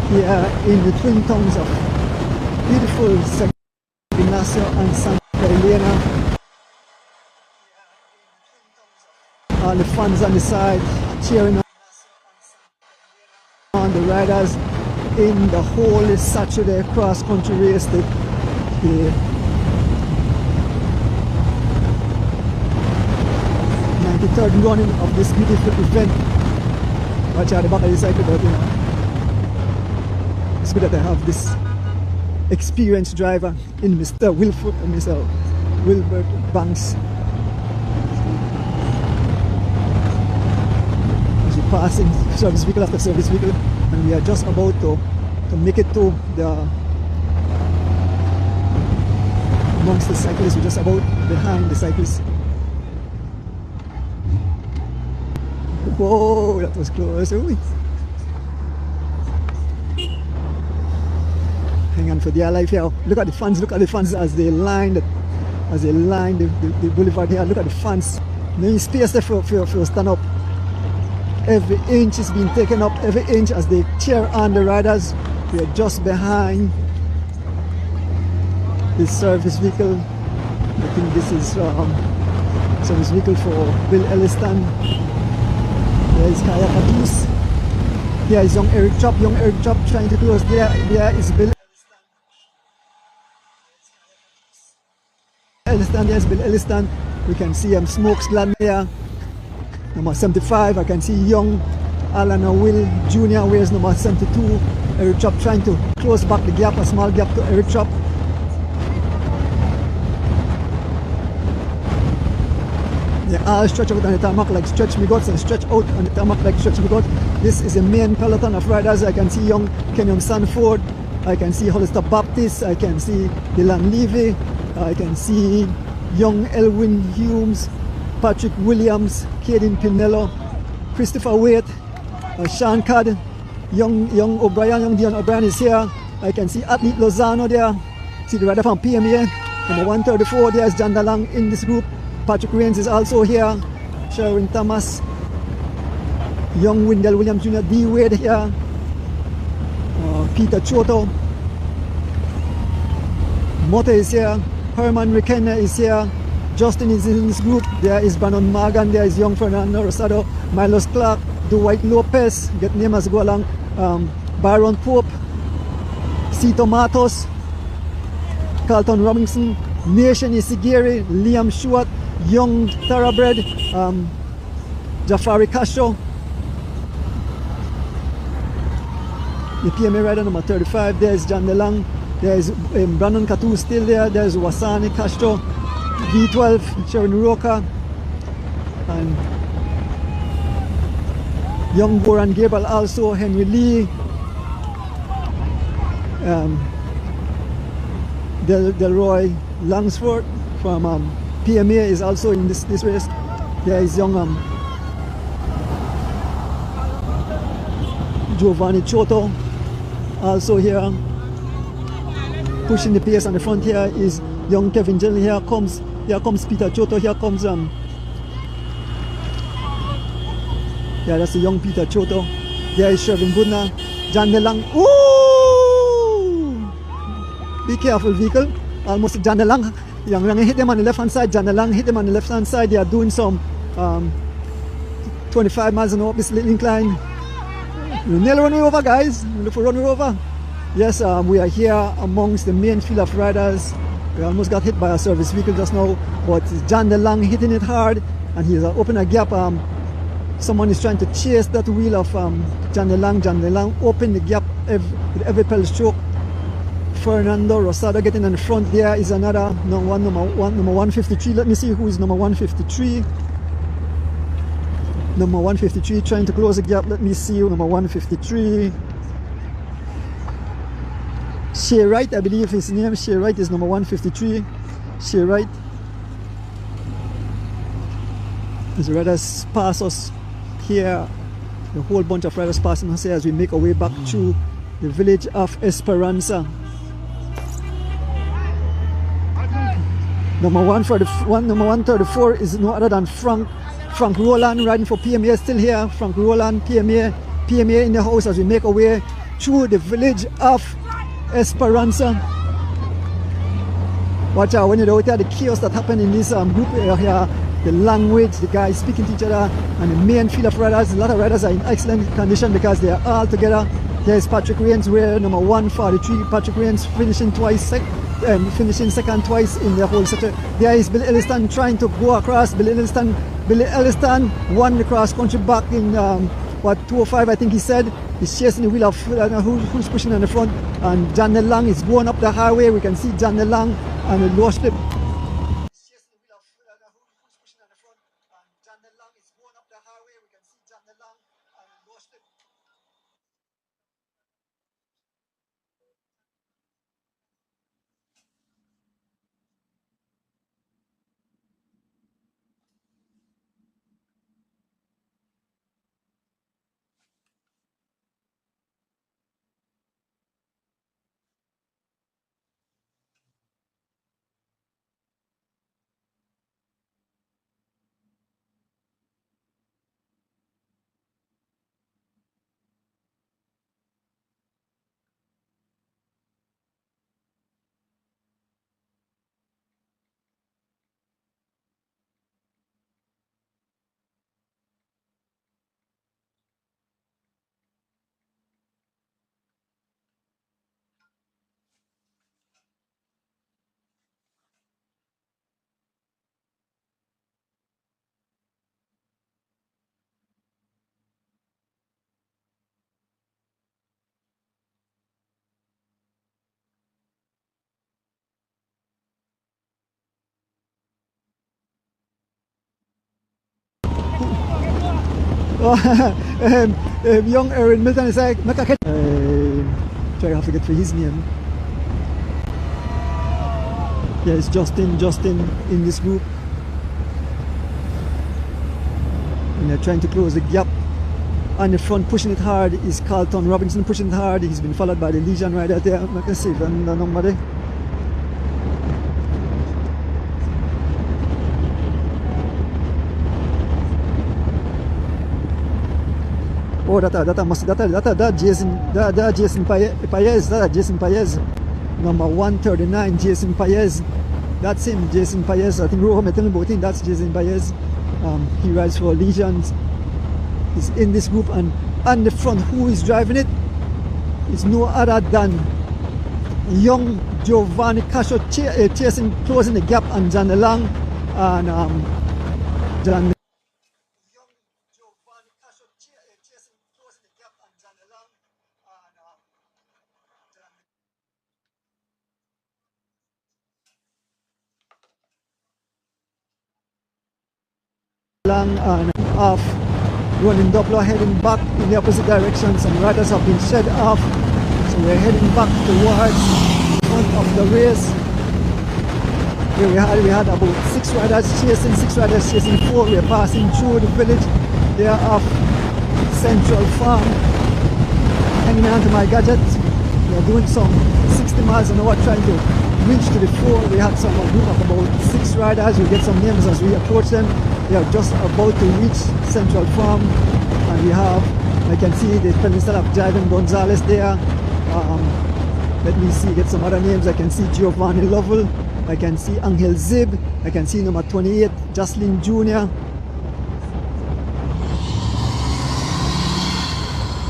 Here in the twin towns of beautiful San Ignacio and Santa Elena. All the fans on the side cheering on the riders in the whole Saturday cross-country race. The 93rd running of this beautiful event. Watch out the back of the cycle, but you know, it's good that I have this experienced driver in Mr. Wilbert Banks. As we passing service vehicle after service vehicle, and we are just about to make it to the amongst the cyclists. We're just about behind the cyclists. Whoa, that was close. Ooh. Hang on for dear life here. Look at the fans as they line the boulevard here. Look at the fans. No space there for stand up. Every inch is being taken up, every inch as they cheer on the riders. We are just behind this service vehicle. I think this is service vehicle for Bill Elliston. There is Kaya Caboose. There is young Eric Chop trying to close. There is Bill Elliston. There's Bill Elliston. We can see Smokes Glen there. Number 75, I can see young Alan Will Jr. Where's number 72. Eric Chop trying to close back the gap, a small gap to Eric Chop. They all stretch out on the tarmac like stretch me guts and stretch out on the tarmac like stretch me guts. This is a main peloton of riders. I can see young Kenyon Sanford. I can see Hollister Baptist. I can see Dylan Levy. I can see young Elwin Humes, Patrick Williams, Caden Pinello, Christopher Waite, Sean Codd, young O'Brien, young Dion O'Brien is here. I can see Athlete Lozano there. See the rider from PMA. Number 134, there's John Dalang in this group. Patrick Rains is also here. Sherwin Thomas, young Wendell Williams Jr., D. Wade here. Peter Choto. Mota is here. Herman Rekenna is here. Justin is in this group. There is Brandon Morgan. There is young Fernando Rosado. Milos Clark. Dwight Lopez. Get name as go along. Byron Pope. Cito Matos. Carlton Robinson. Nation Isigiri. Liam Stewart. Young Thoroughbred. Jafari Castro. The PMA rider number 35. There is John DeLong. There is Brandon Katu still there. There is Wasani Castro. V12, Sharon Roca, and young Goran Gabriel also, Henry Lee, Delroy Langsford from PMA is also in this race. There is young Giovanni Choto also here. Pushing the pace on the front here is young Kevin Jelly. Here comes Peter Choto. Here comes that's the young Peter Choto. There is Shervin Budna. John DeLang. Ooh! Be careful, vehicle. Almost John DeLang. Young Lang hit them on the left hand side. John DeLang hit them on the left hand side. They are doing some 25 miles an hour up this little incline. We'll nearly run me over, guys. We'll look for run me over. Yes, we are here amongst the main field of riders. We almost got hit by a service vehicle just now, but John DeLang hitting it hard, and he's opened a gap. Someone is trying to chase that wheel of John DeLang. John DeLang opened the gap with every pedal stroke. Fernando Rosado getting in the front. There is another number 153. Let me see who is number 153. Number 153 trying to close the gap. Let me see number 153. Shea Wright, I believe his name. Shea Wright is number 153. Shea Wright. As the riders pass us here, a whole bunch of riders passing us here as we make our way back through the village of Esperanza. Number 134 is no other than Frank Roland riding for PMA, still here. Frank Roland, PMA in the house as we make our way through the village of Esperanza. Watch out when you're out there, the chaos that happened in this group here. the language, the guys speaking to each other, and the main field of riders. A lot of riders are in excellent condition because they are all together. There's Patrick Rains, where number 143. Patrick Rains finishing second twice in the whole sector. There is Billy Elliston trying to go across. Billy Elliston won the cross country back in 205, I think he said. He's chasing the wheel of who's pushing on the front, and John DeLong is going up the highway. We can see John DeLong and the low slip. Young Aaron Milton is like, try to forget for his name. Yes, Justin in this group. And they're trying to close the gap. On the front, pushing it hard is Carlton Robinson pushing it hard. He's been followed by the Legion rider there. I can see the number there. Oh, that Jason Paez, number 139, Jason Paez. That's him, Jason Paez. I think Rojo Metelbotin, that's Jason Paez. He rides for Legions. He's in this group, and on the front, who is driving it? It's no other than young Giovanni Cascio chasing, closing the gap on John DeLong and John. Long and off, running Doppler, heading back in the opposite direction. Some riders have been shed off, so we're heading back towards the front of the race. Here we had about 6 riders chasing 4. We're passing through the village there of Central Farm, hanging on to my gadget. We're doing some 60 miles an hour trying to reach to the fore. We had a group of about 6 riders. We'll get some names as we approach them. We are just about to reach Central Farm, and we have, I can see the Peninsula of Javen Gonzalez there. Let me see, get some other names. I can see Giovanni Lovell, I can see Angel Zib, I can see number 28, Jocelyn Jr.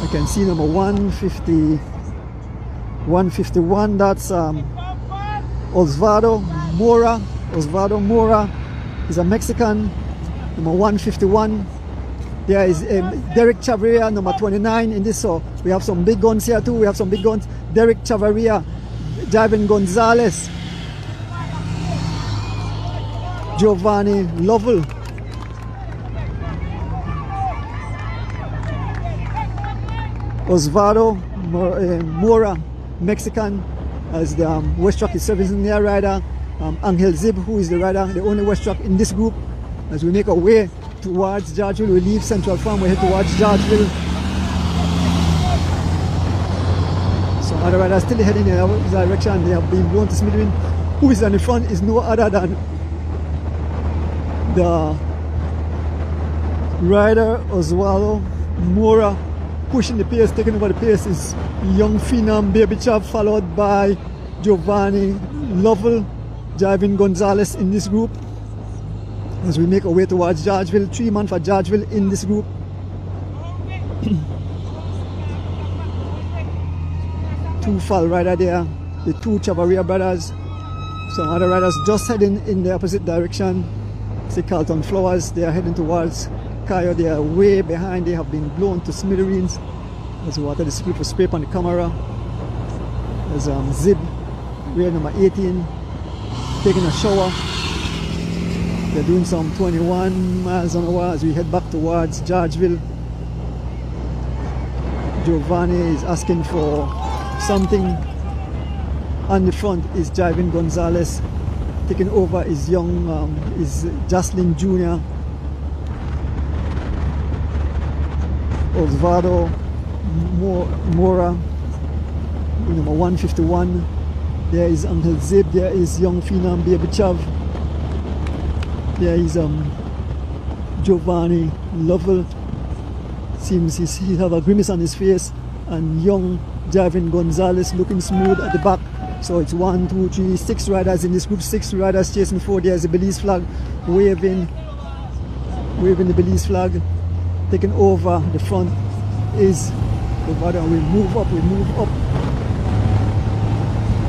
I can see number 151, that's Osvaldo Mora. Osvaldo Mora is a Mexican. Number 151. There is Derek Chavarria, number 29 in this. So we have some big guns here too. We have some big guns. Derek Chavarria, Javen Gonzalez, Giovanni Lovell, Osvaldo Mora, Mexican, as the West Truck is servicing their rider. Angel Zib, who is the rider, the only West Truck in this group. As we make our way towards Georgeville, we leave Central Farm, we head towards Georgeville. Some other riders still heading in our direction. They have been blown to smithereens. Who is on the front is no other than the rider Osvaldo Mora. Pushing the pace, taking over the pace is young Phenom Baby Chap, followed by Giovanni Lovell, Javen Gonzalez in this group. as we make our way towards Georgeville. 3 man for Georgeville in this group. Two fall rider there, the two Chavaria brothers. Some other riders just heading in the opposite direction. See Carlton Flowers, they are heading towards Cayo. They are way behind, they have been blown to smithereens. There's water the spray for spray on the camera. There's Zib, rail number 18, taking a shower. They're doing some 21 miles an hour as we head back towards Georgeville. Giovanni is asking for something. On the front is Jivin Gonzalez. Taking over is is Jocelyn Jr. Osvaldo Mora, number 151. There is Uncle Zib. There is young Phenom Baby Chav. There is Giovanni Lovell. Seems he have a grimace on his face. And young Javin Gonzalez looking smooth at the back. So it's 1, 2, 3, 6 riders in this group. 6 riders chasing 4. There's a Belize flag waving the Belize flag. Taking over the front is the border. We move up.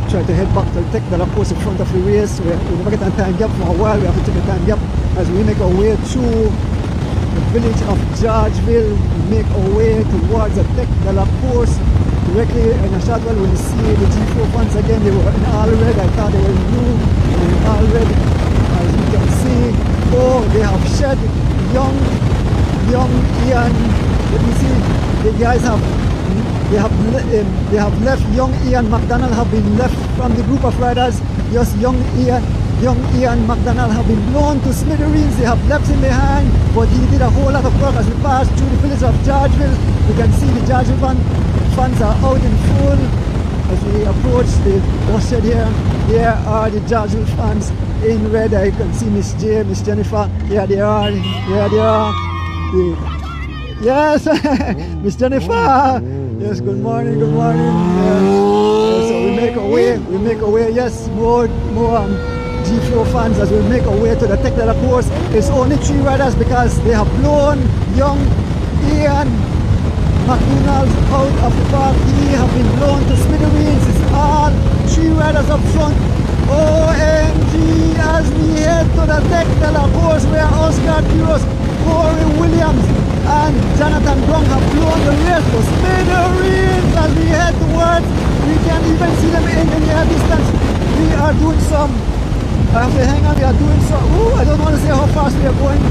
Try to head back to take the course in front of the race. We never get a time gap for a while. We have to take a time gap as we make our way through the village of Georgeville. We make our way towards the Tech de la Course. Directly in a shot while we see the G4 fans again. They were in all red. I thought they were in blue and in all red. As you can see, they have shed young Ian. Let me see. The guys have left. Young Ian McDonald have been left from the group of riders. Just young Ian McDonald have been blown to smithereens. They have left him behind, but he did a whole lot of work as we passed through the village of Georgeville. You can see the Georgeville fans are out in full as we approach the bus shed here. Here are the Georgeville fans in red. You can see Miss J, Miss Jennifer. Here they are. Yes, Miss Jennifer. Yes, good morning. Yes. So we make our way. Yes, more G4 fans as we make our way to the Tech de la Course. It's only 3 riders because they have blown young Ian McDonald out of the park. He have been blown to smithereens. It's all 3 riders up front. OMG as we head to the Tech de la Course where Oscar Quiros, Corey Williams and Jonathan Brown have blown the race to smithereens as we head towards. We can even see them in the near distance. We are doing some, I have to hang on, we are doing some, I don't want to say how fast we are going.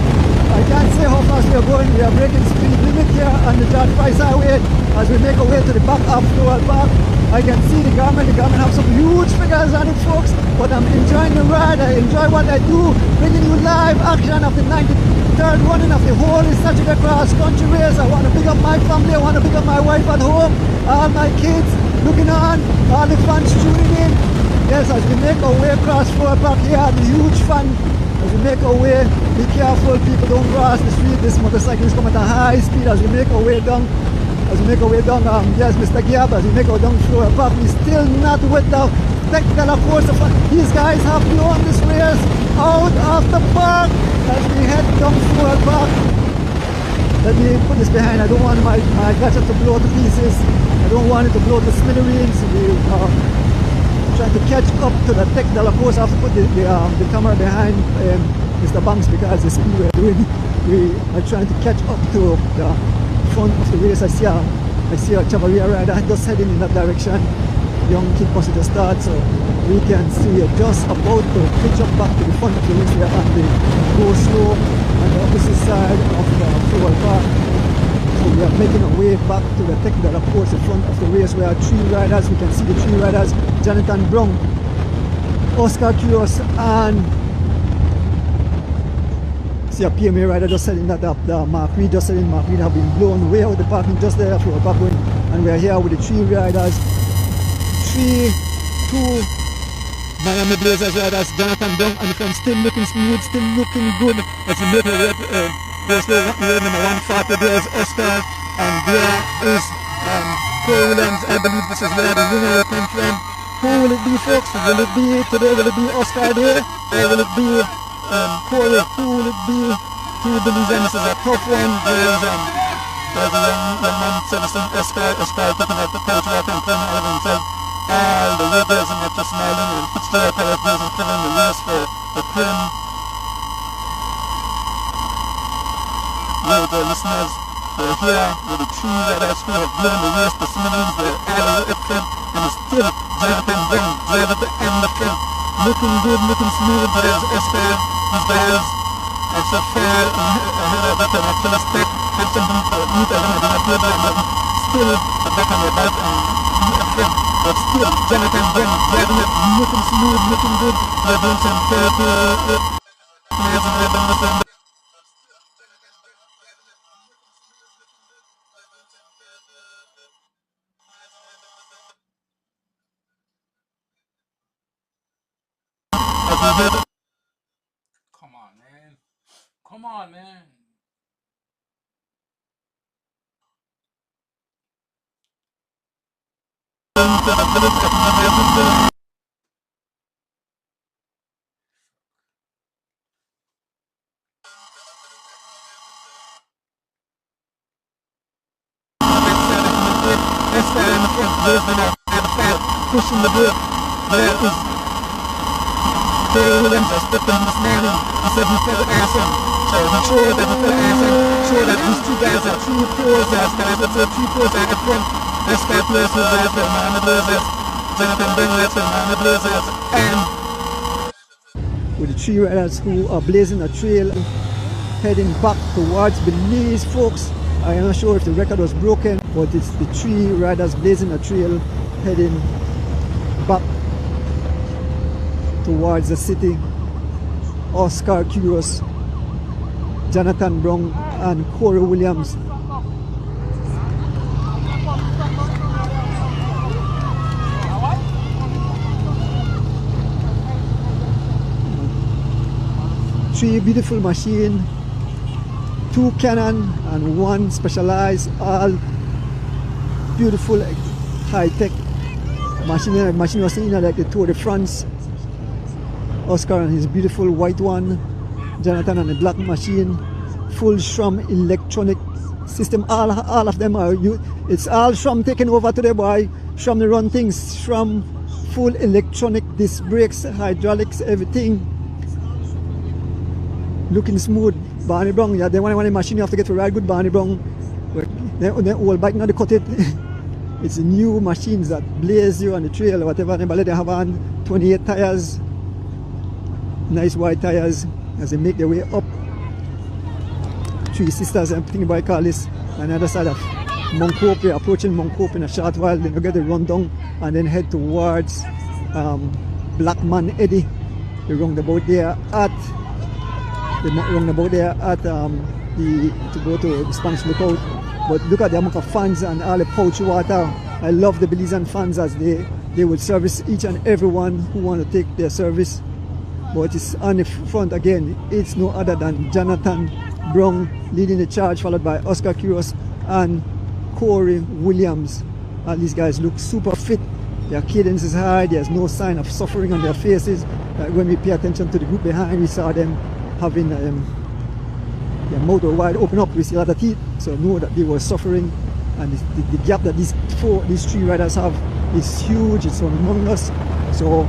I can't say how fast we are going. We are breaking speed limit here on the George Price Highway as we make our way to the back of Floral Park. I can see the government have some huge figures on it, folks, but I'm enjoying the ride. I enjoy what I do, bringing you live action of the 93rd running of the whole Saturday cross country race. I want to pick up my family, I want to pick up my wife at home, all my kids looking on, all the fans tuning in. Yes, as we make our way across Floral Park here, the huge fun. As we make our way, be careful, people don't cross the street. This motorcycle is coming at a high speed as we make our way down. Yes, Mr. Giab, as we make our down Floral Park, we still not with the Tech de la Course. These guys have blown this race out of the park as we head down Floral Park. Let me put this behind. I don't want my gadget to blow to pieces. I don't want it to blow to smithereens. We are trying to catch up to the Tech de la Course. I have to put the camera behind Mr. Banks because the speed we are doing. We are trying to catch up to the front of the race. I see a Chavaria rider just heading in that direction. Young kid possibly just start, so we can see we are just about to pitch up back to the front of the race. We are on the go slow on the opposite side of the Floral Park. So we are making our way back to the Tech de la Course in front of the race. We are 3 riders. We can see the 3 riders: Jonathan Brown, Oscar Quiros, and see a PMA rider just setting that up. The Mark Reed just setting. Mark Reed have been blown way out the parking just there for a back going, and we are here with the 3 riders. 3, 2 Miami Blazers riders, Jonathan Brown and the front, still looking smooth, still looking good. As we make a red number 140, there is Oscar, and there is Corey Williams. I believe this is where the winner will come from. Who will it be, folks? Will it be today? Will it be Oscar Day? Or will it be Corey, who will it be to Belize? And this is a tough one. There's a young man, citizen, Esquire, picking up the coach, walking, playing out and said, all the leaders and not just smiling, and Fitzgerald Palace is filling the race for the Prim. The listeners are here with the three riders who have driven the race, the Simmons, the Adler, and it's still Jonathan Brown, driver at the end of it. Looking good, looking smooth. There's Esquire, these guys are so fair ahead of it, and actually step, have something to eat, and I don't play that, but still back on the back, and but still Jonathan Brown driving it, looking smooth, looking good. They're doing some fair players and they're Come on, man. Come on, man. pushing the book. There is Terry Williams are stepping this man in. He said he felt awesome. So I'm sure that he felt awesome. Sure that these two guys are true pros as guys. Let's say true pros at the front. This guy plays with us, the man the Blazers. Jonathan Bengals, the man the Blazers. And with the three riders who are blazing a trail heading back towards Belize, folks. I am not sure if the record was broken, but it's the three riders blazing a trail heading back towards the city. Oscar Curios, Jonathan Brown and Corey Williams. Three beautiful machines, two Canon and one Specialized, all beautiful high-tech machine. Machine was in like the Tour de France. Oscar and his beautiful white one, Jonathan and the black machine, full SRAM electronic system. All of them are, it's all SRAM taken over today, boy. SRAM they run things, SRAM full electronic disc brakes, hydraulics, everything. Looking smooth. Barney Brown, yeah, they want a machine you have to get for ride good Barney Brown. They old bike now they cut it. It's new machines that blaze you on the trail or whatever. They have on 28 tires, nice wide tires as they make their way up. Three Sisters, I'm thinking about call this, on the other side of Mount Hope, approaching Mount Hope in a short while. Then you get the rundown and then head towards Blackman Eddy. The roundabout there at to go to the Spanish Lookout. But look at the amount of fans and all the pouch water. I love the Belizean fans as they will service each and everyone who want to take their service. But it's on the front again, it's no other than Jonathan Brown leading the charge, followed by Oscar Curios and Corey Williams. And these guys look super fit. Their cadence is high, there's no sign of suffering on their faces. When we pay attention to the group behind, we saw them having their mouth wide open up, we see a lot of teeth, so know that they were suffering. And the gap that these three riders have is huge, it's humongous. So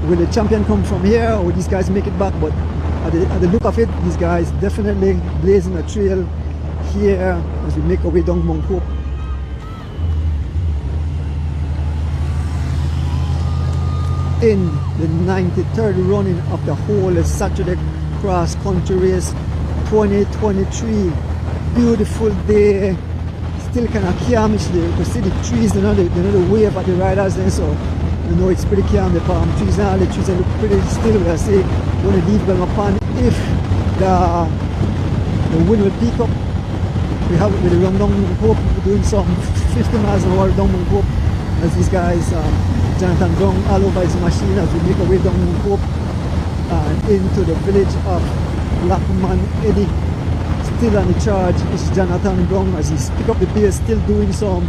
will the champion come from here, or will these guys make it back? But at the look of it, these guys definitely blazing a trail here as we make our way down Mount Hope. In the 93rd running of the whole Saturday cross country race 2023. Beautiful day, still kind of calmish there. You can see the trees, you know the wave at the riders there, so you know it's pretty calm. The palm trees and all the trees look pretty still. We are saying going to leave them upon if the wind will pick up. We have it with the run down Hope, doing some 50 miles an hour down Hope as these guys Jonathan Brown all over his machine as we make our way down Hope and into the village of Blackman Eddy. Still on the charge is Jonathan Brown as he's pick up the pace, still doing some.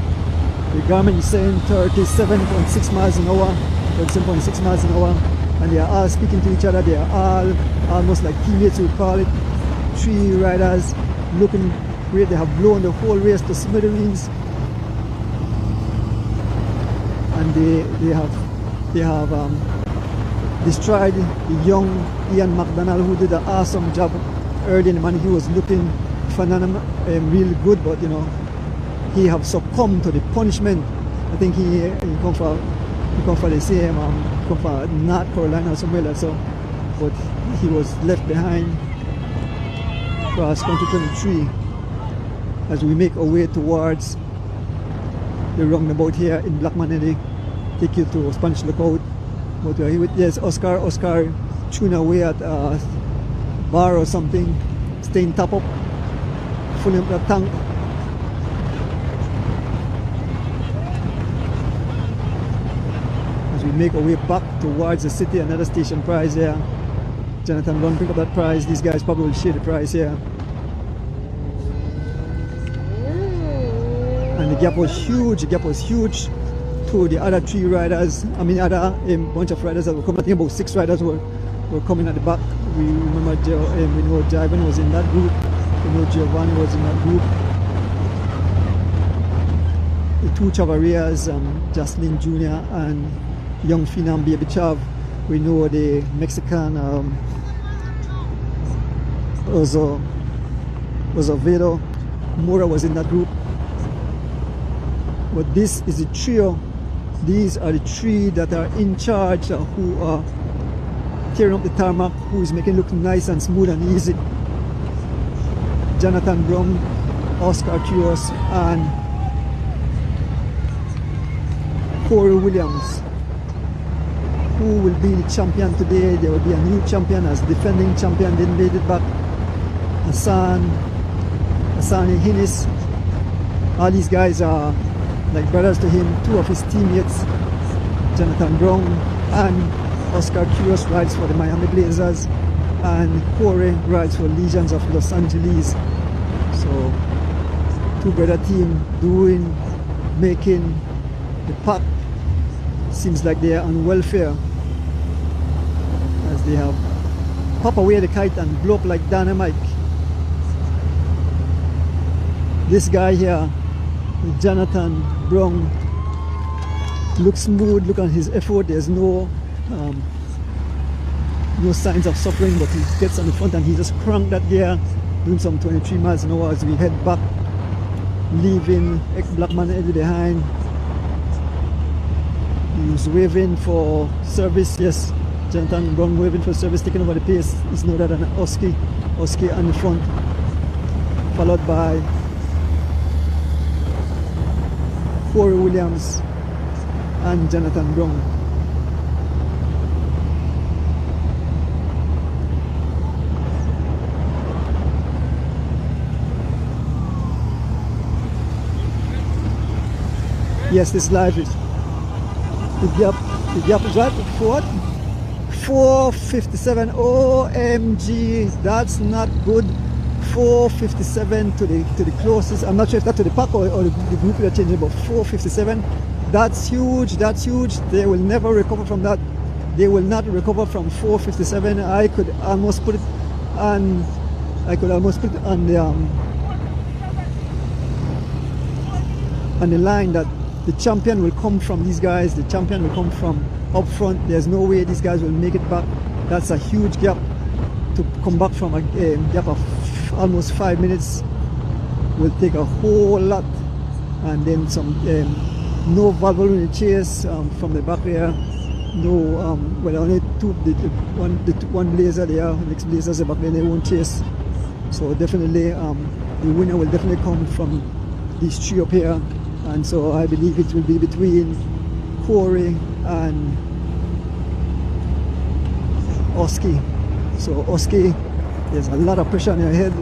The Garmin is saying 37.6 miles an hour, 37.6 miles an hour. and they are all speaking to each other. They are all almost like teammates, we call it. 3 riders looking great. They have blown the whole race to smithereens, and they have destroyed the young Ian McDonald, who did an awesome job early in the morning. He was looking phenomenal, real good, but you know, he have succumbed to the punishment. I think he come for the same come from North Carolina or somewhere like so, but he was left behind. Cross country 23 as we make our way towards the roundabout here in Blackman Eddy, take you to Spanish Lookout. But we're here with, yes, Oscar chewing away at a bar or something, staying top up, filling up the tank. As we make our way back towards the city, another station prize here. Jonathan Brown pick up that prize. These guys probably will share the prize here. And the gap was huge. The gap was huge to the other 3 riders. I mean, other bunch of riders that were coming. I think about 6 riders were coming at the back. We remember we know Jivan was in that group. We know Giovanni was in that group. The 2 Chavarias, Jocelyn Jr. and young Phenom Baby Chav. We know the Mexican Ozovedo Mora was in that group. But this is the trio. These are the 3 that are in charge, who are tearing up the tarmac, who is making it look nice and smooth and easy. Jonathan Brown, Oscar Quiros, and Corey Williams, who will be the champion today. There will be a new champion as defending champion. They made it back. Hassan Hinnis. All these guys are like brothers to him. 2 of his teammates, Jonathan Brown and Oscar Quiros, rides for the Miami Blazers, and Corey rides for Legions of Los Angeles. So 2 brother team making the pack. Seems like they are on welfare as they have pop away the kite and blow up like dynamite. This guy here, Jonathan Brown, looks smooth. Look at his effort. There's no signs of suffering, but he gets on the front and he just cranked that gear, doing some 23 miles an hour as we head back, leaving Blackman Eddy behind. He's waving for service. Yes, Jonathan Brown waving for service, taking over the pace. It's no other than Oski on the front, followed by Corey Williams and Jonathan Brown. Yes, this live is the gap is right for what? 4:57. OMG, that's not good. 4:57 to the closest. I'm not sure if that's to the pack or the group they're changing, but 4:57. That's huge. That's huge. They will never recover from that. They will not recover from 4:57. I could almost put it on. On the line that the champion will come from these guys. The champion will come from up front. There's no way these guys will make it back. That's a huge gap. To come back from a gap of almost 5 minutes will take a whole lot. And then some no valve in the chase from the back there. No, well, only one blazer there. Next blazers are back there. They won't chase. So definitely, the winner will definitely come from these 3 up here. And so I believe it will be between Corey and Oski. So Oski, there's a lot of pressure on your head.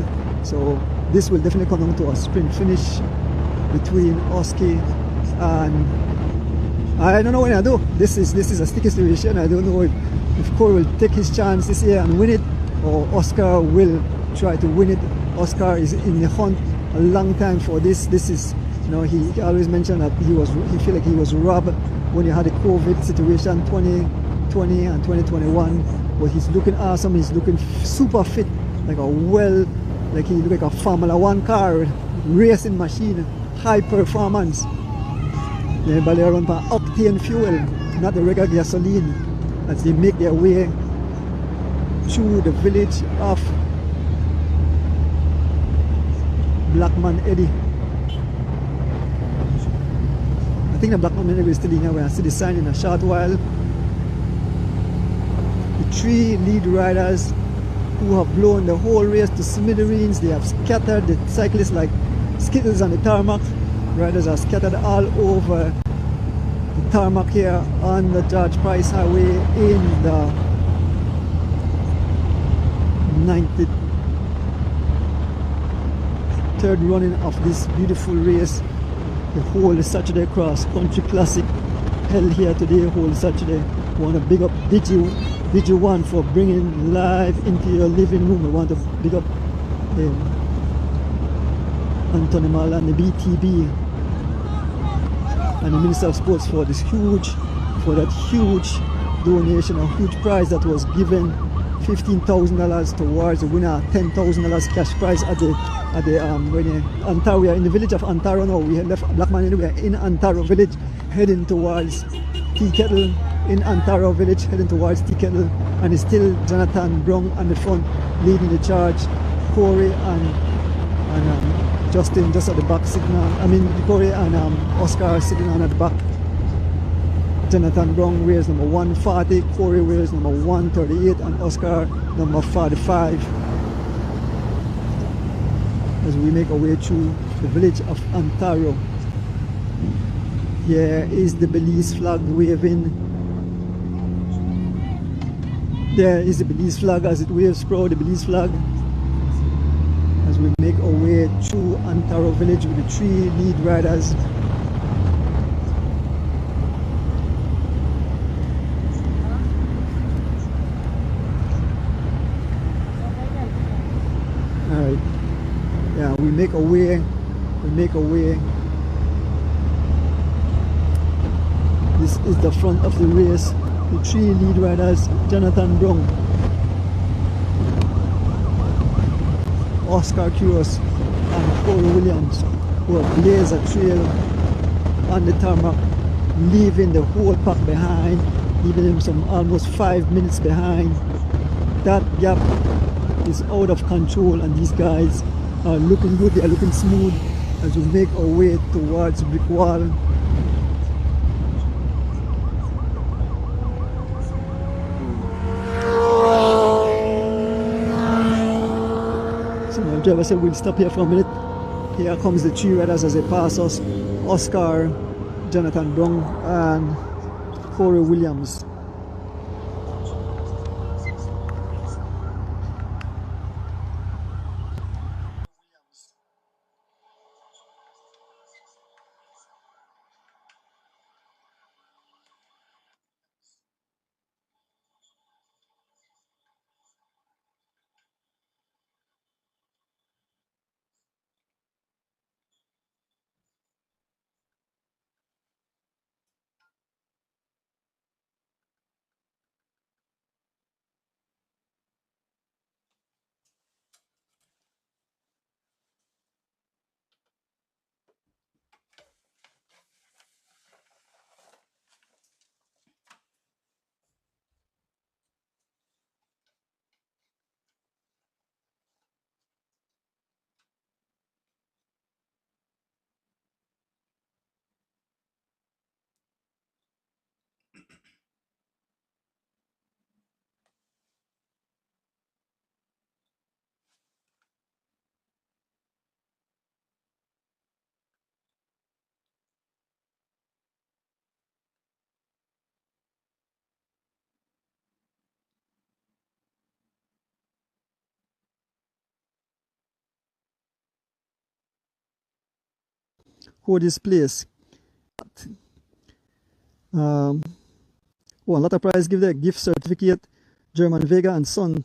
So this will definitely come down to a sprint finish between Oski and I don't know what I do. This is a sticky situation. I don't know if Corey will take his chance this year and win it, or Oscar will try to win it. Oscar is in the hunt a long time for this. This is, you know, he always mentioned that he feel like he was robbed when you had the COVID situation 2020 2020 and 2021, but he's looking awesome. He's looking super fit, like he look like a Formula One car, racing machine, high performance. Everybody run for octane fuel, not the regular gasoline, as they make their way through the village of Blackman Eddy. I think the Blackman Eddy is still in here. We'll see the sign in a short while. The 3 lead riders who have blown the whole race to smithereens. They have scattered the cyclists like skittles on the tarmac. Riders are scattered all over the tarmac here on the George Price Highway in the 93rd running of this beautiful race. The whole Saturday Cross Country Classic held here today, whole Saturday. We want to big up Digi One for bringing live into your living room. We want to big up Anthony Mal and the BTB and the Minister of Sports for that huge donation, a huge prize that was given, $15,000 towards the winner, $10,000 cash prize at the Ontario. We are in the village of Ontario now. We have left Blackman. We are in Ontario village, heading towards Tea Kettle. In Ontario village, heading towards Tea Kettle, and it's still Jonathan Brown on the front, leading the charge. Corey and Justin just at the back sitting on. I mean, Corey and Oscar sitting on at the back. Jonathan Brown wears number 140, Corey wears number 138, and Oscar number 45. As we make our way through the village of Ontario. Here is the Belize flag waving. There is the Belize flag as it waves through the Belize flag. As we make our way through Ontario village with the 3 lead riders. Alright. Yeah, we make our way. This is the front of the race. The 3 lead riders, Jonathan Brown, Oscar Kuros, and Corey Williams, who have blazed a trail on the tarmac, leaving the whole pack behind, leaving them some almost 5 minutes behind. That gap is out of control, and these guys are looking good, they are looking smooth as we make our way towards Brick Wall. So my driver said we'll stop here for a minute. Here comes the 3 riders as they pass us. Oscar, Jonathan Brown and Corey Williams. Who this place. One lot prize give the gift certificate, German Vega and Son,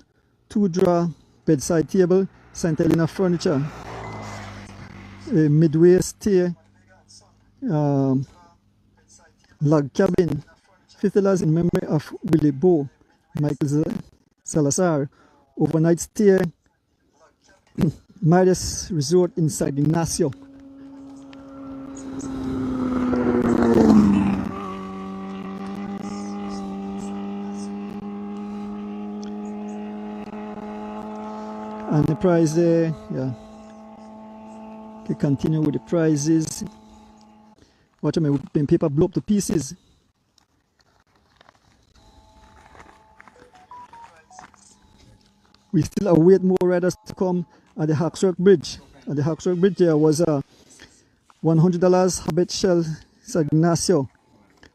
2-drawer bedside table, St. Helena furniture, a midway stay, log cabin, $50 in memory of Willie Bowe, Michael Salazar. Overnight stay, Midas Resort in San Ignacio. And the price there, yeah. Okay, continue with the prices. Watch my pen paper blow up to pieces. We still await more riders to come at the Hawksworth Bridge. At the Hawksworth Bridge there was a $100 Habit Shell San Ignacio.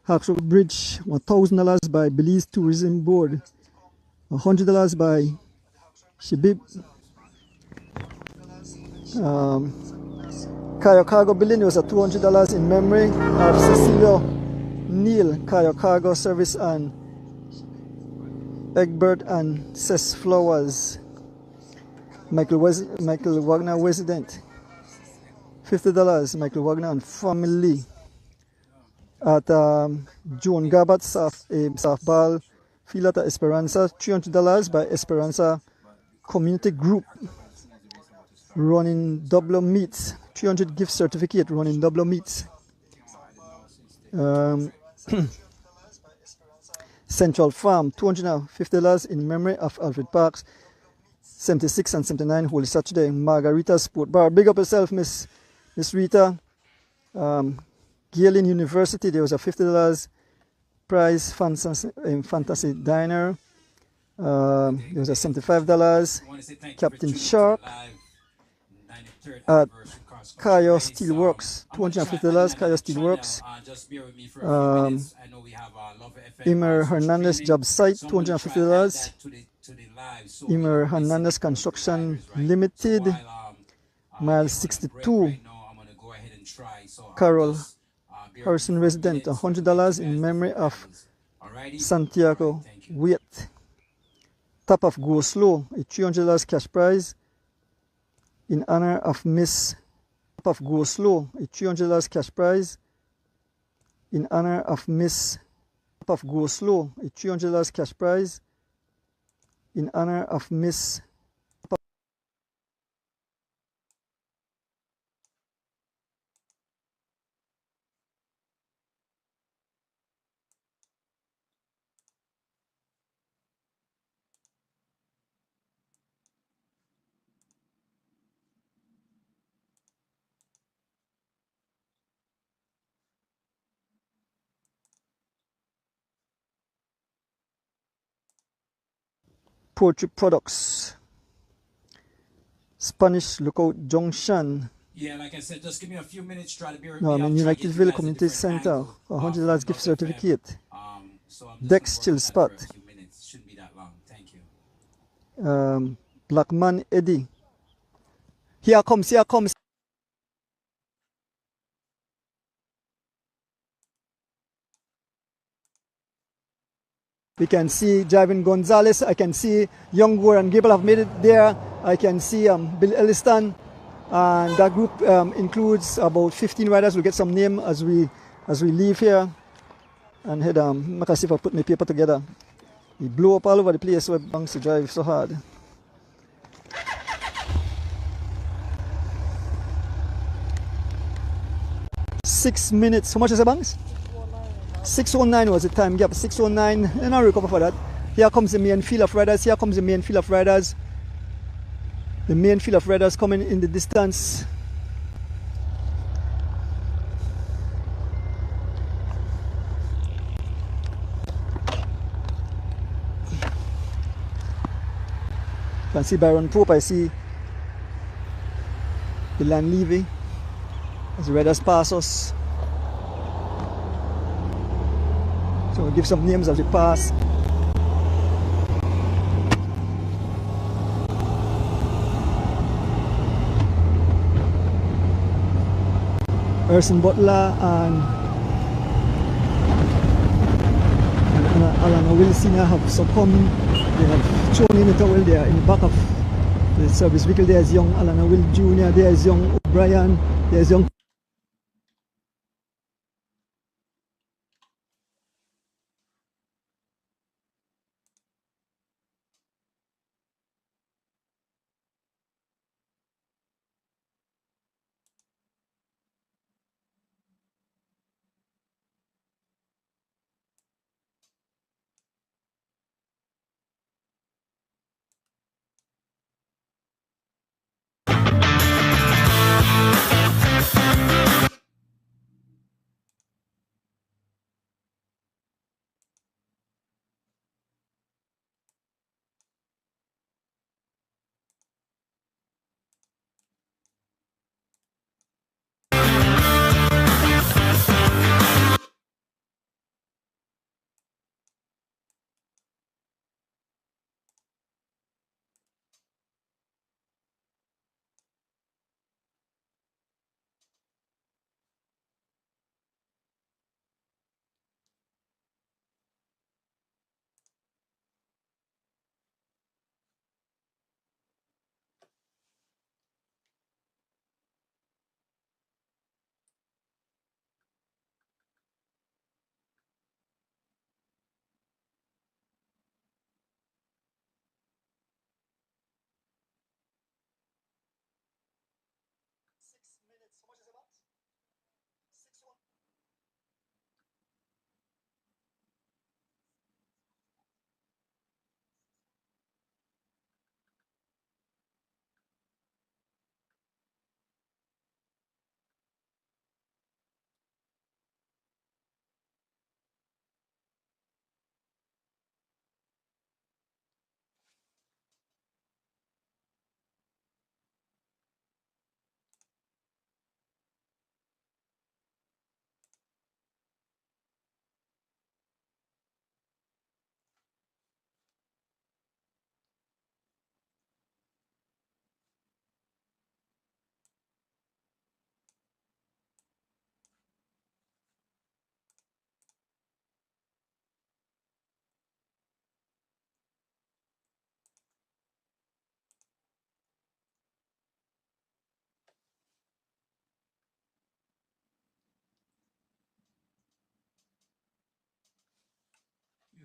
Hawksworth Bridge, $1,000 by Belize Tourism Board. $100 by Shibib. Kayo Cargo Building was a $200 in memory of Cecilio Neal, Kayo Cargo Service, and Egbert and Cess Flowers. Michael Wagner resident. $50, Michael Wagner and family. At Joan Gabbard softball field at Esperanza, $300 by Esperanza Community Group. Running double meets, 300 gift certificate running double meets. Central Farm, $250 in memory of Alfred Parks, 76 and 79 Holy Saturday. Margarita Sport Bar, big up yourself, Miss Rita. Galen University, there was a $50 prize fantasy diner. There was a $75. Captain Shark at Kayo Steelworks, $250. Kayo Steelworks. Imer Hernandez Job Site, $250. Imer Hernandez Construction Limited, mile 62. Carol Harrison resident, $100 in memory of Santiago Wait. Top of Go Slow, a $300 cash prize in honor of Miss. Top of Go Slow, a $300 cash prize in honor of Miss. Top of Go Slow, a $300 cash prize in honor of Miss. Poultry Products, Spanish Lookout Junction. Yeah, like I said, just give me a few minutes. Try to be No, I'm in Unitedville Community Center, $100 gift certificate. Dex Chill Spot. Shouldn't be that long. Thank you. Blackman Eddie. Here comes. We can see Javin Gonzalez. I can see Young Gore and Gable have made it there. I can see Bill Elliston. And that group includes about 15 riders. We'll get some name as we leave here. And head make us see if I put my paper together. We blew up all over the place where Banks to drive so hard. Six minutes. How much is it, Banks? 6:09 was the time gap. 6:09, and I'll recover for that. Here comes the main field of riders. The main field of riders coming in the distance. You can see Byron Pope. I see Dylan Levy as the riders pass us. So we'll give some names as we pass. Erson Butler and Alan Wilson have succumbed. They have thrown in the towel there in the back of the service vehicle. There's young Alan Will Jr., there's young O'Brien, there's young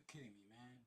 You're kidding me, man.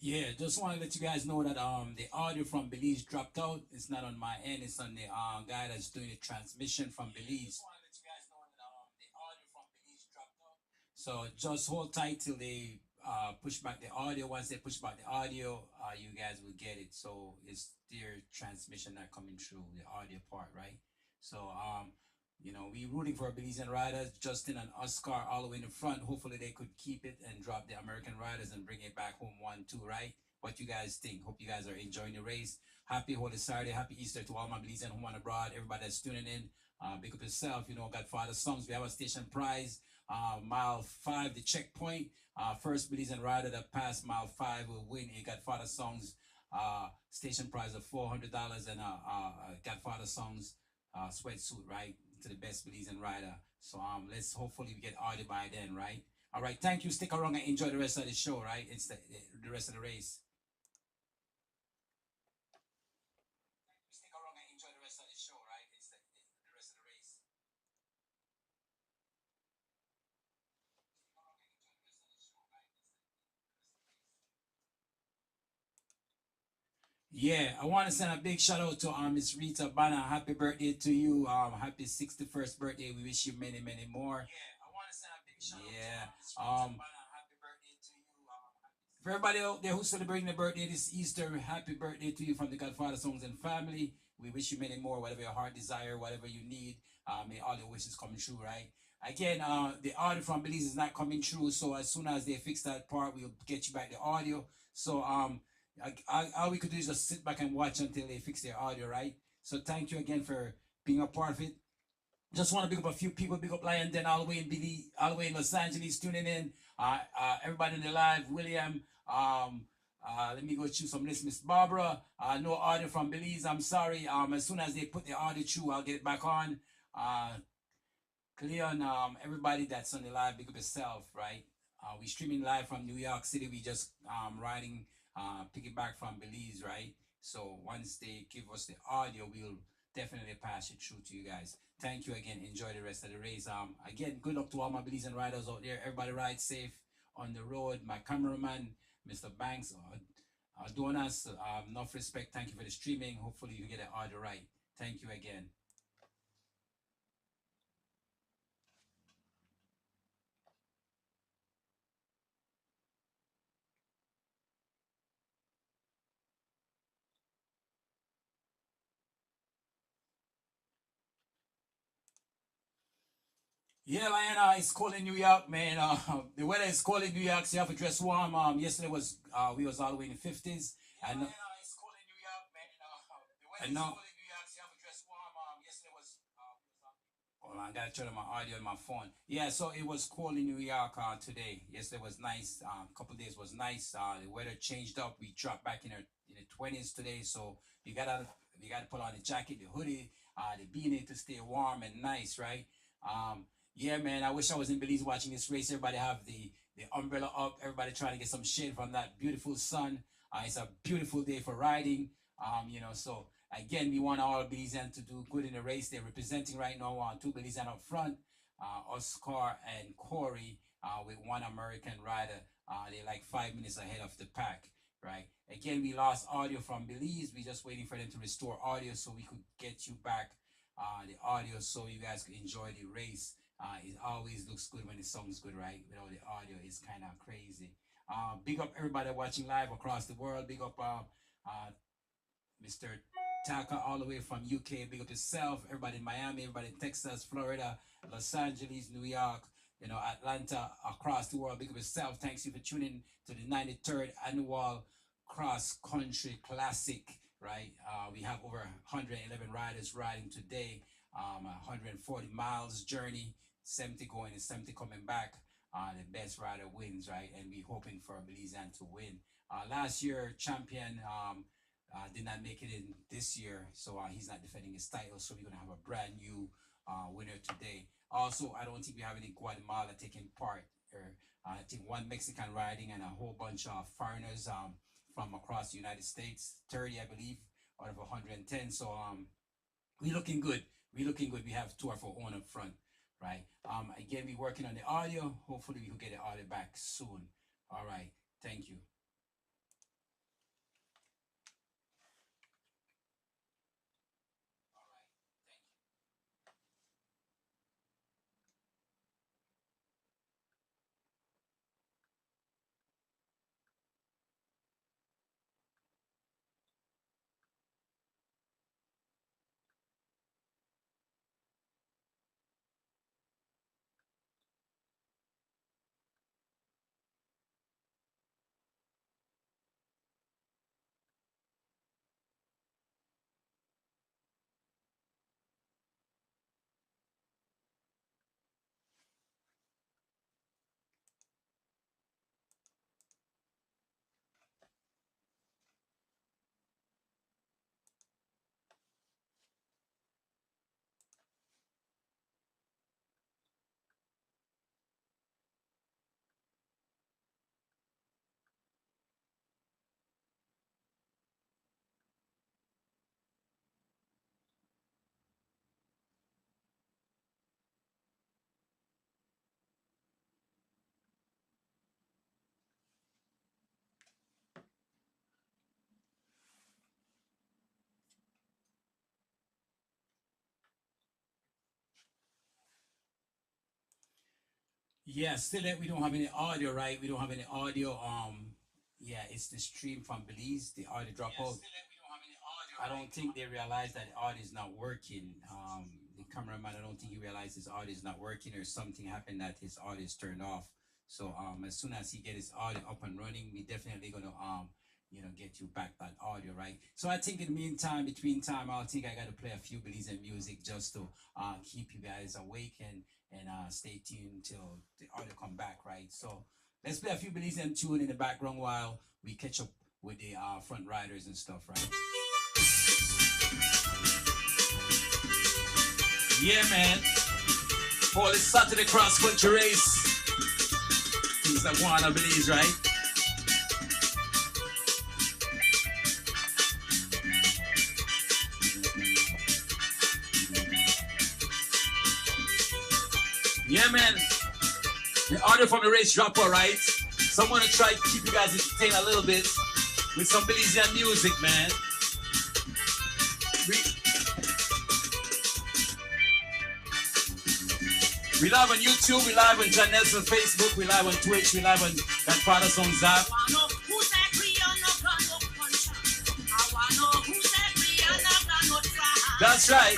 Yeah, just want to let you guys know that the audio from Belize dropped out. It's not on my end. It's on the guy that's doing the transmission from Belize. So just hold tight till they push back the audio. Once they push back the audio, you guys will get it. So it's their transmission not coming through the audio part, right? So we rooting for Belizean riders, Justin and Oscar all the way in the front. Hopefully they could keep it and drop the American riders and bring it back home 1-2, right? What you guys think? Hope you guys are enjoying the race. Happy Holy Saturday, happy Easter to all my Belizean home and abroad. Everybody that's tuning in, big up yourself. Godfather songs. We have a station prize. Mile 5, the checkpoint. First Belizean rider that passed mile 5 will win a Godfather songs station prize of $400 and a Godfather songs sweatsuit, right? To the best Belizean rider. So let's hopefully we get audio by then, right? All right, thank you. Stick around and enjoy the rest of the show, right? It's the rest of the race. Stick around and enjoy the rest of the show, right? It's the rest of the race. Yeah, I want to send a big shout out to Miss Rita Banner. Happy birthday to you. Happy 61st birthday. We wish you many, many more. Yeah, I want to send a big shout out to Miss Rita Banner. Happy birthday to you. For everybody out there who's celebrating their birthday this Easter, happy birthday to you from the Godfather Songs and family. We wish you many more, whatever your heart desire, whatever you need. May all your wishes come true, right? Again, the audio from Belize is not coming true, so as soon as they fix that part, we'll get you back the audio. So all we could do is just sit back and watch until they fix their audio, right? So thank you again for being a part of it. Just want to big up a few people, big up Lion Den all the way in Belize, all the way in Los Angeles, tuning in. Everybody in the live, William. Let me go choose some list. Miss Barbara, no audio from Belize. I'm sorry. As soon as they put the audio through, I'll get it back on. Cleon, everybody that's on the live, big up yourself, right? We streaming live from New York City. We just riding, piggyback from Belize, right? So once they give us the audio, we'll definitely pass it through to you guys. Thank you again. Enjoy the rest of the race. Again, good luck to all my Belizean riders out there. Everybody ride safe on the road. My cameraman, Mr. Banks, doing us enough respect. Thank you for the streaming. Hopefully you get the audio right. Thank you again. Yeah, Lion, it's cold in New York, man. The weather is cold in New York, so you have to dress warm. Yesterday was we was all the way in the 50s. Yeah, and it's cold in New York, man. The weather is cold in New York, so you have to dress warm. Yesterday was hold on, I gotta turn on my audio on my phone. Yeah, so it was cold in New York today. Yesterday was nice. Couple days was nice. The weather changed up. We dropped back in the 20s today, so you gotta put on the jacket, the hoodie, the beanie to stay warm and nice, right? Yeah, man. I wish I was in Belize watching this race. Everybody have the umbrella up. Everybody trying to get some shade from that beautiful sun. It's a beautiful day for riding. So again, we want all Belizeans to do good in the race. They're representing right now two Belizeans up front, Oscar and Corey, with one American rider. They're like 5 minutes ahead of the pack, right? Again, we lost audio from Belize. We're just waiting for them to restore audio so we could get you back the audio so you guys could enjoy the race. It always looks good when the song's good, right? Without the audio, it's kind of crazy. Big up everybody watching live across the world. Big up Mr. Taka all the way from UK. Big up yourself. Everybody in Miami, everybody in Texas, Florida, Los Angeles, New York, Atlanta, across the world. Big up yourself. Thanks you for tuning to the 93rd annual Cross Country Classic, right? We have over 111 riders riding today. 140 miles journey, 70 going and 70 coming back. The best rider wins, right? And we're hoping for Belizean to win. Last year, champion did not make it in this year, so he's not defending his title. So we're gonna have a brand new winner today. Also, I don't think we have any Guatemala taking part. I think one Mexican riding and a whole bunch of foreigners from across the United States, 30, I believe, out of 110. So we're looking good. We're looking good. We have two of our own up front, right? Again, we're working on the audio. Hopefully, we will get the audio back soon. All right. Thank you. Yeah, still that we don't have any audio, right? We don't have any audio. Yeah, it's the stream from Belize. The audio drop out. I don't think they realize that the audio is not working. The cameraman, I don't think he realized his audio is not working, or something happened that his audio is turned off. So as soon as he get his audio up and running, we definitely gonna get you back that audio, right? So I think in the meantime, between time, I think I gotta play a few Belizean music just to keep you guys awake and stay tuned till the audio come back, right? So let's play a few Belizean tune in the background while we catch up with the front riders and stuff, right? Yeah, man. For this Saturday cross country race, things that one I Belize, right? Yeah, man. The audio from the race drop, all right? So I'm gonna try to keep you guys entertained a little bit with some Belizean music, man. We live on YouTube, we live on John Nelson Facebook, we live on Twitch, we live on that Father's on Zap. That's right.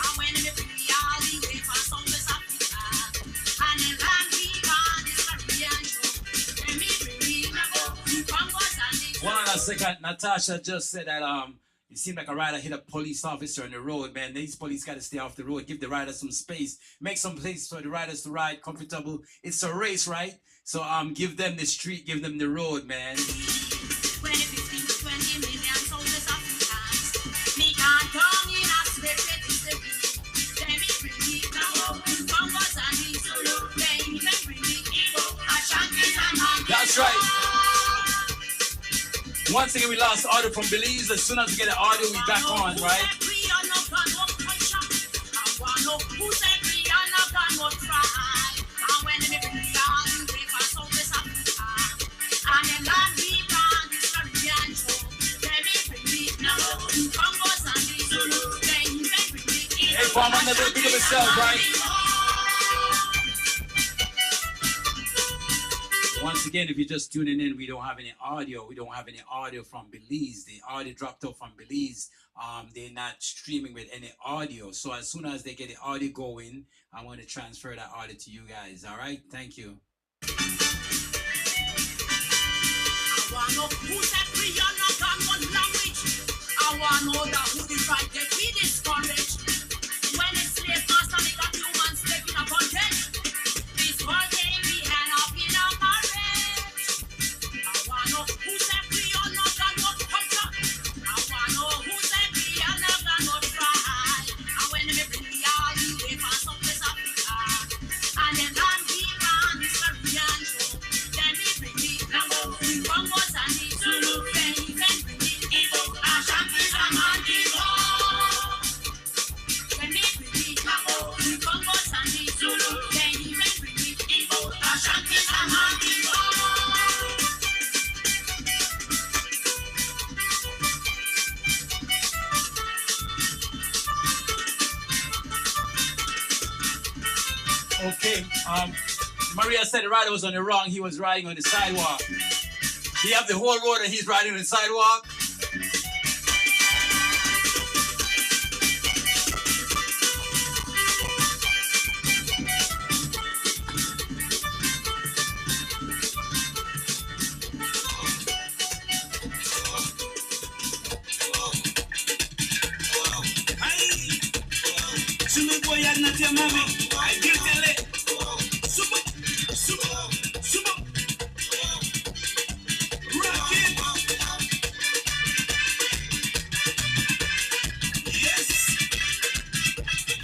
One on a second, Natasha just said that it seemed like a rider hit a police officer on the road, man. These police got to stay off the road, give the riders some space, make some place for the riders to ride comfortable. It's a race, right? So give them the street, give them the road, man. That's right. Once again, we lost audio from Belize. As soon as we get the audio, we back on, right? Hey, Farmer, never big of yourself, right? Once again, if you're just tuning in, we don't have any audio. We don't have any audio from Belize. The audio dropped off from Belize. They're not streaming with any audio. So as soon as they get the audio going, I'm going to transfer that audio to you guys. All right? Thank you. I want to know who's that free or not on one language. I want to know that who the right get be discouraged. When it's slave master, they got humans taking a bondage. This world ain't be hand up in a marriage. I want to know who's that free or not on what culture. I want to know who's that free or not on what try. And when they bring the all the way from some place Africa, and then land we run this Caribbean show. Then they bring the Lambo, the Congos and the Zulu. Then bring the Igbo, Ashanti, and Mandingo. Then they bring the Lambo, the Congos and the Zulu. Then bring the Igbo, Ashanti, and Mandingo. Okay. Maria said the rider was on the wrong. He was riding on the sidewalk. He have the whole road and he's riding on the sidewalk.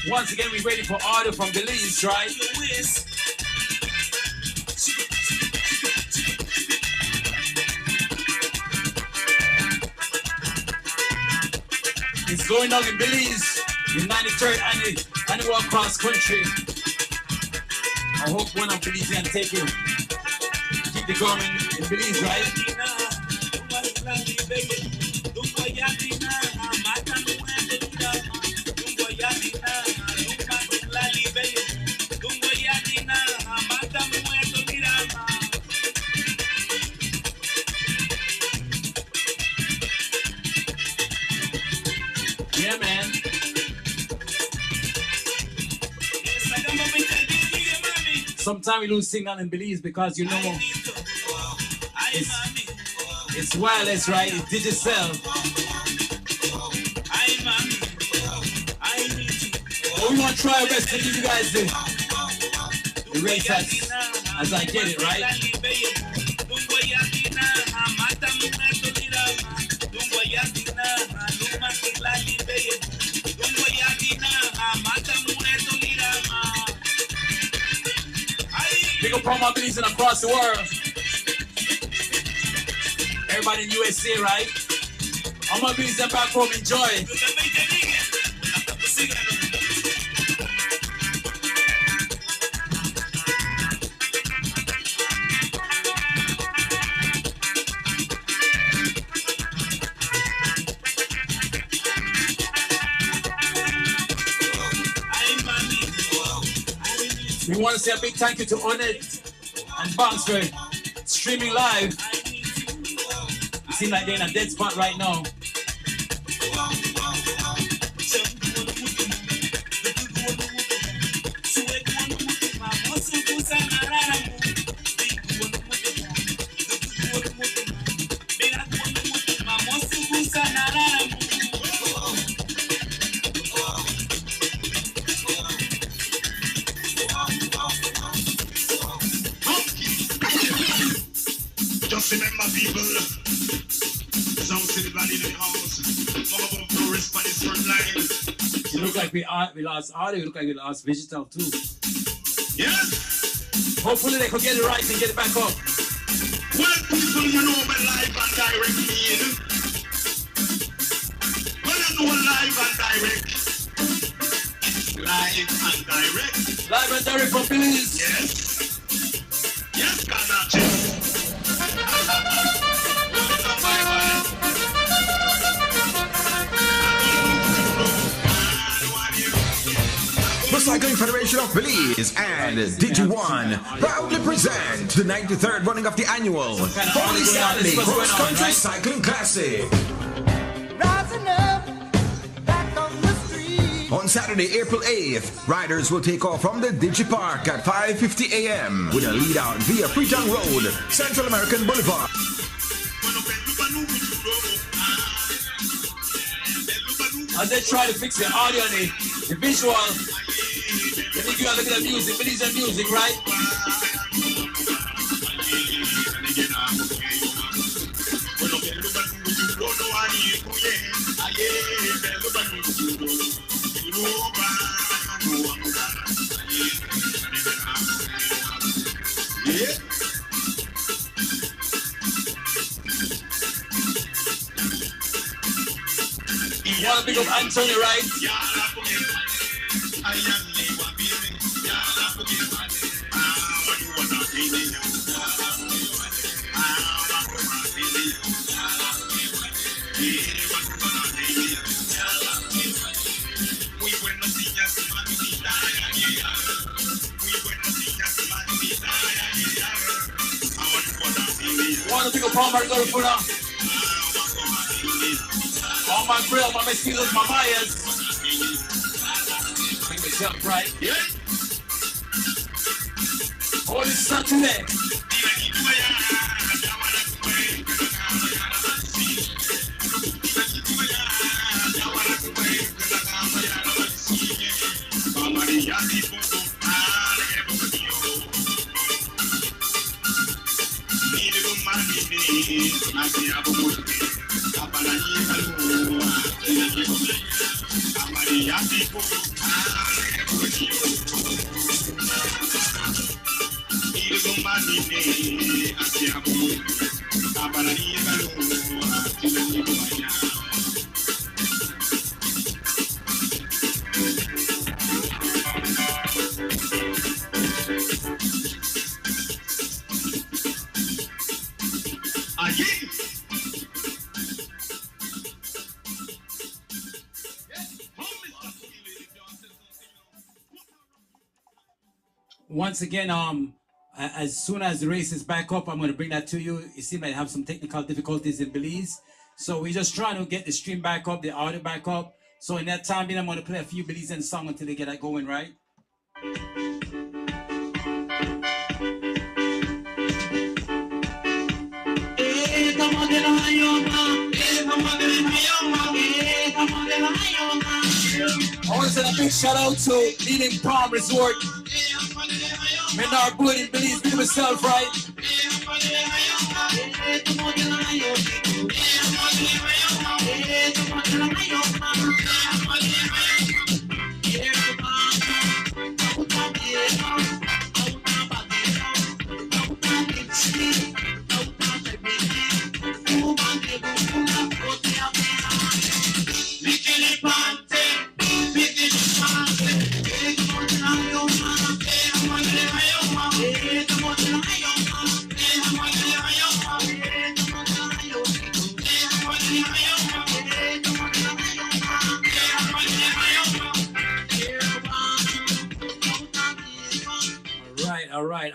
Once again, we're waiting for audio from Belize, right? It's going on in Belize, the 93rd annual cross country. I hope one of Belizean take it. Keep the government in Belize, right? Yeah, man. Sometimes we lose signal in Belize because you know it's wireless, right? It's digital. But we want to try our best to give you guys the race as I get it, right? Big up all my Belize and across the world. Everybody in USA, right? All my Belize and back home, enjoy. We want to say a big thank you to Onet and Banks for streaming live. It seems like they're in a dead spot right now. Just remember, people, Sound City Valley in the house. More about progress for this front line. It look like we lost audio. It look like we lost digital too. Yes. Hopefully they could get it right and get it back up. Well, people, you know about live and direct mean. Well, you know live and direct. Live and direct. Live and direct from Belize. Yes. Yes, Kanachi. The Cycling Federation of Belize and Digi1 proudly present the 93rd running of the annual Holy Saturday Cross Country Cycling Classic. On Saturday, April 8th, riders will take off from the Digi Park at 5:50 a.m. with a lead out via Freetown Road, Central American Boulevard. As they try to fix the audio and the visual, let me give you a look at the music. Belize and music, right? Yeah. You want to pick up Anthony, right? Want to pick up Paul Margot for now? All my grill, my mosquitoes, my Mayas. Make myself right. Yeah. Holy Saturday. Once again, as soon as the race is back up, I'm going to bring that to you. It seems like I have some technical difficulties in Belize. So we're just trying to get the stream back up, the audio back up. So in that time, I'm going to play a few Belizean songs until they get that going, right? I want to send a big shout out to Leading Palm Resort. Menard Good in Belize, be myself, right?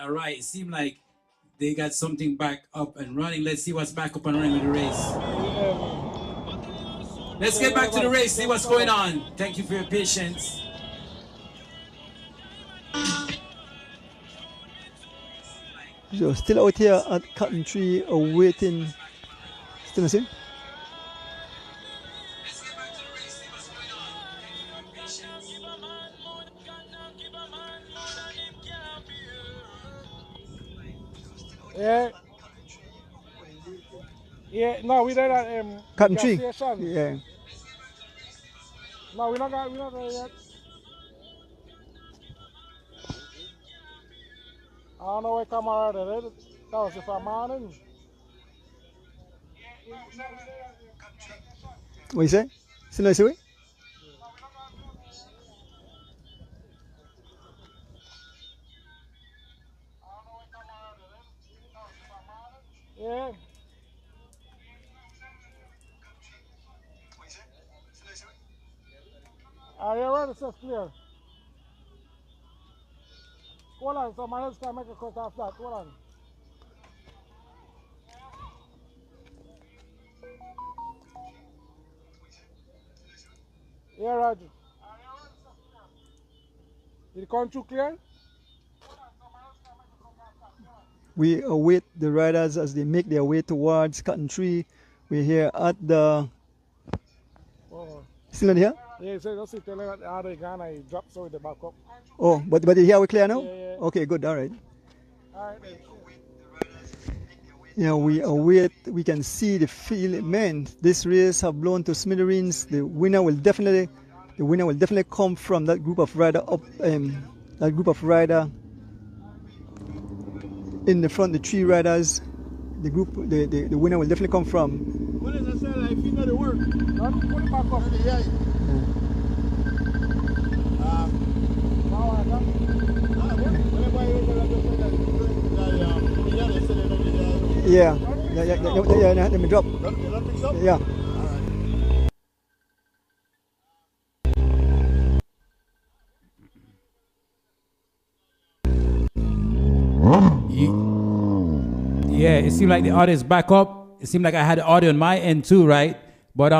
All right. It seemed like they got something back up and running. Let's see what's back up and running with the race. Let's get back to the race, see what's going on. Thank you for your patience. So still out here at Cotton Tree awaiting. Still the same? Yeah, no, we there at Cotton gas Tree? station. Yeah. No, we're not there yet. I don't know where camera there. That was if I'm morning. What you say? Still the same? Yeah. Are you ready? It's clear. Hold on, someone else can make a cut off that. Hold on. Yeah, Roger. Did it come through clear? We await the riders as they make their way towards Cotton Tree. We're here at the... Oh. Still not here? Yeah, so just tell them that the other gun I dropped so the back up. Oh, but here we're clear now? Yeah. Okay, good, all right. All right, then. Yeah, we await, we can see the field. Man, this race have blown to smithereens. The winner will definitely come from that group of rider up, that group of rider in the front, the three riders. The winner will definitely come from. What is that say? Like, if you know the work, don't put it back up. Yeah, let me drop. Yeah. Yeah, it seemed like the audio is back up. It seemed like I had the audio on my end too, right? But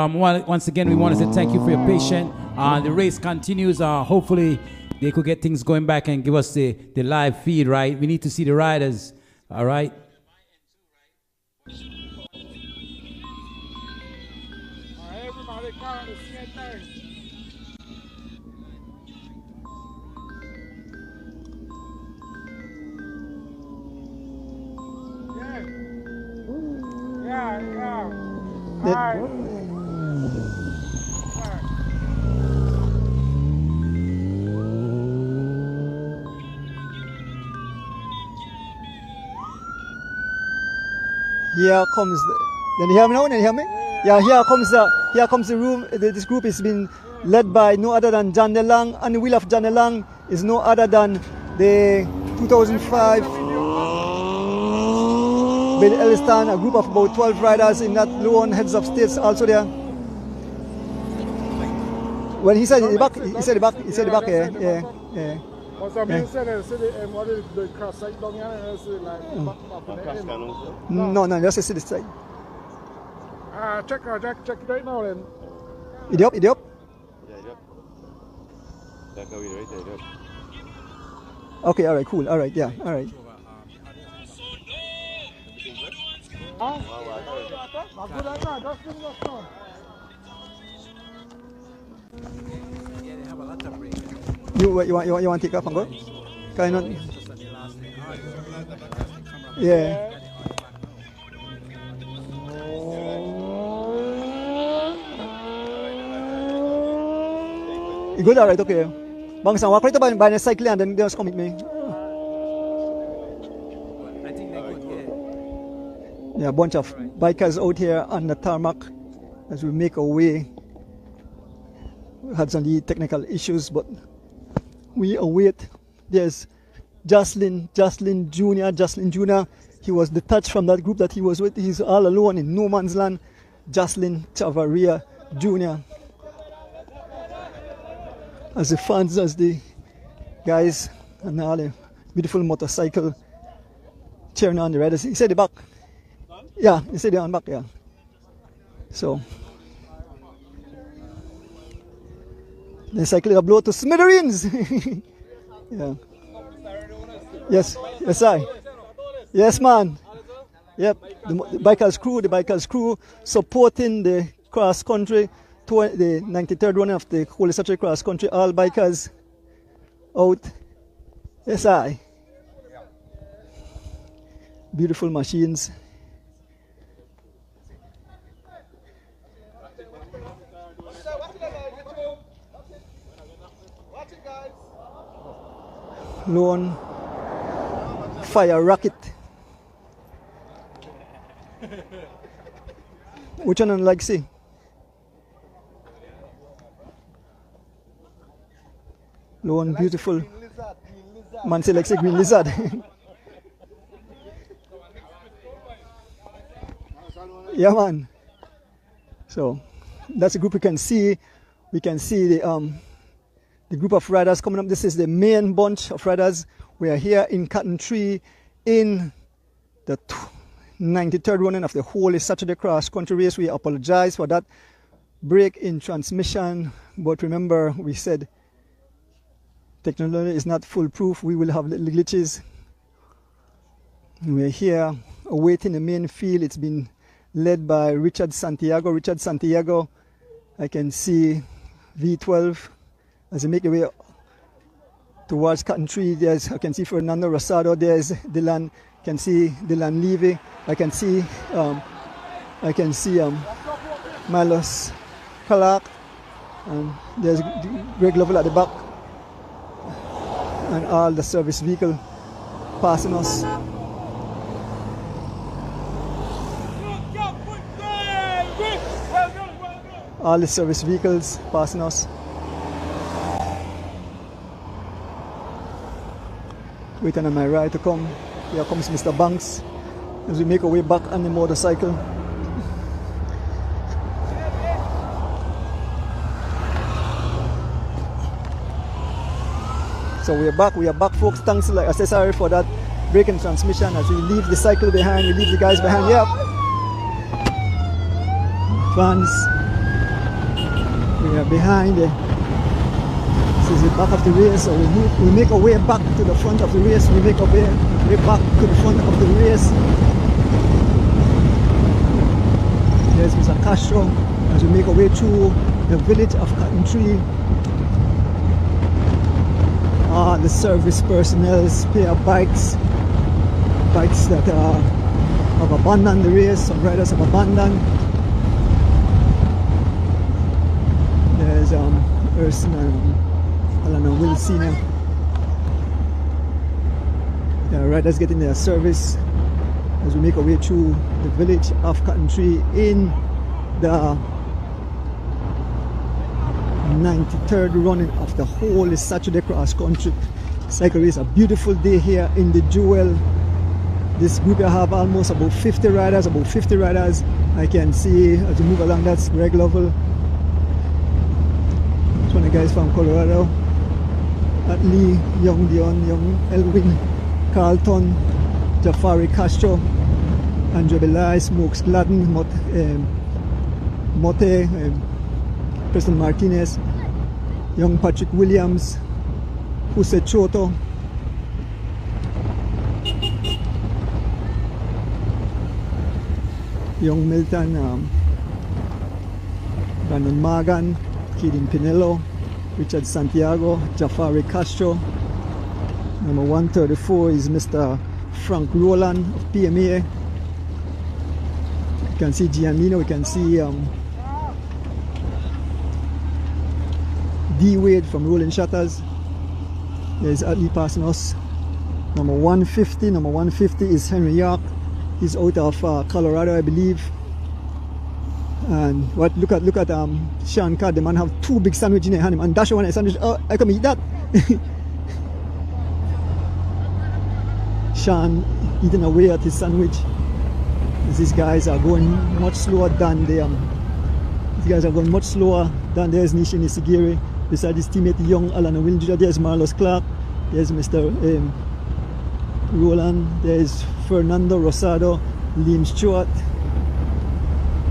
once again, we want to say thank you for your patience. The race continues. Hopefully, they could get things going back and give us the live feed, right? We need to see the riders, all right? Everybody count the same thing. Yeah. All right. Here comes then you hear me now? Then you hear me? Yeah, here comes the room. This group is being led by no other than John DeLong, and the wheel of John DeLong is no other than the 2005 Bill Elliston, a group of about 12 riders in that low on heads of states also there. When he said the back, he said the back, yeah. But some people said what is the cross side down here and it's like No, just see the side. Check it right now then. Idiot. Okay, all right, cool. All right, yeah, all right. You want to take off and go? Kind of. Yeah. You good? All right, okay. Bang sang walk right by the cycle and then just come with me. I think they're good, Yeah, a bunch of bikers out here on the tarmac as we make our way. We had some technical issues, but we await. There's Jocelyn Jr. He was detached from that group that he was with. He's all alone in no man's land. Jocelyn Chavaria Jr. As the fans, as the guys, and all the beautiful motorcycle cheering on the riders. He said the back. Yeah, he said the on back, yeah. So the cycle will blow to smithereens. Yeah. Yes, yes, I. Yes, man. Yep. The bikers crew supporting the cross country, the 93rd running of the Holy Saturday cross country. All bikers out. Yes, I. Beautiful machines. Lone fire rocket. Which one I like see? Lone beautiful. Man say like say green lizard. Yeah, man. So that's a group we can see. We can see the group of riders coming up. This is the main bunch of riders. We are here in Cotton Tree in the 93rd running of the Holy Saturday Cross Country Race. We apologize for that break in transmission, but remember we said technology is not foolproof. We will have little glitches. We're here awaiting the main field. It's been led by Richard Santiago. I can see V12 as they make their way towards Cotton Tree. I can see Fernando Rosado. There's Dylan. Can see Dylan Levy. I can see Milos Clark, and there's Greg Lovell at the back, and all the service vehicle passing us. All the service vehicles passing us. Waiting on my ride to come. Here comes Mr. Banks as we make our way back on the motorcycle. So we are back folks. Thanks, like I said, sorry for that break in transmission as we leave the cycle behind, we leave the guys behind. Yep. Fans, we are behind. This is the back of the race, so we make our way back to the front of the race. We make our way back to the front of the race. There's Mr. Castro as we make our way through the village of Cotton Tree. The service personnel spare bikes that have abandoned the race. Some riders have abandoned. There's Erson and Alana Will Senior. The riders getting their service as we make our way through the village of Cotton Tree in the 93rd running of the Holy Saturday Cross Country Cycle Race. A beautiful day here in the Jewel. This group I have almost about 50 riders. I can see as we move along. That's Greg Lovell. That's one of the guys from Colorado. Lee, Young Dion, Young Elwin, Carlton, Jafari Castro, Andre Belize, Smokes Gladden, Mote, Preston Martinez, young Patrick Williams, Jose Choto, young Milton, Brandon Morgan, Keaton Pinello, Richard Santiago, Jafari Castro. Number 134 is Mr. Frank Rowland of PMA. You can see Giannino, we can see D Wade from Rolling Shutters. There's Ali passing us. Number 150 is Henry York. He's out of Colorado, I believe. And what? Look at Sean Card. The man have two big sandwich in his hand and dash one sandwich. Oh, I can eat that. Sean eating away at his sandwich. These guys are going much slower than the there's Nishin Isigiri. Beside his teammate young Alan Will Jr. There's Marlos Clark. There's Mr. Roland. There's Fernando Rosado, Liam Stewart,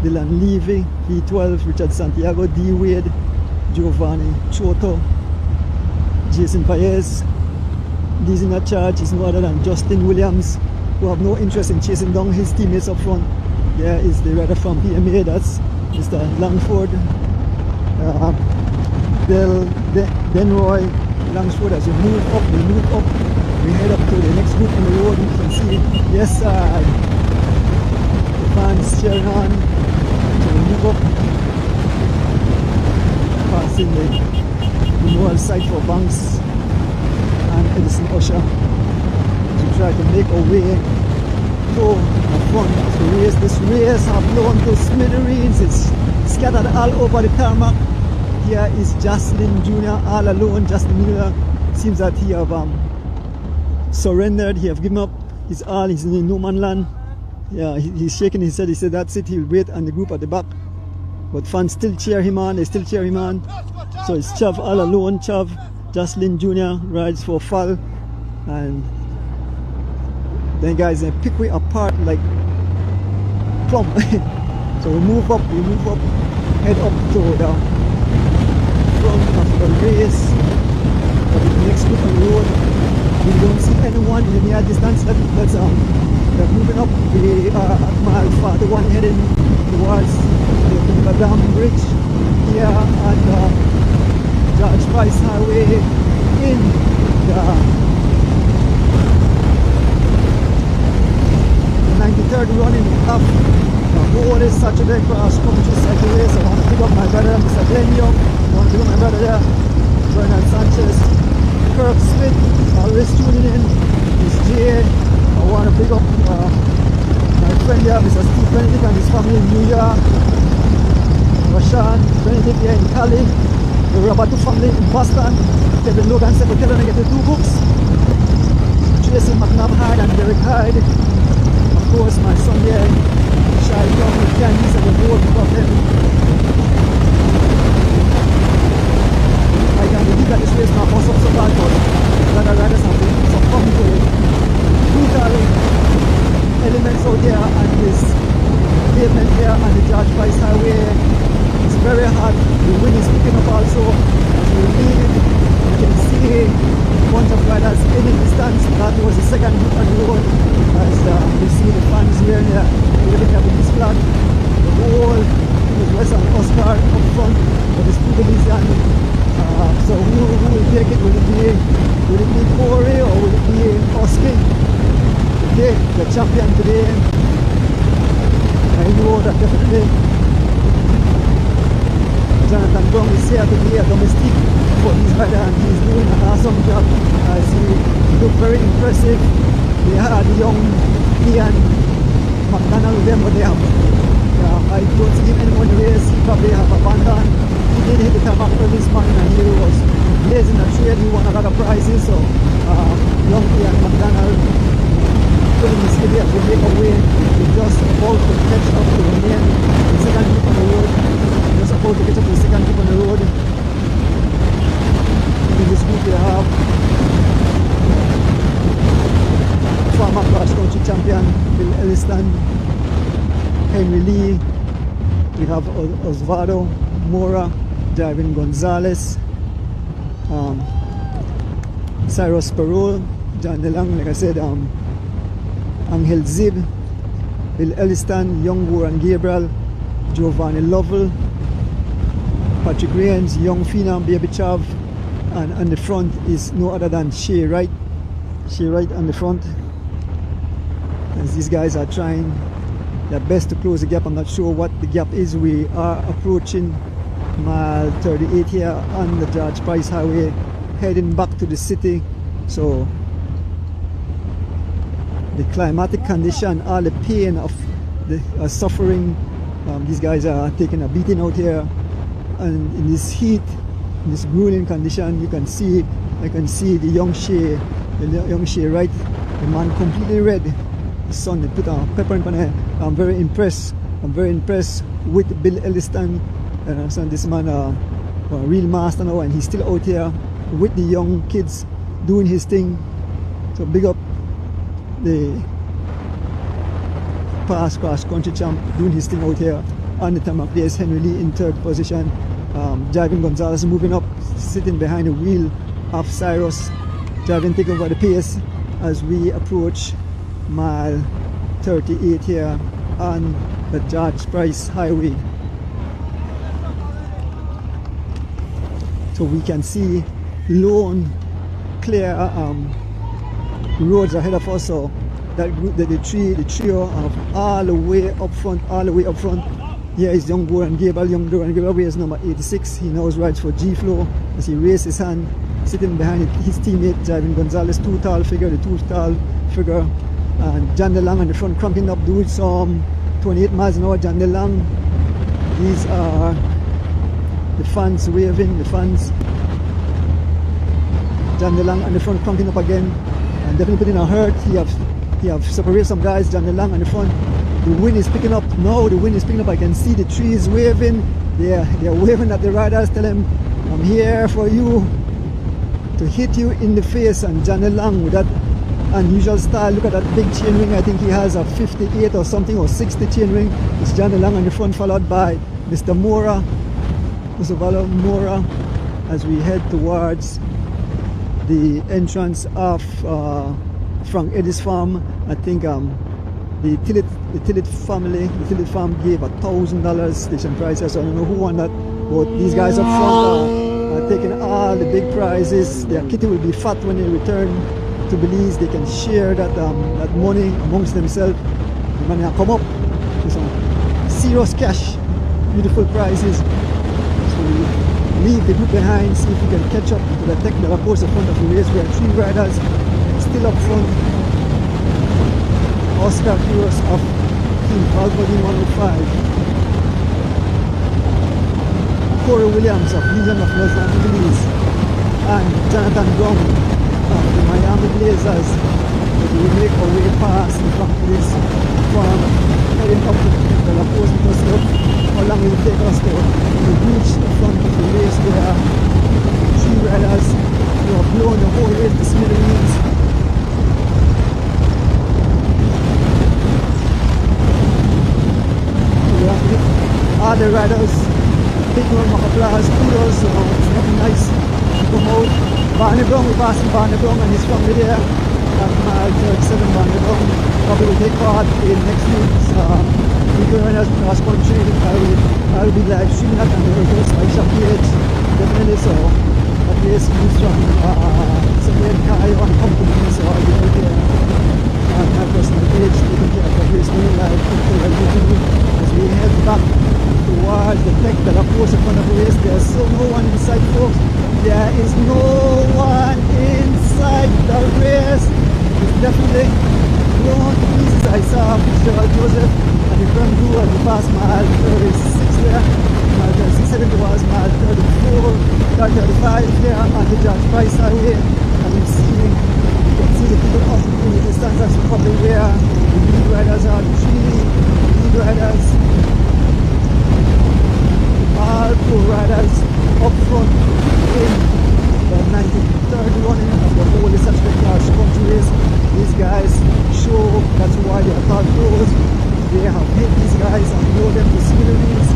Dylan Levy, V12, Richard Santiago, D Wade, Giovanni Choto, Jason Paez. These in a charge is no other than Justin Williams, who have no interest in chasing down his teammates up front. There is the rider from PMA, that's Mr. Langford. Denroy Langford. As we move up, we head up to the next group on the road. You can see, yes, the fans cheering on. So we move up, passing the renewal site for Banks and Edison Usher to try to make our way to the front of the race. This race have blown to smithereens. It's scattered all over the tarmac. Here is Jocelyn Jr. all alone. Jocelyn Jr. seems that he have surrendered. He have given up his all. He's in no man land. Yeah, he's shaking his head. He said that's it. He'll wait on the group at the back. But fans still cheer him on. They still cheer him on. So it's Chav all alone. Chav, Jocelyn Jr. rides for Fall, and then guys, they pick way apart like plum. So we move up, head up to the front of the race. But the next group on the road, we don't see anyone in the near distance. They're moving up. We are at mile 41 heading towards the Dam Bridge here at George Price Highway in the 93rd running up the whole Saturday cross country cycle race. I want to pick up my brother Mr. Glenn Young. I want to pick up my brother there, Bernard Sanchez, Kirk Smith, always tuning in. It's Jay. I want to pick up my friend there, Mr. Steve Benedict and his family in New York. Rashan Benedict here in Cali. The Rabatu family in Boston. Kevin Logan said to tell them to get the 2 books. Jason McNabb Hyde and Derek Hyde. Of course, my son there, Shai Young with Candice and the board of them. I can't believe that this race now costs up so bad, but the riders have been succumbed to it. Brutal elements out there and this pavement here on the George Price Highway. It's very hard. The wind is picking up also. As we leave, you can see a bunch of riders in the distance. That was the second group on the road. As you see the fans here and there, waving up this flag. The whole West and Oscar up front for this two Belizean. So who will take it? Will it be Corey or will it be Oscar? Today, the champion today. I know that definitely Jonathan Gong is here to be a domestic for his rider, and he's doing an awesome job. As he looked very impressive. They had young Ian McDonald with them, but they have I don't see him anymore in the race. He probably have abandoned. He did hit the tarmac early this morning and he was blazing a trail. He won a lot of prizes. So young Ian McDonald pulling his skid as we make our way. We're just about to catch up to the main second group on the road. Just about to catch up to the second group on the road. In this group we have former cross country champion Bill Elliston, Henry Lee, we have Osvaldo Mora, Darwin Gonzalez, Cyrus Parole, John DeLong, like I said, Angel Zib, Bill Elliston, Young Warren Gabriel, Giovanni Lovell, Patrick Rains, Young Phenom, Baby Chav, and on the front is no other than Shea Wright. Shea Wright on the front. As these guys are trying their best to close the gap. I'm not sure what the gap is. We are approaching mile 38 here on the George Price Highway, heading back to the city. So the climatic condition, all the pain of the suffering, these guys are taking a beating out here, and in this heat, in this grueling condition, I can see the young Shea Wright, the man completely red. The sun, they put a pepper in it. I'm very impressed with Bill Elliston. So this man a real master now, and he's still out here with the young kids doing his thing. So big up the past cross country champ doing his thing out here on the tarmac. There's Henry Lee in third position. Javin Gonzalez moving up, sitting behind the wheel of Cyrus. Javin taking over the pace as we approach mile 38 here on the George Price Highway. So we can see lone, clear roads ahead of us. So that group, the trio of all the way up front. Here is Young Warren Gabriel. Young Warren Gabriel wears number 86. He now rides for G-Flow as he raises his hand, sitting behind his teammate Javin Gonzalez, the two tall figure. And John DeLong on the front, cranking up, doing some 28 miles an hour. John DeLong, these are the fans waving, the fans. John DeLong on the front, cranking up again, and definitely putting a hurt. He have separated some guys. John DeLong on the front. The wind is picking up now. The wind is picking up. I can see the trees waving. They're waving at the riders, telling them, "I'm here for you to hit you in the face." And John DeLong with that unusual style. Look at that big chain ring. I think he has a 58 or something, or 60 chain ring. It's John DeLong on the front, followed by Mr. Mora, Mr. Valo Mora, as we head towards the entrance of Frank Eddie's farm. I think the Tillit farm gave $1,000 station price. So I don't know who won that, but these guys up front are taking all the big prizes. Their kitty will be fat when they return to Belize. They can share that money amongst themselves. The money will come up with some serious cash, beautiful prizes. So we leave the group behind, see if we can catch up to the tech that are close in front of the race. We have 3 riders still up front. Oscar Quiros of Team Albany 105. Corey Williams of Legion of Los Angeles. And Jonathan Brown of the Miami Blazers. We make our way past the front of this farm, heading up to the post because look how long it will take us to reach the front of the race. There are 3 riders who have blown the whole race to smithereens. All the riders, big round of applause, kudos, so it's nothing nice to come out. Barney Brown, we're passing Barney Brown and his family there at mile 37. Barney Brown probably will take part in next week's Weekend Runners Cross Country. I'll be live streaming that on the Reverse Aisha page, definitely. So that race comes from Samuel Kai on company, so I'll be out there on my personal page taking care of that race going live as we head back towards the tech that are close in front of the race. There's still no one inside, folks. There is no one inside the race. It's definitely blown to pieces. I saw Fitzgerald Joseph and the front crew at the past mile 36 there. Mile 36 heading towards mile 34, 35 here on the George Price Highway. And you can see the people up in the distance. That's probably where the lead riders are. The 3 lead riders. All 4 riders up front in the 93rd running of the whole Saturday Clash Country race. These guys show that's why they are called pros. They have hit these guys and blow them to smithereens.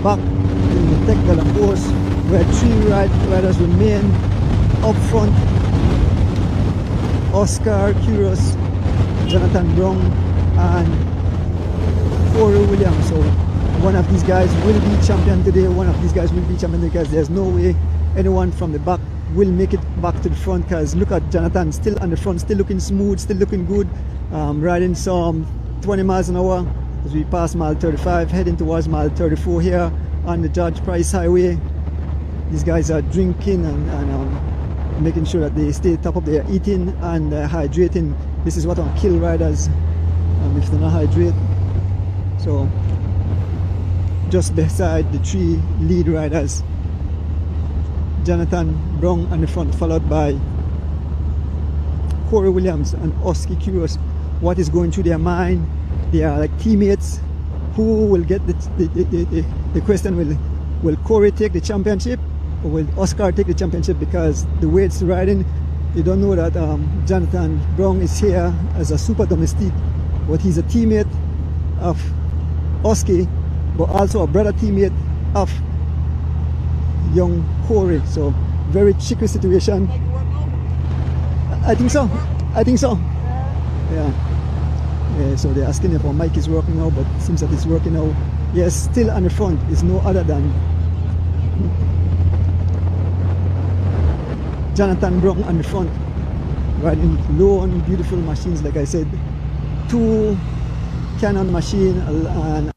back in the Tech de la Course, where three riders remain up front. Oscar Curious, Jonathan Brown, and Corey Williams. So one of these guys will be champion today. One of these guys will be champion because there's no way anyone from the back will make it back to the front, because look at Jonathan still on the front, still looking smooth, still looking good, riding some 20 miles an hour as we pass mile 35, heading towards mile 34 here on the George Price Highway. These guys are drinking and making sure that they stay top of their eating and hydrating. This is what will kill riders if they're not hydrate. So just beside the three lead riders, Jonathan Brown on the front, followed by Corey Williams and Oski Curious. What is going through their mind? They are like teammates. Who will get the question? Will Corey take the championship, or will Oscar take the championship? Because the way it's riding, you don't know that Jonathan Brown is here as a super domestique, but he's a teammate of Oski, but also a brother teammate of young Corey. So very tricky situation. I think so. Yeah, so they're asking if our mic is working now, but it seems that it's working now. Yes, still on the front is no other than Jonathan Brown on the front, riding low on beautiful machines. Like I said, two Canon machine and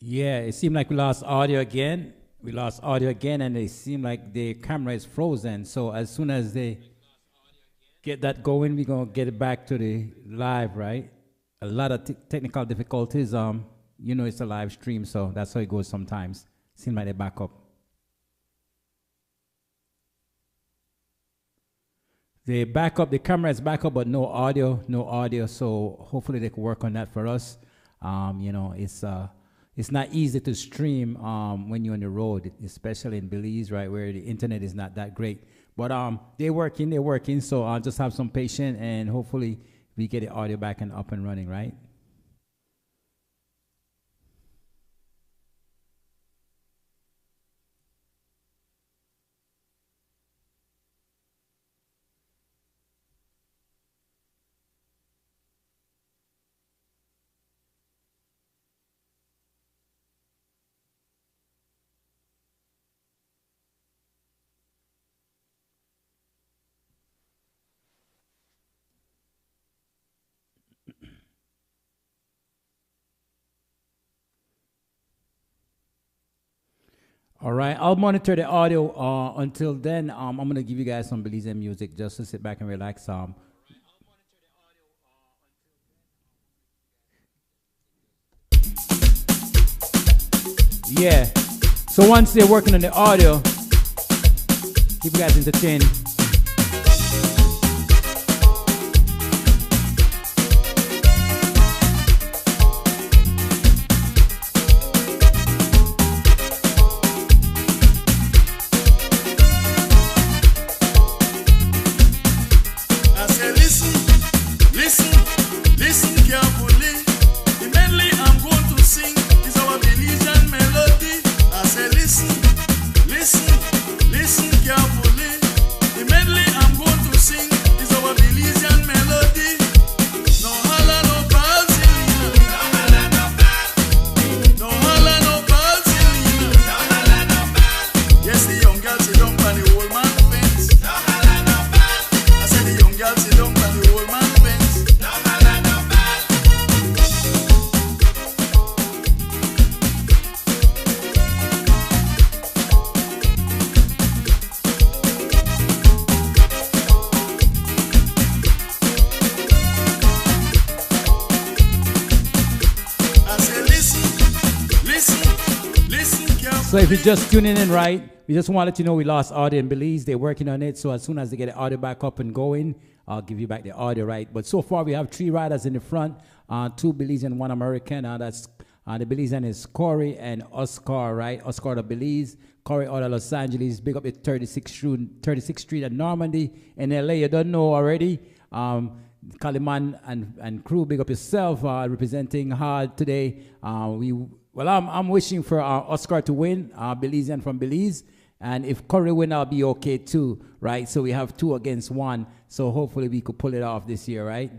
Yeah, it seemed like we lost audio again. And it seemed like the camera is frozen. So as soon as they get that going, we're gonna get it back to the live, right? A lot of technical difficulties. It's a live stream, so that's how it goes sometimes. Seems like they back up. The camera is back up, but no audio. So hopefully they can work on that for us. It's not easy to stream when you're on the road, especially in Belize, right, where the internet is not that great. But they're working. So I'll just have some patience, and hopefully we get the audio back and up and running, right? All right, I'll monitor the audio. Until then, I'm gonna give you guys some Belizean music just to sit back and relax. Yeah. So once they're working on the audio, keep you guys entertained. So if you're just tuning in, right, we just want to let you know we lost audio in Belize. They're working on it. So as soon as they get the audio back up and going, I'll give you back the audio, right? But so far we have 3 riders in the front, 2 Belizean, 1 American. That's the Belizean is Corey and Oscar, right? Oscar of Belize, Corey out of Los Angeles. Big up at 36th Street at Normandy in LA. You don't know already. Kaliman and crew, big up yourself, representing hard today. I'm wishing for Oscar to win, Belizean from Belize. And if Corey win, I'll be okay too, right? So we have 2 against 1. So hopefully we could pull it off this year, right?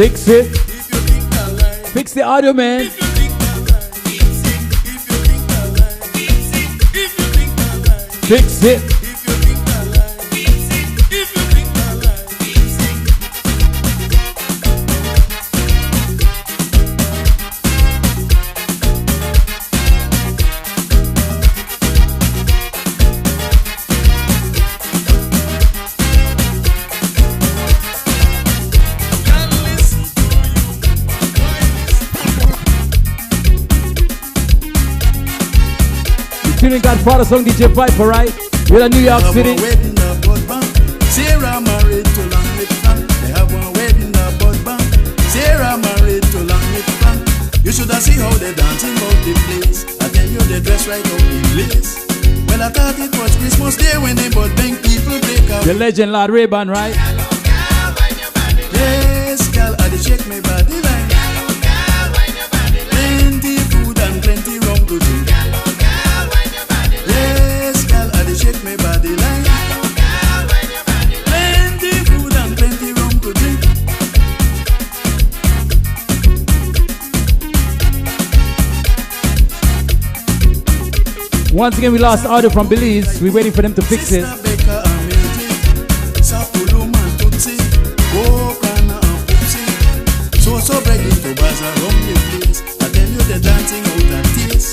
Fix it. Fix the audio, man. Fix it. Tuning Godfather song DJ Piper, right? We're in New York City. Sarah married to Long. They have one wedding up, but Sarah married to Long. You should have seen how they dancing about the place. I tell you they dress right out in place. Well, I thought it was Christmas Day when they both bank people break up. The legend Lord Ray-Ban, right? Yes, girl, I did shake my body line. Plenty food and plenty rum to drink. Shake my body line. Plenty food and plenty rum to drink. Once again, we lost audio from Belize. We're waiting for them to fix it. So begging to bazaar on the place. I tell you the dancing out and tears.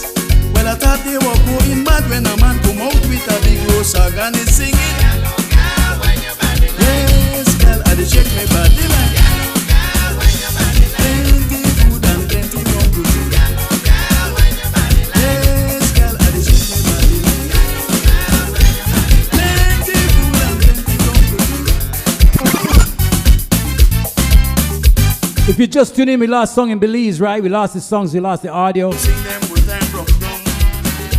Well, I thought they were going mad when a man come out with a big old song and he's singing. Yes, girl, I did shake my body like. Plenty food and plenty rum to drink. Yes, girl, I did shake my body like. Plenty food and plenty rum to drink. If you just tune in, we lost song in Belize, right? We lost the songs, we lost the audio. Sing them with time from down.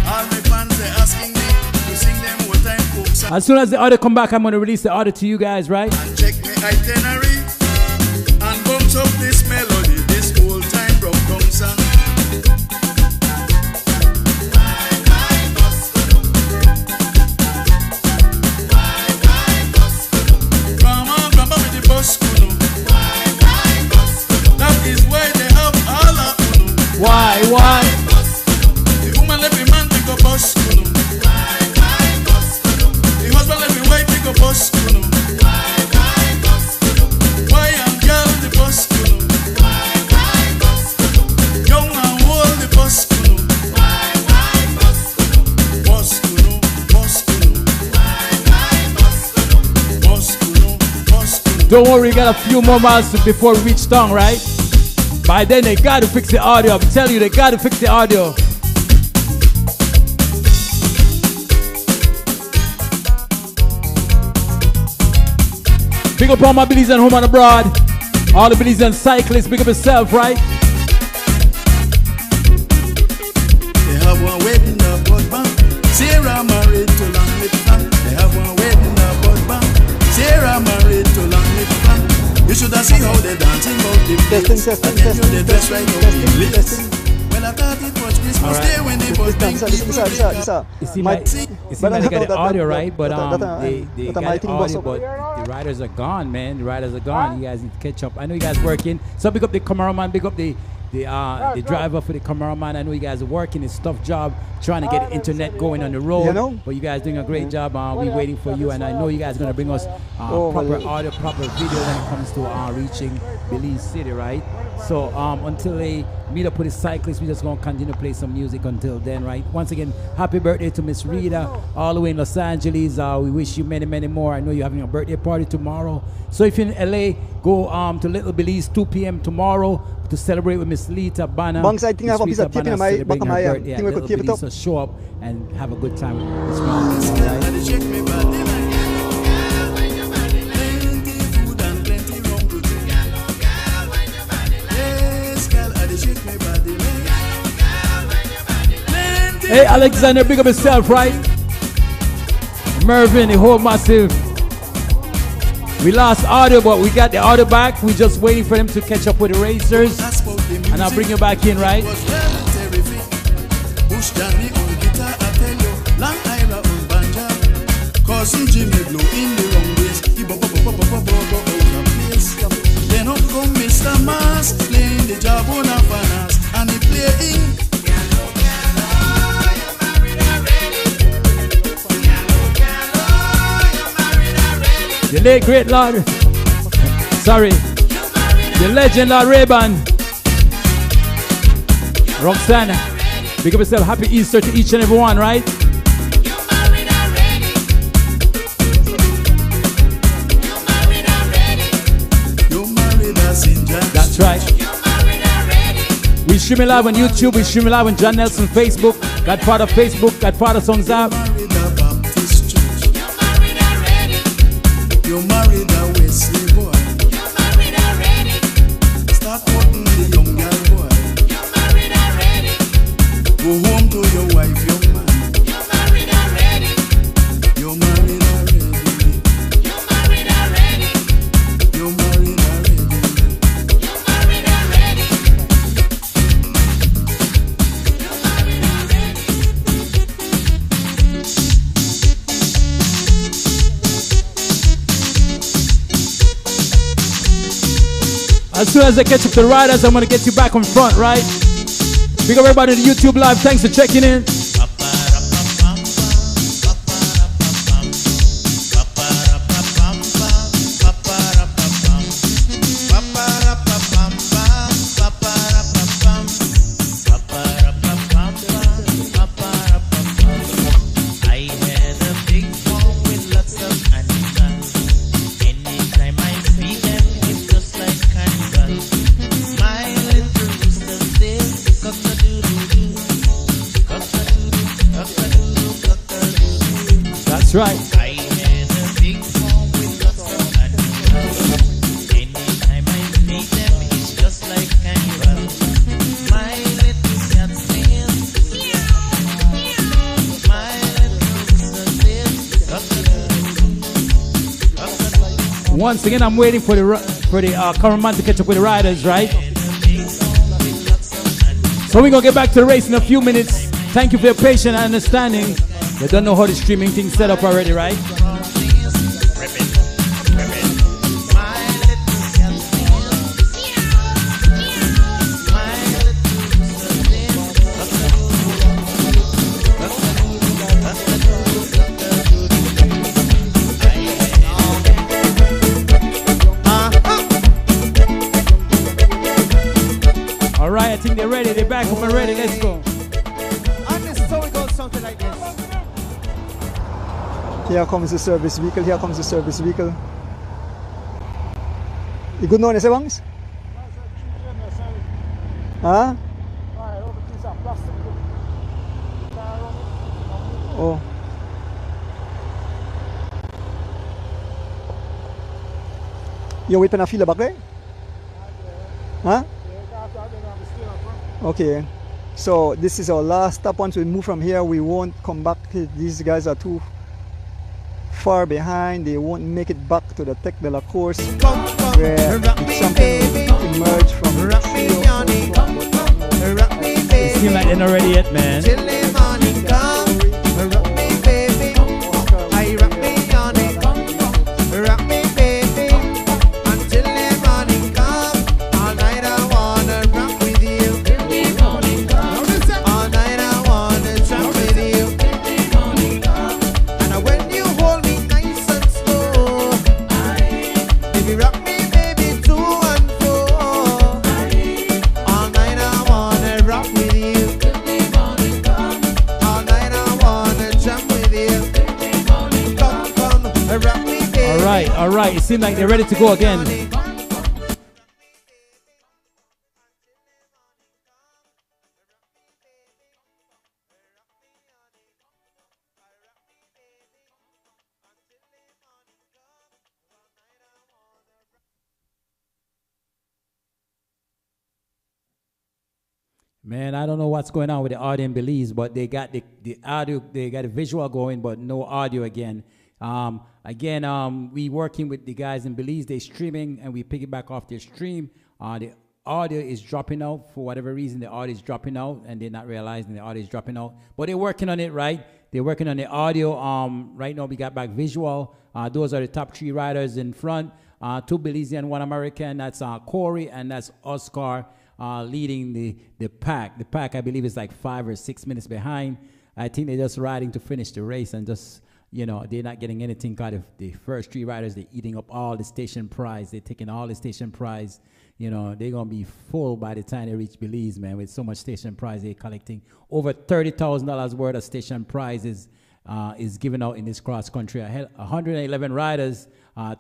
All my fans are asking me to sing them with time folks. As soon as the audio come back, I'm going to release the audio to you guys, right? And check my itinerary and bounce up this melody, this whole time from down song. Don't worry, we got a few more miles before we reach town, right? By then they got to fix the audio. I'm telling you, they got to fix the audio. Big up all my Belizean home and abroad. All the Belizean cyclists, big up yourself, right? They have one wedding up Bud Sarah married to Long Lip Fan. They have one wedding up Bud Sarah married to Long Lip Fan. You should have seen how they dancing about the place. And then you the dress right now in lace. Well, I thought it was Christmas Day when they was big people. You see, they got the audio right, but they got the audio, but the riders are gone, man. The riders are gone. You guys need to catch up. I know you guys working. So big up the cameraman, big up the driver for the cameraman. I know you guys are working. It's a tough job trying to get the internet going on the road. But you guys doing a great job. We're waiting for you, and I know you guys are gonna bring us proper audio, proper video when it comes to reaching Belize City, right? So until they meet up with the cyclists, we're just gonna continue to play some music until then, right? Once again, happy birthday to Miss Rita, all the way in Los Angeles. We wish you many, many more. I know you're having a birthday party tomorrow. So if you're in LA, go to Little Belize 2 p.m. tomorrow to celebrate with Miss Lita Banner. Banks, I think I have a piece of tape in my back of my thing we could tape it up. So show up and have a good time. It's right. Hey Alexander, big up yourself, right? Mervin, the whole massive. We lost audio, but we got the audio back. We're just waiting for them to catch up with the racers. And I'll bring you back in, right? Then up come Mr. Mars playing the job on a finance and he playing. The late great Lord, sorry, the legend Lord Ray-Ban, Roxanne, big up yourself. Happy Easter to each and every one, right? That's right. We stream live on YouTube, we stream live on John Nelson Facebook, Godfather Facebook, Godfather Songs app. You married a Wesley boy. You married already. Start courting the young girl boy. You married already. Go home to your wife, young man. You married already. You married already. You married already. You married already. You married already. As soon as I catch up the riders, I'm going to get you back on front, right? Big up everybody on the YouTube live. Thanks for checking in. That's right. Once again, I'm waiting for the cameraman to catch up with the riders, right? So we're gonna get back to the race in a few minutes. Thank you for your patience and understanding. You don't know how the streaming thing's set up already, right? All right, I think they're ready. They're back up and ready. Let's go. And this is how it goes, something like this. Here comes the service vehicle. Here comes the service vehicle. You good now, you say, Bangs? Huh? Oh. You whipping a feel back there? Huh? Okay. So this is our last stop. Once we move from here, we won't come back. These guys are too far behind. They won't make it back to the Tec de la Course where the champion will emerge from the trio. It seems like they're not ready yet, man. All right, it seems like they're ready to go again. Man, I don't know what's going on with the audio in Belize, but they got the audio, they got the visual going, but no audio again. We working with the guys in Belize. They streaming, and we pick it back off their stream. The audio is dropping out for whatever reason. The audio is dropping out, and they're not realizing the audio is dropping out. But they're working on it, right? They're working on the audio. Right now we got back visual. Those are the top 3 riders in front. 2 Belizean, 1 American. That's Corey, and that's Oscar leading the pack. The pack, I believe, is like 5 or 6 minutes behind. I think they're just riding to finish the race and just. You know, they're not getting anything out of the first 3 riders. They're eating up all the station prize. They're taking all the station prize. You know, they're going to be full by the time they reach Belize, man, with so much station prize. They're collecting over $30,000 worth of station prizes is given out in this cross country. 111 riders,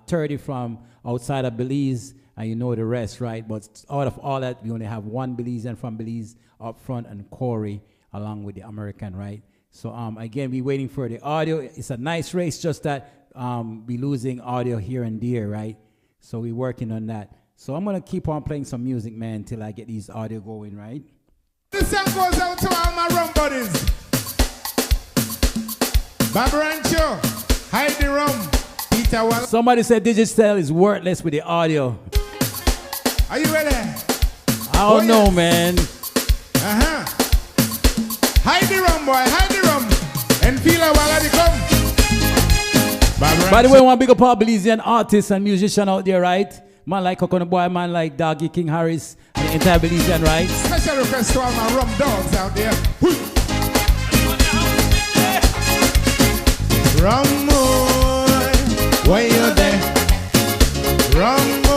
30 from outside of Belize, and you know the rest, right? But out of all that, we only have 1 Belizean from Belize up front and Corey along with the American, right? So, again, we're waiting for the audio. It's a nice race, just that we're losing audio here and there, right? So we're working on that. So I'm going to keep on playing some music, man, until I get these audio going, right? This song goes out to all my rum buddies. Babarancho, hide the rum. Peter Wallace. Somebody said digital is worthless with the audio. Are you ready? I don't know, man. Uh-huh. Hide the rum, boy, hide the rum. And feel a while they come. By the way, I want to big up all Belizean artists and musicians out there, right? Man like Coconut Boy, man like Doggy King Harris, and the entire Belizean, right? Special request to all my rum dogs out there. Rum boy, why you there? Rum boy.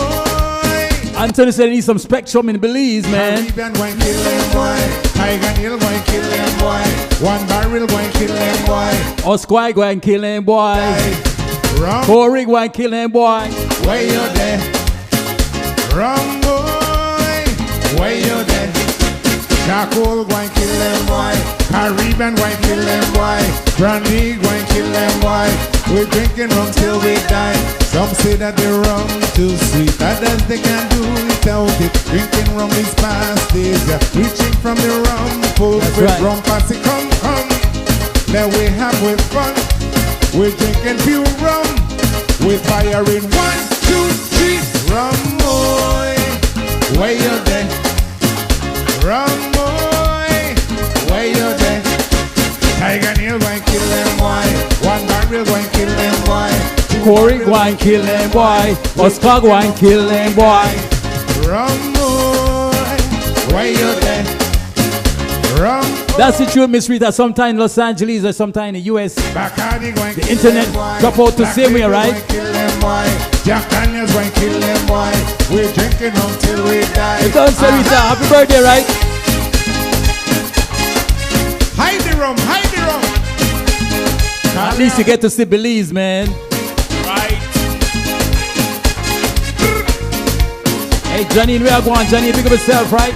Anthony said he needs some Spectrum in Belize, man. Caribbean boy, kill them boy. Tiger Hill boy, kill them boy. 1 barrel boy, kill them boy. Osquai go and kill them boy. Rum. Corey go and kill them boy. Where you there? Rum boy, where you there? Charcoal go and kill them boy. Caribbean go and kill them boy. Brandy go and kill them boy. We're drinking rum till we die. Some say that the rum too sweet, others they can't do without it. Drinking rum is past days, reaching from the rum full with right. Rum passy, come. Then we have with fun. We're drinking pure rum. We're firing 1, 2, 3. Rum boy, where you there? Rum boy, where you there? Tiger Hill go and kill them boy. 1 barrel go and kill them boy. Corey go and kill them boy. Oscar go and kill them boy. Rum boy, where you there? Rum boy. That's the true mystery that sometimes in Los Angeles or sometimes in the US, the internet drop out the same way, right? Jack Daniels going to kill them boy. We're drinking until we die. It's on Sarita. Happy birthday, right? Hide the rum, hide the rum. At least you get to see Belize, man. Right. Hey, Janine, where you going? Janine, pick up yourself, right?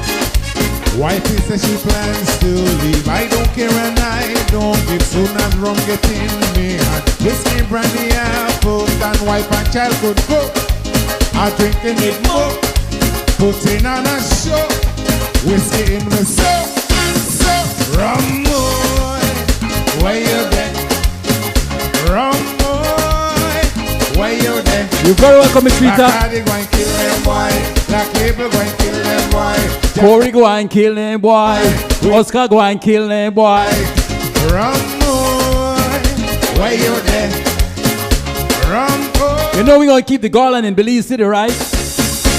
Wifey says she plans to leave. I don't care and I don't give. Soon as rum get in me hand, whiskey, brandy, apple, and wife and child could go. I'm drinking it more, putting on a show. Whiskey in the soap, rum boy, where you there? Rum boy, where you there? You're very welcome, Miss Rita. Going kill them boy. Black label going kill them boy. Corey go and kill them boy. Oscar go and kill them boy. Rum boy, where you there? Rum boy. You know we're gonna keep the garland in Belize City, right?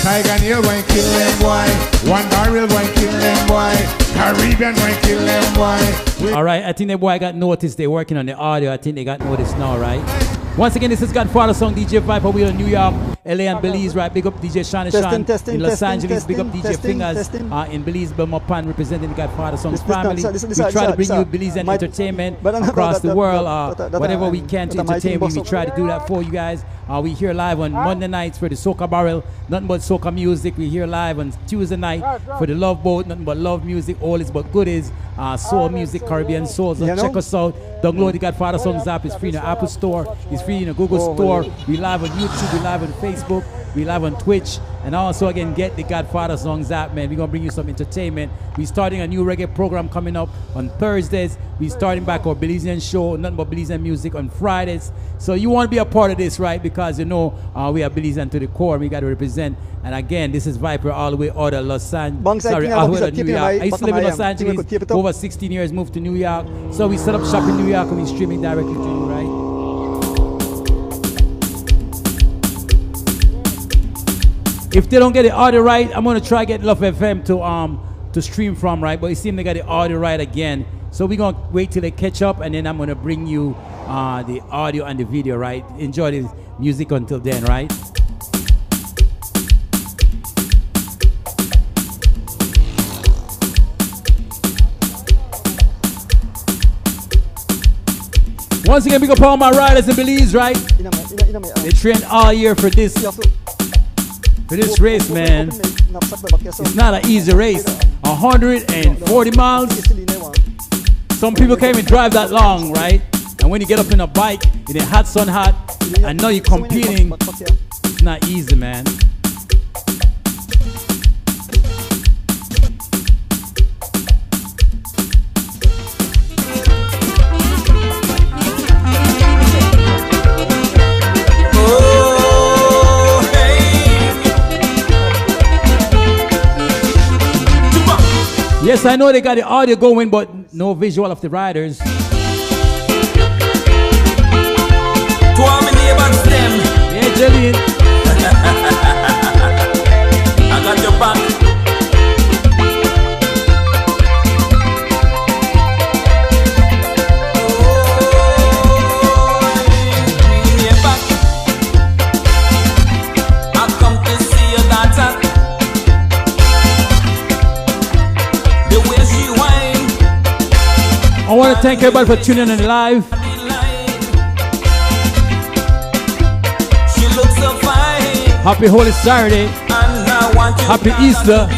Tiger Neil going kill them boy. One barrel going kill them boy. Caribbean going kill them boy. Alright, I think that boy got noticed. They're working on the audio. I think they got noticed now, right? Once again, this is Godfather song, DJ Viper. We're in New York, LA, and Belize, right? Big up DJ Sean in Los Angeles. Big up DJ Fingers in Belize, Belmont Pan, representing the Godfather Songs family. We try to bring you Belize and entertainment across the world. Whatever we can to entertain, we try to do that for you guys. We here live on Monday nights for the Soca Barrel, nothing but soca music. We here live on Tuesday night for the Love Boat, nothing but love music, all is but goodies, soul music, Caribbean souls. So check us out. Download the Godfather Songs app. It's free in the Apple Store. It's free in the Google Store. We live on YouTube. We live on Facebook. We live on Twitch. And also, again, get the Godfather Songs app, man. We're going to bring you some entertainment. We're starting a new reggae program coming up on Thursdays. We're starting back our Belizean show, nothing but Belizean music on Fridays. So you want to be a part of this, right? Because, you know, we are Belizean to the core. We got to represent. And again, this is Viper all the way out of Los Angeles. Sorry, all the way out of New York. I used to live in Los Angeles for over 16 years, moved to New York. So we set up shop in New York and we're streaming directly to you, right? If they don't get the audio right, I'm gonna try get Love FM to stream from, right? But it seems they got the audio right again. So we're gonna wait till they catch up, and then I'm gonna bring you the audio and the video, right? Enjoy the music until then, right? Once again, big up all my riders in Belize, right? They trained all year for this. For this race, man. It's not an easy race. 140 miles. Some people can't even drive that long, right? And when you get up in a bike, in a hot sun hot, I know you're competing. It's not easy, man. Yes, I know they got the audio going, but no visual of the riders. To all my neighbors, them. Yeah, Jillian. I got your back. I come to see your daughter. I want to thank everybody for tuning in live. She looks so fine. Happy Holy Saturday. Happy Easter.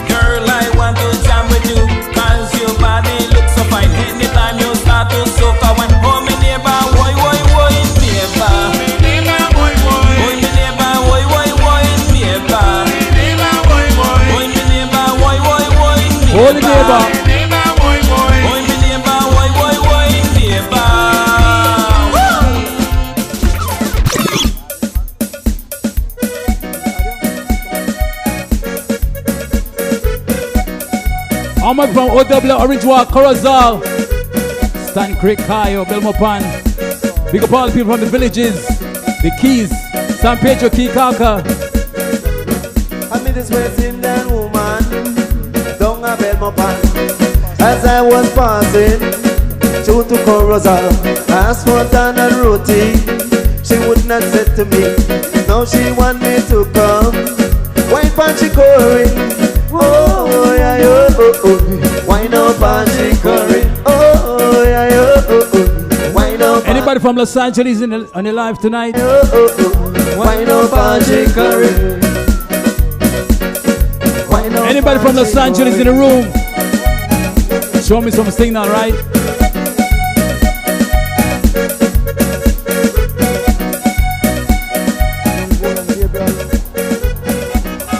Girl, I want to jam with you, cause your body looks so fine. Anytime you start to soak, I want home in neighbor, woy, woy, woy, neighbor. Woy, me neighbor, woy, woy, woy, neighbor. Woy, me neighbor, woy, woy, woy, neighbor. Holy neighbor. I'm up from OW, Orange Walk, Corozal, Stan Creek, Cayo, Belmopan. Big up all the people from the villages, the Keys, San Pedro, Kikaka. I meet this West Indian woman down a Belmopan. As I was passing through to Corozal, asked for tan and roti. She would not say to me, now she want me to come. Wine pan curry. Oh, yeah, oh, oh. Wine up and she curry. Oh, yeah, oh, oh. Wine up. Anybody from Los Angeles on the live tonight? Anybody from Los Angeles in the room? Show me some signal, right?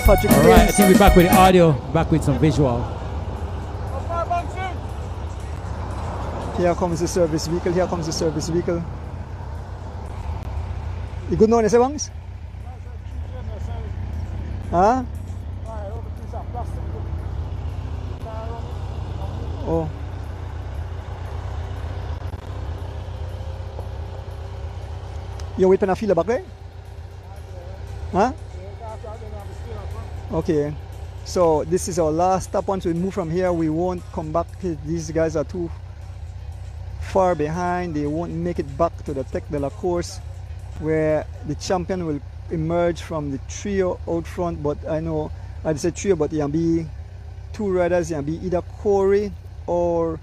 Alright, I think we're back with the audio, back with some visual. Here comes the service vehicle, here comes the service vehicle. You good know, say Bangs? Huh? Oh. You're waiting a feel back there? Huh? Okay. So this is our last stop. Once we move from here, we won't come back. These guys are too far behind. They won't make it back to the Tec de la Course, where the champion will emerge from the trio out front. But I know I said trio, but it can be two riders. It can be either Corey or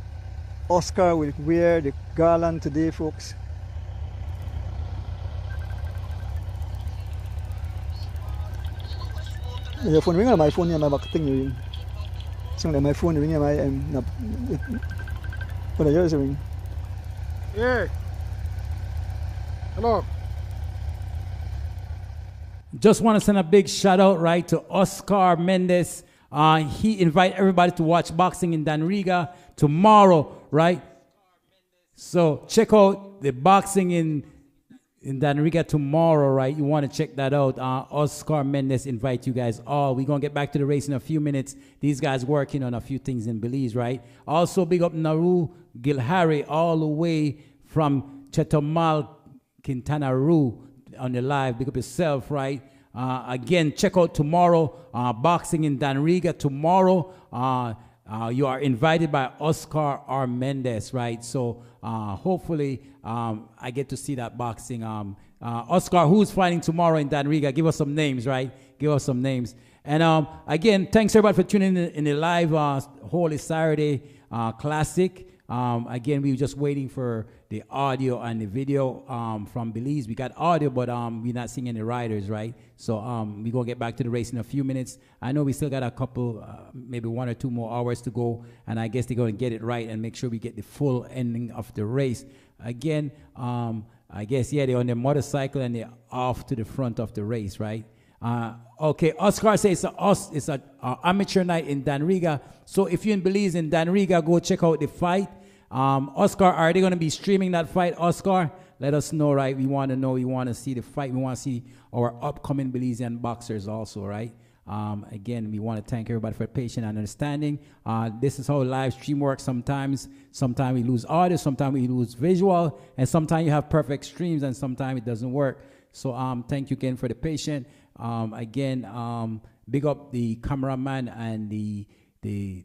Oscar will wear the garland today, folks. Your phone ring or my phone? Yeah, my back thing ring. So my phone ring. My what are yours ring? Yeah. Hello. Just want to send a big shout out, right, to Oscar Mendez. He invite everybody to watch boxing in Danriga tomorrow, right? So check out the boxing in Danriga tomorrow, right? You want to check that out. Oscar Mendez invite you guys all. We're going to get back to the race in a few minutes. These guys working on a few things in Belize, right? Also, big up Naru Gilhari all the way from Chetomal, Quintana Roo on the live. Big up yourself, right? Again, check out tomorrow, boxing in Danriga tomorrow. You are invited by Oscar R. Mendez, right? So hopefully I get to see that boxing. Oscar, who's fighting tomorrow in Danriga? Give us some names, right? Give us some names. And again, thanks everybody for tuning in the live Holy Saturday Classic. Again, we were just waiting for the audio and the video from Belize. We got audio, but we're not seeing any riders, right? So we're going to get back to the race in a few minutes. I know we still got a couple, maybe 1 or 2 more hours to go, and I guess they're going to get it right and make sure we get the full ending of the race. Again, I guess, yeah, they're on their motorcycle and they're off to the front of the race, right? Okay, Oscar says it's an amateur night in Danriga. So if you're in Belize in Danriga, go check out the fight. Oscar, are they going to be streaming that fight, Oscar? Let us know, right? We want to know. We want to see the fight. We want to see our upcoming Belizean boxers also, right? Again, we want to thank everybody for patience and understanding. This is how live stream works sometimes. Sometimes we lose audio, sometimes we lose visual, and sometimes you have perfect streams, and sometimes it doesn't work. So thank you again for the patience. Again, big up the cameraman and the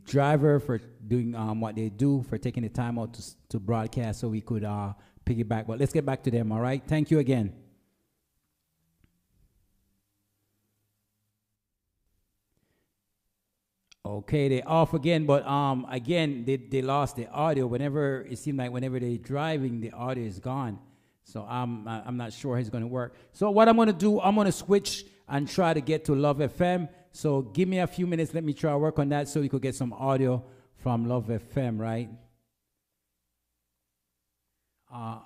driver for doing what they do, for taking the time out to broadcast so we could piggyback. But let's get back to them, all right? Thank you again. Okay, they're off again, but again, they lost the audio. Whenever it seemed like whenever they're driving, the audio is gone. So I'm not sure it's going to work. So what I'm going to do, I'm going to switch and try to get to Love FM. So give me a few minutes. Let me try to work on that so we could get some audio from Love FM, right?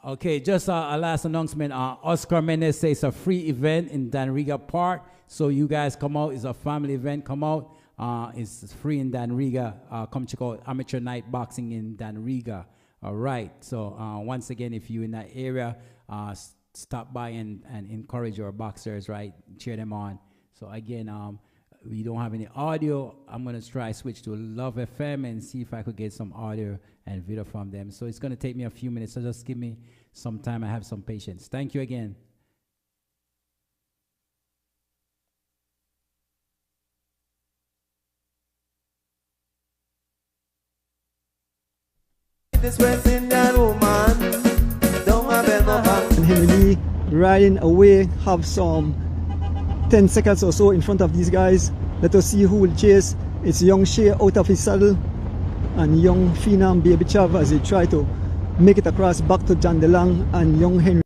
Okay, just a last announcement. Oscar Mendez says it's a free event in Danriga Park. So you guys come out. It's a family event. Come out. It's free in Danriga. Come check out Amateur Night Boxing in Danriga. All right. So once again, if you're in that area, stop by and encourage our boxers, right? Cheer them on. So again, we don't have any audio. I'm going to try switch to Love FM and see if I could get some audio and video from them. So it's going to take me a few minutes. So just give me some time. I have some patience. Thank you again. This West Indian woman, don't have and Henry Lee riding away, have some 10 seconds or so in front of these guys. Let us see who will chase. It's young Shea out of his saddle and young Phenom Baby Chav as they try to make it across back to John DeLong and young Henry.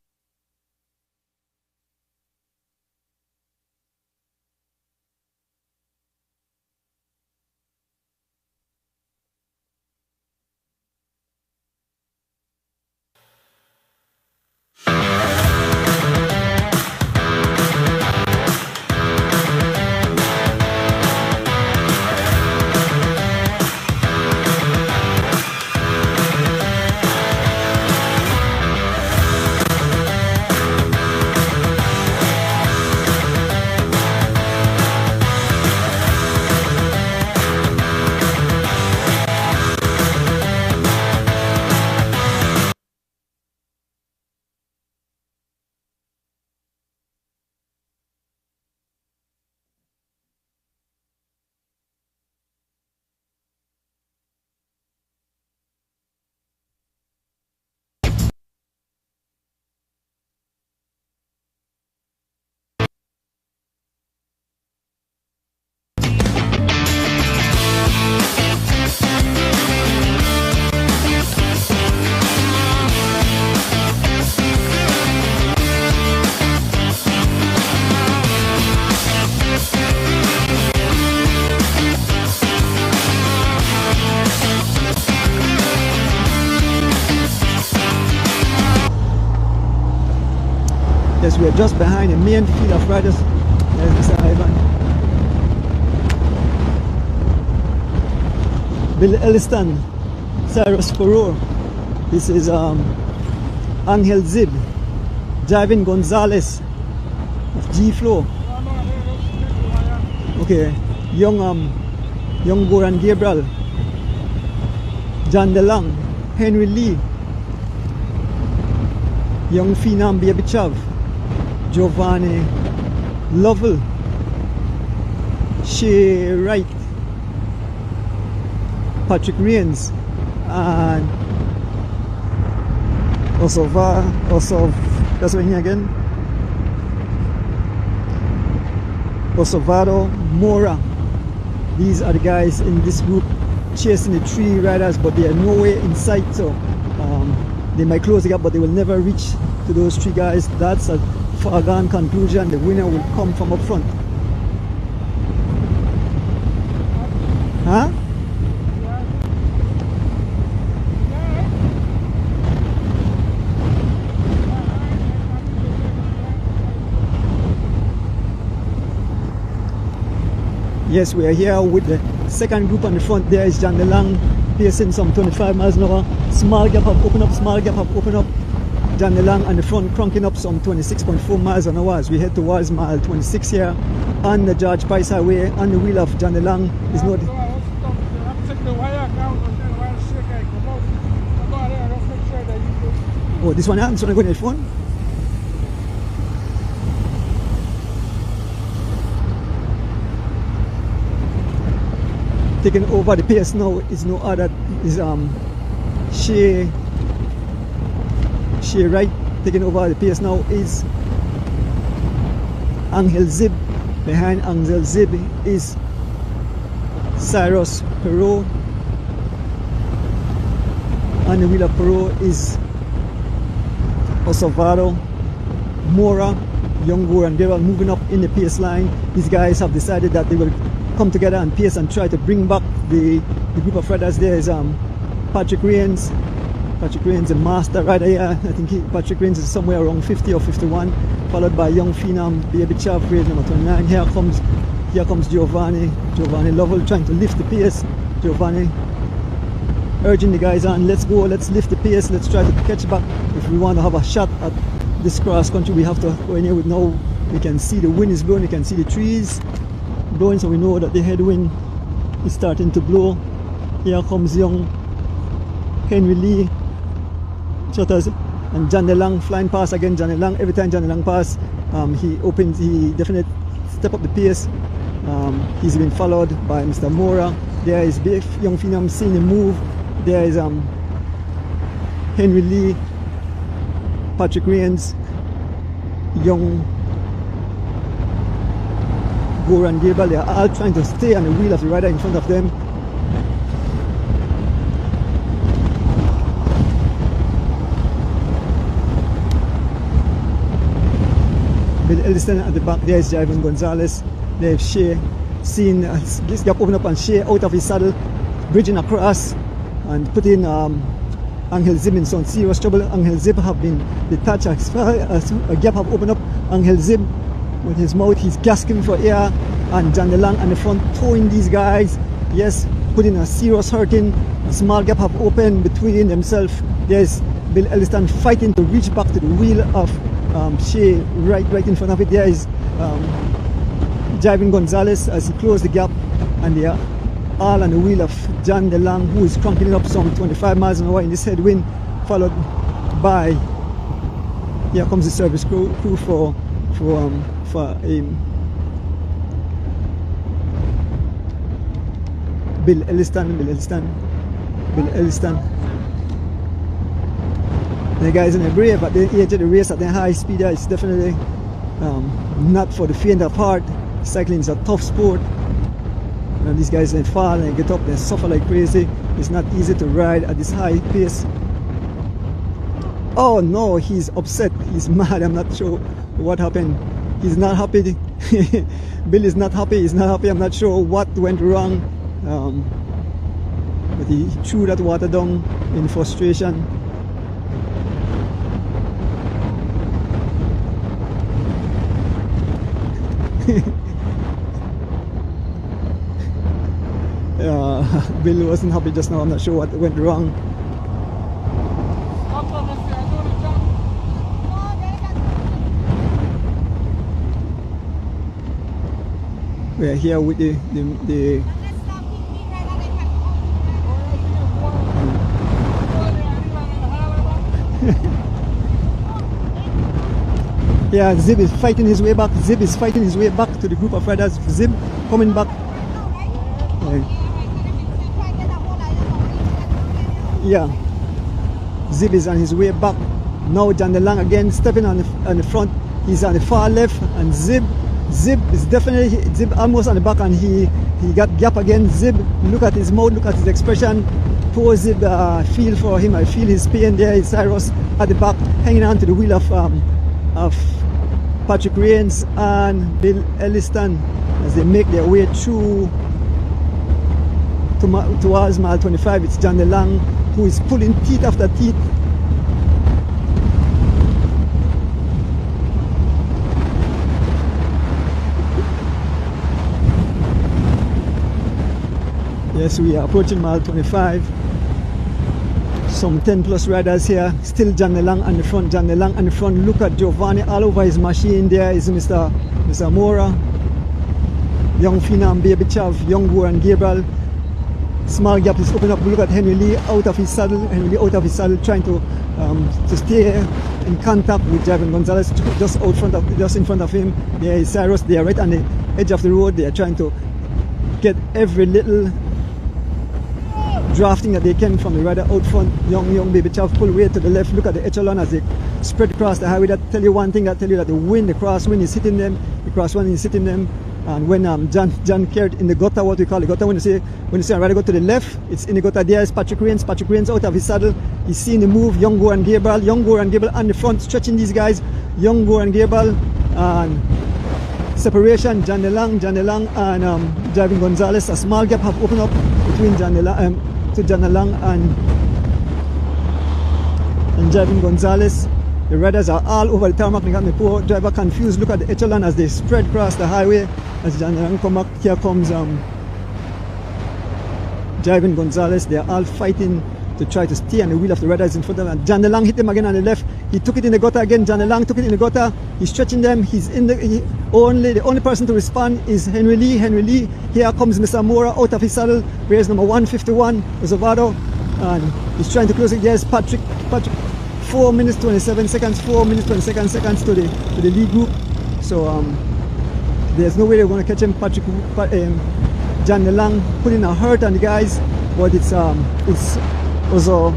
Yes, we are just behind the main field of riders. There's Mr. Ivan. Bill Elliston, Cyrus Furore. This is Angel Zib, Javin Gonzalez of G-Flow. Okay, young Goran Gabriel, John DeLong, Henry Lee, young Phenom Baby Chav, Giovanni Lovell, Shay Wright, Patrick Rains, and also that's what here again. Osovado Mora. These are the guys in this group chasing the three riders, but they are nowhere in sight. So they might close the gap, but they will never reach to those three guys. That's a foregone conclusion. The winner will come from up front. Huh? Yes, we are here with the second group on the front. There is John DeLong pacing some 25 miles an hour. Small gap have opened up, small gap have opened up. John DeLong on the front cranking up some 26.4 miles an hour as we head towards mile 26 here on the George Price Highway. On the wheel of John DeLong is not. Oh, this one, this one going to the phone? Taking over the pace now is no other, is Shay Wright. Taking over the pace now is Angel Zib. Behind Angel Zib is Cyrus Perot. On the wheel of Perot is Osovado Mora, Young Goran Gabriel moving up in the pace line. These guys have decided that they will come together and pace and try to bring back the group of riders. There is Patrick Rains. Patrick Rains, the master rider here. I think Patrick Rains is somewhere around 50 or 51, followed by young Phenom Baby Chav, race number 29. Here comes Giovanni Lovell trying to lift the pace. Giovanni urging the guys on, let's go, let's lift the pace, let's try to catch back. If we want to have a shot at this cross country, we have to go in here with now. We can see the wind is blowing, you can see the trees blowing, so we know that the headwind is starting to blow. Here comes young Henry Lee Chutters and John DeLong flying past again. John DeLong, every time John DeLong pass, he definitely step up the pace. He's been followed by Mr. Mora. There is big young Phenom seeing him move. There is Henry Lee, Patrick Rains, young Goran Gabriel. They are all trying to stay on the wheel of the rider in front of them. Bill Elliston at the back. There is Ivan Gonzalez. They've Shea seen this gap open up and Shea out of his saddle, bridging across and putting Angel Zib in some serious trouble. Angel Zib have been detached as far as a gap have opened up. Angel Zib with his mouth, he's gasping for air, and John DeLang on the front towing these guys. Yes, putting a serious hurting. A small gap have opened between themselves. There's Bill Elliston fighting to reach back to the wheel of Shea right in front of it. There is Ivan Gonzalez as he closed the gap, and they are all on the wheel of John DeLang, who is cranking it up some 25 miles an hour in this headwind, followed by, here comes the service crew for Bill Elliston. The guys in the brave at the edge of the race at the high speed. It's definitely not for the faint of heart. Cycling is a tough sport. And these guys, they fall and get up, they suffer like crazy. It's not easy to ride at this high pace. Oh no, he's upset, he's mad. I'm not sure what happened. He's not happy. Bill is not happy, he's not happy. I'm not sure what went wrong. But he threw that water down in frustration. Bill wasn't happy just now. I'm not sure what went wrong. We're here with the yeah, Zib is fighting his way back. Zib is fighting his way back to the group of riders. Zib coming back. Yeah, Zib is on his way back. Now John DeLang again stepping on the front. He's on the far left, and Zib is definitely almost on the back, and he got gap again. Zib, look at his mouth, look at his expression. Poor Zib, feel for him. I feel his pain. There is Cyrus at the back, hanging on to the wheel of Patrick Rains and Bill Elliston as they make their way through towards mile 25. It's John DeLang who is pulling teeth after teeth. Yes, we are approaching mile 25. Some 10 plus riders here. Still John DeLang on the front. John DeLang on the front. Look at Giovanni all over his machine. There is Mr. Mora, young Phenom, Baby Chav, young Goran Gabriel. Small gap is open up. Look at Henry Lee out of his saddle. Henry Lee out of his saddle, trying to stay in contact with Ivan Gonzalez just in front of him. There is Cyrus. They are right on the edge of the road. They are trying to get every little drafting that they can from the rider out front. Young Baby Chav pull way to the left. Look at the echelon as they spread across the highway. That tell you one thing. That tell you that the crosswind is hitting them. The crosswind is hitting them. And when John carried in the gutter, what we call the gutter, when you see a rider go to the left, it's in the gutter. There is Patrick Rains. Patrick Rains out of his saddle. He's seeing the move. Young Goran Gabriel on the front, stretching these guys. Young Goran Gabriel and separation. John DeLang and Ivan Gonzalez. A small gap have opened up between John DeLang and Ivan Gonzalez. The riders are all over the tarmac. They got the poor driver confused. Look at the echelon as they spread across the highway. As John DeLang come back, here comes Ivan Gonzalez. They are all fighting to try to stay on the wheel of the riders in front of them. And John DeLang hit him again on the left. He took it in the gutter again. John DeLang took it in the gutter. He's stretching them. The only person to respond is Henry Lee. Here comes Mr. Mora out of his saddle. Race number 151, Osovado. And he's trying to close it. Yes, Patrick. 4 minutes 27 seconds. 4 minutes 27 seconds to the lead group. So there's no way they're going to catch him. John DeLang putting a hurt on the guys, but it's Osovado.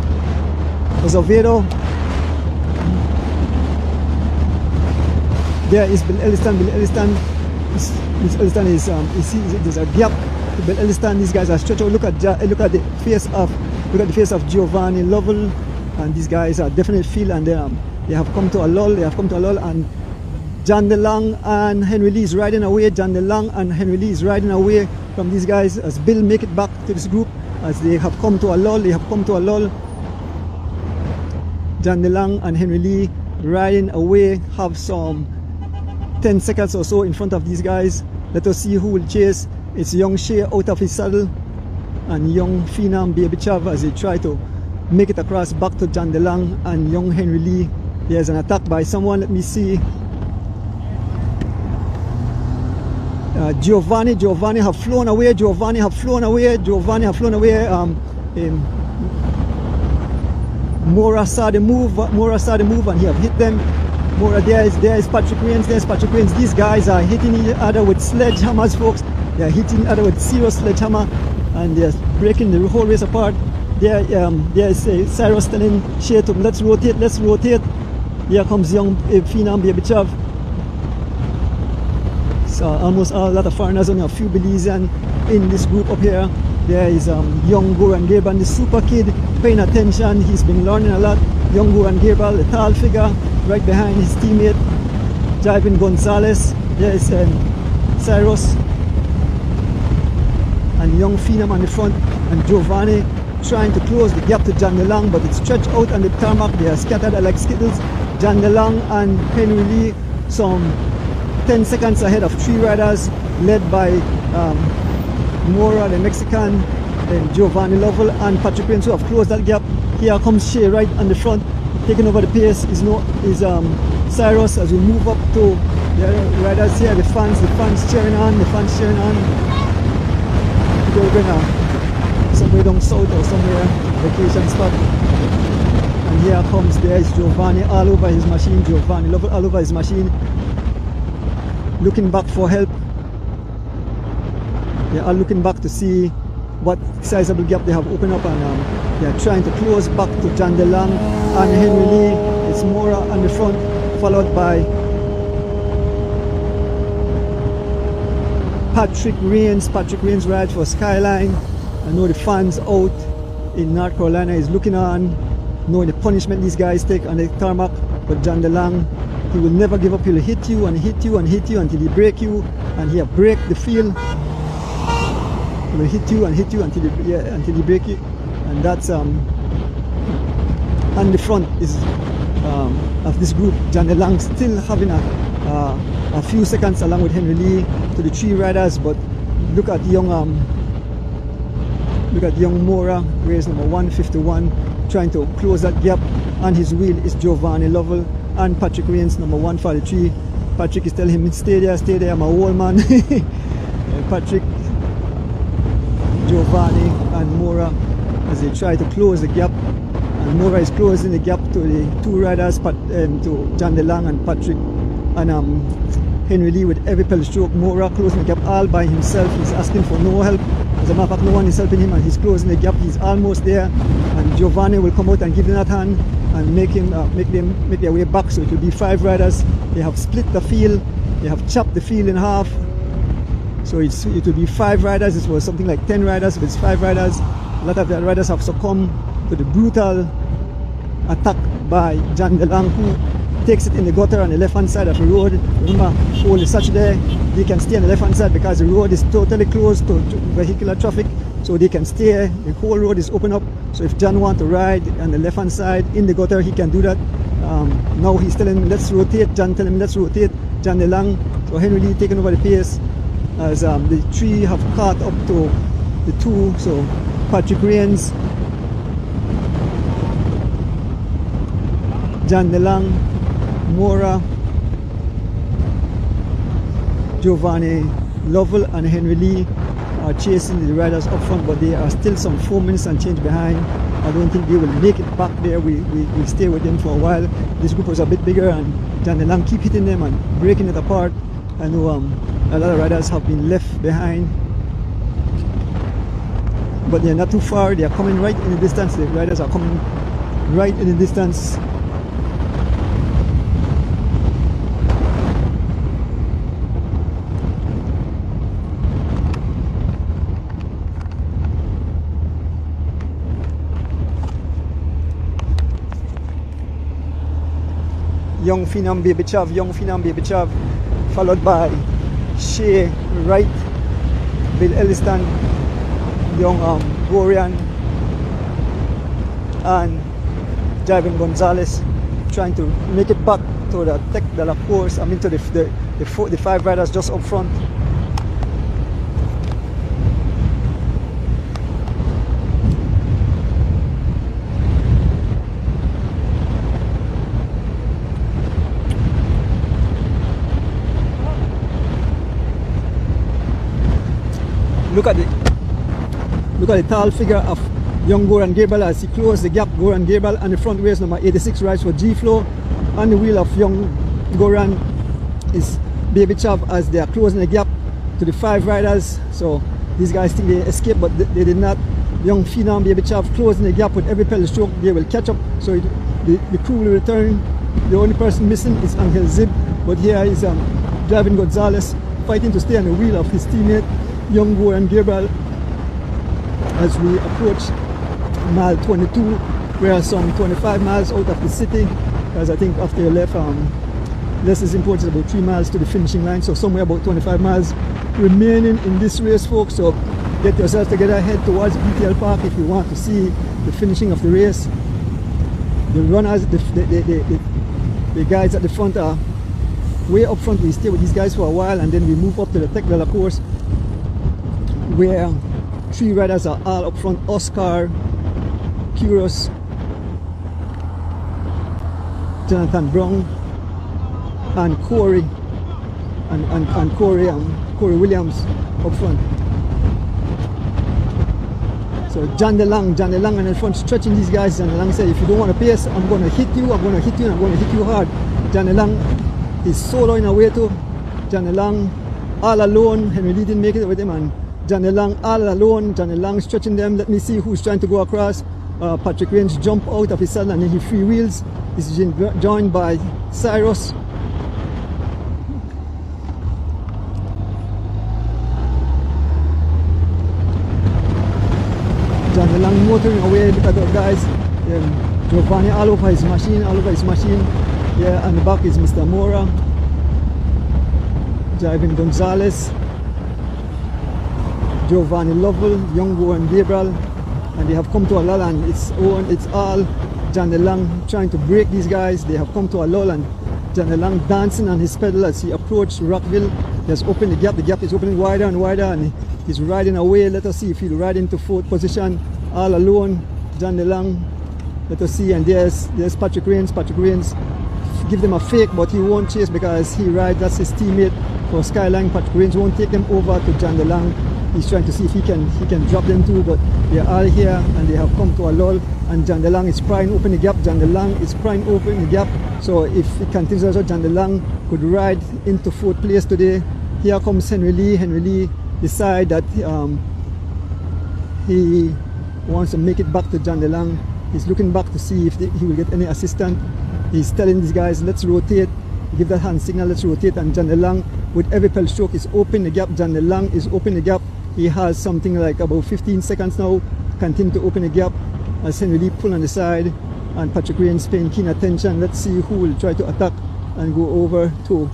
There is Bill Elliston. Bill Elliston is there's a gap. Bill Elliston. These guys are stretched out. Look at the face of Giovanni Lovell, and these guys are definitely feel, and they have come to a lull. And John DeLong and Henry Lee is riding away. John DeLong and Henry Lee is riding away from these guys as Bill make it back to this group as they have come to a lull. John DeLong and Henry Lee riding away, have some 10 seconds or so in front of these guys. Let us see who will chase. It's young Shea out of his saddle and young Phenom Baby Chav as they try to make it across back to John DeLong and young Henry Lee. There's an attack by someone, let me see. Giovanni have flown away. Mora saw the move and he have hit them. Mora, there is Patrick Rains. These guys are hitting each other with sledgehammers, folks. They are hitting each other with serious sledgehammer and they're breaking the whole race apart. There is Cyrus telling Shea to let's rotate. Here comes young Phenom Baby Chav. So almost a lot of foreigners, only a few Belizean in this group up here. There is young Goran Gabriel, the super kid, paying attention. He's been learning a lot. Young Goran Gabriel, the tall figure, right behind his teammate, Jivin Gonzalez. There is Cyrus and young Phenom on the front, and Giovanni trying to close the gap to John DeLong, but it's stretched out on the tarmac. They are scattered like skittles. John DeLong and Henry Lee, some 10 seconds ahead of three riders, led by Mora, the Mexican, then Giovanni Lovell and Patrick Rains, who have closed that gap. Here comes Shea right on the front, taking over the pace is Cyrus as we move up to the riders here, the fans cheering on. We're going somewhere down south or somewhere, vacation spot. And here comes, there is Giovanni all over his machine, Giovanni Lovell all over his machine, looking back for help. They are looking back to see what sizable gap they have opened up, and they are trying to close back to John DeLong and Henry Lee. It's Mora on the front, followed by Patrick Rains. Patrick Rains rides for Skyline. I know the fans out in North Carolina is looking on, knowing the punishment these guys take on the tarmac. But John DeLong, he will never give up. He'll hit you and hit you and hit you until he break you, and he'll break the field. He will hit you and hit you until he break you, and that's on the front is of this group. John DeLong still having a few seconds along with Henry Lee to the three riders, but look at young Mora, race number 151, trying to close that gap. On his wheel is Giovanni Lovell and Patrick Rains, number 143. Patrick is telling him, stay there, I'm a old man. Patrick, Giovanni and Mora as they try to close the gap, and Mora is closing the gap to the two riders, to John DeLong and Patrick and Henry Lee with every pedal stroke. Mora closing the gap all by himself. He's asking for no help. As a matter of fact, no one is helping him, and he's closing the gap. He's almost there, and Giovanni will come out and give him that hand and make their way back. So it will be 5 riders. They have split the field. They have chopped the field in half. So it will be 5 riders. It was something like 10 riders, but it's 5 riders. A lot of the riders have succumbed to the brutal attack by John DeLong, who takes it in the gutter on the left-hand side of the road. Remember, all is such there, they can stay on the left-hand side because the road is totally closed to vehicular traffic, so they can stay. The whole road is open up, so if John wants to ride on the left-hand side in the gutter, he can do that. Now he's telling him, let's rotate. John telling him, let's rotate. John DeLong, so Henry Lee taking over the pace as the 3 have caught up to the 2, so Patrick Rains, John DeLong, Mora, Giovanni Lovell and Henry Lee are chasing the riders up front, but they are still some 4 minutes and change behind. I don't think they will make it back there. We stay with them for a while. This group was a bit bigger, and John DeLong keep hitting them and breaking it apart. I know a lot of riders have been left behind, but they're not too far. They are coming right in the distance. The riders are coming right in the distance. Young Phenom Baby Chav, Young Phenom Baby Chav, followed by Shea Wright, Bill Elliston, Young Gorian, and Javin Gonzalez, trying to make it back to the Tech de la course. I mean to the five riders just up front. Look at the tall figure of young Goran Gabriel as he closed the gap. Goran Gabriel and the front race number 86 rides for G-Flow. On the wheel of young Goran is Baby Chav as they are closing the gap to the five riders. So these guys think they escaped, but they did not. Young Phenom Baby Chav closing the gap with every pedal stroke. They will catch up. So the crew will return. The only person missing is Angel Zib. But here is Javin Gonzalez fighting to stay on the wheel of his teammate young Goran Gabriel as we approach mile 22. We are some 25 miles out of the city, as I think after you left less is important, about 3 miles to the finishing line, so somewhere about 25 miles remaining in this race, folks. So get yourself together, head towards BTL Park if you want to see the finishing of the race. The runners, the guys at the front are way up front. We stay with these guys for a while and then we move up to the Tech de la course, where 3 riders are all up front: Oscar, Curious, Jonathan Brown, and Corey, and Corey Williams up front. So John DeLong in the front stretching these guys. John DeLong said, if you don't want to pace, I'm going to hit you, I'm going to hit you, and I'm going to hit you hard. John DeLong is soloing away too. John DeLong all alone. Henry Lee didn't make it with him, and John DeLong all alone. John DeLong stretching them. Let me see who's trying to go across. Patrick Range jump out of his saddle and then he freewheels. He's joined by Cyrus. John DeLong motoring away. Look at those guys. Giovanni all over his machine, Yeah, and the back is Mr. Mora, Javin Gonzalez, Giovanni Lovell, Young Goran Gabriel, and they have come to a lull, and it's all John DeLong trying to break these guys. They have come to a lull, and John DeLong dancing on his pedal as he approached Rockville. He has opened the gap is opening wider and wider, and he's riding away. Let us see if he'll ride into 4th position all alone. John DeLong, let us see, and there's Patrick Rains. Patrick Rains give them a fake, but he won't chase because he rides, that's his teammate for Skyline. Patrick Rains won't take them over to John DeLong. He's trying to see if he can drop them too, but they're all here and they have come to a lull, and John DeLong is prying open the gap. John DeLong is prying open the gap, so if it continues also, John DeLong could ride into 4th place today. Here comes Henry Lee. Henry Lee decide that he wants to make it back to John DeLong. He's looking back to see if he will get any assistance. He's telling these guys, let's rotate, give that hand signal, let's rotate, and John DeLong with every pedal stroke is open the gap. John DeLong is open the gap. He has something like about 15 seconds now, continue to open the gap as Henry Lee pull on the side, and Patrick Rains paying keen attention. Let's see who will try to attack and go over to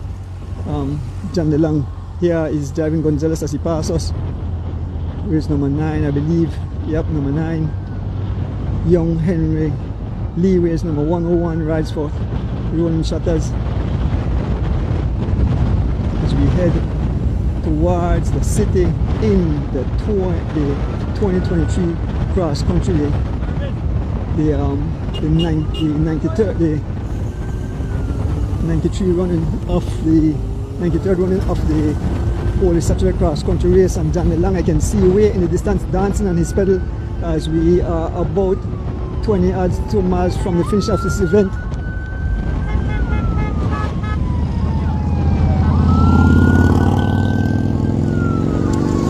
John DeLong. Here is Javin Gonzalez as he passes us. Race number 9, I believe. Yep, number 9. Young Henry Lee, race number 101, rides for Rolling Shutters. As we head towards the city in the 2023 cross country, the 93rd running of the Holy Saturday cross country race, and John DeLong I can see way in the distance dancing on his pedal as we are about 2 miles from the finish of this event.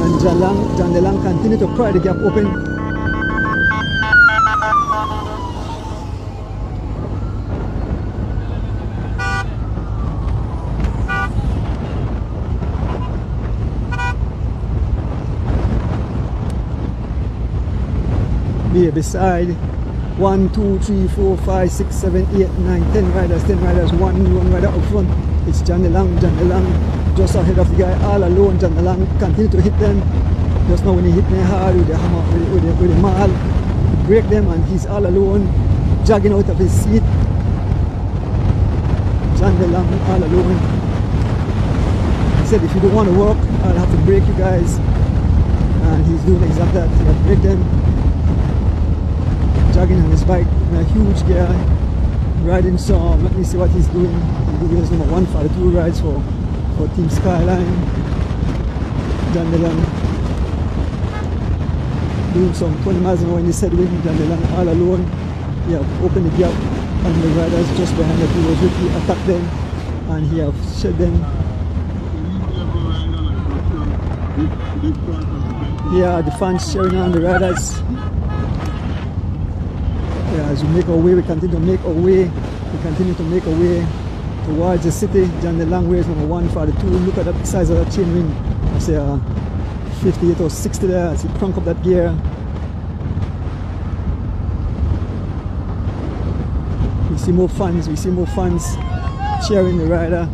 And John DeLong continue to pry the gap open. Here beside 1, 2, 3, 4, 5, 6, 7, 8, 9, 10 riders, 10 riders, one rider up front. It's John DeLong, just ahead of the guy, all alone. John DeLong continue to hit them. Just now when he hit me hard with the hammer, with the maul, he break them, and he's all alone, jogging out of his seat. John DeLong all alone. He said, if you don't want to work, I'll have to break you guys. And he's doing exactly that. He had break them, jogging on his bike in a huge gear, riding some. Let me see what he's doing. He doing his number 142 rides for Team Skyline. John DeLong doing some 20 miles an hour in the side wind. John DeLong all alone. He have opened the gap, and the riders just behind that he was with, he attacked them, and he have shed them. Yeah, the fans cheering on the riders. Yeah, as we make our way, we continue to make our way. We continue to make our way towards the city. John DeLong wears number 142. Look at the size of that chain ring. I say 58 or 60 there as he crank up that gear. We see more fans cheering the rider.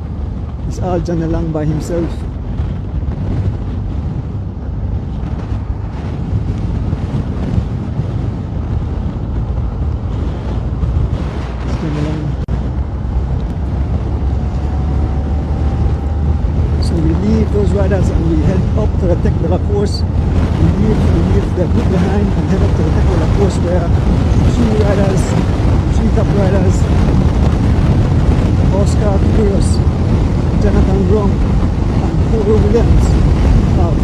It's all John DeLong by himself. Those riders and we head up to the Tech de la Course. We leave the group behind and head up to the Tech de la Course where three top riders, Oscar Cruz, Jonathan Grom and Paul Williams have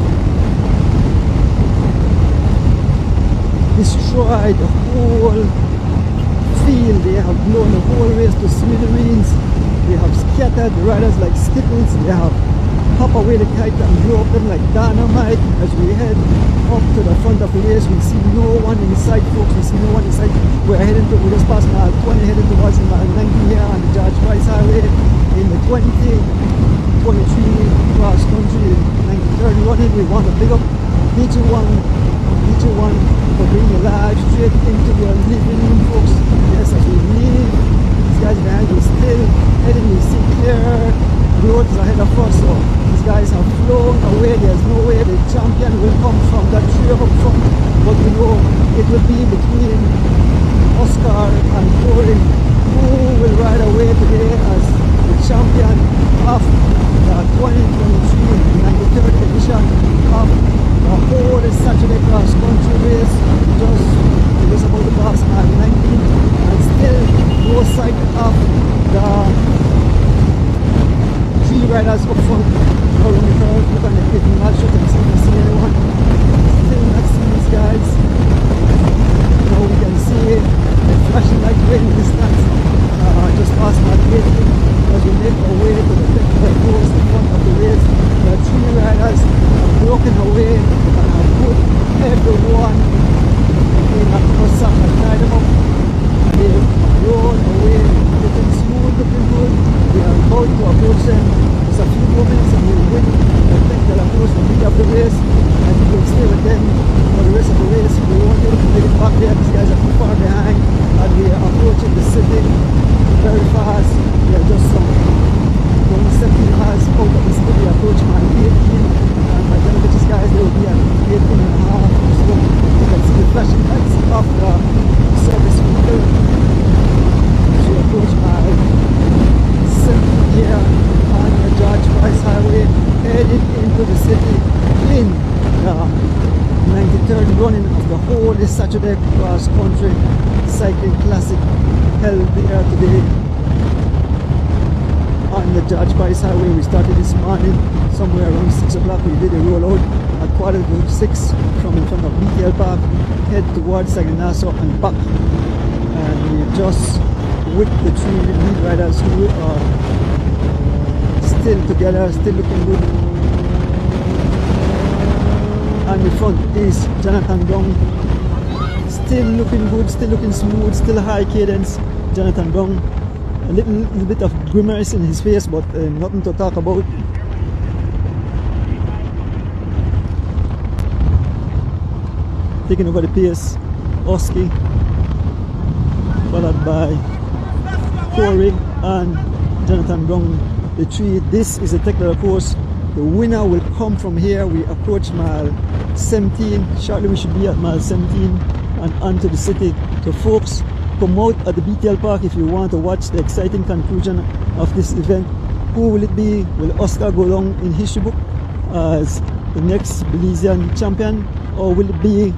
destroyed the whole field. They have blown the whole race to smithereens. They have scattered the riders like skittles. They have pop away the kite and blow up them like dynamite. As we head up to the front of the race, we see no one inside, folks. We see no one inside. We just passed mile 20, heading towards mile 19 here on the George Price Highway in the 2023 cross country 93rd running. We want to big up DJ1 for bringing you live straight into your living room, folks. Yes, as we leave, these guys behind me still heading. We see clear roads ahead of us, so these guys have flown away. There's no way the champion will come from that tree up front, but we know it will be between Oscar and Corey. Who will ride away today as the champion of the 2023 93rd edition of the whole Saturday cross country race? Just about the pass at 19, and still no sight of the riders up front. Around the curve, look on the pit, not sure to see anyone. Still not seeing these guys. Now we can see the flashing light way in the distance. Just past my gate as we make our way to the pit that goes in front of the race. The three riders have broken away and have put everyone in a cross-up and tied them up. They've rolled away, looking smooth, looking good. We are about to approach them. Just a few more minutes and we'll win. I think they'll approach the lead of the race. I think we'll stay with them for the rest of the race. We won't be able to make it back there. These guys are too far behind and we are approaching the city very fast. We are just only 17 miles out of the city. We approach mile 18 and by the time these guys they will be at 18 and a half. So you can see the flashing lights of the service vehicle. So we approach mile 17 here on the George Price Highway, headed into the city in the 93rd running of the whole Saturday cross country cycling classic held there today on the George Price Highway. We started this morning somewhere around 6 o'clock. We did a rollout at 5:45 from in front of BTL Park, head towards Saginaw and back, and we just with the three lead riders who are still together, still looking good. And the front is Jonathan Brown, still looking good, still looking smooth, still high cadence. Jonathan Brown, a little bit of grimace in his face, but nothing to talk about. Taking over the pace, Oski followed by Corey and Jonathan Brown, the three. This is a technical course. The winner will come from here. We approach mile 17. Shortly we should be at mile 17 and onto the city. So folks, come out at the BTL Park if you want to watch the exciting conclusion of this event. Who will it be? Will Oscar go down in history book as the next Belizean champion, or will it be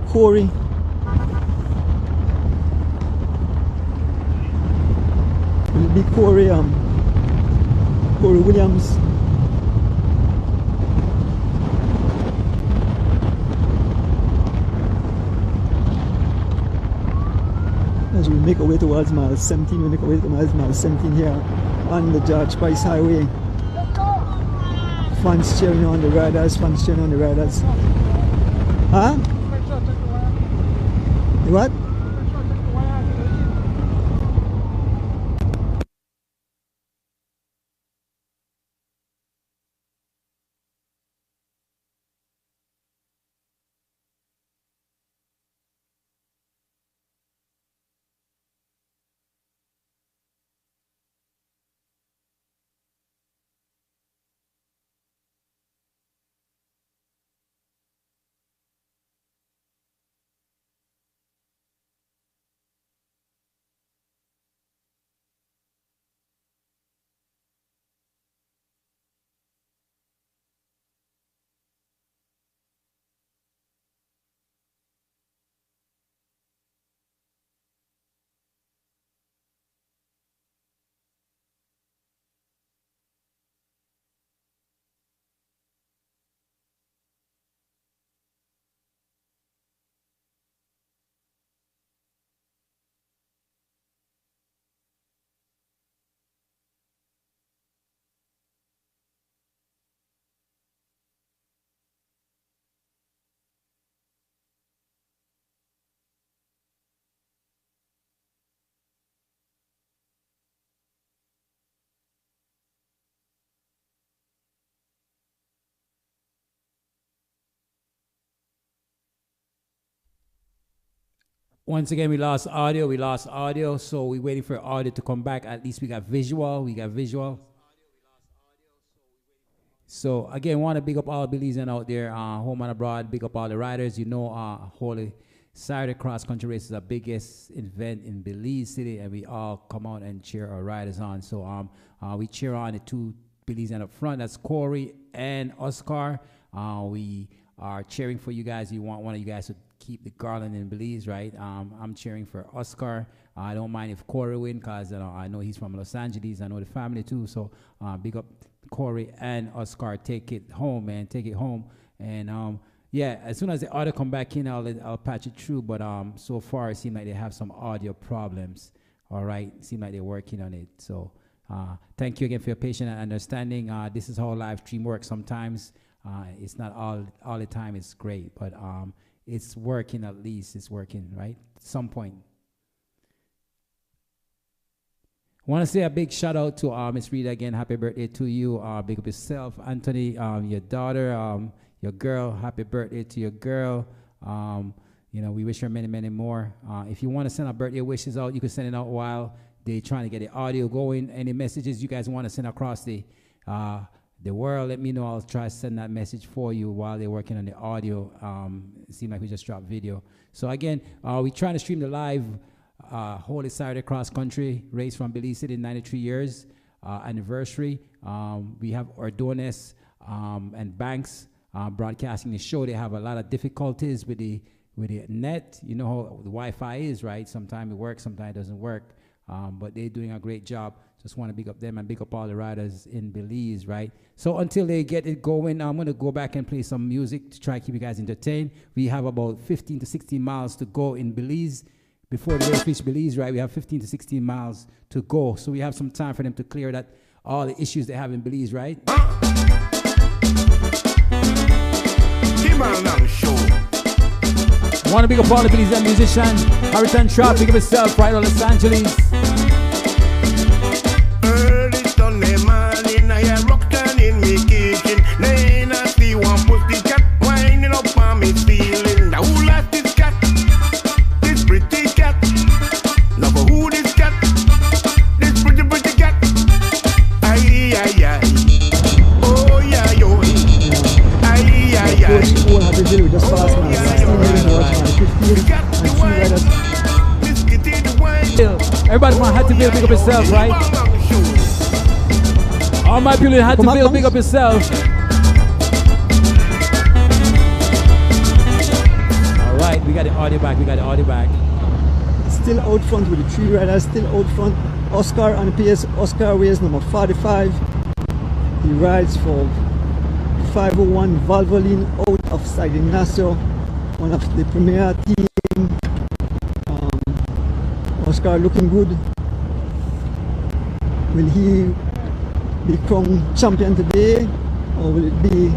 Corey? Will it be Corey Williams? As we make our way towards mile 17, we make our way towards mile 17 here on the George Price Highway. Fans cheering on the riders, fans cheering on the riders. Huh? What? Once again, we lost audio, so we're waiting for audio to come back. At least we got visual. So again, want to big up all Belizean out there, home and abroad, big up all the riders. You know, Holy Saturday Cross Country Race is the biggest event in Belize City, and we all come out and cheer our riders on. So we cheer on the two Belizean up front. That's Corey and Oscar. We are cheering for you guys. You want one of you guys to keep the garland in Belize, right? I'm cheering for Oscar. I don't mind if Corey win, because I know he's from Los Angeles. I know the family too. So big up Corey and Oscar. Take it home, man. Take it home. And yeah, as soon as the audio come back in, I'll patch it through. But so far, it seems like they have some audio problems. All right, it seems like they're working on it. So thank you again for your patience and understanding. This is how live stream works. Sometimes it's not all the time. It's great, but it's working. At least it's working, right? At some point. Want to say a big shout out to Miss Rita again. Happy birthday to you. Big up yourself, Anthony. Your daughter, your girl. Happy birthday to your girl. You know, we wish her many, many more. If you want to send our birthday wishes out, you can send it out while they're trying to get the audio going. Any messages you guys want to send across the world, let me know. I'll try to send that message for you while they're working on the audio. It seems like we just dropped video. So again, we're trying to stream the live Holy Saturday Cross Country Race from Belize City, 93 years anniversary. We have Ordonez and Banks broadcasting the show. They have a lot of difficulties with the net. You know how the Wi-Fi is, right? Sometimes it works, sometimes it doesn't work. But they're doing a great job. Just want to big up them and big up all the riders in Belize, right? So until they get it going, I'm going to go back and play some music to try to keep you guys entertained. We have about 15 to 16 miles to go in Belize. Before the race reaches Belize, right, we have 15 to 16 miles to go. So we have some time for them to clear that all the issues they have in Belize, right? Want to big up all the Belizean musicians. Hurricane Trap, big up yourself, right on Los Angeles. Early Sunday morning, I hear rock turn in me kitchen. Then I see one pussy cat winding up on me feeling. Now who lost this cat? This pretty cat. Everybody from Hatfield, big up yourself, right? All my people in Hatfield, big up yourself. All right, we got the audio back. Still out front with the 3 riders, still out front. Oscar on the pace. Oscar weighs number 45. He rides for 501 Valvoline out of Cycling Nassau, one of the premier team. Oscar looking good. Will he become champion today, or will it be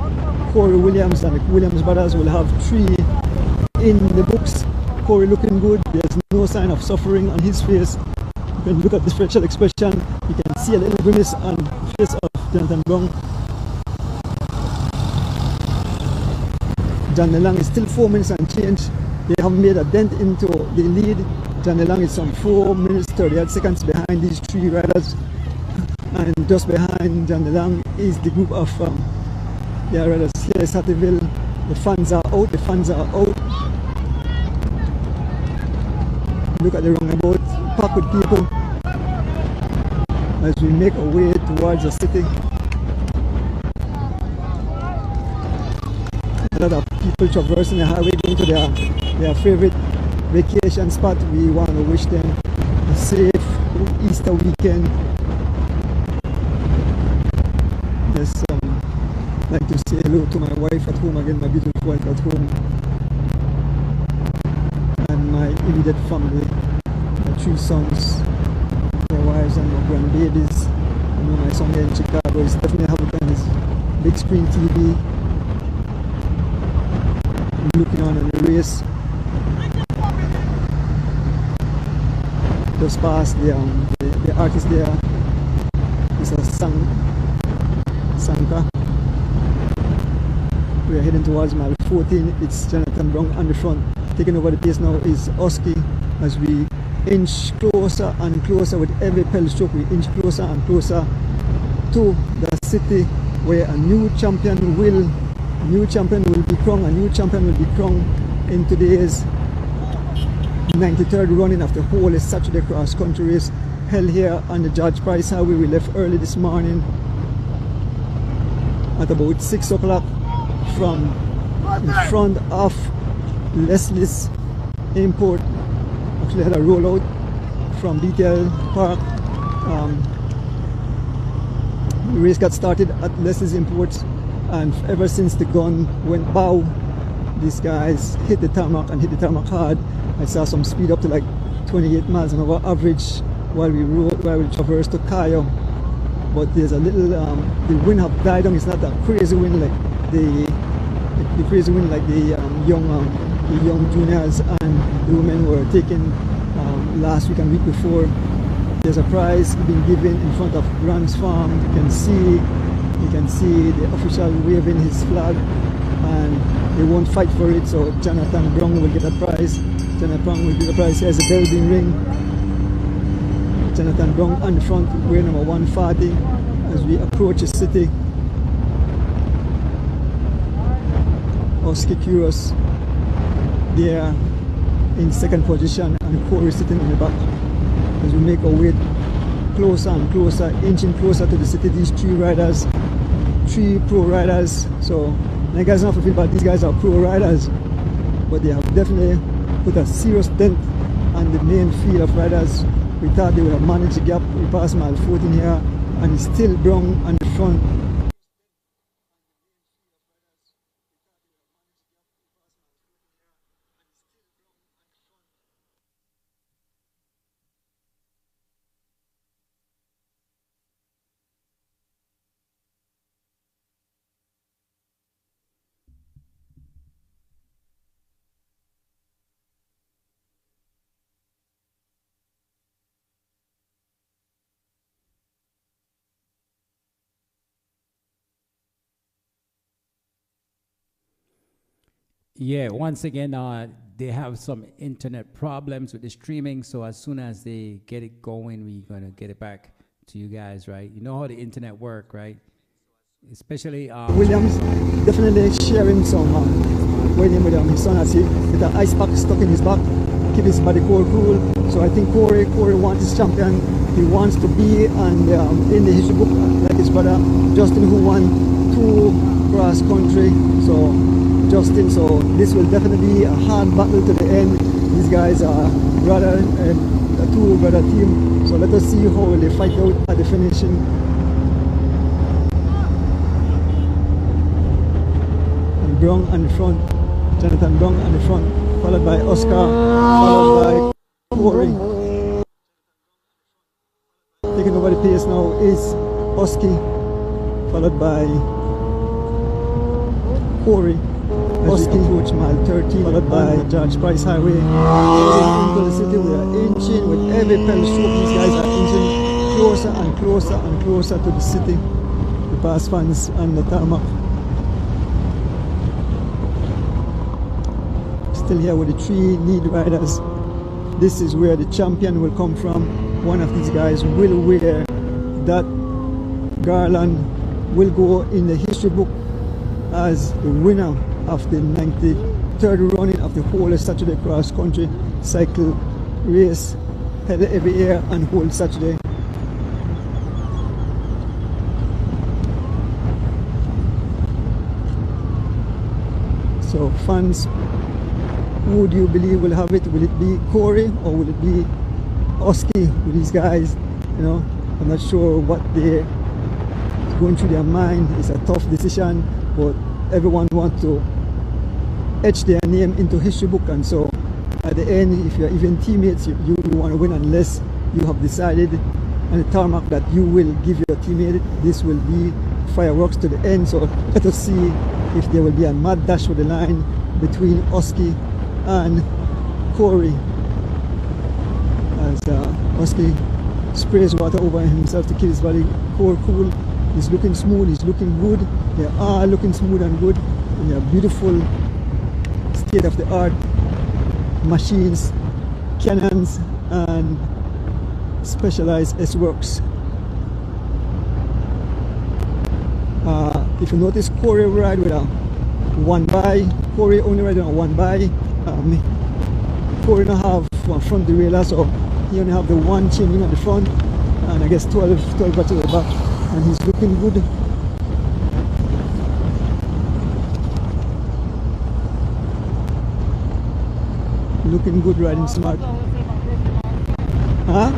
Corey Williams? And the Williams brothers will have 3 in the books. Corey looking good. There's no sign of suffering on his face. You can look at the facial expression. You can see a little grimace on the face of Jonathan Brown. John DeLong is still 4 minutes and change. They haven't made a dent into the lead. John DeLong is some 4 minutes 38 seconds behind these 3 riders, and just behind John DeLong is the group of their riders. Here is Hattieville. The fans are out. Look at the roundabout, packed with people as we make our way towards the city. A lot of people traversing the highway going to their favorite vacation spot. We want to wish them a safe Easter weekend. Just like to say hello to my wife at home again, my beautiful wife at home, and my immediate family, my 3 sons, their wives and my grandbabies. I know my son here in Chicago is definitely having on his big screen TV, looking on the race. Just past the artist there is a Sanka. We are heading towards mile 14. It's Jonathan Brown on the front. Taking over the pace now is Oski as we inch closer and closer with every pedal stroke. We inch closer and closer to the city where a new champion will be crowned. A new champion will be crowned in today's 93rd running of the whole Saturday cross country race held here on the George Price Highway. We left early this morning at about 6 o'clock from in front of Leslie's Import. Actually had a rollout from Detail Park. The race got started at Leslie's Import, and ever since the gun went bow, these guys hit the tarmac hard. I saw some speed up to like 28 miles an hour average while we traversed to Cayo. But there's a little, the wind have died down. It's not a crazy wind like the crazy wind like the young juniors and the women were taking last week and week before. There's a prize being given in front of Grant's Farm. You can see the official waving his flag, and they won't fight for it. So Jonathan Brown will get a prize. Jonathan Brown will get a prize. Here's the bell being ring. Jonathan Brown on the front, wearing number 140 as we approach the city. Oski Kuros there in second position, and Corey sitting in the back as we make our way closer and closer, inching closer to the city. These 3 riders, 3 pro riders. So you guys don't have to feel bad, these guys are pro riders, but they have definitely put a serious dent on the main field of riders. We thought they would have managed the gap. We passed mile 14 here, and it's still Brown on the front. Yeah, once again, they have some internet problems with the streaming, so as soon as they get it going, we're going to get it back to you guys, right? You know how the internet work, right? Especially... Williams definitely sharing some waiting with his son as he with an ice pack stuck in his back. keep his body cool. So I think Corey wants his champion. He wants to be in the history book like his brother Justin, who won 2 cross country. So Justin, so this will definitely be a hard battle to the end. These guys are rather a 2-brother team. So let us see how they fight out at the finishing. And Brown on the front, Jonathan Brown on the front, followed by Oscar, followed by Corey. Taking over the pace now is Oski, followed by Corey. As we approach mile 13, followed by George Price Highway. Into the city, we are inching with every pedal stroke. These guys are inching closer and closer and closer to the city. The past fans and the tarmac. Still here with the 3 lead riders. This is where the champion will come from. One of these guys will wear that garland, will go in the history book as the winner of the 93rd running of the whole Saturday cross country cycle race held every year on whole Saturday. So fans, who do you believe will have it? Will it be Corey or will it be Oski with these guys? You know, I'm not sure what they're going through their mind. It's a tough decision, but everyone wants to etch their name into history book, and so at the end, if you're even teammates, you want to win unless you have decided on the tarmac that you will give your teammate. This will be fireworks to the end. So let us see if there will be a mad dash for the line between Oski and Corey as Oski sprays water over himself to keep his body cool. He's looking smooth, he's looking good. They are looking smooth and good. And they are beautiful, state-of-the-art machines, cannons, and specialized S-Works. If you notice, Corey ride with a 1x. Corey only ride on a 1x. Corey don't have one front derailleur, so he only have the one chain ring at the front, and I guess 12 batteries at the back, and he's looking good. Looking good, riding smart. Huh?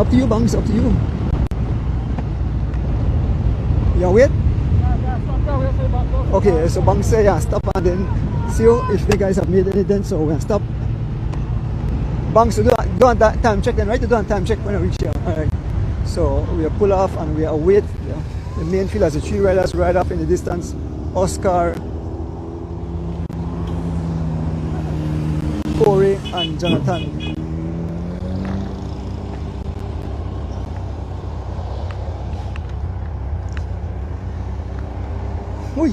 Up to you, Banks, up to you. Yeah, wait? Okay, so Banks say, yeah, stop and then see if the guys have made any dent, so we're gonna stop. Banks, do that time check then, right? You do a time check when I reach here. Alright. So we are pull off and we are wait. Yeah. The main field has the 3 riders right up in the distance. Oscar, Corey, and Jonathan. Oi.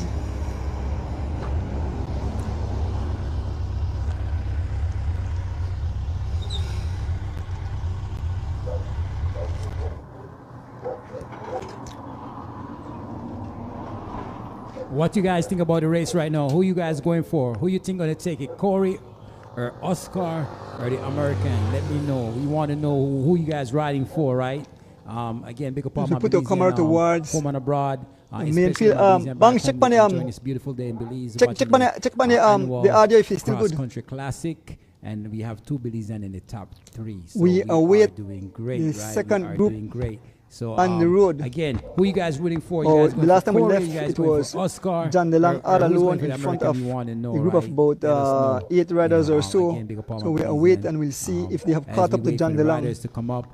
What you guys think about the race right now? Who you guys going for? Who you think gonna take it? Corey or Oscar or the American? Let me know. We want to know who you guys riding for, right? Again, big up on my put the camera towards home and abroad. Main field. Banks, check on this beautiful day in Belize. check on the audio if it's still good. Country Classic, and we have 2 Belizeans in the top 3. So we await doing great. The right? second group doing great. So on the road. Again, who you guys rooting for? You guys the last time we Corey, left, it was Oscar, John DeLong all alone in front of know, a group of about 8 riders or so. So we await and we'll see if they have caught up to John DeLong. Riders to come up.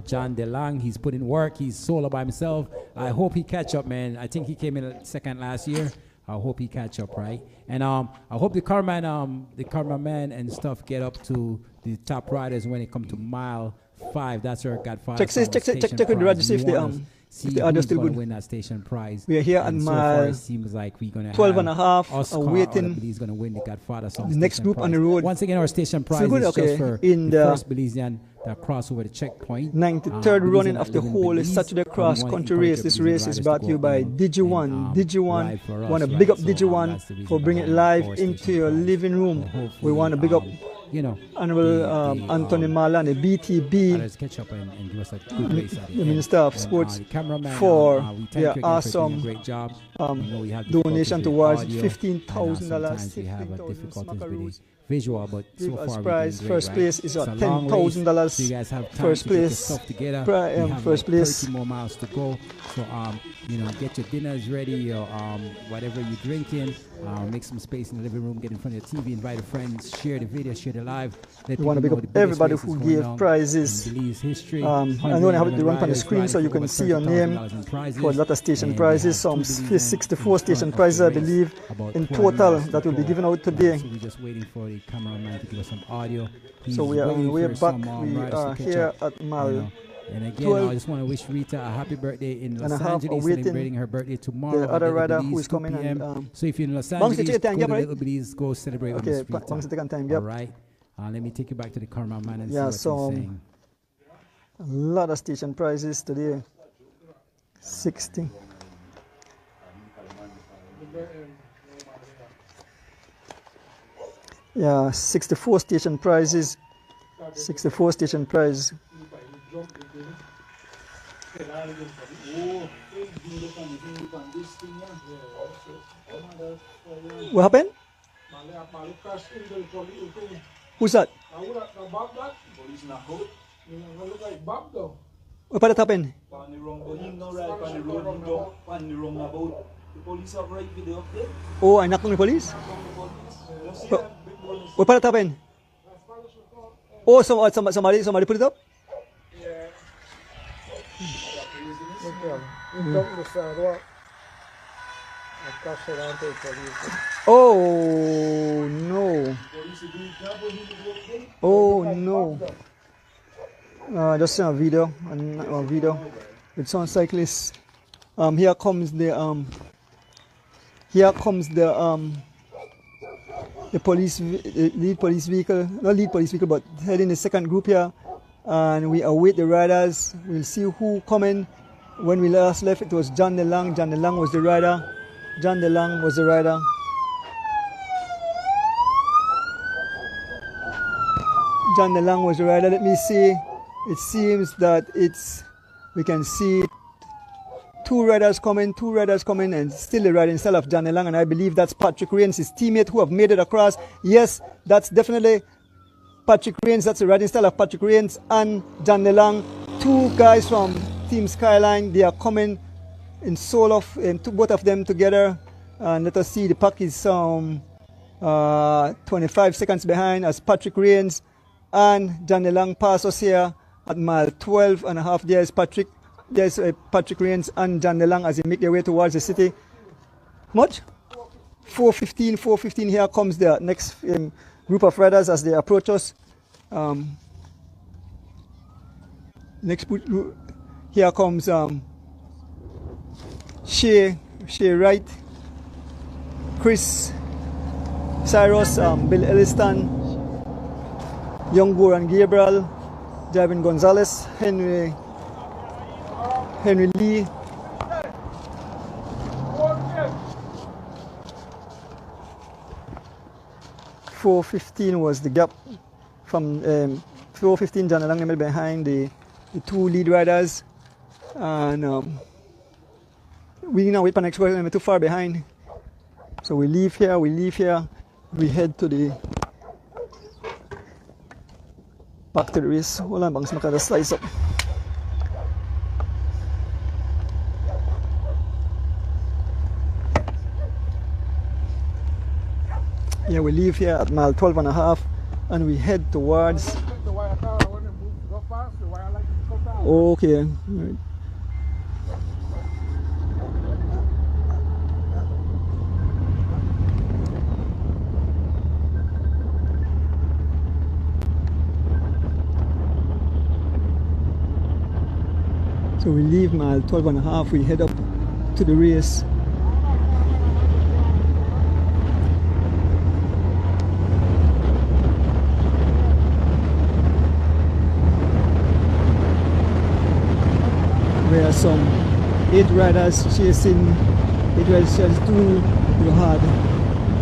John DeLong, he's put in work. He's solo by himself. I hope he catch up, man. I think he came in second last year. I hope he catch up, right? And I hope the cameraman and stuff get up to the top riders when it comes to mile 5. That's our Godfather. Check with the register if the audio still good. Win that station prize. We are here at so far it seems like we're gonna 12 and a half waiting. He's gonna win the Godfather song. The next group prize. on the road. Once again, our station prize good, is just for in the first Belizean that cross over the checkpoint. 93rd running of the whole Saturday cross country race. This race is brought to you by Digi1. Digi1, want to big up Digi1 for bringing it live into your living room. We want to big up Honorable Anthony Marlan, the BTB, catch up and give us a good race the Minister of Sports, for their awesome donation towards $15,000. Sometimes we have difficulties with the visual, but so far prize. Great, first place is at $10,000. So you guys have time first to place. get your stuff together. We have first place. 30 more miles to go. So get your dinners ready, or whatever you're drinking. Make some space in the living room. Get in front of your TV. Invite a friend. Share the video. Share the live. We want to pick up everybody who gave prizes. History. I know I have it run on the screen so you can see your name. For a lot of station prizes, some 64 station prizes, I believe, in total that will be given out today. So we're just waiting for the cameraman to give us some audio. So we are on the way back. We are here at Mal. And again, I just want to wish Rita a happy birthday in Los Angeles, celebrating her birthday tomorrow. The other rider who is coming and, so if you're in Los Angeles, go to Little Belize, go celebrate with Miss Rita. All right. Let me take you back to the cameraman and see what he's saying. A lot of station prizes today. 60. Yeah, 64 station prizes. 64 station prizes. What happened? Who's that? What part happened? Oh, I knocked on the police? What part happened? Oh, somebody put it up? Oh no! Oh no! Just a video, with some cyclists. Here comes the police, lead police vehicle, not lead police vehicle, but heading the second group here, and we await the riders. We'll see who coming. When we last left, it was John DeLong. John DeLong was the rider. John DeLong was the rider. John DeLong was the rider. Let me see. It seems that we can see two riders coming, and still the rider instead of John DeLong. And I believe that's Patrick Rains, his teammate, who have made it across. Yes, that's definitely Patrick Rains. That's the riding style of Patrick Rains and John DeLong. Two guys from Team Skyline. They are coming in solo, both of them together. And let us see, the pack is 25 seconds behind as Patrick Rains and John DeLong pass us here at mile 12 and a half. There's Patrick Rains and John DeLong as they make their way towards the city. Much? 4:15. Here comes the next group of riders as they approach us. Here comes Shay Wright, Chris, Cyrus, Bill Elliston, Young Goran Gabriel, Javin Gonzalez, Henry Lee, .415 was the gap from 4:15. John DeLong behind the two lead riders, and we now wait for next one. We're too far behind, so we leave here. We head to the back to the race. Hold on, bangs makada slice up. Yeah, we leave here at mile 12 and a half, and we head towards. Okay. Right. So we leave mile 12 and a half, we head up to the race. There are some 8 riders chasing, 8 riders chasing 2. You had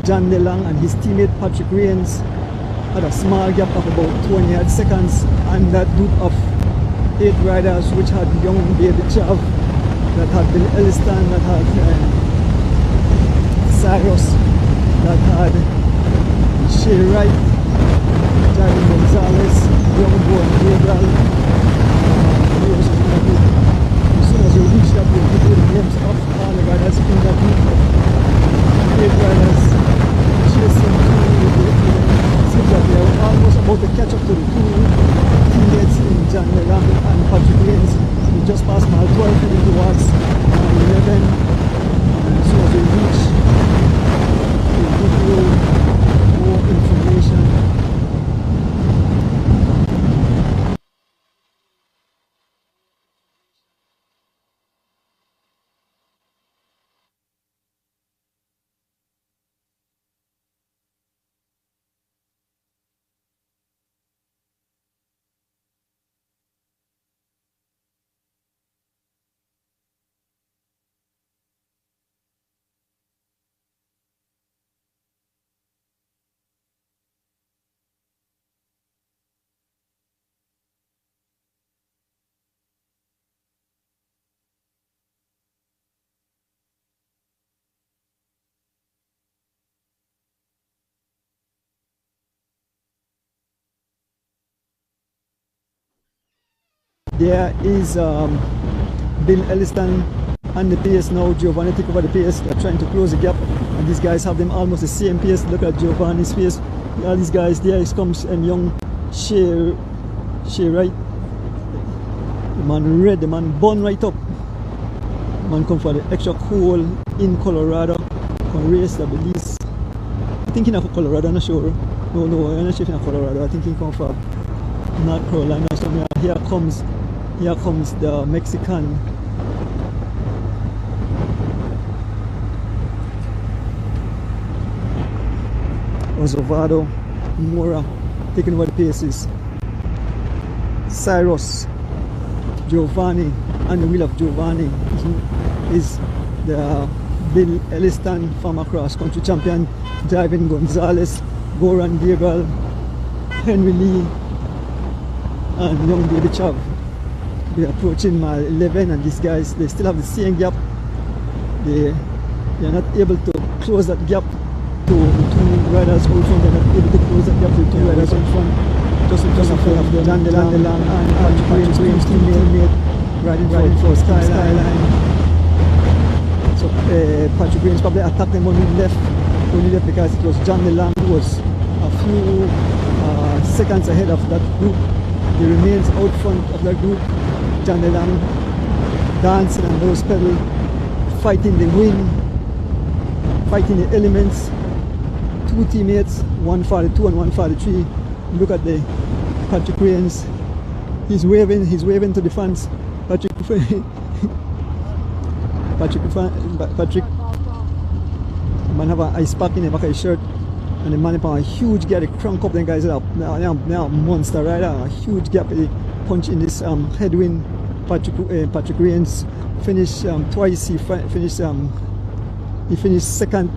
John DeLong and his teammate Patrick Rains had a small gap of about 28 seconds, and that group of 8 riders which had young Baby Chav, that had Bill Elliston, that had Cyrus, that had Shay Wright, Jared Gonzalez, young boy Gabriel. As soon as you reach that, we'll give you the names of all the riders in that group of 8 riders chasing 2. Seems that they are almost about to catch up to the 2 teammates in John DeLong and Patrick Rains. We just passed mile 12 heading towards mile 11. And as soon as we reach, we'll give you more information. There is Bill Elliston and the pace now. Giovanni take over the pace. They're trying to close the gap, and these guys have them almost the same pace. Look at Giovanni's pace. All these guys, there comes young Shay Wright. The man red, the man burn right up. The man come for the extra cool in Colorado. Can race the Belize. I'm thinking of Colorado, I'm not sure. No, I'm not sure if in Colorado. I think he come from North Carolina. So here comes the Mexican. Osvaldo Mora taking over the paces. Cyrus, Giovanni, and the wheel of Giovanni is the Bill Elliston former cross country champion, Jared Gonzalez, Goran Gabriel, Henry Lee, and young Baby Chav. We're approaching mile 11, and these guys, they still have the same gap. They are not able to close that gap to the 2 riders out front. They're not able to close that gap to the 2 riders out front. Just in front of the John DeLong and Patrick Rains' teammate riding for Skyline. So Patrick Rains probably attacked them only left because it was John DeLong who was a few seconds ahead of that group. He remains out front of that group. John DeLong dancing on those pedals, fighting the wind, fighting the elements. 2 teammates, 142 and 143. Look at the Patrick Rains. He's waving to the fans. Patrick man have an ice pack in the back of his shirt, and the man have a huge gap. They crank up them guys up. Now monster rider, a huge gap. They punch in this headwind. Patrick Rains finished twice. He finished second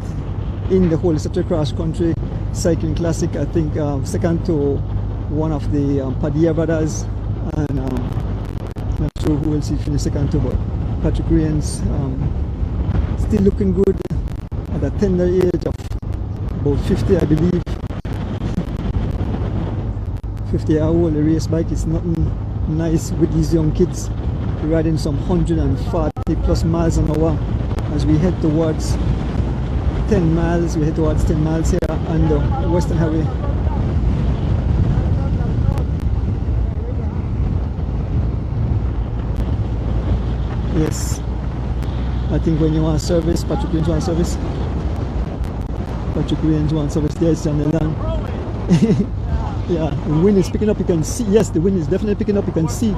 in the whole Saturday Cross Country Cycling Classic. I think second to one of the Padilla brothers, and not sure who else he finished second to, but Patrick Rains still looking good at a tender age of about 50, I believe. 50 old. The race bike is nothing nice with these young kids riding some 140 plus miles an hour as we head towards 10 miles. We head towards 10 miles here on the Western Highway. Yes, I think when you want service, Patrick Rains want service. Patrick Rains want service. There's John DeLong. Yeah, the wind is picking up. You can see. Yes, the wind is definitely picking up. You can see.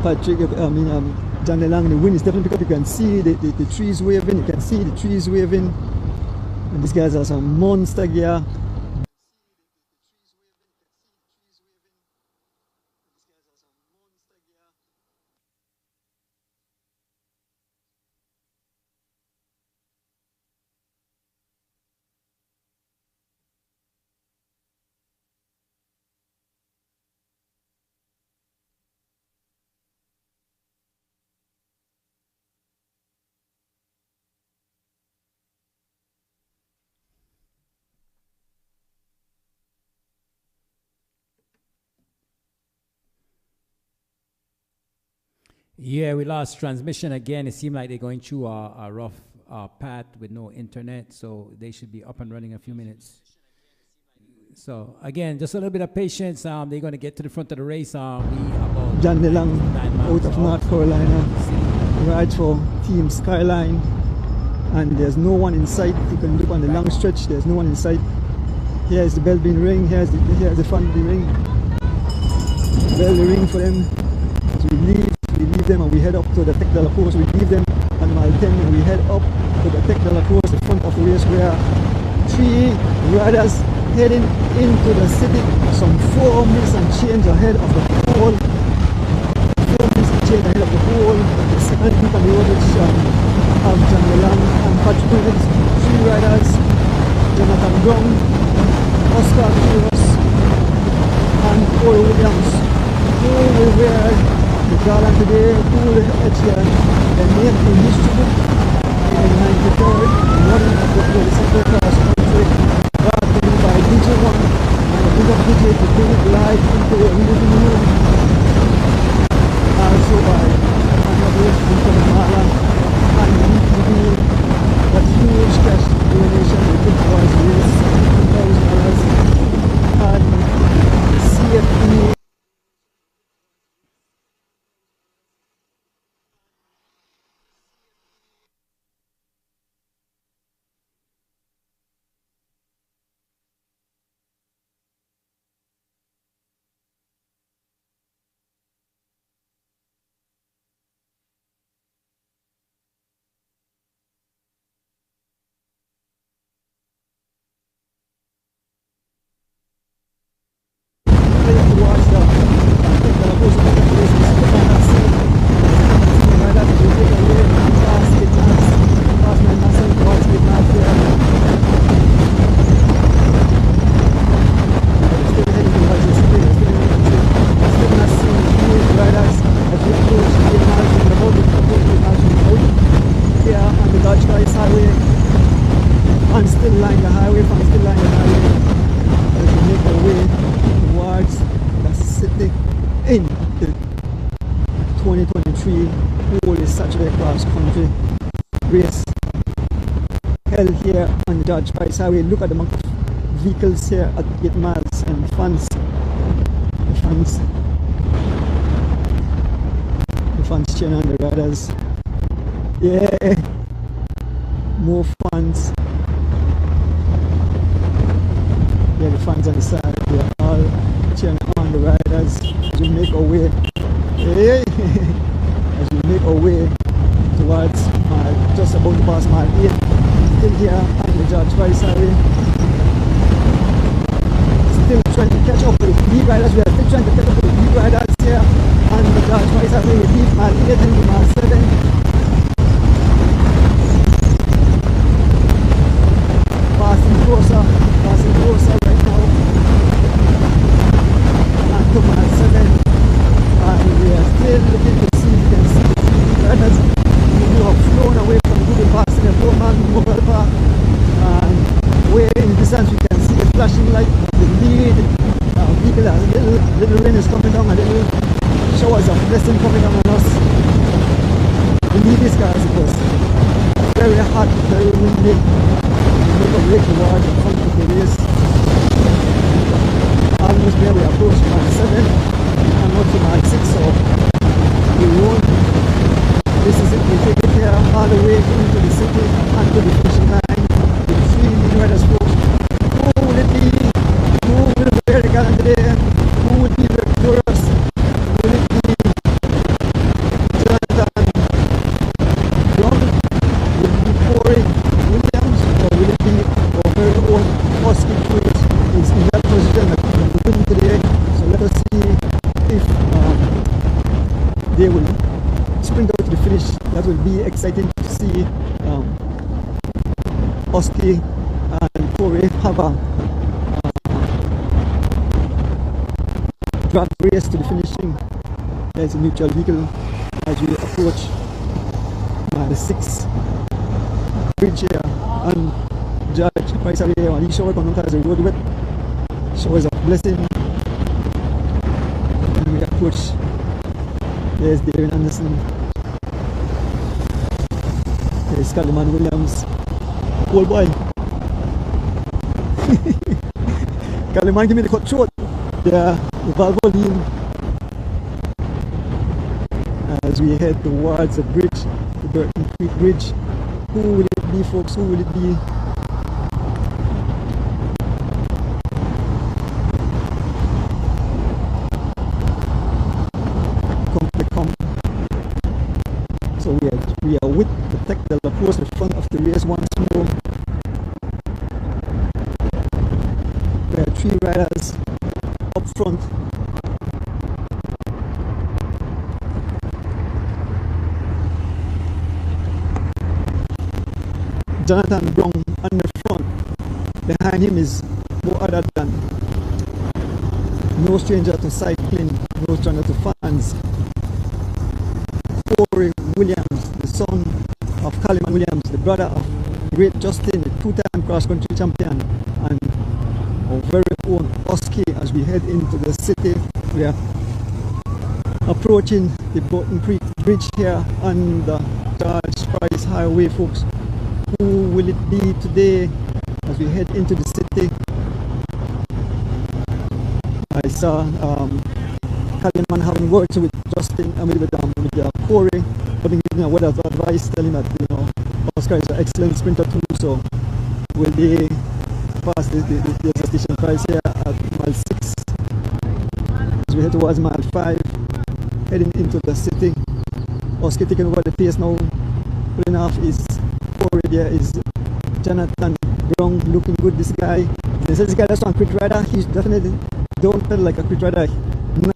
Patrick, John Lang, the wind is definitely picking up. You can see the trees waving. You can see the trees waving. And these guys are some monster gear. Yeah, we lost transmission again. It seemed like they're going through a rough path with no internet, so they should be up and running in a few minutes. So again, just a little bit of patience. They're going to get to the front of the race. John DeLong out of North Carolina rides for Team Skyline, and there's no one in sight. You can look on the long stretch. There's no one in sight. Here's the bell being ring. Here's the fun being ring. Bell the ring for them. So we leave them and we head up to the Tech de la Course. We leave them on mile 10 and we head up to the Tech de la Course, the front of the race, where 3 riders heading into the city, some 4 minutes and change ahead of the pole. 4 minutes and change ahead of the pole. The second group on the road, which have John DeLong and Patrick Williams, 3 riders, Jonathan Brown, Oscar Quiros, and Paul Williams, who will wear the garland today, who will etch their name in history book in 93rd, running of the Central Cross Country, brought to me by DJ1, and a big up DJ to bring it live into your living room. Also by Anabel from Mala and UTV, that huge cash donation we took for us race, $2,000, and CFE. In the 2023 Holy Saturday Cross Country race held here on the George Price Highway. Look at the amount of vehicles here at 8 miles and the fans cheering on the riders. Yeah, more fans. Yeah, the fans on the side, they are all cheering on the riders as we make our way. Hey, as we make our way towards just about to pass mile 8, still here on the George Price Highway. Still trying to catch up with the lead riders. We are still trying to catch up with the lead riders here on the George Price Highway. We leave mile 8 and mile 7. Passing closer right now. And to mile 7. And we are still looking to see if we can see the lead riders who have flown away from Google Pass in the Roman Mobile Park. And way in the distance we can see the flashing light. The lead vehicle, a little rain is coming down, a little showers of blessing coming down on us. We need these guys because it's very hot, very windy. We make a way towards the front of the race. Almost where we approach mile 7 and not to mile 6, so we won't. This is it, we take it here all the way into the city and to the finishing line. The 3 lead riders folks. Who will it be? Who will wear the gallant today? Who will be victorious? Will it be they will sprint out to the finish. That will be exciting to see Oski and Corey have a drag race to the finishing. There's a neutral vehicle as we approach the 6th bridge here, and Judge Price away on each shower coming as a road wet. Showers of blessing. And we approach. There's David Anderson. There's Kaliman Williams. Old boy. Kaliman, give me the cut short. Yeah, the Valvoline. As we head towards the bridge, the Burton Creek Bridge. Who will it be, folks? Who will it be? So we are with the Tech de la Course in front of the race once more. There are 3 riders up front. Jonathan Brown on the front. Behind him is no other than no stranger to cycling, no stranger to fans. Corey Williams, the son of Kaliman Williams, the brother of great Justin, the 2-time cross-country champion, and our very own Oski. As we head into the city, we are approaching the Burton Creek Bridge here on the George Price Highway, folks. Who will it be today as we head into the city? I saw Kaliman having words with Justin and with Corey, putting in a word of advice, telling that Oscar is an excellent sprinter too. So will they pass the station price here at mile 6 as we head towards mile 5, heading into the city. Oscar taking over the pace now, pulling off his Corey. There is Jonathan Brown, looking good. This guy, this guy that's on crit rider. He's definitely don't pedal like a crit rider.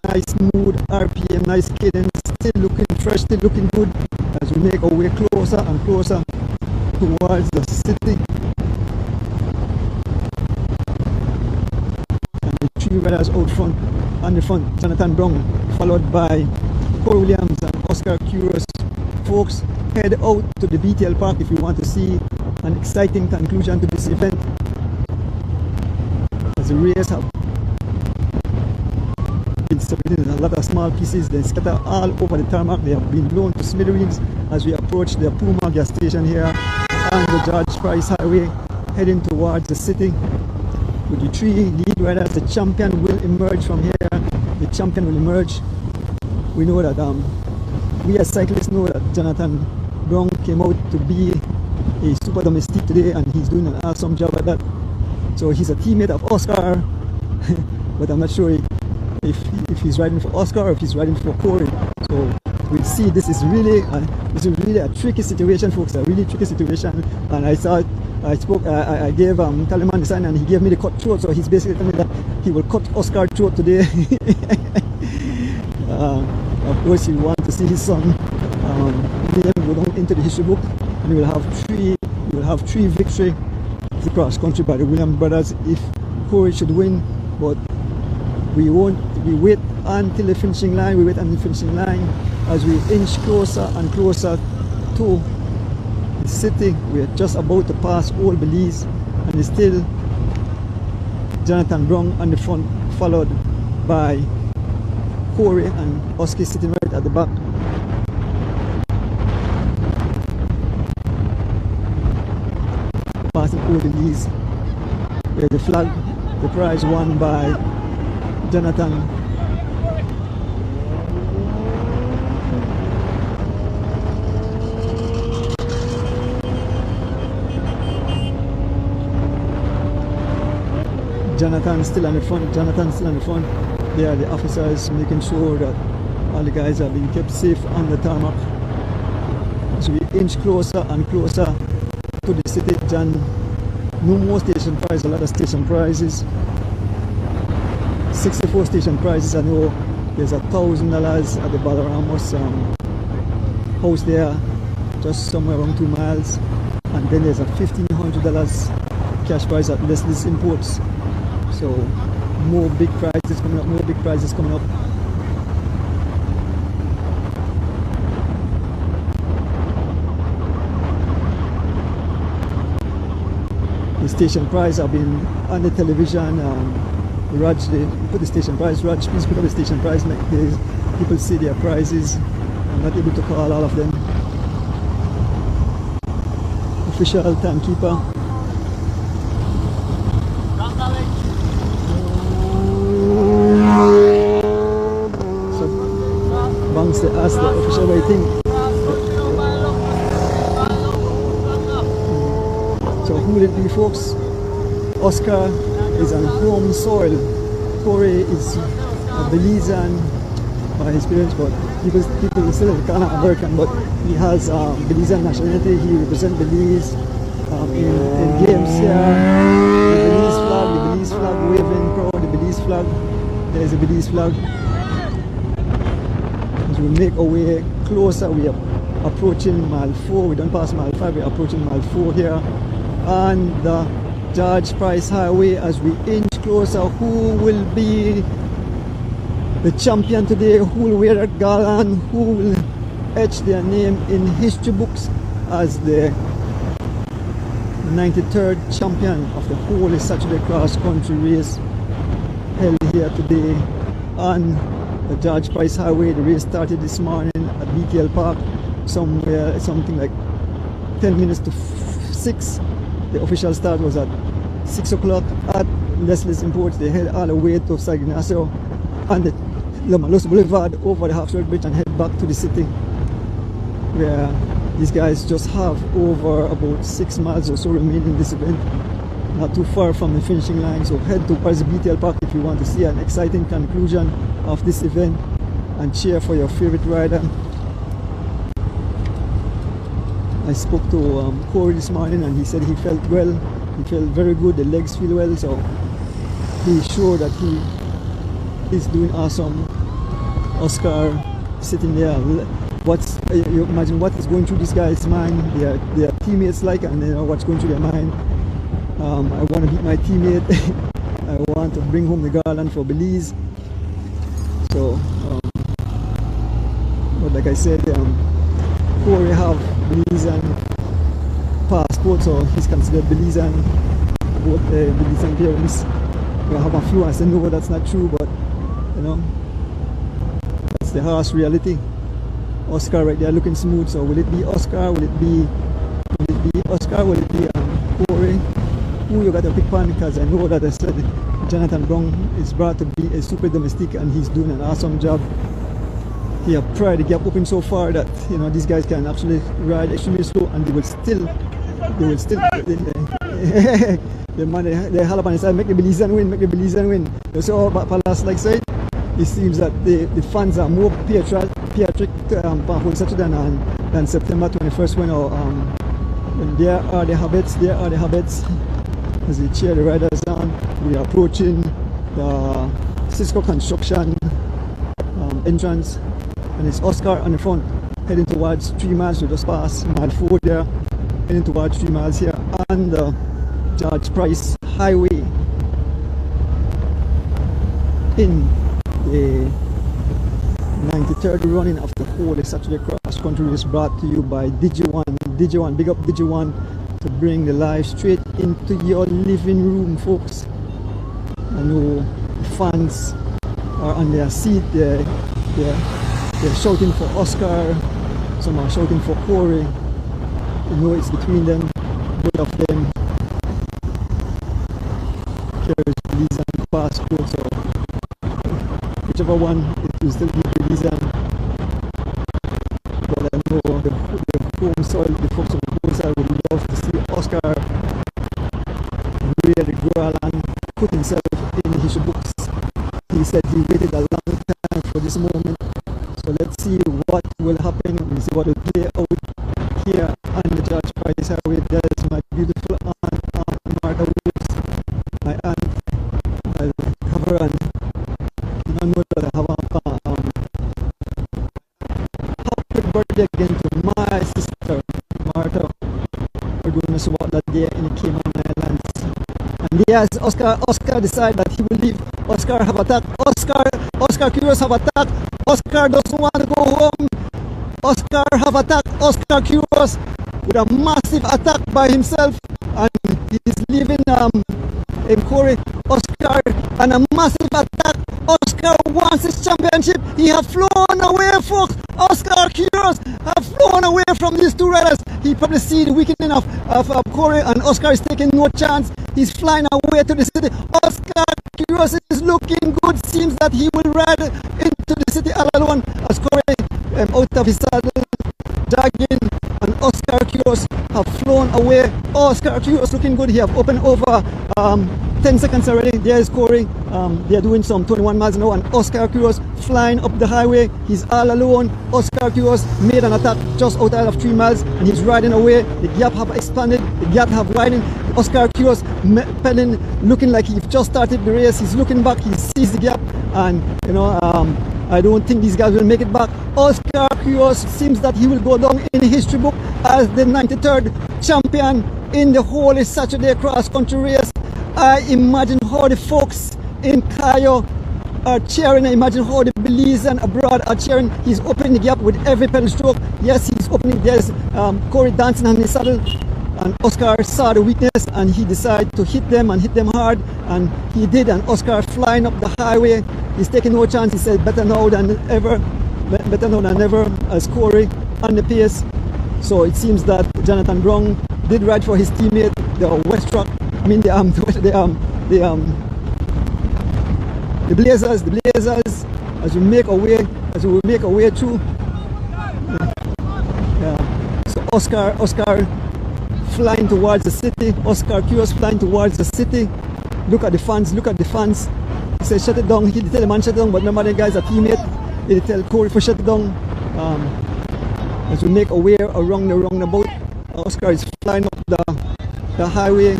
Nice smooth RPM, nice cadence, still looking fresh, still looking good as we make our way closer and closer towards the city. And the 3 riders out front, on the front, Jonathan Brown, followed by Corey Williams and Oscar Curious. Folks, head out to the BTL Park if you want to see an exciting conclusion to this event. As the race have been separated in a lot of small pieces, they scatter all over the tarmac. They have been blown to smithereens as we approach the Puma gas station here on the George Price Highway, heading towards the city. With the 3 lead riders, the champion will emerge from here. The champion will emerge. We know that we as cyclists know that Jonathan Brown came out to be a super domestique today, and he's doing an awesome job at that. So he's a teammate of Oscar, but I'm not sure if he's riding for Oscar or if he's riding for Corey. So we'll see. This is really a tricky situation, folks. A really tricky situation. And I gave Kaliman the sign, and he gave me the cut throat. So he's basically telling me that he will cut Oscar throat today. Of course, he wants to see his son go down into the history book, and we will have 3 victory to cross country by the Williams brothers if Corey should win. But we wait until the finishing line. We wait until the finishing line as we inch closer and closer to the city. We are just about to pass Old Belize, and it's still Jonathan Brown on the front, followed by Corey and Oski sitting right at the back. Passing Old Belize, where the flag, the prize won by Jonathan. Jonathan still on the front. They are the officers making sure that all the guys are being kept safe on the tarmac. So we inch closer and closer to the city. John, no more station prizes, a lot of station prizes. 64 station prizes. I know There's $1,000 at the Balaramos house there, just somewhere around 2 miles. And then there's a $1,500 cash prize at Leslie's Imports. So more big prizes coming up, more big prizes coming up. The station prize have been on the television. Raj, they put the station prize. Raj, please put up the station prize. Make the people see their prizes. I'm not able to call all of them. Official timekeeper. So, Banks, they ask the official what you think. So who will it be, folks? Oscar is on home soil. Corey is a Belizean by his parents, but people still kind of American, but he has Belizean nationality. He represents Belize in games here. The Belize flag waving proud. The Belize flag. There is a Belize flag. As we make our way closer, we are approaching mile 4. We don't pass mile 5. We are approaching mile 4 here. And the George Price Highway, as we inch closer, who will be the champion today? Who will wear a garland? Who will etch their name in history books as the 93rd champion of the whole Saturday cross country race held here today on the George Price Highway? The race started this morning at BTL Park, something like 10 minutes to 6. The official start was at 6 o'clock at Leslie's Imports. They head all the way to San Ignacio and the Lomalos Boulevard over the Half-Shore Bridge and head back to the city, where these guys just have over about 6 miles or so remaining in this event. Not too far from the finishing line, so head towards the BTL Park if you want to see an exciting conclusion of this event and cheer for your favorite rider. I spoke to Corey this morning and he said he felt well. He felt very good. The legs feel well, so he's sure that he is doing awesome. Oscar sitting there. You imagine what is going through this guy's mind. Their teammates like, and you know what's going through their mind. I want to beat my teammate. I want to bring home the garland for Belize. So, but like I said, Corey have Belizean passport, so he's considered Belizean. Both Belizean parents. We have a few. I said no, that's not true, but you know, that's the harsh reality. Oscar right there looking smooth. So will it be Oscar? Will it be Oscar? Will it be Corey? Who you got to pick on? Because I know that I said Jonathan Brown is brought to be a super domestic and he's doing an awesome job. He have pried the gap open so far that you know these guys can actually ride extremely slow and they will still the man they hell up and say make the Belizean win. You see how Palace like said, it seems that the fans are more patriotic on Saturday than September 21st when there are the habits as they cheer the riders on. We are approaching the Cisco Construction entrance, and it's Oscar on the front heading towards 3 miles. We just passed mile 4 there, heading towards 3 miles here on the George Price Highway in the 93rd running of the whole Saturday cross country race, brought to you by Digi1. Big up Digi1 to bring the live straight into your living room, folks. I know the fans are on their seat. They're shouting for Oscar. Some are shouting for Corey. You know it's between them, both of them. Carries Belizean passport, so whichever one it will still be Belizean. But I know the home soil, the folks of the home soil would love to see Oscar wear the garland, put himself in his books. He said he waited a long time for this moment. So let's see what will happen. We'll see what will play out here on the George Price Highway. There's my beautiful aunt Martha Woods. My aunt, I'll have her on. You don't know that I have birthday again to my sister, Martha. We're going to support that day in the Cayman Islands. And yes, Oscar decided that he will leave. Oscar have attacked. Oscar Curious have attacked. Oscar doesn't want to go home. Oscar have attacked Oscar Curious with a massive attack by himself. And he's leaving in Corey. Oscar and a massive attack. Oscar wants his championship. He have flown away, folks. Oscar Curious have flown away from these two riders. He probably see the weakening of Corey, and Oscar is taking no chance. He's flying away to the city. Oscar Curious is looking good. Seems that he will ride into the city all alone as Corey out of his saddle, jogging, and Oscar Curious have flown away. Oscar Curious looking good. He have opened over 10 seconds already. There is Corey. They are doing some 21 miles an hour, and Oscar Curious flying up the highway. He's all alone. Oscar Curious made an attack just outside of 3 miles, and he's riding away. The gap have expanded. The gap have widened. Oscar Curious pedaling, looking like he just started the race. He's looking back. He sees the gap, and I don't think these guys will make it back. Oscar Curious seems that he will go down in the history book as the 93rd champion in the whole Saturday cross country race. I imagine how the folks in Cayo are cheering. I imagine how the Belize and abroad are cheering. He's opening the gap with every pedal stroke. Yes, he's opening. There's Corey dancing on his saddle, and Oscar saw the weakness and he decided to hit them and hit them hard, and he did. And Oscar flying up the highway. He's taking no chance. He said better now than ever, as Corey on the pace. So it seems that Jonathan Brown did ride for his teammate, the West Truck. I mean the Blazers, as we make our way through. So Oscar flying towards the city. Oscar Curious flying towards the city. Look at the fans. He said shut it down. He did tell the man shut it down, but remember the guys are teammate. He did tell Corey for shut it down. As we make our way around the roundabout, Oscar is flying up the highway.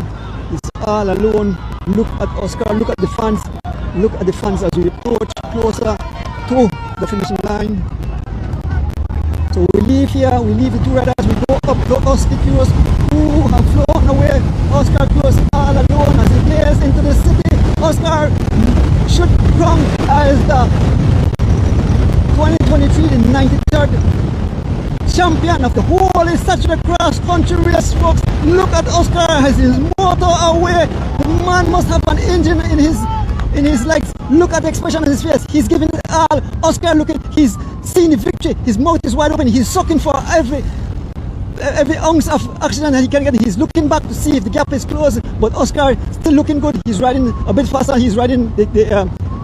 He's all alone. Look at Oscar. Look at the fans. Look at the fans as we approach closer to the finishing line. So we leave here. We leave the two riders. We go up to Oscar Curious, who have flown away. Oscar Curious all alone as he plays into the city. Oscar should come as the 2023, the 93rd champion of the whole Saturday cross country race, folks. Look at Oscar has his motor away. The man must have an engine in his legs. Look at the expression on his face. He's giving it all. Oscar looking, he's seeing the victory. His mouth is wide open. He's sucking for every ounce of oxygen that he can get. He's looking back to see if the gap is closed, but Oscar still looking good. He's riding a bit faster. He's riding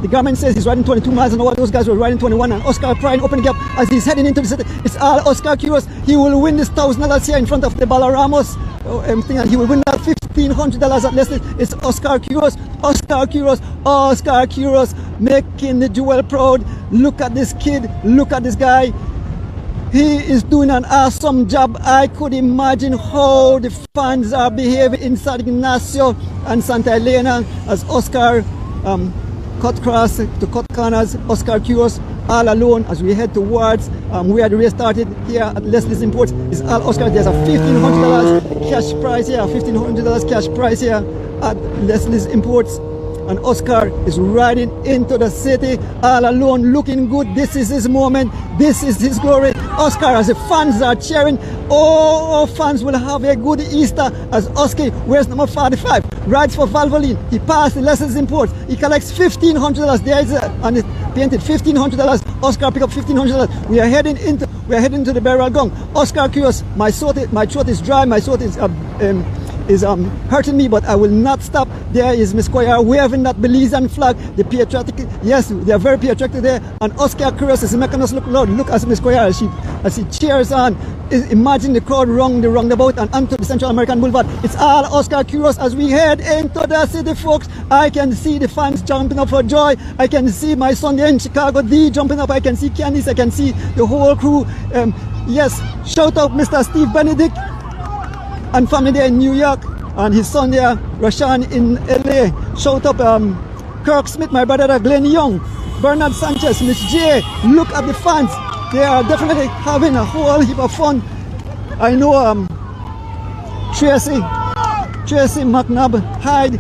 the government says he's riding 22 miles an hour. Those guys were riding 21, and Oscar trying open the gap as he's heading into the city. It's all Oscar Curious. He will win this $1,000 here in front of the Balaramos thing, and he will win that $1,500 at Leslie. It's Oscar Curious. Oscar Curious making the jewel proud. Look at this kid. Look at this guy. He is doing an awesome job. I could imagine how the fans are behaving inside Ignacio and Santa Elena as Oscar cut cross to cut corners. Oscar Curious all alone as we head towards where the race started here at Leslie's Imports. It's all Oscar. There's a $1,500 cash prize here, $1,500 cash prize here at Leslie's Imports. And Oscar is riding into the city all alone, looking good. This is his moment. This is his glory. Oscar, as the fans are cheering, all fans will have a good Easter as Oscar wears number 45, rides for Valvoline. He passed the Leslie's Imports. He collects $1,500. There is and it painted $1,500. Oscar pick up $1,500. We are heading into the burial gong. Oscar Curious, my throat is dry. My throat is hurting me, but I will not stop. There is Miss Koya waving that Belizean flag, the patriotic. Yes, they are very patriotic there. And Oscar Curious is making us look loud. Look at Miss Koya as she cheers on. Imagine the crowd round the roundabout and onto the Central American Boulevard. It's all Oscar Curious as we head into the city, folks. I can see the fans jumping up for joy. I can see my son there in Chicago, D, jumping up. I can see Candice. I can see the whole crew. Yes, shout out Mr. Steve Benedict and family there in New York, and his son there, Rashan in LA. Shout up Kirk Smith, my brother Glenn Young, Bernard Sanchez, Miss J. Look at the fans. They are definitely having a whole heap of fun. I know Tracy McNabb Hyde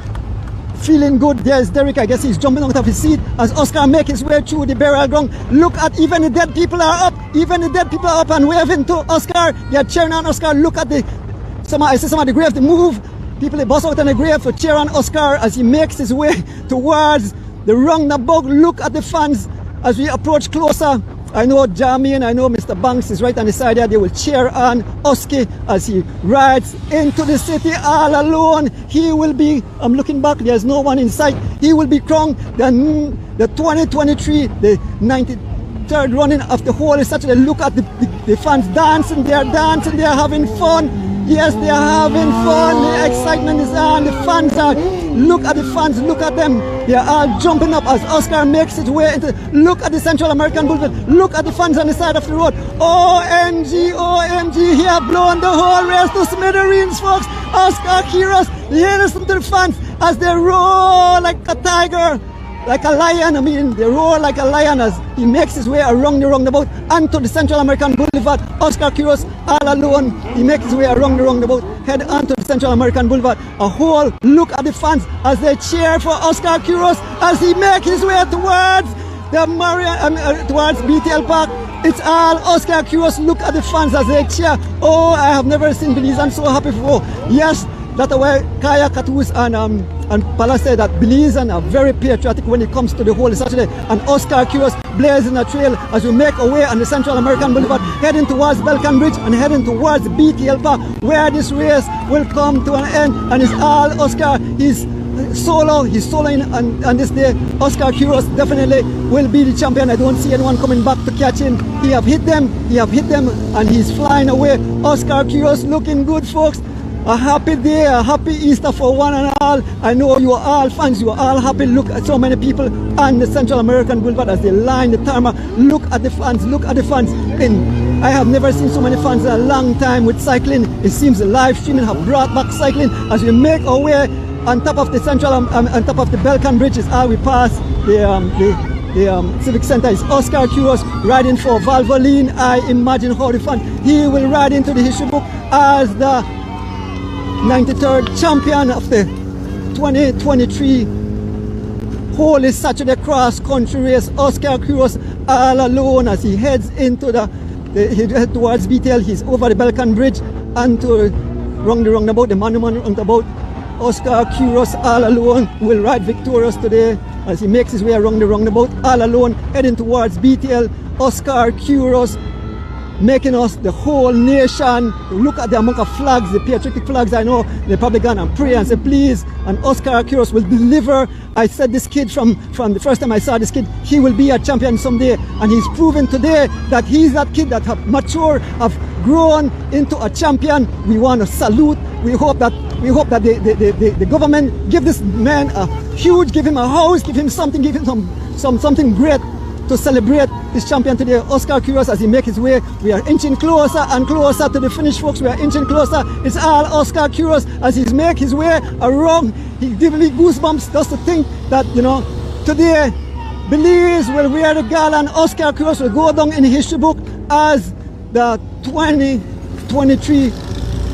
feeling good. There's Derek, I guess he's jumping out of his seat as Oscar makes his way through the burial ground. Look at, even the dead people are up. Even the dead people are up and waving to Oscar. They're cheering on Oscar. Look at I see some of the grave to move. People they bust out on the grave to cheer on Oscar as he makes his way towards the roundabout. Look at the fans as we approach closer. I know Jamie and I know Mr. Banks is right on the side there. They will cheer on Oski as he rides into the city all alone. He will be, I'm looking back, there's no one in sight. He will be crowned the 2023, the 93rd running of the whole Saturday. Look at the fans dancing, they're having fun. Yes, they are having fun. The excitement is on. The fans are. Look at the fans. Look at them. They are all jumping up as Oscar makes his way into. Look at the Central American Boulevard. Look at the fans on the side of the road. OMG, OMG. He have blown the whole race to smithereens, folks. Oscar Quiros. Listen to the fans as they roar like a tiger. Like a lion, I mean, they roar like a lion as he makes his way around the roundabout onto the Central American Boulevard. Oscar Quiros all alone, he makes his way around the roundabout, head onto the Central American Boulevard. A whole look at the fans as they cheer for Oscar Quiros as he makes his way towards the towards BTL Park. It's all Oscar Quiros. Look at the fans as they cheer. Oh, I have never seen Belize. I'm so happy for. Yes, that's why Kaya Katus and Palace said that Belizeans are very patriotic when it comes to the Holy Saturday. And Oscar Quiros blazing a trail as we make our way on the Central American Boulevard, heading towards Belcan Bridge and heading towards BTL Park, where this race will come to an end. And it's all Oscar. He's soloing on this day. Oscar Quiros definitely will be the champion. I don't see anyone coming back to catch him. He have hit them, and he's flying away. Oscar Quiros looking good, folks. A happy day, a happy Easter for one and all. I know you are all fans, you are all happy. Look at so many people on the Central American Boulevard as they line the tarmac. Look at the fans, look at the fans. And I have never seen so many fans in a long time with cycling. It seems the live streaming have brought back cycling as we make our way on top of the Central, on top of the Belcan Bridge is how we pass the Civic Center. Is Oscar Quiros riding for Valvoline. I imagine how the fun. He will ride into the history book as the 93rd champion of the 2023 Holy Saturday Cross Country Race. Oscar Quiros all alone as he heads into he heads towards BTL. He's over the Belcan Bridge and to the roundabout, the monument roundabout. Oscar Quiros all alone will ride victorious today as he makes his way around the roundabout all alone, heading towards BTL. Oscar Quiros making us the whole nation. Look at the amount of flags, the patriotic flags. I know they're probably gonna pray and say please, and Oscar Quiros will deliver. I said this kid from the first time I saw this kid, he will be a champion someday, and he's proven today that he's that kid that have matured, have grown into a champion. We want to salute. We hope that the government give this man a huge, give him a house, give him something, give him something great to celebrate this champion today. Oscar Quiros as he makes his way. We are inching closer and closer to the finish, folks. We are inching closer. It's all Oscar Quiros as he makes his way around. He gives me goosebumps just to think that, you know, today Belize will wear the gala and Oscar Quiros will go down in the history book as the 2023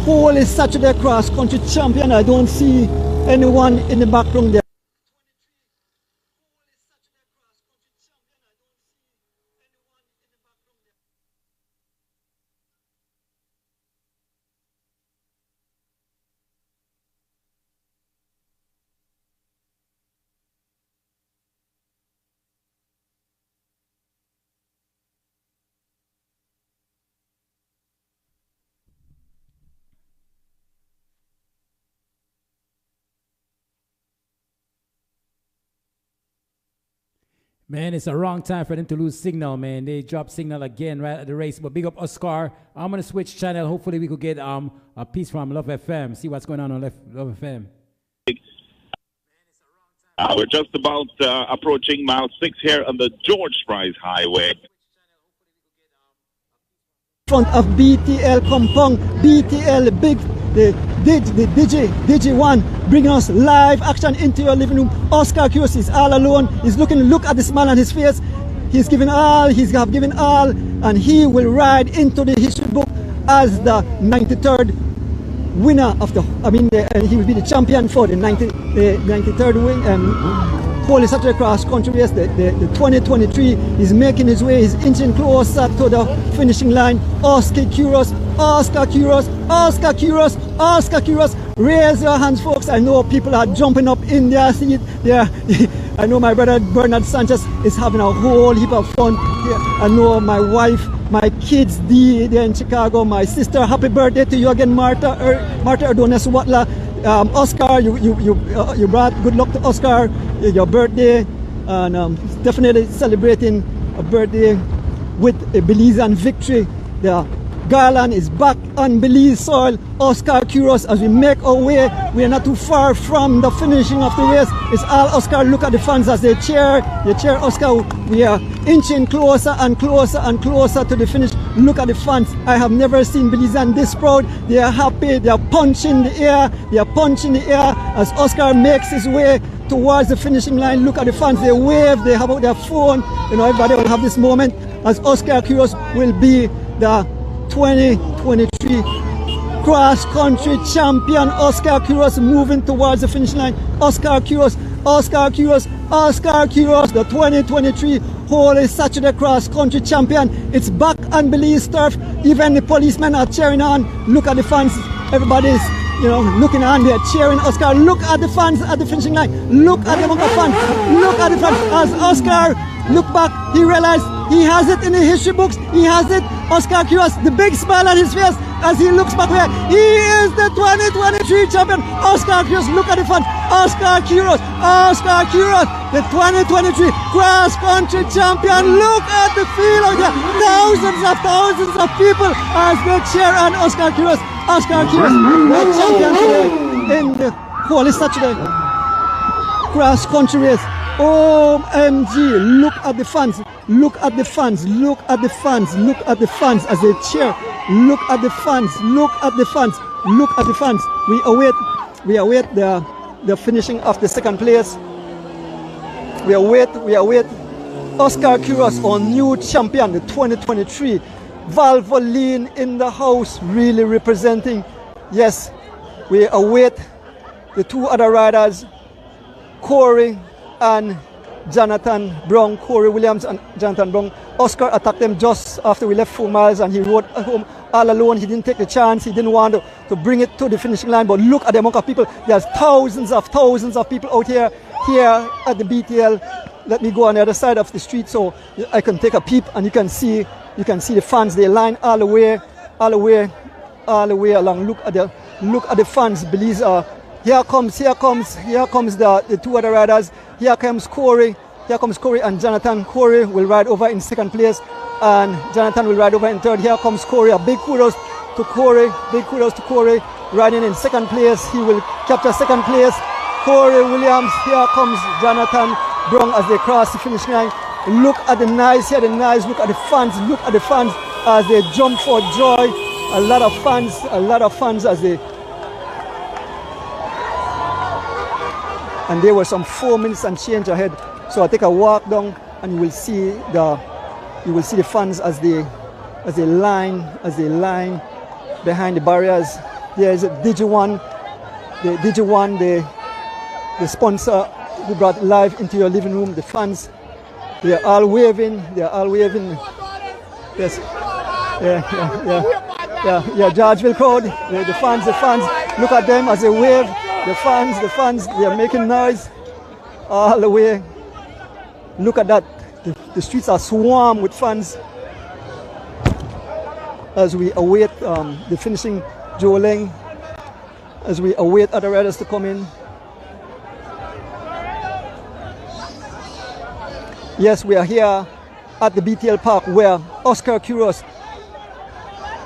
Holy Saturday Cross Country champion. I don't see anyone in the background there. Man, it's a wrong time for them to lose signal, man. They dropped signal again right at the race. But big up Oscar. I'm going to switch channel. Hopefully we could get a piece from Love FM. See what's going on Love FM. We're just about approaching mile 6 here on the George Price Highway. Front of BTL compound, BTL big, the DJ1 bringing us live action into your living room. Oscar Quiros is all alone. He's look at the smile on his face. He's given all, he's have given all, and he will ride into the history book as the 93rd winner of the, he will be the champion for the 93rd win. Holy Saturday cross country race, the 2023. He's making his way, he's inching closer to the finishing line. Oscar Kuros, Oscar Kuros, Oscar Kuros, Oscar Kuros. Raise your hands, folks. I know people are jumping up in their seat. I know my brother Bernard Sanchez is having a whole heap of fun here. I know my wife, my kids, they're in Chicago. My sister, happy birthday to you again, Martha Erdones Watla. Oscar, you brought good luck to Oscar, your birthday, and definitely celebrating a birthday with a Belizean victory. The garland is back on Belize soil. Oscar Kuros, as we make our way, we are not too far from the finishing of the race. It's all Oscar. Look at the fans as they cheer. They cheer Oscar. We are inching closer and closer and closer to the finish. Look at the fans. I have never seen Belizean this proud. They are happy. They are punching the air. They are punching the air as Oscar makes his way towards the finishing line. Look at the fans. They wave. They have out their phone. Everybody will have this moment as Oscar Kuros will be the 2023 cross-country champion. Oscar Kuros moving towards the finish line. Oscar Kuros, Oscar Kuros, Oscar Kuros, the 2023 Holy Saturday cross-country champion. It's back on Belize turf. Even the policemen are cheering on. Look at the fans. Everybody's looking on. They're cheering Oscar. Look at the fans at the finishing line. Look at the amount of fans. Look at the fans. As Oscar look back, he realized he has it in the history books. He has it. Oscar Kuros, the big smile on his face as he looks back where he is the 2023 champion. Oscar Kuros, look at the fans. Oscar Kuros, Oscar Kuros, the 2023 cross-country champion. Look at the field out there. Thousands of people as they cheer on Oscar Kuros. Oscar Kuros, the champion today in the Holy Saturday cross-country race. OMG, look at the fans. Look at the fans, look at the fans, look at the fans as they cheer. Look at the fans, look at the fans, look at the fans. We await the finishing of the second place. We await Oscar Kuros, our new champion, the 2023. Valvoline in the house, really representing. Yes, we await the two other riders, Corey and Jonathan Brown, Corey Williams and Jonathan Brown. Oscar attacked them just after we left 4 miles and he rode home all alone. He didn't take the chance. He didn't want to bring it to the finishing line. But look at the amount of people. There's thousands of people out here at the BTL. Let me go on the other side of the street so I can take a peep and you can see the fans. They line all the way along. Look at the fans. Belize. Here comes the two other riders. Here comes Corey and Jonathan. Corey will ride over in second place and Jonathan will ride over in third. Here comes Corey. A big kudos to Corey. Riding in second place. He will capture second place. Corey Williams. Here comes Jonathan Brown as they cross the finish line. Look at the noise. Hear the noise. Look at the fans. Look at the fans as they jump for joy. A lot of fans as they. And there were some 4 minutes and change ahead. So I take a walk down and you will see the fans as they line behind the barriers. There is a Digi1, the sponsor who brought live into your living room. The fans, they are all waving. Yes. Yeah, Georgeville crowd, the fans, look at them as they wave. The fans, they are making noise all the way. Look at that. The streets are swarmed with fans as we await the finishing Joling, as we await other riders to come in. Yes, we are here at the BTL Park where Oscar Kuros,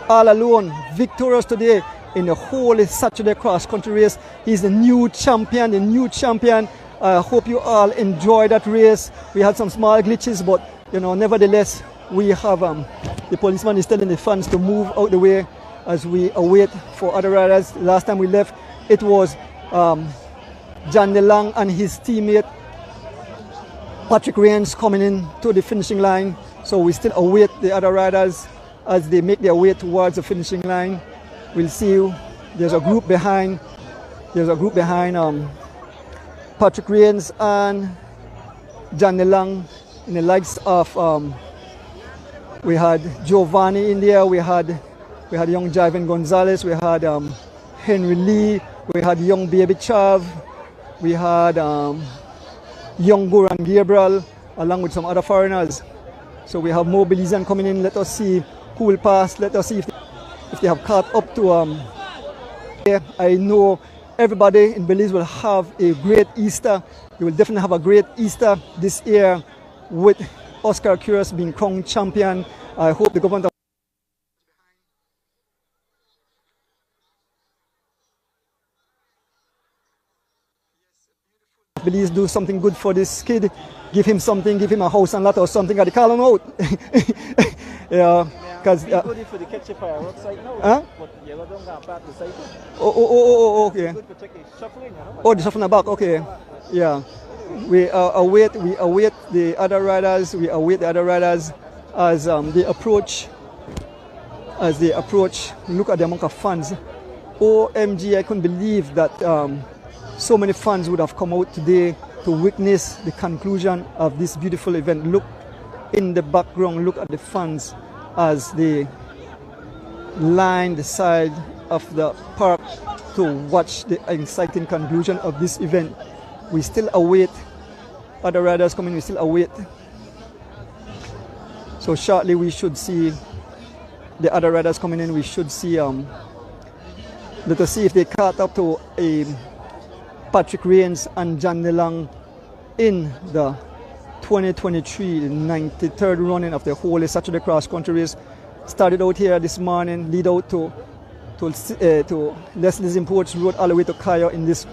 all alone, victorious today in the Holy Saturday cross-country race. He's the new champion, I hope you all enjoyed that race. We had some small glitches, but nevertheless, we have the policeman is telling the fans to move out the way as we await for other riders. Last time we left, it was John DeLong and his teammate Patrick Rains coming in to the finishing line. So we still await the other riders as they make their way towards the finishing line. We'll see. There's a group behind. Patrick Rains and John Nelang in the likes of we had Giovanni in there, we had young Javen Gonzalez, we had Henry Lee, we had young Baby Chav, we had young Goran Gabriel, along with some other foreigners. So we have more Belizean coming in. Let us see who will pass. Let us see if they have caught up to I know everybody in Belize will have a great Easter. You will definitely have a great Easter this year with Oscar Curious being crowned champion. I hope the government of Belize do something good for this kid. Give him something, give him a house and lot or something. I call him out. Yeah, because for the catch fireworks right now. Huh? But you don't go back to cycle. Okay. Good to take a shuffling, Oh, the shuffling back. Okay. Yeah. We await the other riders. We await the other riders as they approach. Look at the amount of fans. OMG! I couldn't believe that so many fans would have come out today to witness the conclusion of this beautiful event. Look in the background. Look at the fans as they line the side of the park to watch the exciting conclusion of this event. We still await other riders coming. We still await. So shortly we should see the other riders coming in. We should see. Let us see if they caught up to Patrick Rains and John Nelang in the 2023 93rd running of the Holy Saturday Cross Country Race. Started out here this morning, lead out to Leslie's Imports Road all the way to Kaya in this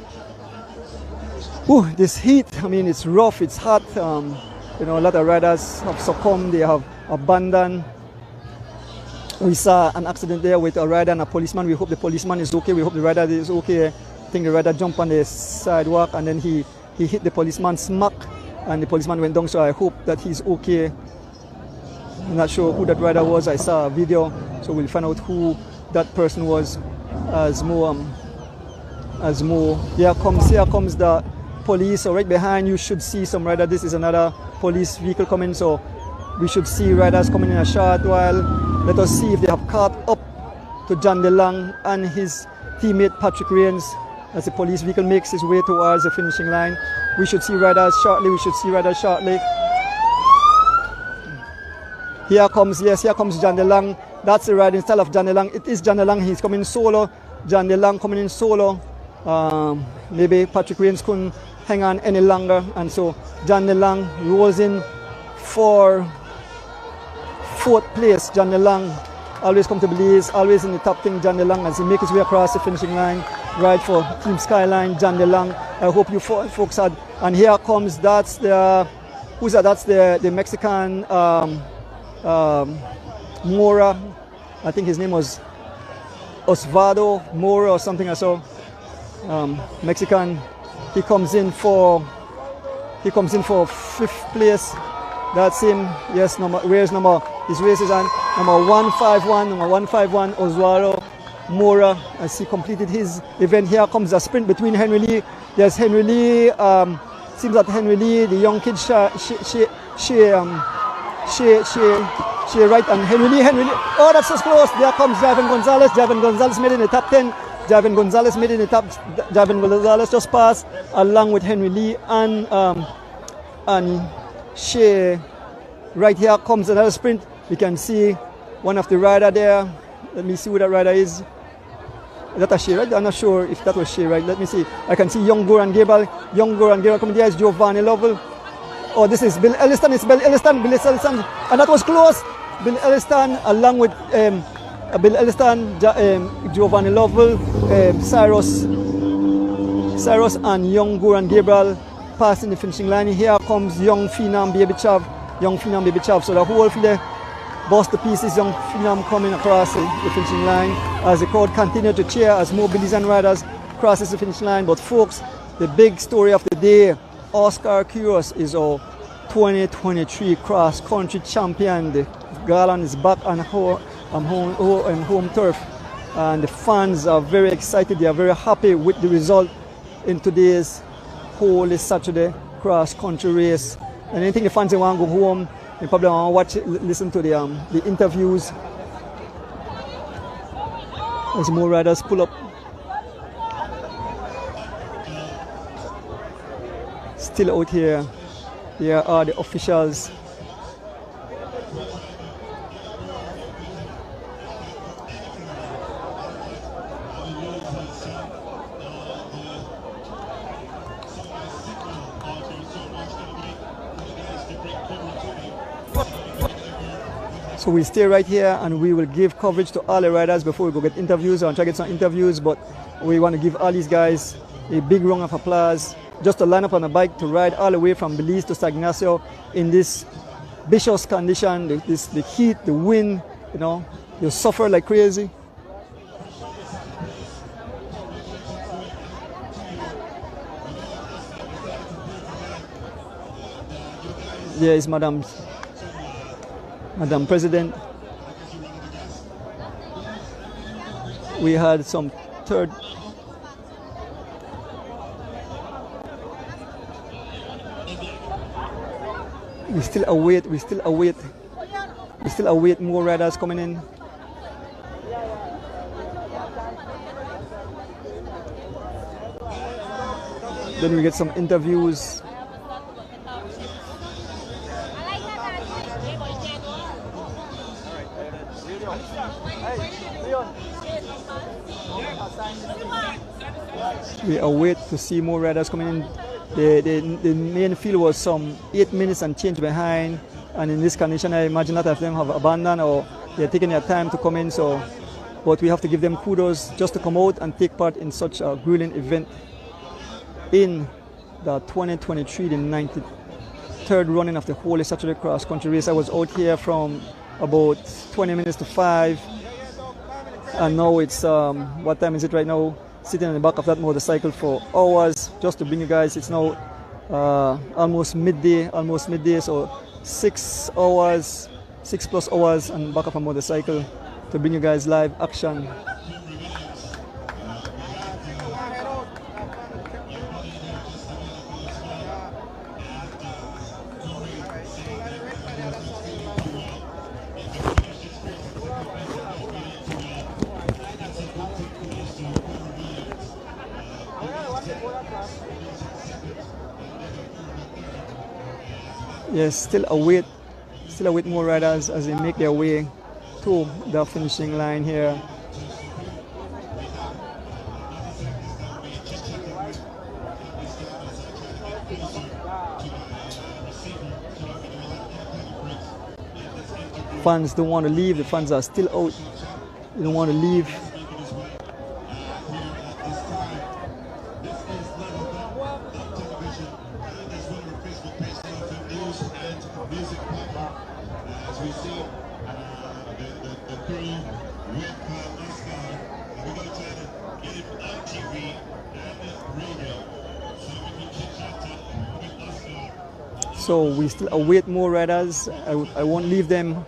heat. I mean, it's rough, it's hot. You know, a lot of riders have succumbed, they have abandoned. We saw an accident there with a rider and a policeman. We hope the policeman is okay. We hope the rider is okay. I think the rider jumped on the sidewalk and then he hit the policeman smack and the policeman went down. So I hope that he's okay. I'm not sure who that rider was. I saw a video, so we'll find out who that person was as more. Here comes the police. So right behind you should see some rider. This is another police vehicle coming. So we should see riders coming in a short while. Let us see if they have caught up to John DeLong and his teammate Patrick Rains as the police vehicle makes its way towards the finishing line. We should see riders shortly. Here comes John DeLong. That's the riding style of John DeLong. It is John DeLong. He's coming solo. John DeLong coming in solo. Maybe Patrick Rains couldn't hang on any longer, and so John DeLong rolls in for 4th place. John DeLong always come to Belize, always in the top thing. John DeLong as he makes his way across the finishing line, ride for Team Skyline. John DeLong. I hope you folks had. And here comes that's the Mexican Mora. I think his name was Osvaldo Mora or something. I saw Mexican. He comes in for 5th place. That's him. Yes, his race is on number 151, Osvaldo Mora, as he completed his event. Here comes a sprint between Henry Lee. There's Henry Lee. Seems that Henry Lee, the young kid, she right, and Henry Lee. Oh, that's so close. There comes Javen Gonzalez. Javen Gonzalez made in the top 10. Javen Gonzalez just passed along with Henry Lee and Shea. Right here comes another sprint. We can see one of the rider there. Let me see who that rider is. Is that a Shea, right? I'm not sure if that was Shea, right? Let me see. I can see young Goran Gabriel coming there. Is Giovanni Lovell. Oh, this is Bill Elliston. It's Bill Elliston. And that was close. Bill Elliston along with Giovanni Lovell, Cyrus and young Goran Gabriel passing the finishing line. Here comes young Phenom Baby Chav. So the whole field bust to pieces. Young Phenom coming across the finishing line as the crowd continue to cheer as more Belizean riders crosses the finish line. But folks, the big story of the day, Oscar Curious is our 2023 cross country champion. The Garland is back on home turf, and the fans are very excited. They are very happy with the result in today's Holy Saturday cross country race. And I think the fans want to go home, they probably want to watch it, listen to the interviews as more riders pull up. Still out here, here are the officials. So we stay right here and we will give coverage to all the riders before we go get interviews. I'll try to get some interviews, but we want to give all these guys a big round of applause just to line up on a bike to ride all the way from Belize to San Ignacio in this vicious condition, the heat, the wind, you know, you suffer like crazy. There is Madam President. We had some third. We still await more riders coming in. Then we get some interviews. We await to see more riders coming in. The main field was some 8 minutes and change behind, and in this condition I imagine a lot of them have abandoned or they're taking their time to come in. So, but we have to give them kudos just to come out and take part in such a grueling event in the 2023, the 93rd running of the Holy Saturday Cross Country Race. I was out here from about 20 minutes to 5, and now it's what time is it right now? Sitting on the back of that motorcycle for hours just to bring you guys. It's now almost midday, so 6 hours, 6+ hours on the back of a motorcycle to bring you guys live action. Yes, still await more riders as they make their way to the finishing line here. Fans don't want to leave. The fans are still out. They don't want to leave. So we still await more riders. I won't leave them.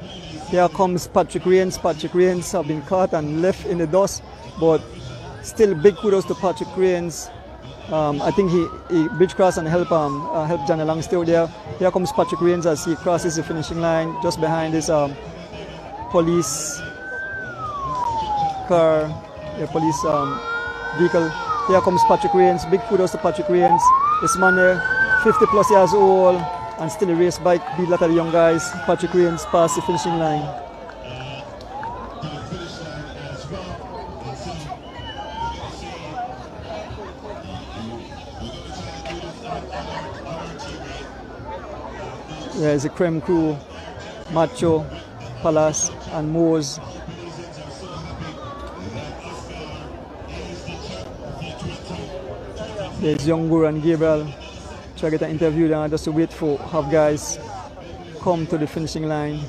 Here comes Patrick Rains. Patrick Rains have been caught and left in the dust, but still big kudos to Patrick Rains. I think he bridge crossed and helped Johnny Long stay there. Here comes Patrick Rains as he crosses the finishing line just behind this police car, police vehicle. Here comes Patrick Rains. Big kudos to Patrick Rains. This man there, 50+ years old, and still a race bike, beat a lot of the young guys. Patrick Rains passed the finishing line. There's a Creme crew, Macho, Palace, and Moose. There's Youngur and Gabriel. Try to get an interview there just to wait for have guys come to the finishing line.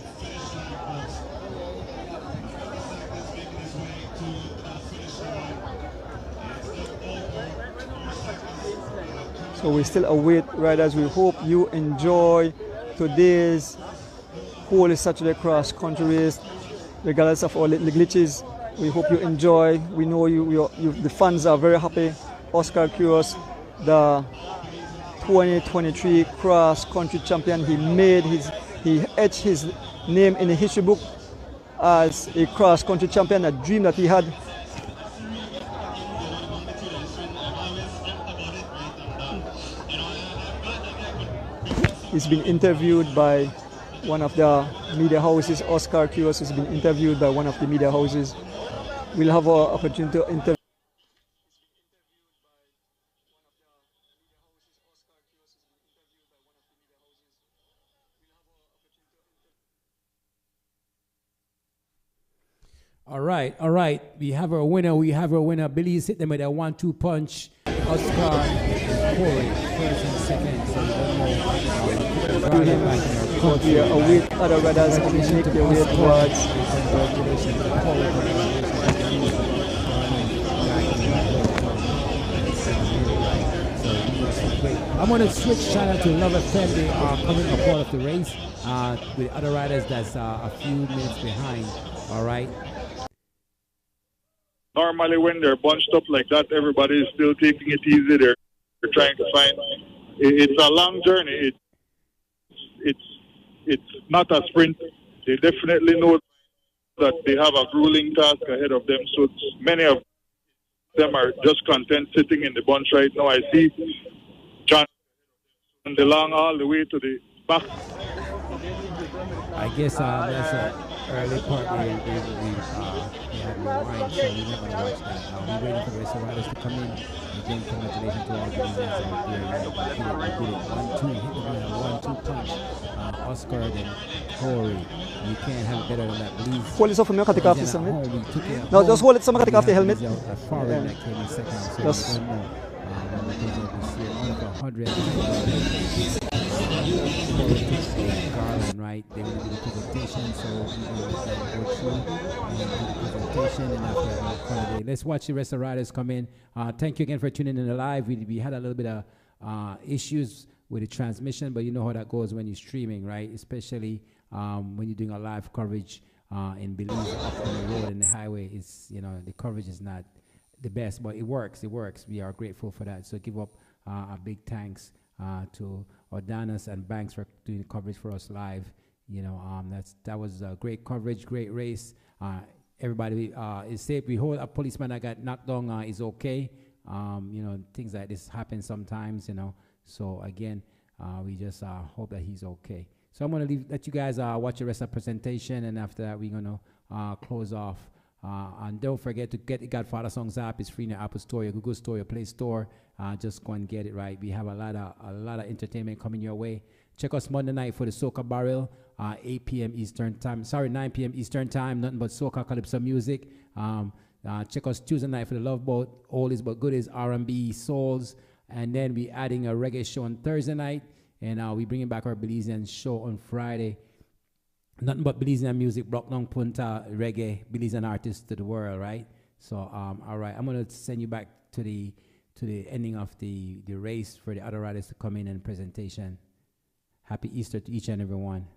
So we still await riders. We hope you enjoy today's Holy Saturday cross country race. Regardless of all the glitches, we hope you enjoy. We know the fans are very happy. Oscar Curios, the 2023 cross country champion, he etched his name in the history book as a cross country champion, a dream that he had. He's been interviewed by one of the media houses. Oscar Curios has been interviewed by one of the media houses. We'll have an opportunity to interview. All right. We have our winner. Belize hit them with a 1-2 punch. Oscar Corey, first and second. So we don't know. We await other riders to make their way towards. I'm going to switch channel to Love FM. They are coming a part of the race with other riders that's a few minutes behind. All right. Normally when they're bunched up like that, everybody is still taking it easy. They're trying to find. It's a long journey. It's not a sprint. They definitely know that they have a grueling task ahead of them. So many of them are just content sitting in the bunch right now. I see John DeLong all the way to the back. I guess that's an early part where we had rewind, so we're not going to watch that. We're waiting for the rest of the riders to come in. Again, congratulations to all the Belizeans out there. We did it. 1-2, hit the winner, 1-2 punch. Oscar and Corey. You can't have it better than that. Belize. Hold it off for me, I can take off the helmet. No, just hold it so I can take off the helmet. A foreign that came in second, so yes. we don't know. Garland, right? They want to do the presentation, so we're going to let them go through and do the presentation, and after that, let's watch the rest of the riders come in. Thank you again for tuning in live. We had a little bit of issues with the transmission, but you know how that goes when you're streaming, right? Especially when you're doing a live coverage in Belize, up on the road and the highway. It's, you know, the coverage is not the best, but it works. We are grateful for that. So give up a big thanks to Ordanas and Banks for doing the coverage for us live. You know, that was a great coverage, great race. Everybody is safe. We hold a policeman that got knocked down is okay. You know, things like this happen sometimes, you know. So again, we just hope that he's okay. So I'm going to let you guys watch the rest of the presentation, and after that, we're going to close off. And don't forget to get the Godfather Songs app. It's free in your Apple Store, your Google Store, your Play Store. Just go and get it, right? We have a lot of entertainment coming your way. Check us Monday night for the Soca Barrel, 8 p.m. Eastern Time. Sorry, 9 p.m. Eastern Time. Nothing but Soca Calypso music. Check us Tuesday night for the Love Boat, oldies but goodies, R&B, souls. And then we adding a reggae show on Thursday night. And we bringing back our Belizean show on Friday. Nothing but Belizean music, Brockdown Punta, reggae, Belizean artists to the world, right? So, all right, I'm going to send you back to the ending of the race for the other riders to come in and presentation. Happy Easter to each and every one.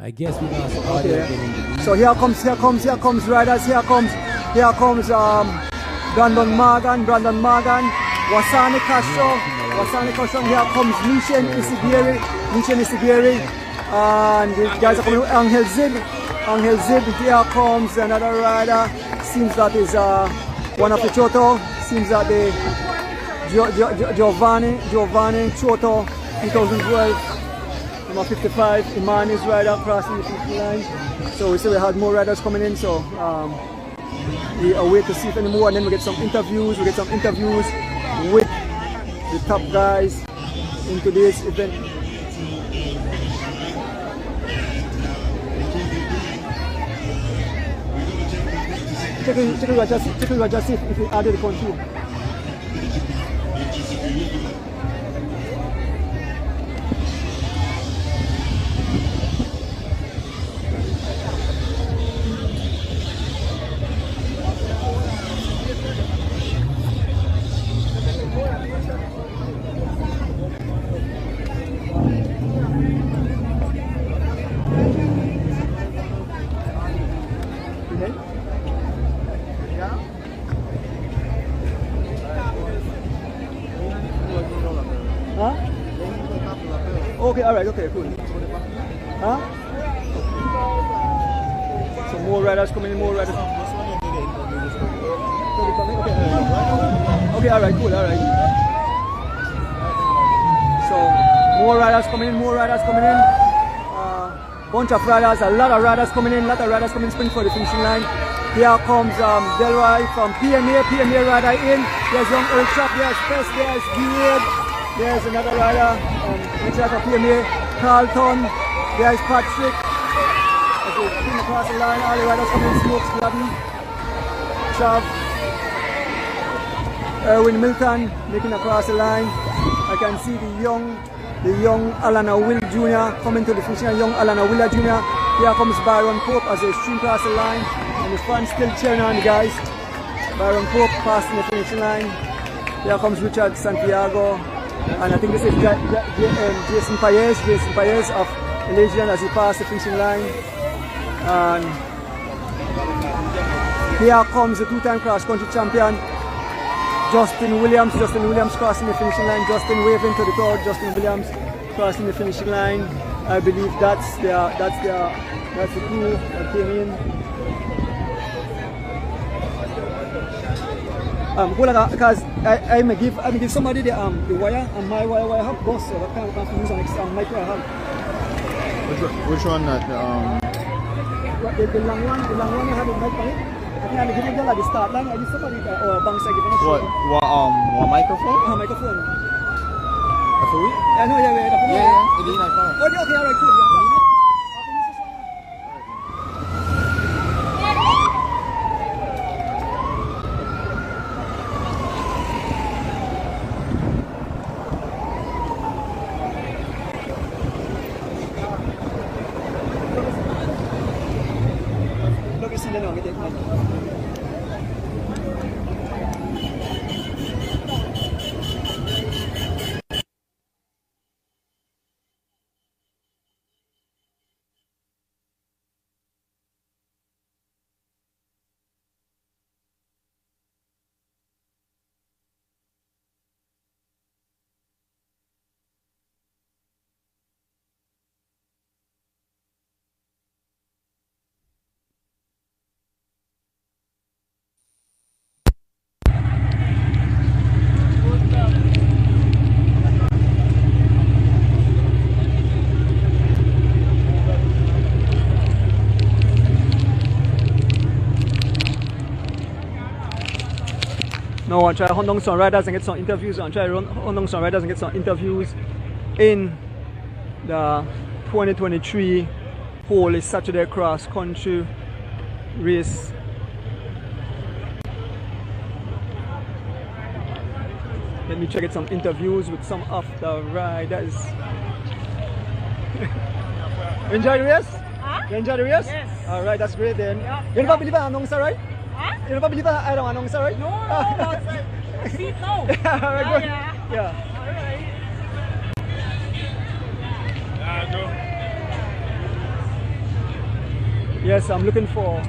I guess we lost audio. Okay. So here comes riders. Here comes Brandon Morgan, Wasani Castro. Here comes Mission Isigiri, and the guys are coming. Angel Zib. Here comes another rider. Seems that is one of the Choto. seems that they Giovanni Choto 2012, number 55, Iman is rider crossing the finish line. So we say we had more riders coming in, so we await to see if any more, and then we get some interviews. We get some interviews with the top guys in today's event. Check it, just see if we added the country. Okay, alright, okay, cool. Huh? So more riders coming in, more riders. Okay, alright, cool, alright. So more riders coming in, more riders coming in. Bunch of riders, a lot of riders coming in, sprint for the finishing line. Here comes Delroy from PMA rider in. There's young Earl Chop, there's Fest, there's Beard. There's another rider, looks like a PMA, Carlton, there's Patrick. As we come across the line, all the riders coming in, Smokes, Gladden, Chav, Erwin Milton making across the line. I can see the young Alana Will Jr. coming to the finish line, young Alana Willa Jr. Here comes Byron Pope as they stream across the line, and the fans still cheering on the guys. Byron Pope passing the finishing line. Here comes Richard Santiago. And I think this is Jason Paez of Legion as he passed the finishing line. And here comes the two-time cross-country champion, Justin Williams. Justin Williams crossing the finishing line. Justin waving to the crowd. Justin Williams crossing the finishing line. I believe that's the crew that came in. Because I may give somebody the wire, and my wire I have boss, so I can't use an extra micro I have. Which one? The long one I have a mic on it. I think I'm giving them at the start line. I need somebody or a bank giving us what microphone? Microphone. For we? I know, yeah. Okay, alright, cool. Yeah. Now I'll try to hunt down some riders and get some interviews. I'll try to hunt down some riders and get some interviews in the 2023 Holy Saturday Cross Country race. Let me try to get some interviews with some of the riders. You enjoy the race? Huh? You enjoy the race? Yes. Alright, that's great then. Yeah. You never believe I announced, right? Huh? You never believe I don't announce, right? No, see it now. Alright, good. Yeah. Yes, I'm looking for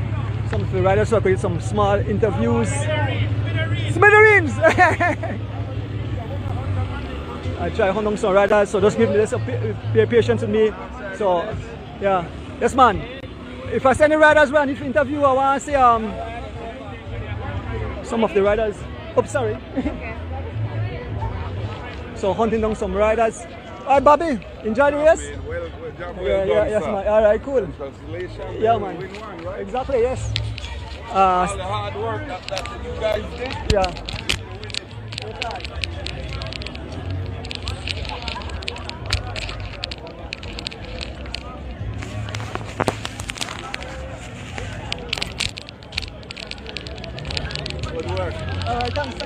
some of the riders so I could get some small interviews. Smithereens! I try to hunt down some riders, so just give me this, be patient with me. So, yeah. Yes, man. If I send the riders where I need to interview, I want to see some of the riders. Oh, sorry. So hunting down some riders. All right, Bobby, enjoy the race. Yes, man. All right, cool. Congratulations. Yeah, man. Win one, right? Exactly, yes. All the hard work that you guys did. Yeah. Good work. All right, thanks.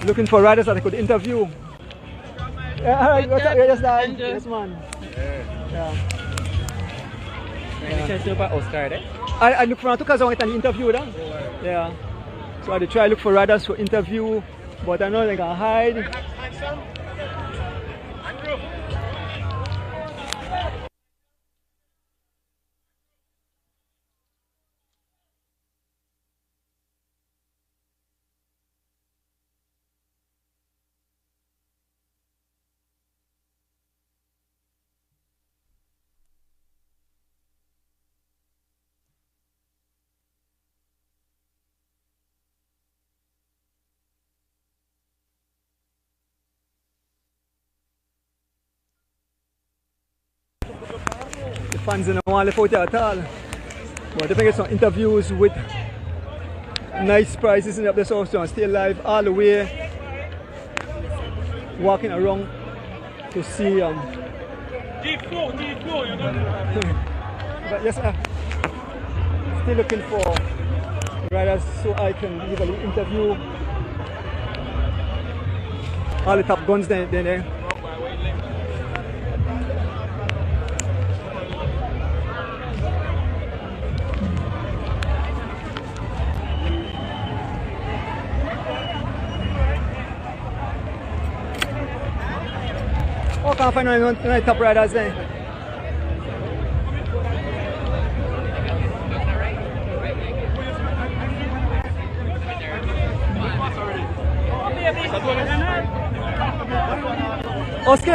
Looking for riders that I could interview. Yeah, all right, yes, Dad. Yes, man. Yeah. Any chance to about Oscar there? I look for because I want an interview them. Yeah. So I try look for riders for interview, but I know they can hide. The fans don't want to left out at all. But they can get some interviews with nice prizes in up there, so stay alive all the way, walking around to see Deep flow, you know. but yes, still looking for riders so I can usually interview all the top guns there. Oh, can't find any top riders there. Oski.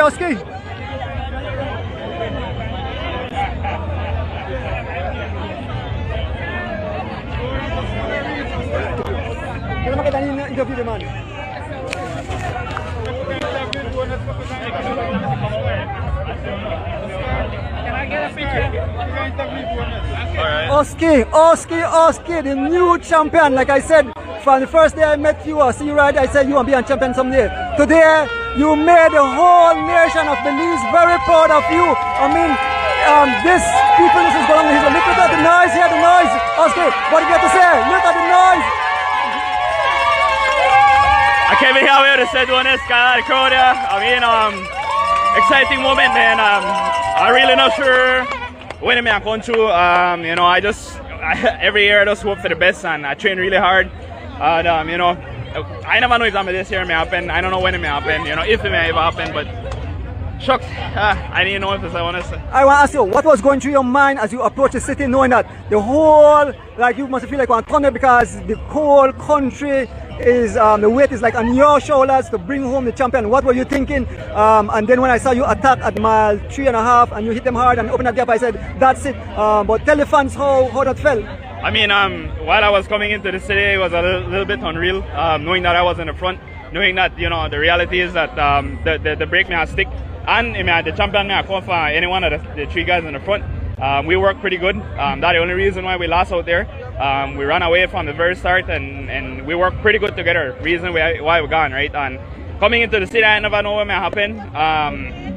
Kita makita ni interview naman. Oski, the new champion. Like I said, from the first day I met you, I see you ride, I said you want to be a champion someday. Today, you made the whole nation of Belize very proud of you. I mean, this people, this is going on. Look at the noise, hear the noise. Oski, what do you got to say? Look at the noise. I came here to say doing this, got a crowd here. I mean, exciting moment, man. I'm really not sure when I'm going through. You know, every year I just hope for the best, and I train really hard. And you know, I never know if I'm this year may happen. I don't know when it may happen. You know, if it may ever happen, but shucks, I didn't know if this I want to say. I want to ask you, what was going through your mind as you approach the city, knowing that the whole, like you must feel like one thunder because the whole country is, the weight is like on your shoulders to bring home the champion. What were you thinking? And then when I saw you attack at mile 3.5 and you hit them hard and open that gap, I said, that's it. But tell the fans how that felt. I mean, while I was coming into the city, it was a little bit unreal, knowing that I was in the front, knowing that, you know, the reality is that the brake may have stick. And the champion may come for any one of the three guys in the front. We worked pretty good. That's the only reason why we lost out there. We ran away from the very start, and we worked pretty good together. Reason why we gone, right? And coming into the city, I never know what may happen.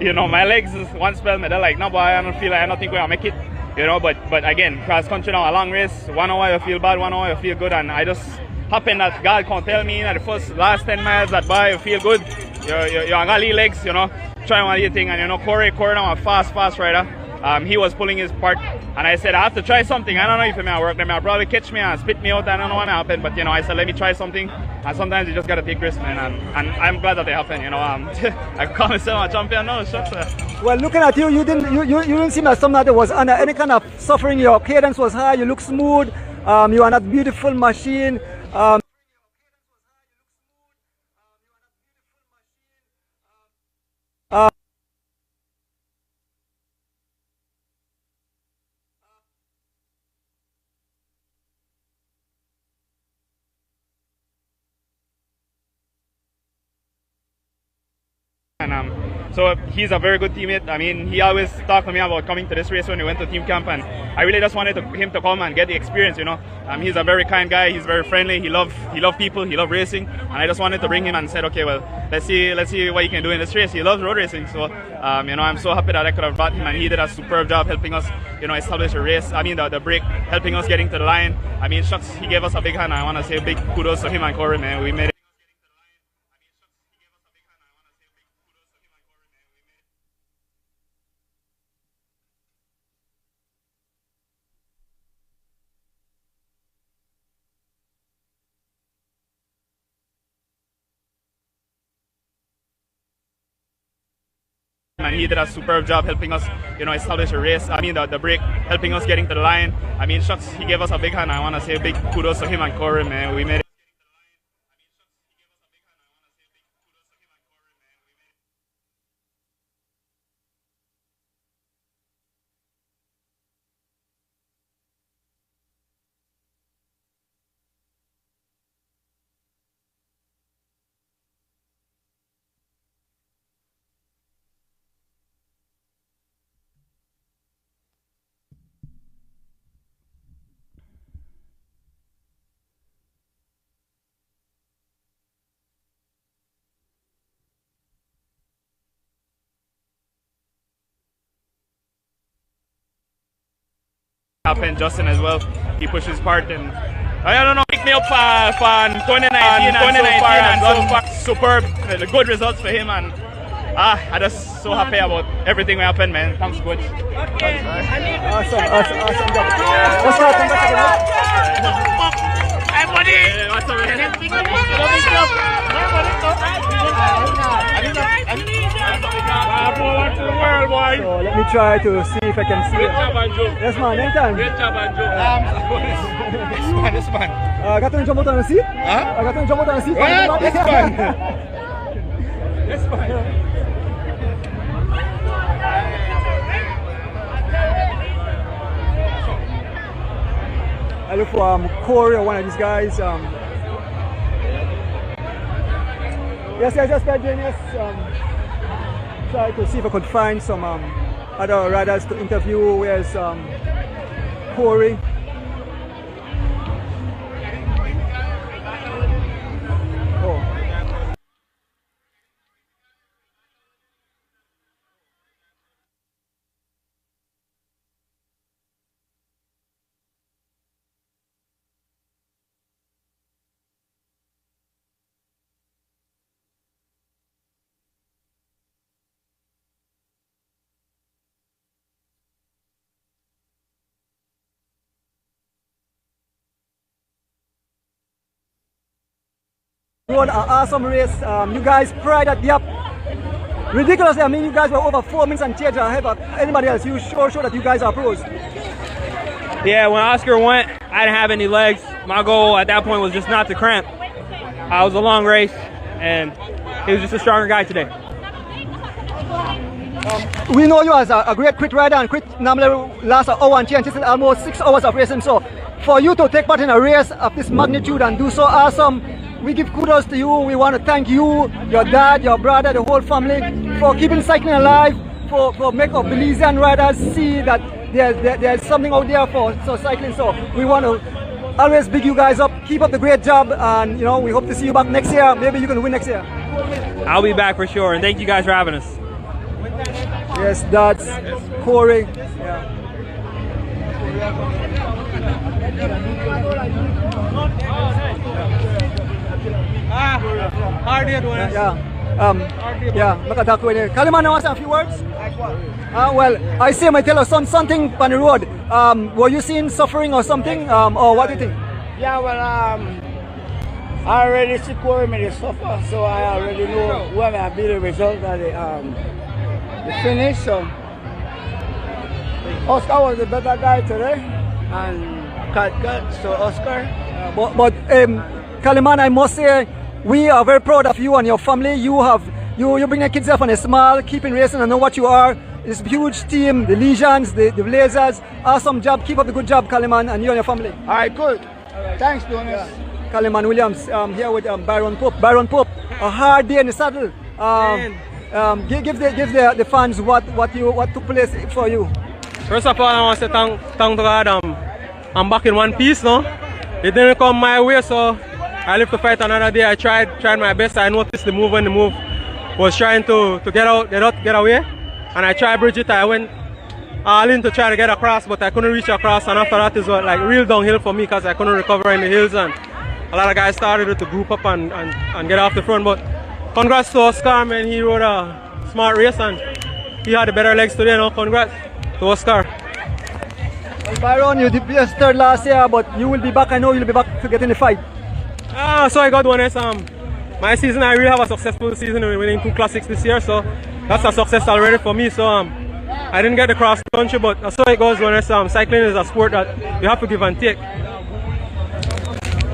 You know, my legs is one spell, they're like, no boy, I don't think we'll make it. You know, but again, cross country now, a long race. 1 hour you feel bad, 1 hour you feel good, and I just happened that God can't tell me in the last 10 miles that boy you feel good. You're on got legs, you know. Trying one of your thing, and you know, Corey now a fast rider. He was pulling his part, and I said I have to try something. I don't know if it may work. They may probably catch me and spit me out. I don't know what may happen, but you know, I said let me try something. And sometimes you just gotta take risks, man. And I'm glad that they happen. You know, I call myself a champion. No, shucks. Well, looking at you, you didn't seem like someone that was under any kind of suffering. Your cadence was high. You look smooth. You are that beautiful machine. And so he's a very good teammate. I mean, he always talked to me about coming to this race when we went to team camp, and I really just wanted him to come and get the experience, you know. He's a very kind guy. He's very friendly. He loves people. He loves racing, and I just wanted to bring him and said, okay, well, let's see what he can do in this race. He loves road racing, so you know, I'm so happy that I could have brought him, and he did a superb job helping us, you know, establish a race. I mean, the break, helping us getting to the line. I mean, shucks, he gave us a big hand. I want to say a big kudos to him and Corey, man. We made it. And he did a superb job helping us, you know, establish a race. I mean, the break, helping us getting to the line. I mean, shucks, he gave us a big hand. I want to say a big kudos to him and Corey, man. We made it. And Justin as well, he pushed his part, and I don't know, pick me up for 2019 and so far superb, good results for him, and I'm just so happy about everything that happened, man. Thanks, coach. Awesome job. What's that? Hey, buddy. What's up, So let me try to see if I can see it. Yes, man, anytime. Great job, Anjo. This man. I got to jump out on the seat? Huh? I got to jump out on the seat? What? This man. This man. I look for Corey or one of these guys. Yes, I just got Genius. Try to see if I could find some other riders to interview. Where's Corey? Oh. Run an awesome race. You guys pried at the up. Ridiculously, I mean, you guys were over 4 minutes and change ahead of anybody else. You sure that you guys are pros. Yeah, when Oscar went, I didn't have any legs. My goal at that point was just not to cramp. It was a long race, and he was just a stronger guy today. We know you as a great crit rider, and crit normally lasts an hour and change. This is almost 6 hours of racing. So for you to take part in a race of this magnitude and do so awesome, we give kudos to you. We want to thank you, your dad, your brother, the whole family for keeping cycling alive, for making Belizean riders see that there's something out there for cycling. So we want to always big you guys up. Keep up the great job, and you know, we hope to see you back next year. Maybe you can win next year. I'll be back for sure, and thank you guys for having us. Yes, that's Corey. Yeah. Kaliman, I want a few words. Well, I see my tell us something on the road. Were you seeing suffering or something, or what do you think? Yeah, well, I already see Corey made it suffer, so I already know when I be the result of the finish. So Oscar was the better guy today, and cut. So Oscar. But Kaliman, I must say, we are very proud of you and your family. You bring your kids up on a smile, keeping racing. I know what you are. This huge team, the Legions, the Blazers. Awesome job. Keep up the good job, Kaliman, and you and your family. All right, good. Thanks, Donis. Yeah. Kaliman Williams here with Byron Pope. Byron Pope, a hard day in the saddle. Give the fans what took place for you. First of all, I want to say thank to God. I'm back in one piece now. It didn't come my way, so I live to fight another day. I tried my best. I noticed the move when the move was trying to get away, and I tried bridge it. I went all in to try to get across, but I couldn't reach across. And after that is what like real downhill for me because I couldn't recover in the hills, and a lot of guys started to group up and get off the front. But congrats to Oscar, man. He rode a smart race and he had the better legs today. Now congrats to Oscar. Well, Byron, you did just third last year, but you will be back. I know you'll be back to get in the fight. So I got one. My season, I really have a successful season winning 2 classics this year, so that's a success already for me. So I didn't get the cross country, but that's how it goes when cycling is a sport that you have to give and take.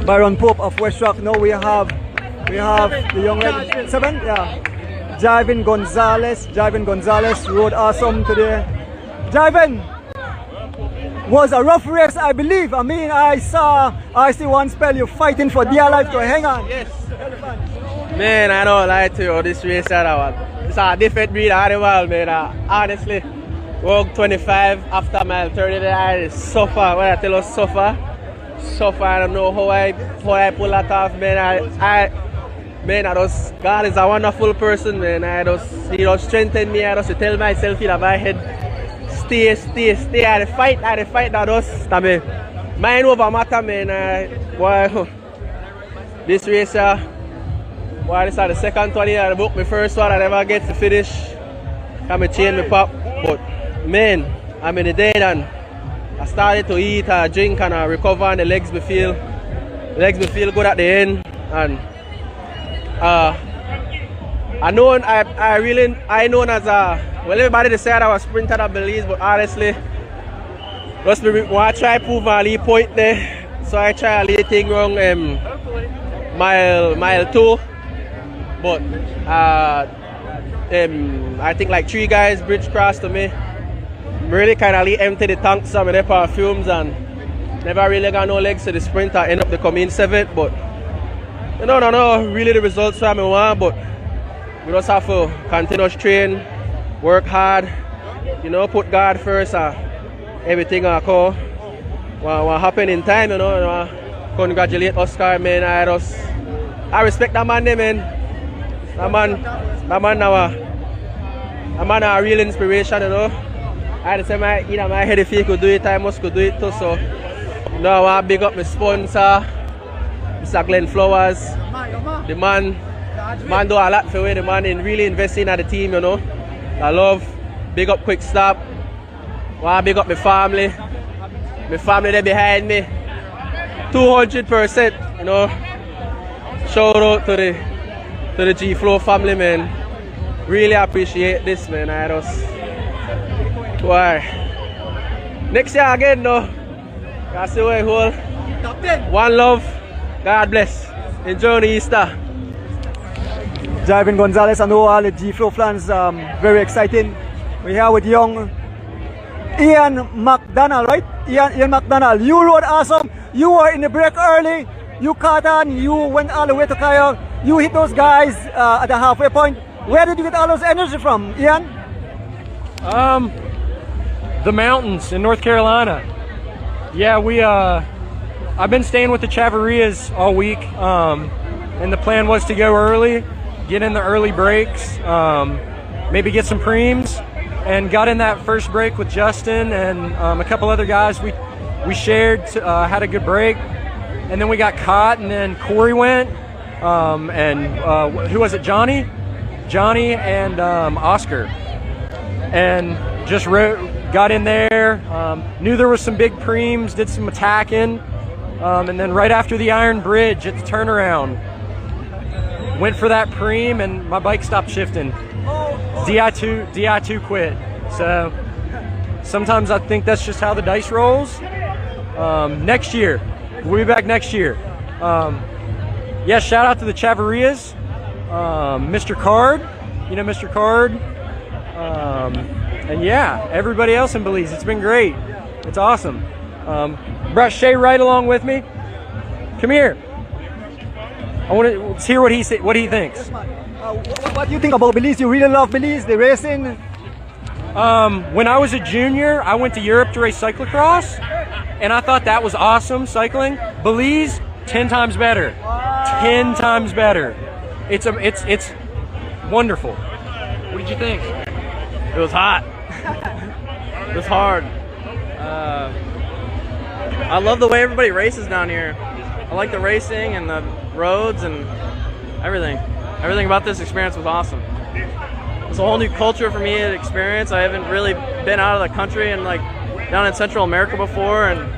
Byron Pope of West Rock. Now we have the young lady 7, yeah. Jivin Gonzalez rode awesome today. Jivin was a rough race, I believe. I mean, I see one spell you fighting for dear life to hang on. Yes. Man, I don't lie to you. This race it's a different breed of animal, man. Honestly, walk 25 after mile 30 there, I suffer. When I tell you suffer, I don't know how I pull that off, man. God is a wonderful person, man. He just strengthen me. I just tell myself in my head, stay. I fight that us. Mind over matter, man. Boy, this race, this is the second one here. I booked my first one. I never get to finish. Come and change my pop. But man, I'm in the day and I started to eat, drink, and I recover, and the legs me feel good at the end. And I known as well, everybody decided I was sprinter at Belize, but honestly, just want to try prove my lead point there. So I try a lead thing wrong mile 2. But I think like 3 guys bridge crossed to me. Really kind of empty the tanks some of their perfumes and never really got no legs to the sprint. I end up to come in 7th, but no, really the results I want, but we just have to continue to train, work hard, put God first, everything will come. What happen in time, congratulate Oscar, man. I respect that man there, man. That man a real inspiration, I just say my head if he could do it, I must could do it too. So I want to big up my sponsor, Mr. Glenn Flowers. The man do a lot for me. The man really investing in the team, I love big up Quick Stop. Want to big up my family. My family they behind me. 200%, Shout out to the G Flow family, man. Really appreciate this, man. Next year again, though. That's the way whole. One love. God bless. Enjoy the Easter. Jivin Gonzalez, I know all the G Flow fans very exciting. We're here with young Ian McDonald, right? Ian McDonald. You rode awesome. You were in the break early. You caught on. You went all the way to Kyle. You hit those guys at the halfway point. Where did you get all those energy from, Ian? The mountains in North Carolina. Yeah, I've been staying with the Chavarias all week, and the plan was to go early, get in the early breaks, maybe get some preems, and got in that first break with Justin and a couple other guys. We shared, had a good break, and then we got caught, and then Corey went, and who was it? Johnny and Oscar, and just got in there, knew there was some big preems, did some attacking, and then right after the Iron Bridge at the turnaround, went for that preem and my bike stopped shifting. DI2 quit. So sometimes I think that's just how the dice rolls. Next year, we'll be back next year. Yeah, shout out to the Chavarias, Mr. Card, Mr. Card. And yeah, everybody else in Belize. It's been great. It's awesome. Brought Shay right along with me. Come here. I want to hear what he thinks. What do you think about Belize? You really love Belize, the racing? When I was a junior, I went to Europe to race cyclocross, and I thought that was awesome, cycling. Belize, 10 times better. 10 times better. It's wonderful. What did you think? It was hot. It was hard. I love the way everybody races down here. I like the racing and the roads and everything. Everything about this experience was awesome. It's a whole new culture for me to experience. I haven't really been out of the country and like down in Central America before, and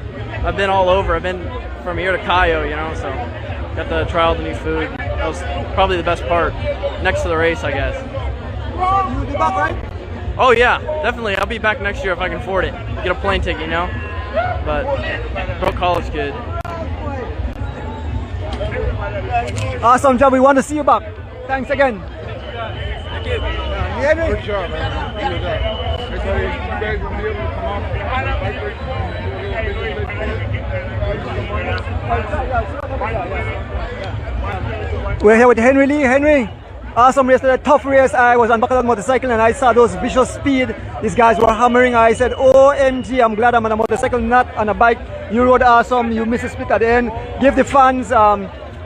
I've been all over. I've been from here to Cayo, you know, so got to try all the new food. That was probably the best part, next to the race, I guess. You'll be back, right? Oh yeah, definitely. I'll be back next year if I can afford it. Get a plane ticket, you know. But broke college kid. Awesome job. We want to see you back. Thanks again. Thank you. Good job, man. Good job. You guys will be able to come We're here with Henry Lee. Henry, awesome race, a tough race. I was on back of that motorcycle and I saw those vicious speed. These guys were hammering. I said, OMG, I'm glad I'm on a motorcycle, not on a bike. You rode awesome. You missed a split at the end. Give the fans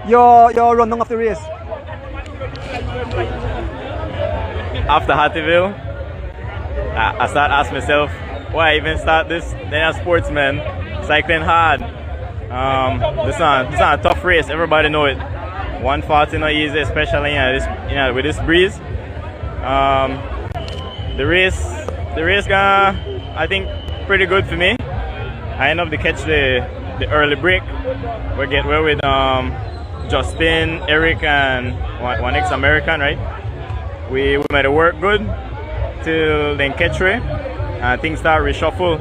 your rundown of the race. After Hattieville, I started asking myself, why I even start this? Then I'm a sportsman, cycling hard. This is a tough race, everybody know it. 140 not easy, especially with this breeze. The race got, I think, pretty good for me. I ended up to catch the early break. We're with Justin, Eric, and one ex-American, right? We made it work good till then catch Ray, and things start reshuffle.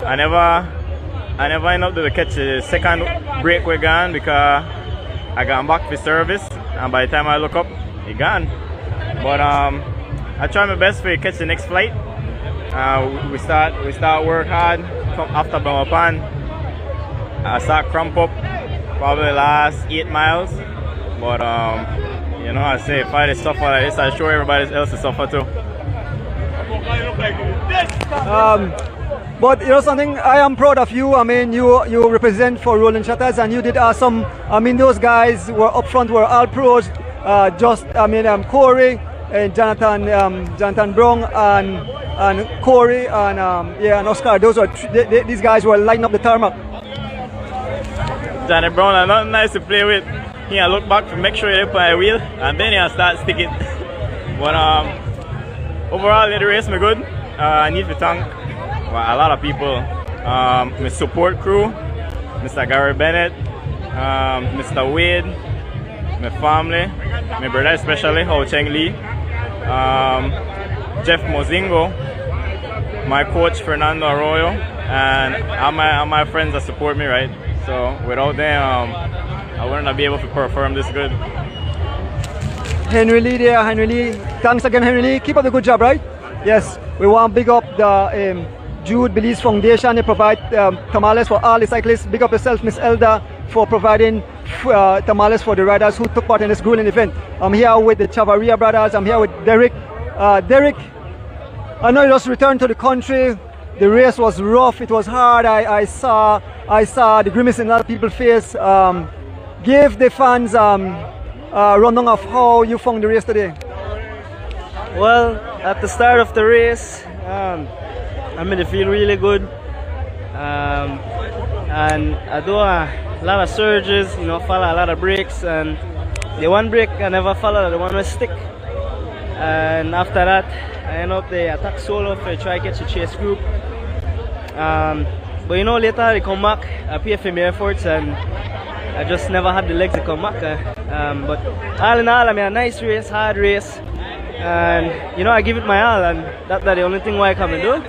I never end up to catch the second break we're gone because I got back for service, and by the time I look up, he gone. But I try my best to catch the next flight. We start work hard. Come after Bamapan, I start cramp up probably the last 8 miles. But you know, I say if I suffer like this, I show everybody else to suffer too. But you know something, I am proud of you. I mean, you represent for Rolling Shutters and you did awesome. I mean, those guys were up front, were all pros. Corey and Jonathan Brown and Corey and and Oscar. Those were these guys were lighting up the tarmac. Johnny Brown are not nice to play with. He look back to make sure you put a wheel, and then he start sticking. But overall, the race me good. I need to thank a lot of people. My support crew, Mr. Gary Bennett, Mr. Wade, my family, my brother especially, Ho Cheng Lee, Jeff Mozingo, my coach Fernando Arroyo, and all my friends that support me, right? So without them, I wouldn't be able to perform this good. Henry Lee there, Henry Lee. Thanks again, Henry Lee. Keep up the good job, right? Yes, we want to big up the Jude Belize Foundation. They provide tamales for all the cyclists. Big up yourself, Miss Elda, for providing tamales for the riders who took part in this grueling event. I'm here with the Chavarria brothers. I'm here with Derek. Derek, I know you just returned to the country. The race was rough. It was hard. I saw the grimace in a lot of people's face. Give the fans a rundown of how you found the race today. Well, at the start of the race, I made it feel really good. And I do a lot of surges, you know, follow a lot of breaks, and the one break I never followed, the one was stick. And after that, I end up the attack solo to try to catch the chase group. But you know, later they come back, I pay for my efforts, and I just never had the legs to come back. But all in all, I mean, a nice race, hard race. And you know, I give it my all, and that's the only thing why I come and do.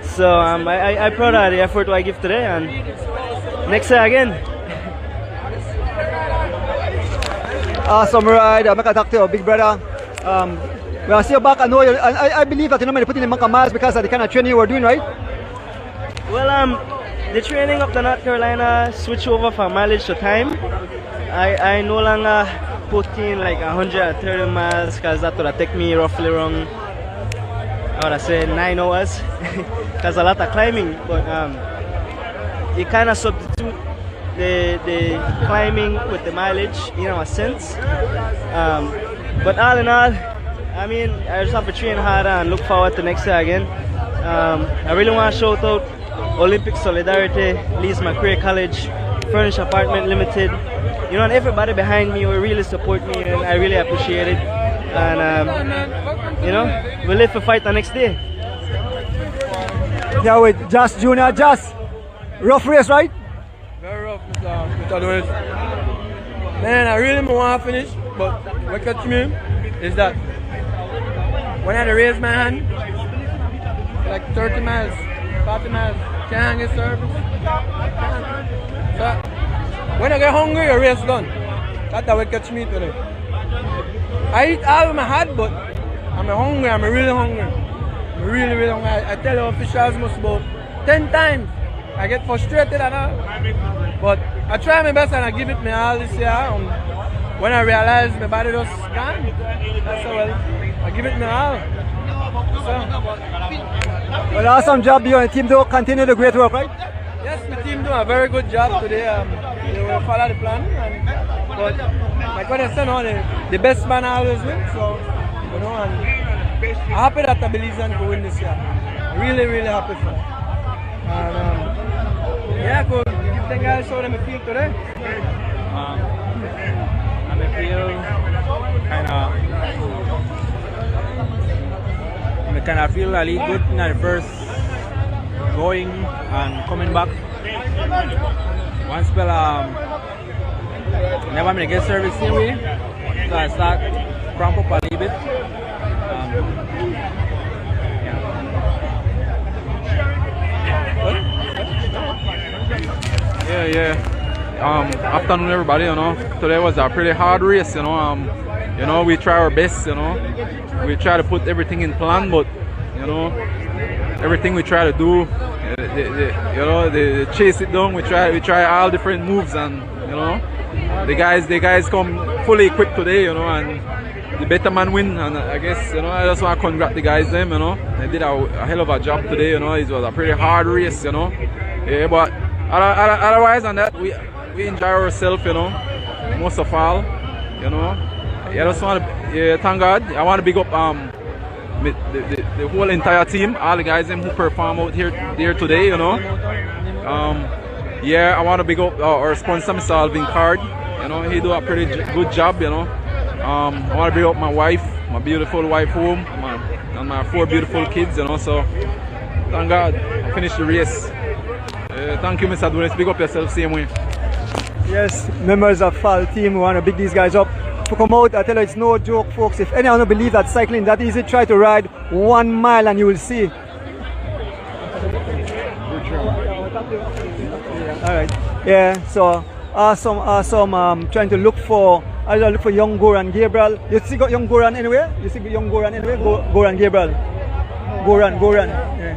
So I'm proud of the effort I give today, and next year again. Awesome ride. I'm going to talk to your big brother. When I see you back, I know I believe that you know me put in the miles because of the kind of training you were doing, right? Well, the training up to North Carolina switched over from mileage to time. I no longer put in like 130 miles because that would have take me roughly around, I would say 9 hours because a lot of climbing, but you kind of substitute the climbing with the mileage, you know, a sense. But all in all, I mean, I just have to train harder and look forward to next year again. I really want to shout out Olympic Solidarity, Belize McCrae College, Furnished Apartment Limited, you know, and everybody behind me who really support me, and I really appreciate it. And you know, we live to fight the next day. Yeah, with Josh Jr. Josh, rough race, right? Very rough, Mr. Lewis. Man, I really want to finish, but what catch me is that when I raise my hand, like 30 miles, 40 miles, can't get service. So when I get hungry, the race done. That's what catch me today. I eat all of my heart, but I'm hungry. I'm really hungry. I'm really, really hungry. I tell the officials most about 10 times. I get frustrated and all. But I try my best and I give it my all this year. And when I realize my body just gone, that's how well, I give it my all. Well, awesome job, you and the team do continue the great work, right? Yes, the team do a very good job today. They will follow the plan. But like what I said, the best man always wins. So, you know, and I'm happy that the Belizean could win this year. Really, really happy for that. And yeah, I could give the guys show them a feel today. And I feel kind of feel really good in the first going and coming back. One spell, never made a get service anyway, so I start cramp up a little bit. Yeah. Afternoon, everybody. You know, today was a pretty hard race. You know, we try our best. You know, we try to put everything in plan, but you know, everything we try to do, they chase it down. We try all different moves, and you know, the guys come fully equipped today. You know, and the better man win. And I guess, you know, I just want to congratulate the guys. You know, they did a hell of a job today. You know, it was a pretty hard race. You know, yeah, but otherwise than that, we enjoy ourselves. You know, most of all, you know. Yeah, I just want to thank God. I want to big up the whole entire team, all the guys who perform out there today. You know, yeah, I want to big up our sponsor, Mr. Alvin Card. You know, he do a pretty good job. You know, I want to big up my wife, my beautiful wife home, and my 4 beautiful kids. You know, so thank God I finished the race. Thank you, Mr. Adonis. Big up yourself, same way. Yes, members of FAL team, we want to big these guys up. To come out, I tell you, it's no joke, folks. If anyone don't believe that cycling that easy, try to ride 1 mile and you will see. Alright. Yeah, so awesome. Trying to look for young Goran Gabriel. You see young Goran anywhere? You see young Goran anywhere? Goran Gabriel. Goran. Yeah.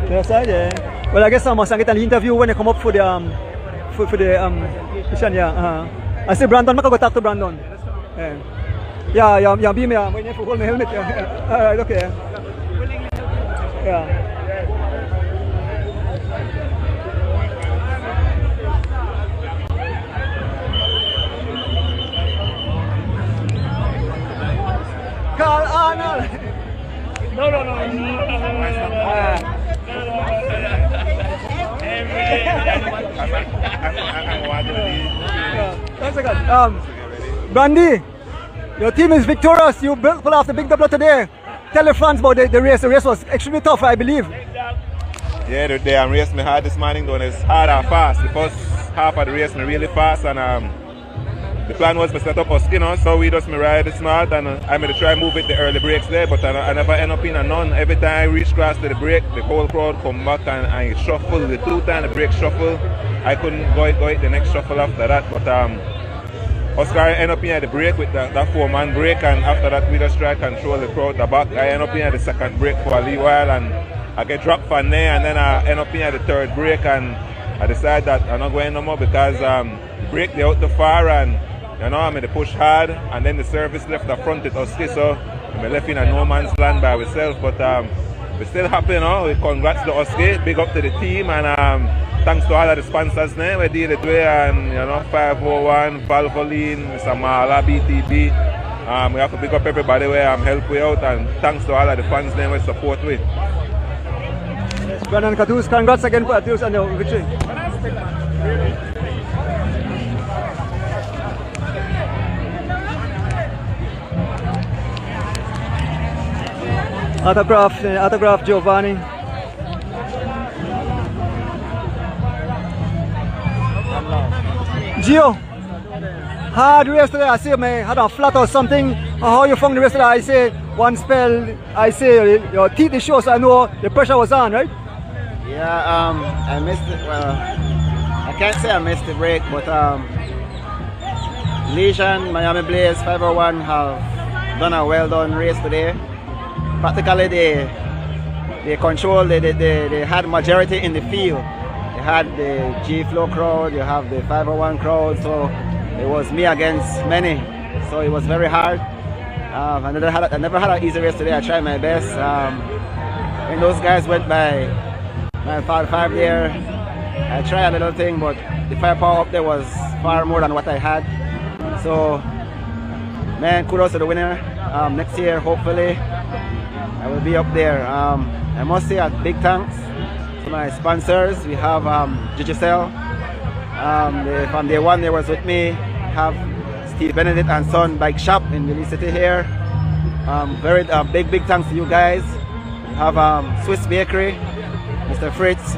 The side, yeah. Well, I guess I must get an interview when they come up for the mission, yeah. I see Brandon, I go talk to Brandon. Yeah, be me, I'm waiting for hold my helmet. Yeah. Alright, okay. Yeah. Carl Arnold! No. Brandy, your team is victorious. You pull off the big double today. Tell the fans about the race. The race was extremely tough, I believe. Yeah, the day I'm racing hard this morning, though, it's hard and fast. The first half of the race, really fast, and the plan was to set up us, you know, so we just ride smart, and I made to try move with the early breaks there, but I never end up in a none. Every time I reach across to the break, the whole crowd come back and I shuffle. The 2 times the break shuffle, I couldn't go it the next shuffle after that, but Oscar end up in at the break with that 4-man break, and after that we just try to control the crowd the back. I end up in at the second break for a little while, and I get dropped from there, and then I end up in at the third break, and I decide that I'm not going no more because the break they out too far, and you know, I'm in the push hard, and then the service left the front with Husky, so I'm left in a no man's land by myself. But we're still happy, you know. We congrats to Husky, big up to the team, and thanks to all of the sponsors now. We did it way, and you know, 501, Valvoline, Mr. Mala, BTB. We have to pick up everybody where help we out, and thanks to all of the fans there we support with. Brandon Katus, congrats again for Katus and your victory. Autograph Giovanni. Gio, hard race today. I see me had a flat or something. How you found the race today? I say one spell. I say your teeth show, so I know the pressure was on, right? Yeah, I missed it. Well, I can't say I missed the break, but Legion, Miami Blaze, 501 have done a well done race today. Practically they control, they had majority in the field. They had the G-Flow crowd, you have the 501 crowd, so it was me against many. So it was very hard. I never had an easy race today. I tried my best. When those guys went by my 5 there, I tried a little thing, but the firepower up there was far more than what I had. So, man, kudos to the winner. Next year, hopefully, I will be up there. I must say a big thanks to my sponsors. We have Digicel. From day one, they was with me. We have Steve Benedict and Son Bike Shop in Belize City here. Very big thanks to you guys. We have Swiss Bakery, Mr. Fritz,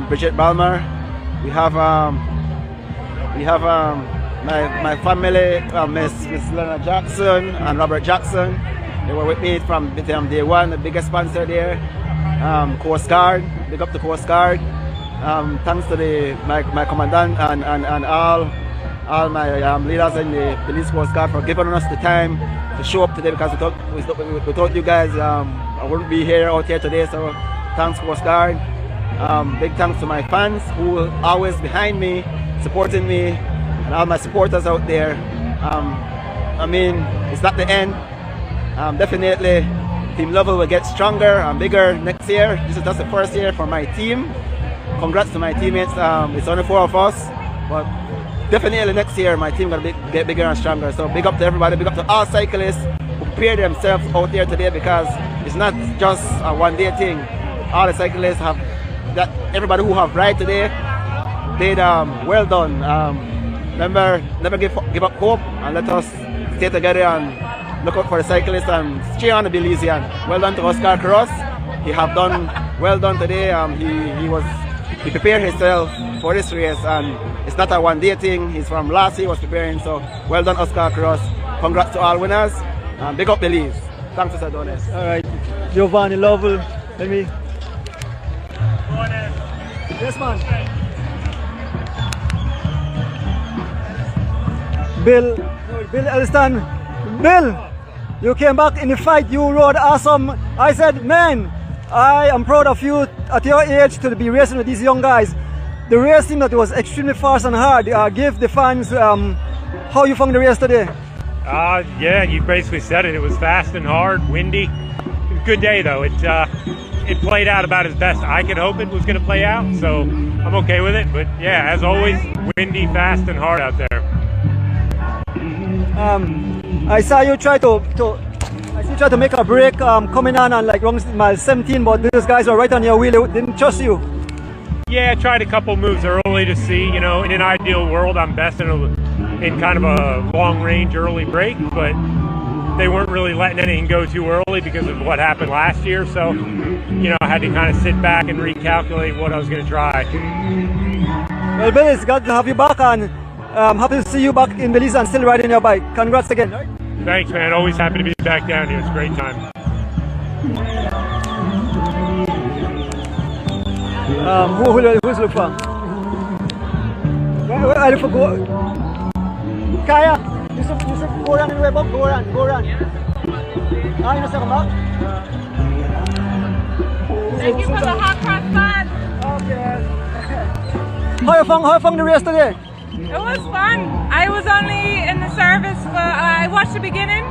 Bridget Balmer. We have my family, Miss Lena Jackson and Robert Jackson. They were with me from day one, the biggest sponsor there. Coast Guard, big up the Coast Guard. Thanks to my commandant and all my leaders in the Belize Coast Guard for giving us the time to show up today, because without you guys, I wouldn't be out here today. So thanks Coast Guard. Big thanks to my fans who are always behind me, supporting me, and all my supporters out there. I mean, it's not the end. Definitely Team Level will get stronger and bigger next year. This is just the first year for my team. Congrats to my teammates. It's only 4 of us, but definitely next year my team gonna get bigger and stronger. So big up to everybody, big up to all cyclists who prepared themselves out there today, because it's not just a one-day thing. All the cyclists have that. Everybody who have ride today did well done. Never give up hope, and let us stay together and look out for the cyclists and cheer on the Belizean. Well done to Oscar Cross. He have done well done today. He prepared himself for this race, and it's not a one-day thing. He's from last year, he was preparing. So well done, Oscar Cross. Congrats to all winners. Big up Belize. Thanks, Mr. Donis. All right, Giovanni Lovell. Let me. Yes, man. Bill Elston. Bill, you came back in the fight. You rode awesome. I said, man, I am proud of you at your age to be racing with these young guys. The race seemed that it was extremely fast and hard. Give the fans how you found the race today. Yeah, you basically said it. It was fast and hard, windy. It was a good day though. It played out about as best I could hope it was going to play out. So I'm okay with it. But yeah, as always, windy, fast, and hard out there. I saw you try to make a break coming on like around mile 17, but these guys are right on your wheel. They didn't trust you. Yeah, I tried a couple moves early to see. You know, in an ideal world, I'm best in kind of a long-range early break, but they weren't really letting anything go too early because of what happened last year. So, you know, I had to kind of sit back and recalculate what I was going to try. Well, Bill, it's good to have you back, and I'm happy to see you back in Belize and still riding your bike. Congrats again. Thanks, man. Always happy to be back down here. It's a great time. Who's looking for? Where are you for go? Kaya, you should go run anyway, Bob. Go run. Ah, you know, come back. Thank you for the hot cross bun. How you found the race today? It was fun. I was only in the service for, I watched the beginning,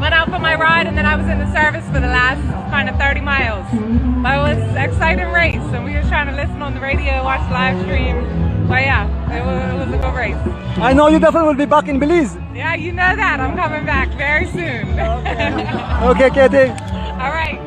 went out for my ride, and then I was in the service for the last kind of 30 miles. But it was an exciting race, and we were trying to listen on the radio, watch the live stream. But yeah, it was a good race. I know you definitely will be back in Belize. Yeah, you know that. I'm coming back very soon. Okay, Katie. All right.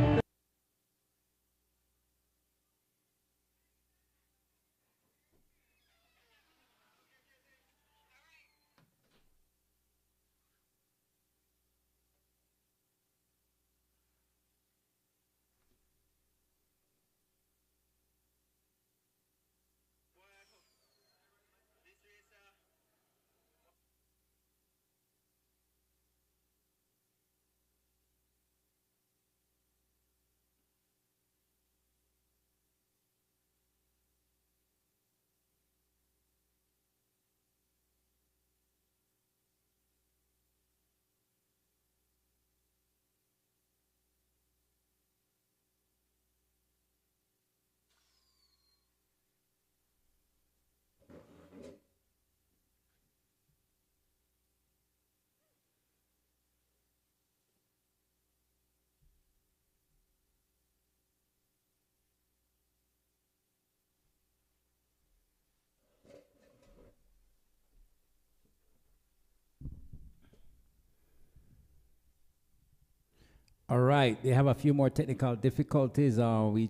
All right, they have a few more technical difficulties. We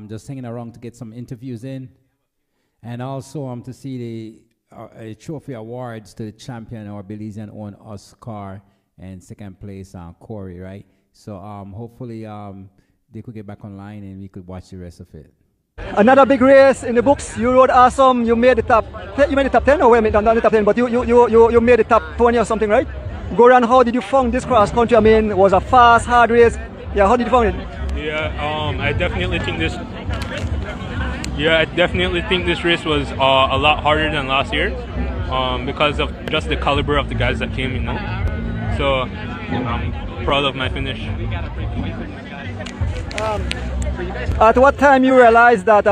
just hanging around to get some interviews in, and also to see the trophy awards to the champion, our Belizean own Oscar, and second place Corey, right? So hopefully they could get back online and we could watch the rest of it. Another big race in the books. You rode awesome. You made the top. You made the top 10, or wait, not the top 10, but you made the top 20 or something, right? Goran, how did you find this cross country? I mean, it was a fast, hard race. Yeah, how did you find it? Yeah, I definitely think this. Yeah, I definitely think this race was a lot harder than last year, because of just the caliber of the guys that came, you know. So I'm proud of my finish. At what time you realized that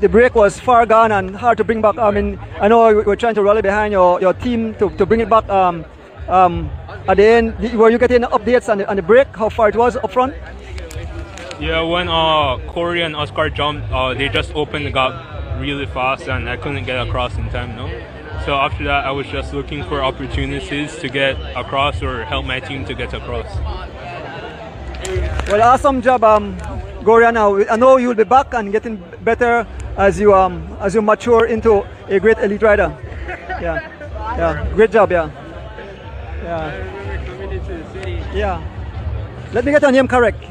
the break was far gone and hard to bring back? I mean, I know you were trying to rally behind your team to bring it back. At the end, were you getting updates on the break, how far it was up front? Yeah, when Corey and Oscar jumped, they just opened the gap really fast and I couldn't get across in time, no? So after that, I was just looking for opportunities to get across or help my team to get across. Well, awesome job, Goran. I know you'll be back and getting better as you mature into a great elite rider. Yeah, great job. Yeah. Let me get your name correct.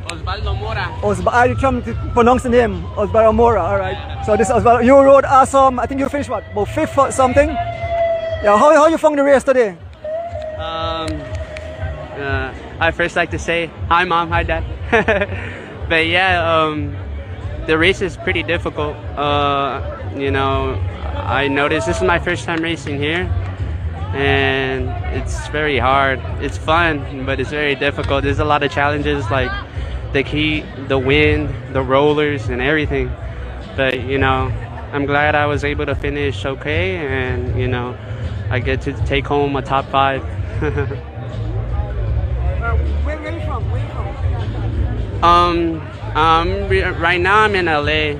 Osvaldo Mora. I come to pronounce the name Osvaldo Mora. All right. So this is Osvaldo. You rode awesome. I think you finished what, about 5th or something? Yeah. How you found the race today? I first like to say hi, Mom, hi, Dad. But yeah, the race is pretty difficult. You know, I noticed this is my first time racing here, and it's very hard. It's fun, but it's very difficult. There's a lot of challenges like the heat, the wind, the rollers, and everything. But you know, I'm glad I was able to finish okay, and you know, I get to take home a top 5. Where are you from? Right now I'm in LA,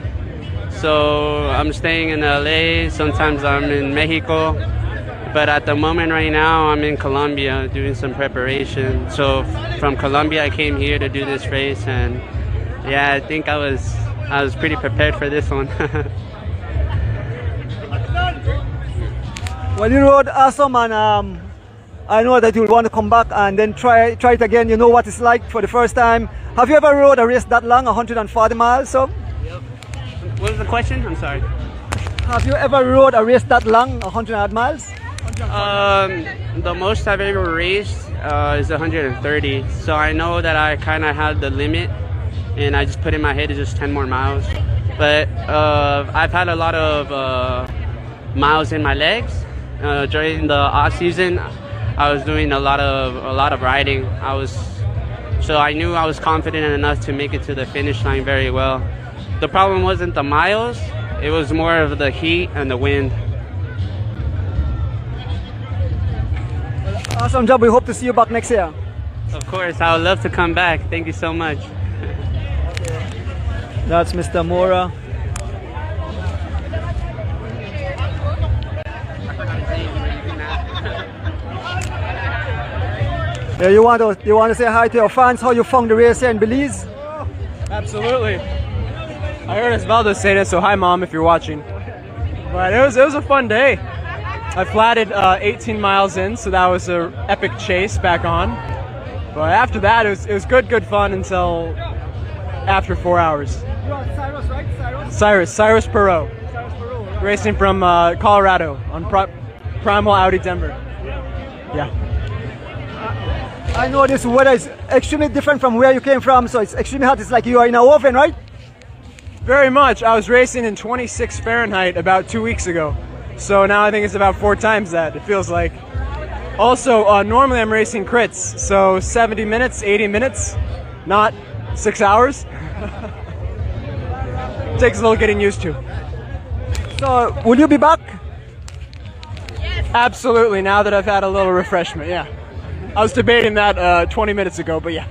so I'm staying in LA. Sometimes I'm in Mexico, but at the moment right now I'm in Colombia doing some preparation. So from Colombia I came here to do this race, and yeah, I think I was pretty prepared for this one. Well, you rode awesome, and I know that you'll want to come back and then try it again. You know what it's like for the first time. Have you ever rode a race that long, 140 miles? So? Yep. What was the question? I'm sorry. Have you ever rode a race that long, 100 miles? The most I've ever raced is 130. So I know that I kind of had the limit, and I just put in my head it's just 10 more miles. But I've had a lot of miles in my legs during the off season. I was doing a lot of riding. I was So I knew I was confident enough to make it to the finish line very well. The problem wasn't the miles, it was more of the heat and the wind. Awesome job. We hope to see you back next year. Of course, I would love to come back. Thank you so much. That's Mr. Mora. Yeah, you want to say hi to your fans? How you found the race here in Belize? Absolutely. I heard Osvaldo say this, so hi mom if you're watching. But it was a fun day. I flatted 18 miles in, so that was an epic chase back on. But after that, it was good fun until after 4 hours. Cyrus, right? Cyrus Perot. Racing from Colorado on Primal Audi Denver. Yeah. I know this weather is extremely different from where you came from, so it's extremely hot. It's like you are in an oven, right? Very much. I was racing in 26 Fahrenheit about 2 weeks ago. So now I think it's about 4 times that, it feels like. Also, normally I'm racing crits, so 70 minutes, 80 minutes, not 6 hours. Takes a little getting used to. So, will you be back? Yes. Absolutely, now that I've had a little refreshment, yeah. I was debating that 20 minutes ago, but yeah.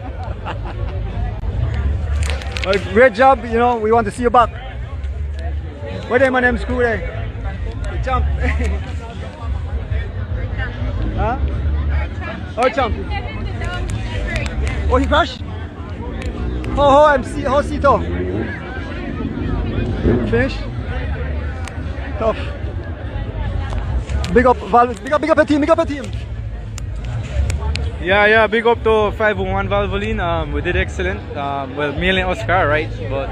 Well, great job, you know, we want to see you back. What day my name's Crew Day? Jump. Huh? Oh, jump. Oh, he crashed? How Sito? Finish? Tough. Big up Val, big up the team, big up the team. Yeah, big up to 501 Valvoline. We did excellent. Well, mainly Oscar, right? But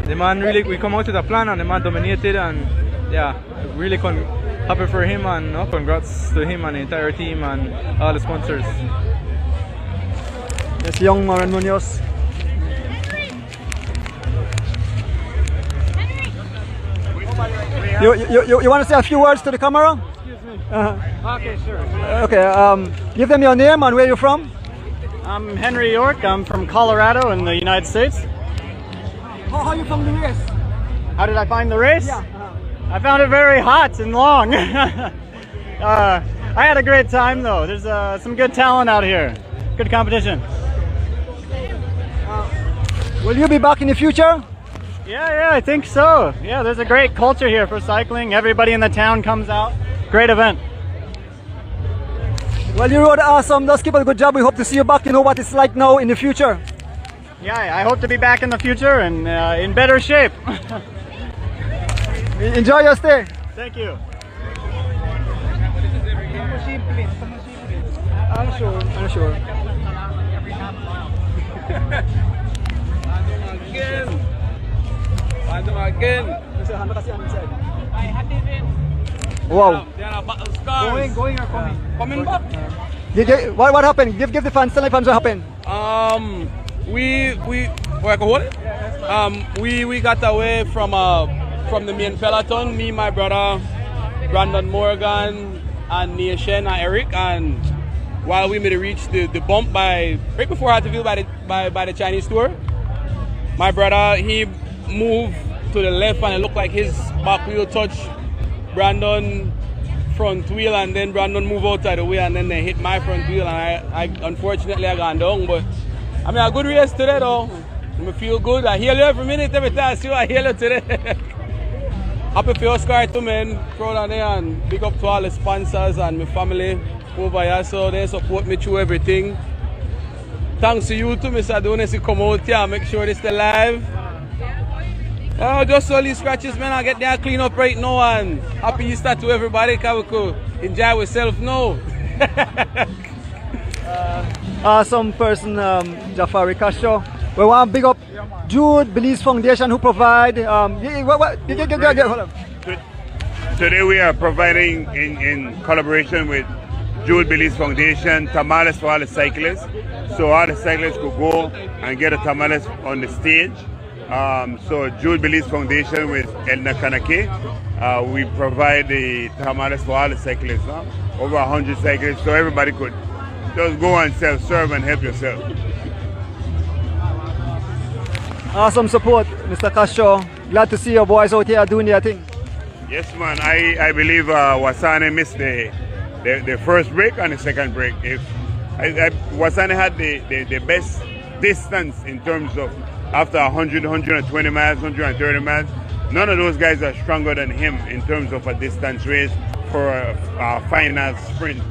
the man really, we come out with a plan and the man dominated, and yeah, really happy for him, and congrats to him and the entire team and all the sponsors. Yes, young Maran Munoz. You want to say a few words to the camera? Excuse me. Okay, sure. Okay, give them your name and where you're from. I'm Henry York. I'm from Colorado in the United States. How you found the race? How did I find the race? Yeah. I found it very hot and long. I had a great time though. There's some good talent out here. Good competition. Will you be back in the future? Yeah, I think so. Yeah, there's a great culture here for cycling. Everybody in the town comes out. Great event. Well, you rode awesome. Just keep up a good job. We hope to see you back. You know what it's like now in the future. Yeah, I hope to be back in the future and in better shape. Enjoy your stay. Thank you. I'm sure. Wow. Going or coming? Coming back. What happened? Give the fans, tell the fans what happened. We got away from the main peloton. Me, my brother, Brandon Morgan, and Nation and Eric, and while we made reach the bump right before Harteville by the Chinese tour, my brother, he moved to the left and it looked like his back wheel touched Brandon front wheel, and then Brandon moved out of the way and then they hit my front wheel, and I unfortunately I gone down. But I mean, a good race today though. I feel good. I hear you every minute, every time I see you, I hear you today. Happy for Oscar too, man. Proud of them, and big up to all the sponsors and my family over here, so they support me through everything. Thanks to you too, Mr. Adonis, to come out here and make sure they stay live. Just all these scratches, man, I get there clean up right now, and happy Easter to everybody. We could enjoy ourselves now. Awesome person, Jafari Castro. We want to big up Jude Belize Foundation, who provide. Today we are providing in collaboration with Jude Belize Foundation tamales for all the cyclists. So all the cyclists could go and get a tamales on the stage. So Jude Belize Foundation with Elna Kanake, we provide the tamales for all the cyclists. Over 100 cyclists, so everybody could just go and self-serve and help yourself. Awesome support, Mr. Castro. Glad to see your boys out here doing their thing. Yes, man. I believe Wasane missed the first break and the second break. If Wasane had the best distance in terms of after 100, 120 miles, 130 miles, none of those guys are stronger than him in terms of a distance race for a final sprint.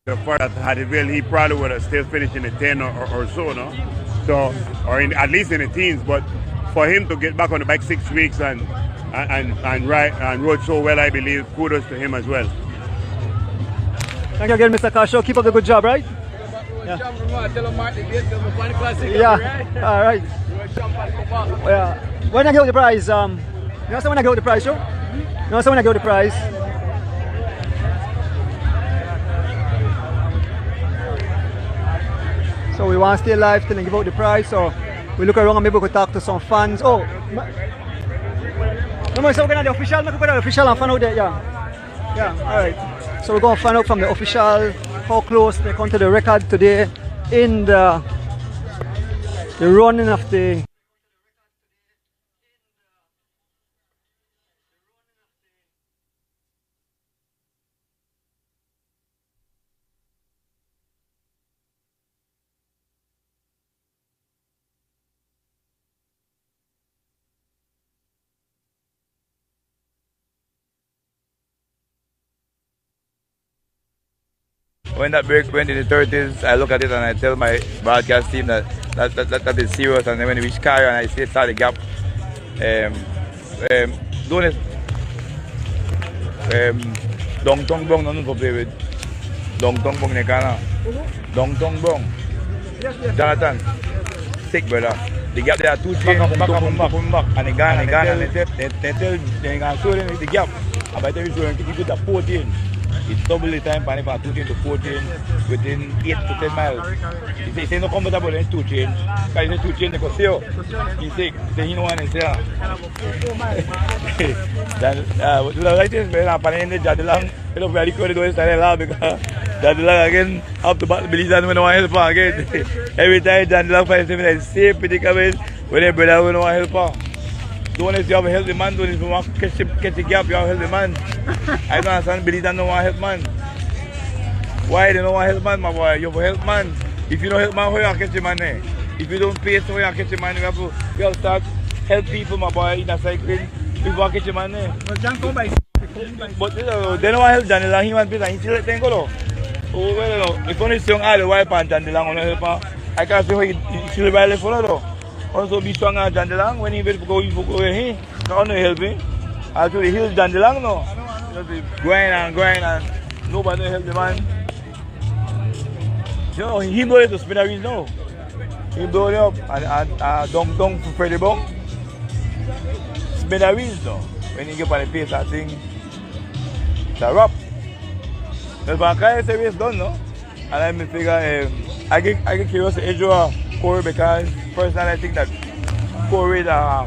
The fact that had it well, he probably would have still finished in the 10 or so, no? So, or at least in the teens. But for him to get back on the bike 6 weeks and rode so well, I believe kudos to him as well. Thank you again, Mr. Castro. Keep up the good job, right? Yeah. All right. Yeah. When I get the prize, you know when I get the prize, Joe? You know when I get the prize? So we want to stay live till and give out the prize. So we look around and maybe we could talk to some fans. Oh, no, so we're going to the official. Look at the official and find out there. Yeah. All right. So we're going to find out from the official how close they come to the record today in the running of the. When that break went in the 30s, I look at it and I tell my broadcast team that is serious. And then when we reach car and I see start the gap, don't it? Dong Tong Bong, no play with. Dong Tong Bong Nekana. Dong Tong Bong. Jonathan, sick brother. The gap there are 2 chains, back. And they gone and they tell the gap. By the time you show them, you put a 14. It's double the time from 2 chains to 14 within 8 to 10 miles. He say no comfortable in 2 chains. Because he say 2 chains they go see. He say he no want to say. Dan right is when panen ni Jadilang, itu very good doing style lah because Jadilang again up to Belize and we no want help again. Every time Jadilang finds him in the same predicament when they brother we no want help. Don't you have help the man, don't you want catch the gap, you have help the man. I don't understand, Belize don't want help man. Why they don't want help man, my boy? You have help man. If you don't help man, how you catch the man? If you don't pay, so you catch the man. You have to start help people, my boy, in a cycling. People catch the man. But they don't want help Janela, he want to pay, he still let them go. Oh, well, if only strong all the white pants Janela on help, I can't say he still buy the phone though. Also be strong as Jandelang when he will go he can't help me. Actually he'll Jandelang no. Just grind and nobody help the man. You know, he blow it to spin a wheel now. He blow it up and Dong for Freddy Bong. Spin a wheel now. When he get on the pace that thing, it's a wrap. That's why I say race done no. And I figure I get curious to Edgewater Corey because personally I think that Corey is a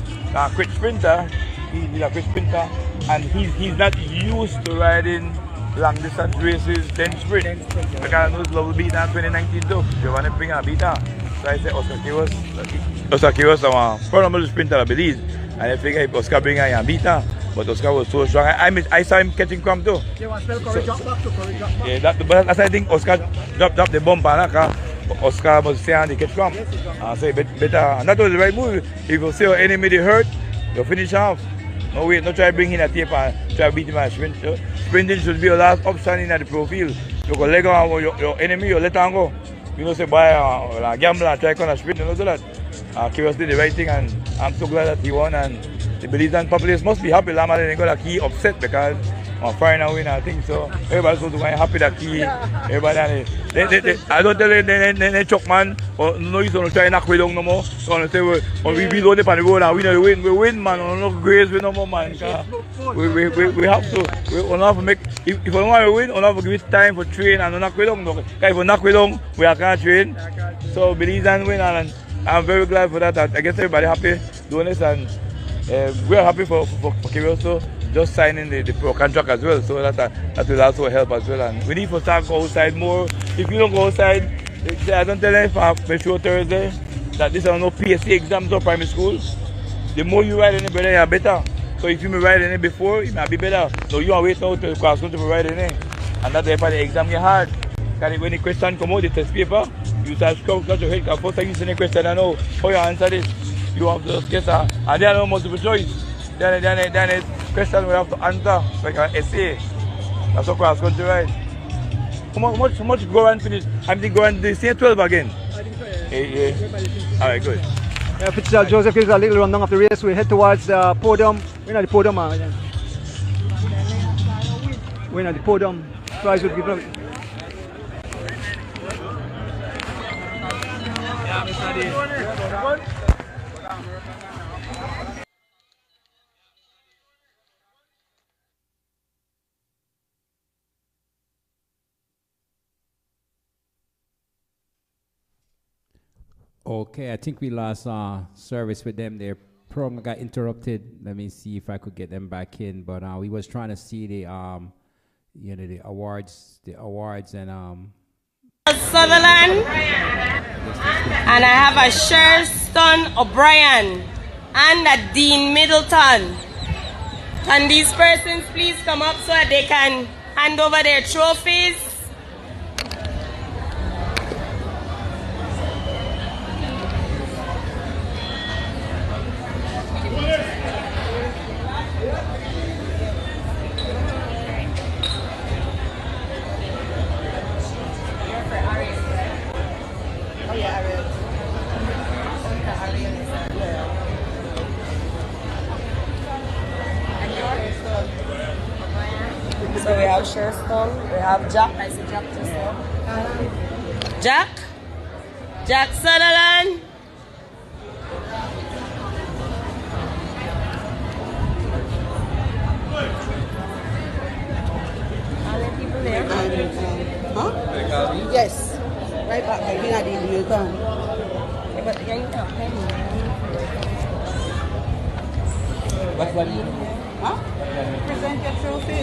quick sprinter. He's a quick sprinter and he's not used to riding long distance races, then sprint. Because I know it's level beat in 2019 too. You want to bring a beat. So I said Oscar Kiros a phenomenal sprinter, I believe. And I figured if Oscar bring a beat, but Oscar was so strong. I saw him catching cramp too. Yeah, that's I think Oscar dropped the bumper. Oscar must stay on the catch cramp. So better. And that was the right move. If you see your enemy they hurt, you finish off. No wait, not try to bring in a tape and try to beat him at sprint. Sprinting should be your last option in the profile. You can leg on your enemy, you let him go. You know, say buy a gamble and try to sprint, you know, do that. Kyrgios did the right thing and I'm so glad that he won and the Belizean populace must be happy. Lama didn't got a key upset because foreigner win, I think so. Everybody's going to be happy that he, everybody, I don't tell them they choke man, or no use to try to knock we down no more. So I say, we don't depend on the road and we win man, we no grace we no more man. We have to, we have to make, if we want to win, we have to give it time for train and knock we down. Because if we knock we down, we can't train. So Belizean win and I'm very glad for that. I guess everybody happy doing this and we are happy for Kerry also just signing the pro contract as well, so that will also help as well. And we need to start go outside more. If you don't go outside, I don't tell them if I have show Thursday that these are no PSC exams or primary school. The more you ride in it, better, you better. So if you may ride in it before, it might be better. So you are waiting out to class to ride in it. And that's why the exam get hard. Because when the question come out, the test paper, you start scratch your head. Because first time you see the question, I know how you answer this. You have to guess, and there are no multiple choice. Then it's question we have to answer, like an essay. That's what cross country ride. How much go and finish? I'm thinking go and do say 12 again. I think so, yeah. Yeah. All right, good. Yeah, Fitzgerald Joseph gives a little rundown of the race. We head towards the podium. We're at the podium. We're at the podium. Prize would be given. Okay, I think we lost service with them. Their program got interrupted. Let me see if I could get them back in. But we was trying to see the the awards and Sutherland, and I have a Sherston O'Brien and a Dean Middleton. Can these persons please come up so that they can hand over their trophies? So we have Sherston, we have Jack. I see Jack just now. Jack Sutherland. Are there people there? Huh? Yes. Right back. I've been at the Newton. Yeah, but can you have pen? What's that? Huh? Present your trophy.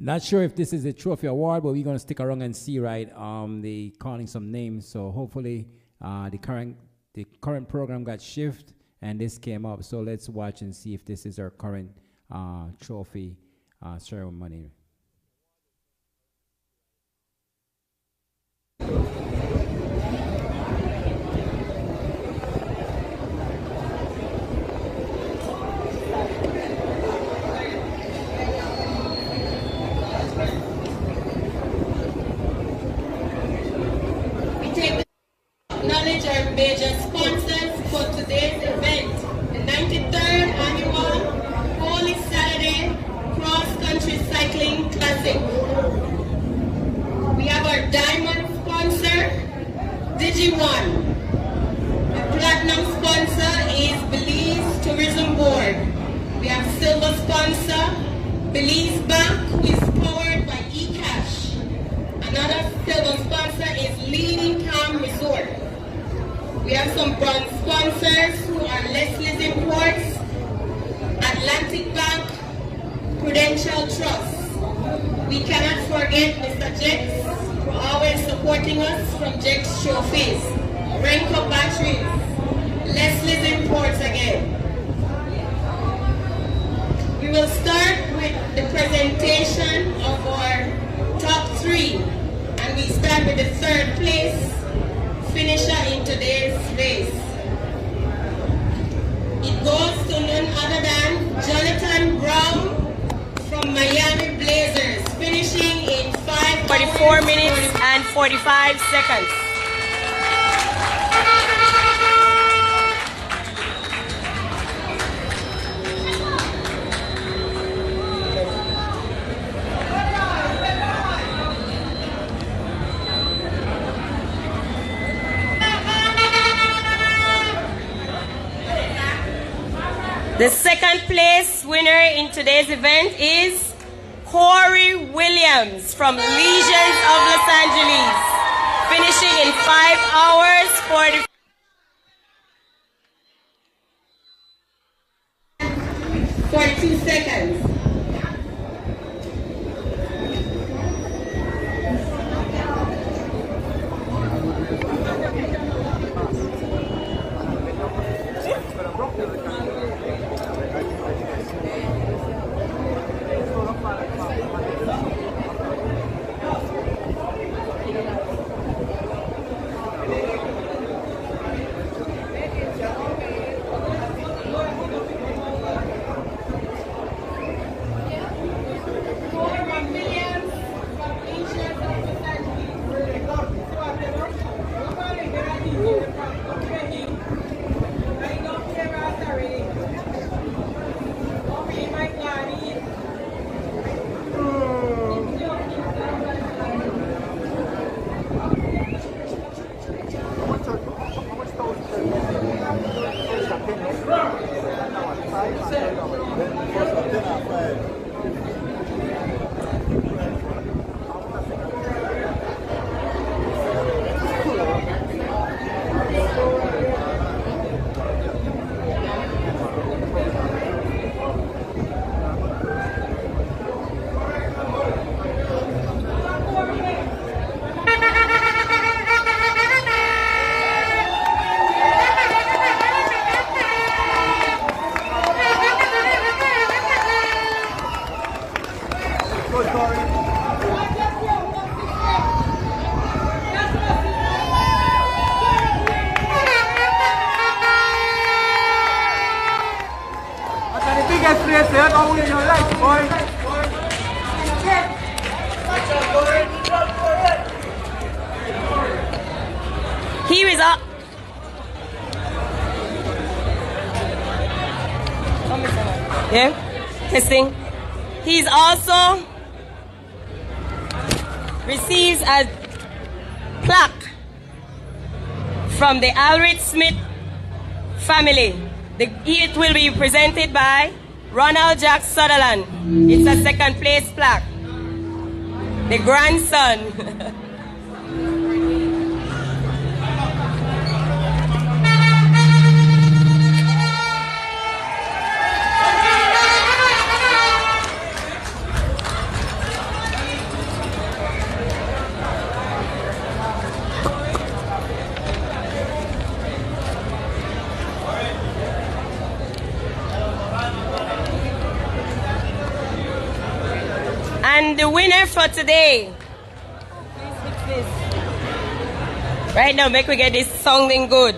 Not sure if this is a trophy award, but we're going to stick around and see, right? They calling some names, so hopefully the current program got shifted and this came up. So let's watch and see if this is our current trophy ceremony. Acknowledge our major sponsors for today's event, the 93rd Annual Holy Saturday Cross Country Cycling Classic. We have our diamond sponsor, DigiOne. Our platinum sponsor is Belize Tourism Board. We have silver sponsor, Belize Bank, who is powered by eCash. Another silver sponsor is Leading Calm Resort. We have some bronze sponsors who are Leslie's Imports, Atlantic Bank, Prudential Trust. We cannot forget Mr. Jex for always supporting us from Jex Trophies, Renko Batteries, Leslie's Imports again. We will start with the presentation of our top three, and we start with the third place finisher in today's race. It goes to none other than Jonathan Brown from Miami Blazers, finishing in 5:44 minutes and 45 seconds. The second place winner in today's event is Corey Williams from Legions of Los Angeles, finishing in 5 hours 42 seconds. Here is up. Yeah, testing. He's also receives a plaque from the Alred Smith family. It will be presented by Ronald Jack Sutherland. It's a second place plaque. The grandson. And the winner for today. Right now, make we get this sounding good.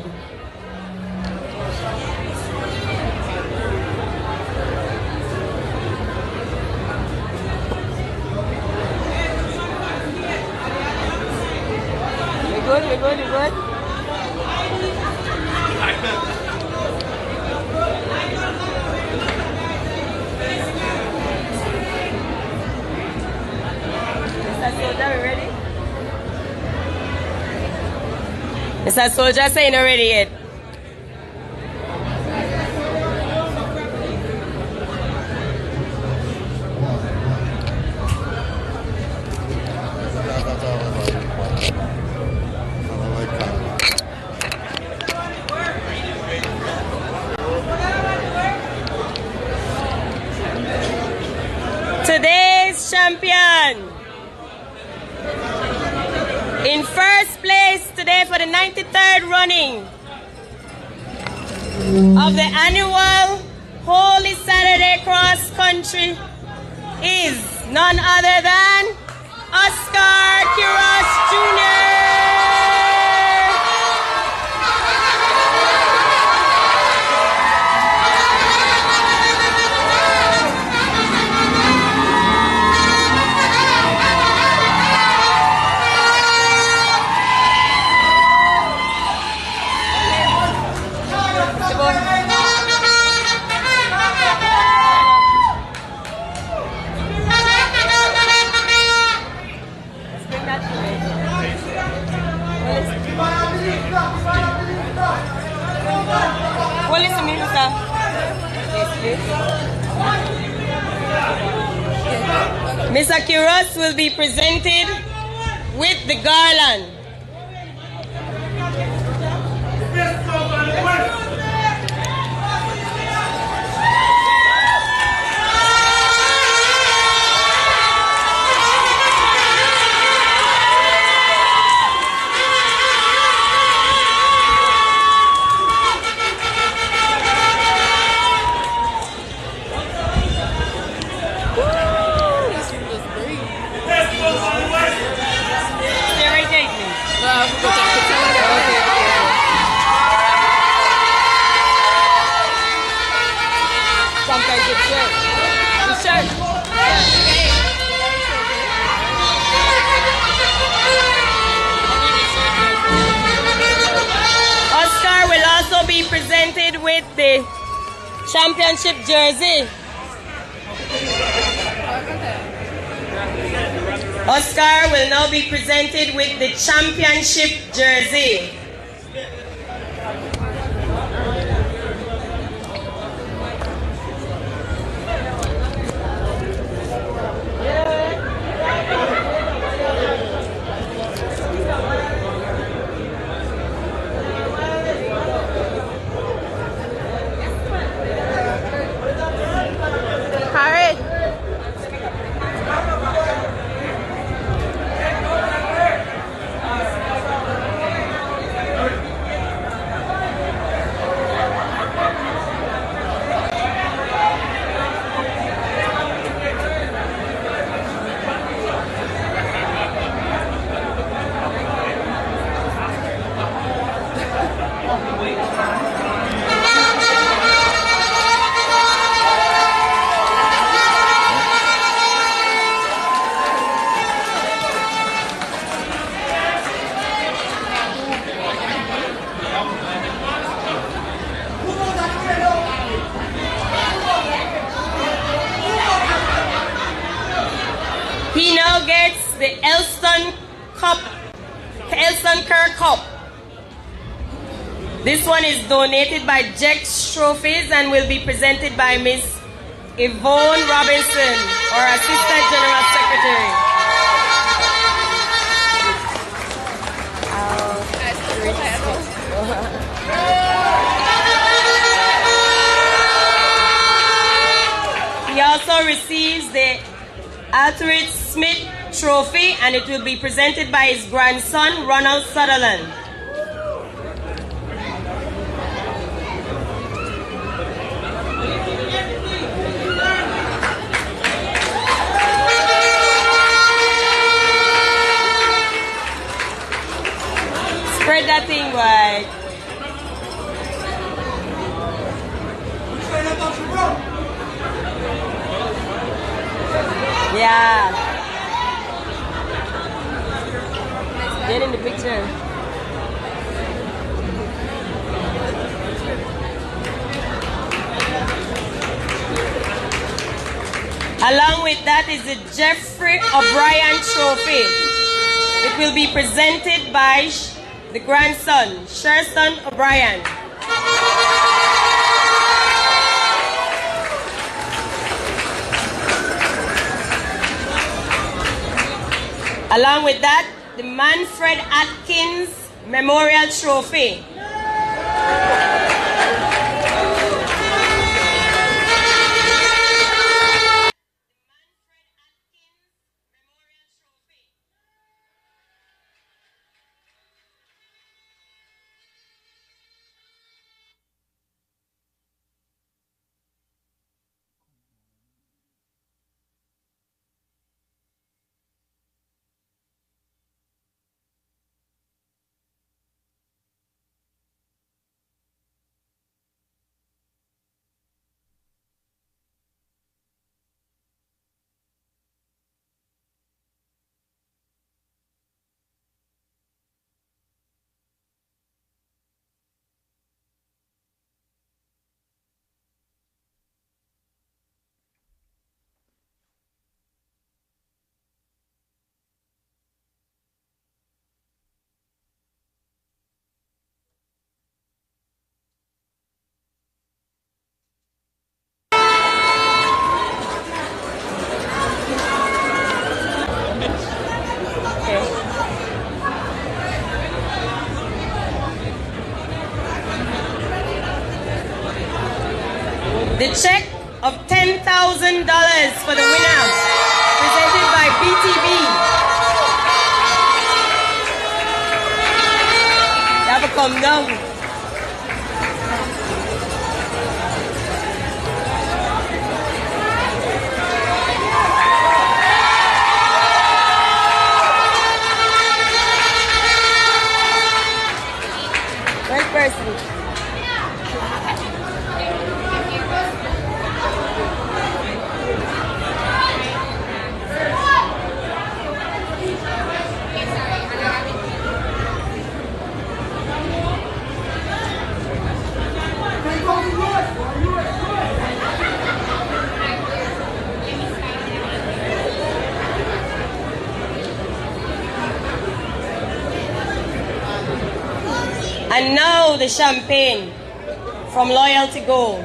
We're good, we're good, we're good. Soldier, we ready? Mr. Soldier saying not ready yet. Today's champion. In first place today for the 93rd running of the annual Holy Saturday Cross Country is none other than Oscar Quiroz Jr. Miss Akiros will be presented with the garland. Oscar will also be presented with the championship jersey. Oscar will now be presented with the championship jersey. He now gets the Elston Kerr Cup. This one is donated by Jex Trophies and will be presented by Miss Yvonne Robinson, our Assistant General Secretary. He also receives the Alfred Smith Trophy and it will be presented by his grandson, Ronald Sutherland. Spread that thing wide. Yeah. Get in the picture. Along with that is the Jeffrey O'Brien Trophy. It will be presented by the grandson, Sherston O'Brien. Along with that, the Manfred Atkins Memorial Trophy. The check of $10,000 for the winner, presented by BTB. You have to come down. First person. And now the champagne from Loyalty Gold.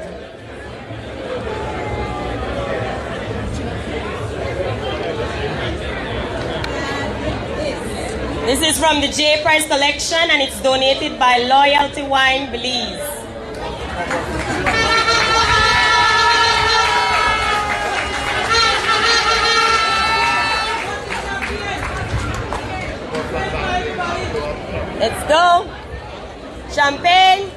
This is from the J Price collection and it's donated by Loyalty Wine Belize. Let's go. Champagne.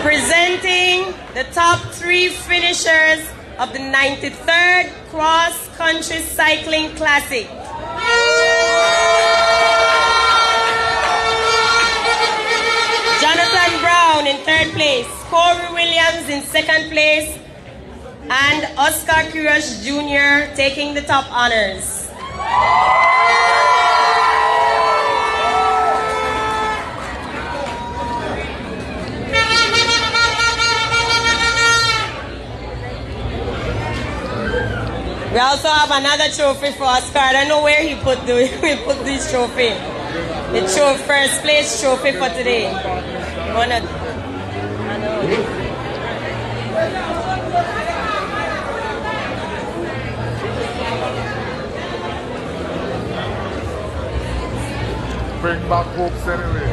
Presenting the top 3 finishers of the 93rd Cross Country Cycling Classic. Jonathan Brown in 3rd place, Corey Williams in 2nd place, and Oscar Kurosh Jr. taking the top honors. We also have another trophy for Oscar. I don't know where he put this trophy. The first place trophy for today. Bring back hopes anyway.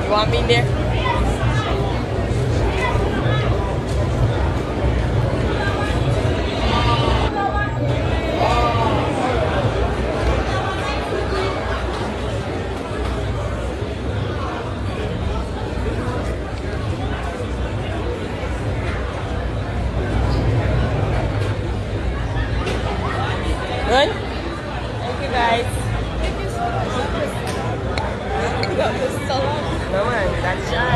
You want me in there? Good? Thank you guys. No one, that's shot.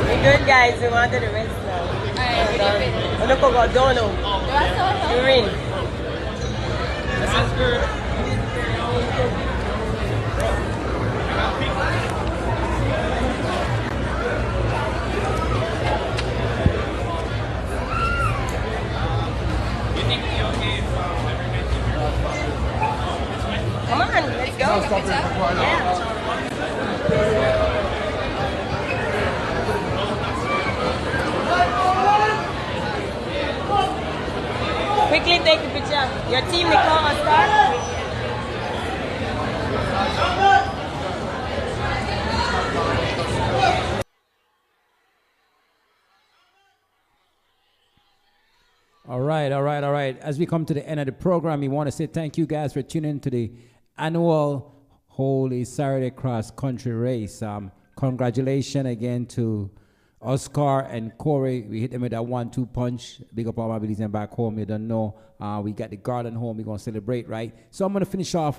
We're good guys, we want to the rest now. Look at Dono. You're in. This is good. Come on, let's go. Yeah. Quickly take the picture. Your team, Nicole, Oscar. All right. As we come to the end of the program, we want to say thank you guys for tuning in to the annual Holy Saturday Cross Country Race. Congratulations again to Oscar and Corey, we hit them with that 1-2 punch. Big up all my Belizeans back home. You don't know. We got the garden home. We're going to celebrate, right? So I'm going to finish off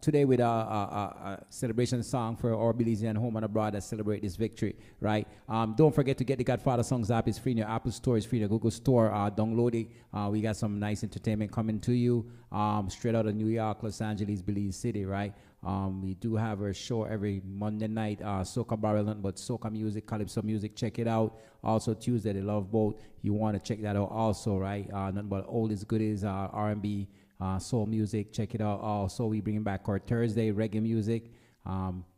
today with a celebration song for our Belizean home and abroad that celebrate this victory, right? Don't forget to get the Godfather Songs app. It's free in your Apple Store. It's free in your Google Store. Download it. We got some nice entertainment coming to you straight out of New York, Los Angeles, Belize City, right? We do have a show every Monday night, Soca Barrel, but Soca music, Calypso music, check it out. Also Tuesday, the Love Boat. You want to check that out also, right? Nothing but oldies, goodies, R&B, soul music, check it out. Also, we bringing back our Thursday reggae music.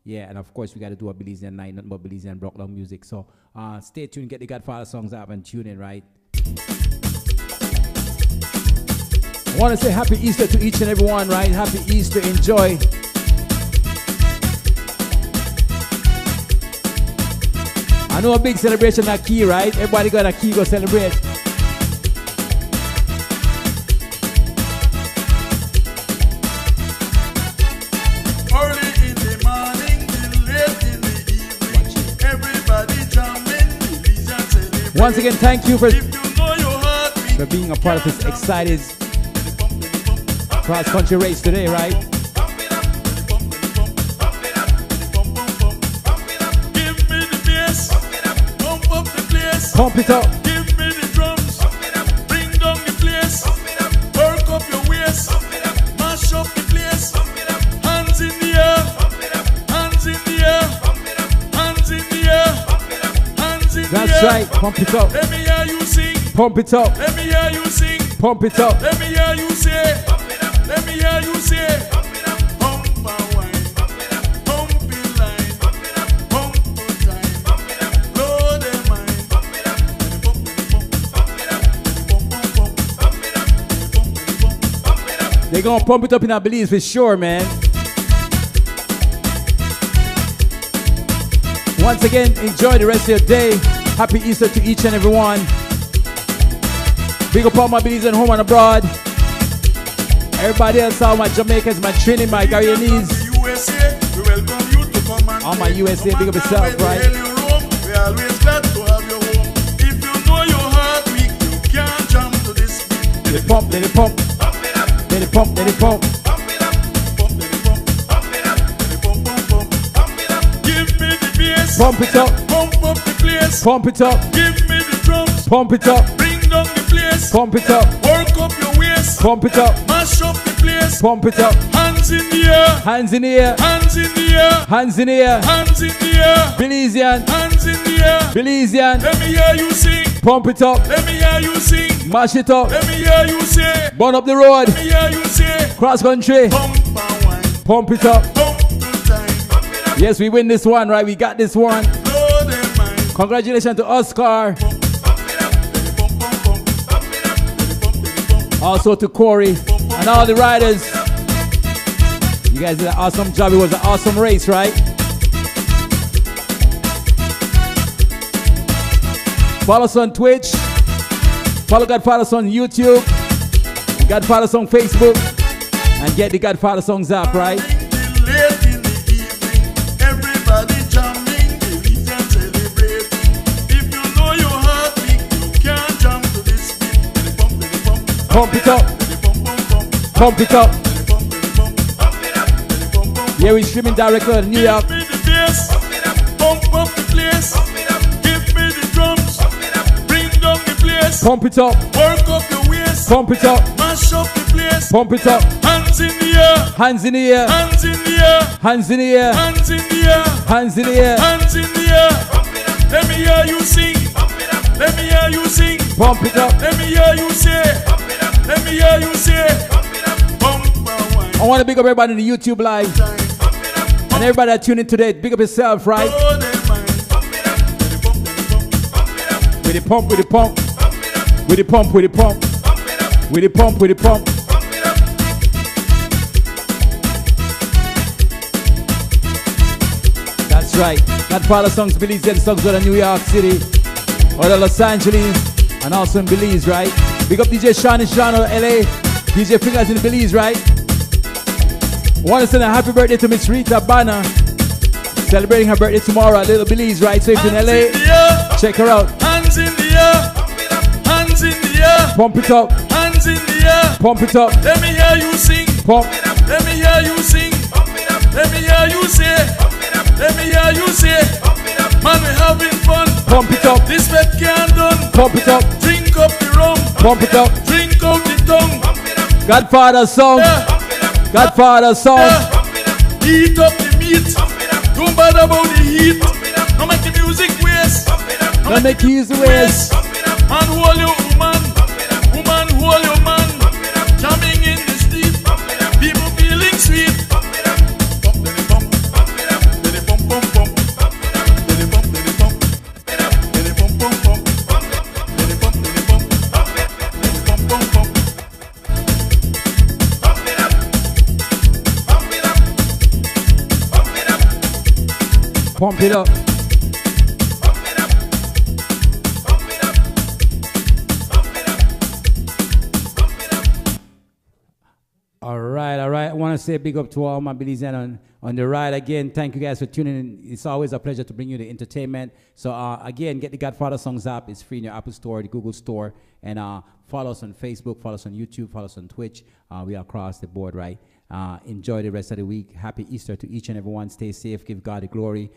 Yeah, and of course, we got to do a Belizean night, nothing but Belizean Brocklow music. So stay tuned, get the Godfather Songs app and tune in, right? I want to say happy Easter to each and every one, right? Happy Easter, enjoy. I know a big celebration at Key, right? Everybody got a Key, go celebrate. Early in the morning till late in the evening, everybody jamming, Belize and celebrate. Once again, thank you for If being a part of this excited cross-country race today, right? Pump it up. Give me the drums. Bring down the place. Work up your waist. Mash up the place. Hands in the air. Hands in the air. Hands in the air. Hands in the air. That's right. Pump it up. Let me hear you sing. Pump it up. Let me hear you sing. Pump it up. Let me hear you say. Let me hear you say. They're gonna pump it up in our Belize for sure, man. Once again, enjoy the rest of your day. Happy Easter to each and every one. Big up all my Belize and home and abroad. Everybody else, all my Jamaicans, my Trini, my Guyanese. All my USA, big up yourself, right? We are always glad to have you home. If you know your heart weak, you can't jump to this beat. Let it pump, let it pump. Let it pump, let it pump. Give me the bass. Pump it up. Pump up the place. Pump it up. Give me the drums. Pump it up. Bring down the place. Pump it up. Work up your waist. Pump it up. Mash up the place. Pump it up. Hands in the air. Hands in the air. Hands in the air. Hands in the air. Hands in the air. Belizean. Hands in the air. Belizean. Let me hear you sing. Pump it up. Let me hear you sing. Mash it up. Let me hear you say. Burn up the road. Let me hear you say. Cross country. Pump it up. Yes, we win this one, right? We got this one. Congratulations to Oscar. Also to Corey and all the riders. You guys did an awesome job. It was an awesome race, right? Follow us on Twitch. Follow Godfather Son on YouTube. Godfather Song Facebook. And get the Godfather Songs app, right? Late in the evening, everybody jamming, Belize and celebrating. If you know your heart beat, you can't jump to this beat. Pump it up. Pump it up. Yeah, we're streaming directly to New York. Give me the bass. Pump up the place. Give me the drums. Bring down the place. Pump it up. Work up your waist. Pump it up. Mash up the place. Pump it up. Hands in the air. Hands in the air. Hands in the air. Hands in the air. Hands in the air. Hands in the air. Hands in the air. Let me hear you sing. Let me hear you sing. Pump it up. Let me hear you say. Let me hear you say. I want to big up everybody in the YouTube live. And everybody that tuned in today, big up yourself, right? With the pump, with the pump. With the pump, with the pump. With the pump, with the pump. That's right. Godfather Songs, Belize, and songs out of New York City, out of Los Angeles, and also in Belize, right? Big up DJ Sean and Sean out of LA. DJ Fingers in Belize, right? Want to send a happy birthday to Miss Rita Banner. Celebrating her birthday tomorrow at Little Belize, right? So if you're in LA, check her out. Hands in the air, hands in the air. Pump it up, hands in the air. Pump it up. Let me hear you sing. Pump. Let me hear you sing. Let me hear you say. Let me hear you say. Man, we having fun. Pump it up. This bet can't done. Pump it up. Drink up the rum. Pump it up. Drink out the tongue. Godfather song. Godfather song. Heat up the meat. Don't bother about the heat. Now make the music waste. Now make you use the waste. Man, hold your woman. Woman, hold your man. Jamming in the street. People feeling sweet. Pump it up. All right. I want to say a big up to all my Belizeans on the ride. Again, thank you guys for tuning in. It's always a pleasure to bring you the entertainment. So, again, get the Godfather Songs app. It's free in your Apple Store, the Google Store. And follow us on Facebook, follow us on YouTube, follow us on Twitch. We are across the board, right? Enjoy the rest of the week. Happy Easter to each and everyone. Stay safe. Give God the glory.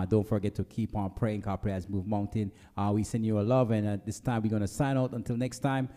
Don't forget to keep on praying. Our prayers move mountain. We send you a love. And this time we're going to sign out. Until next time,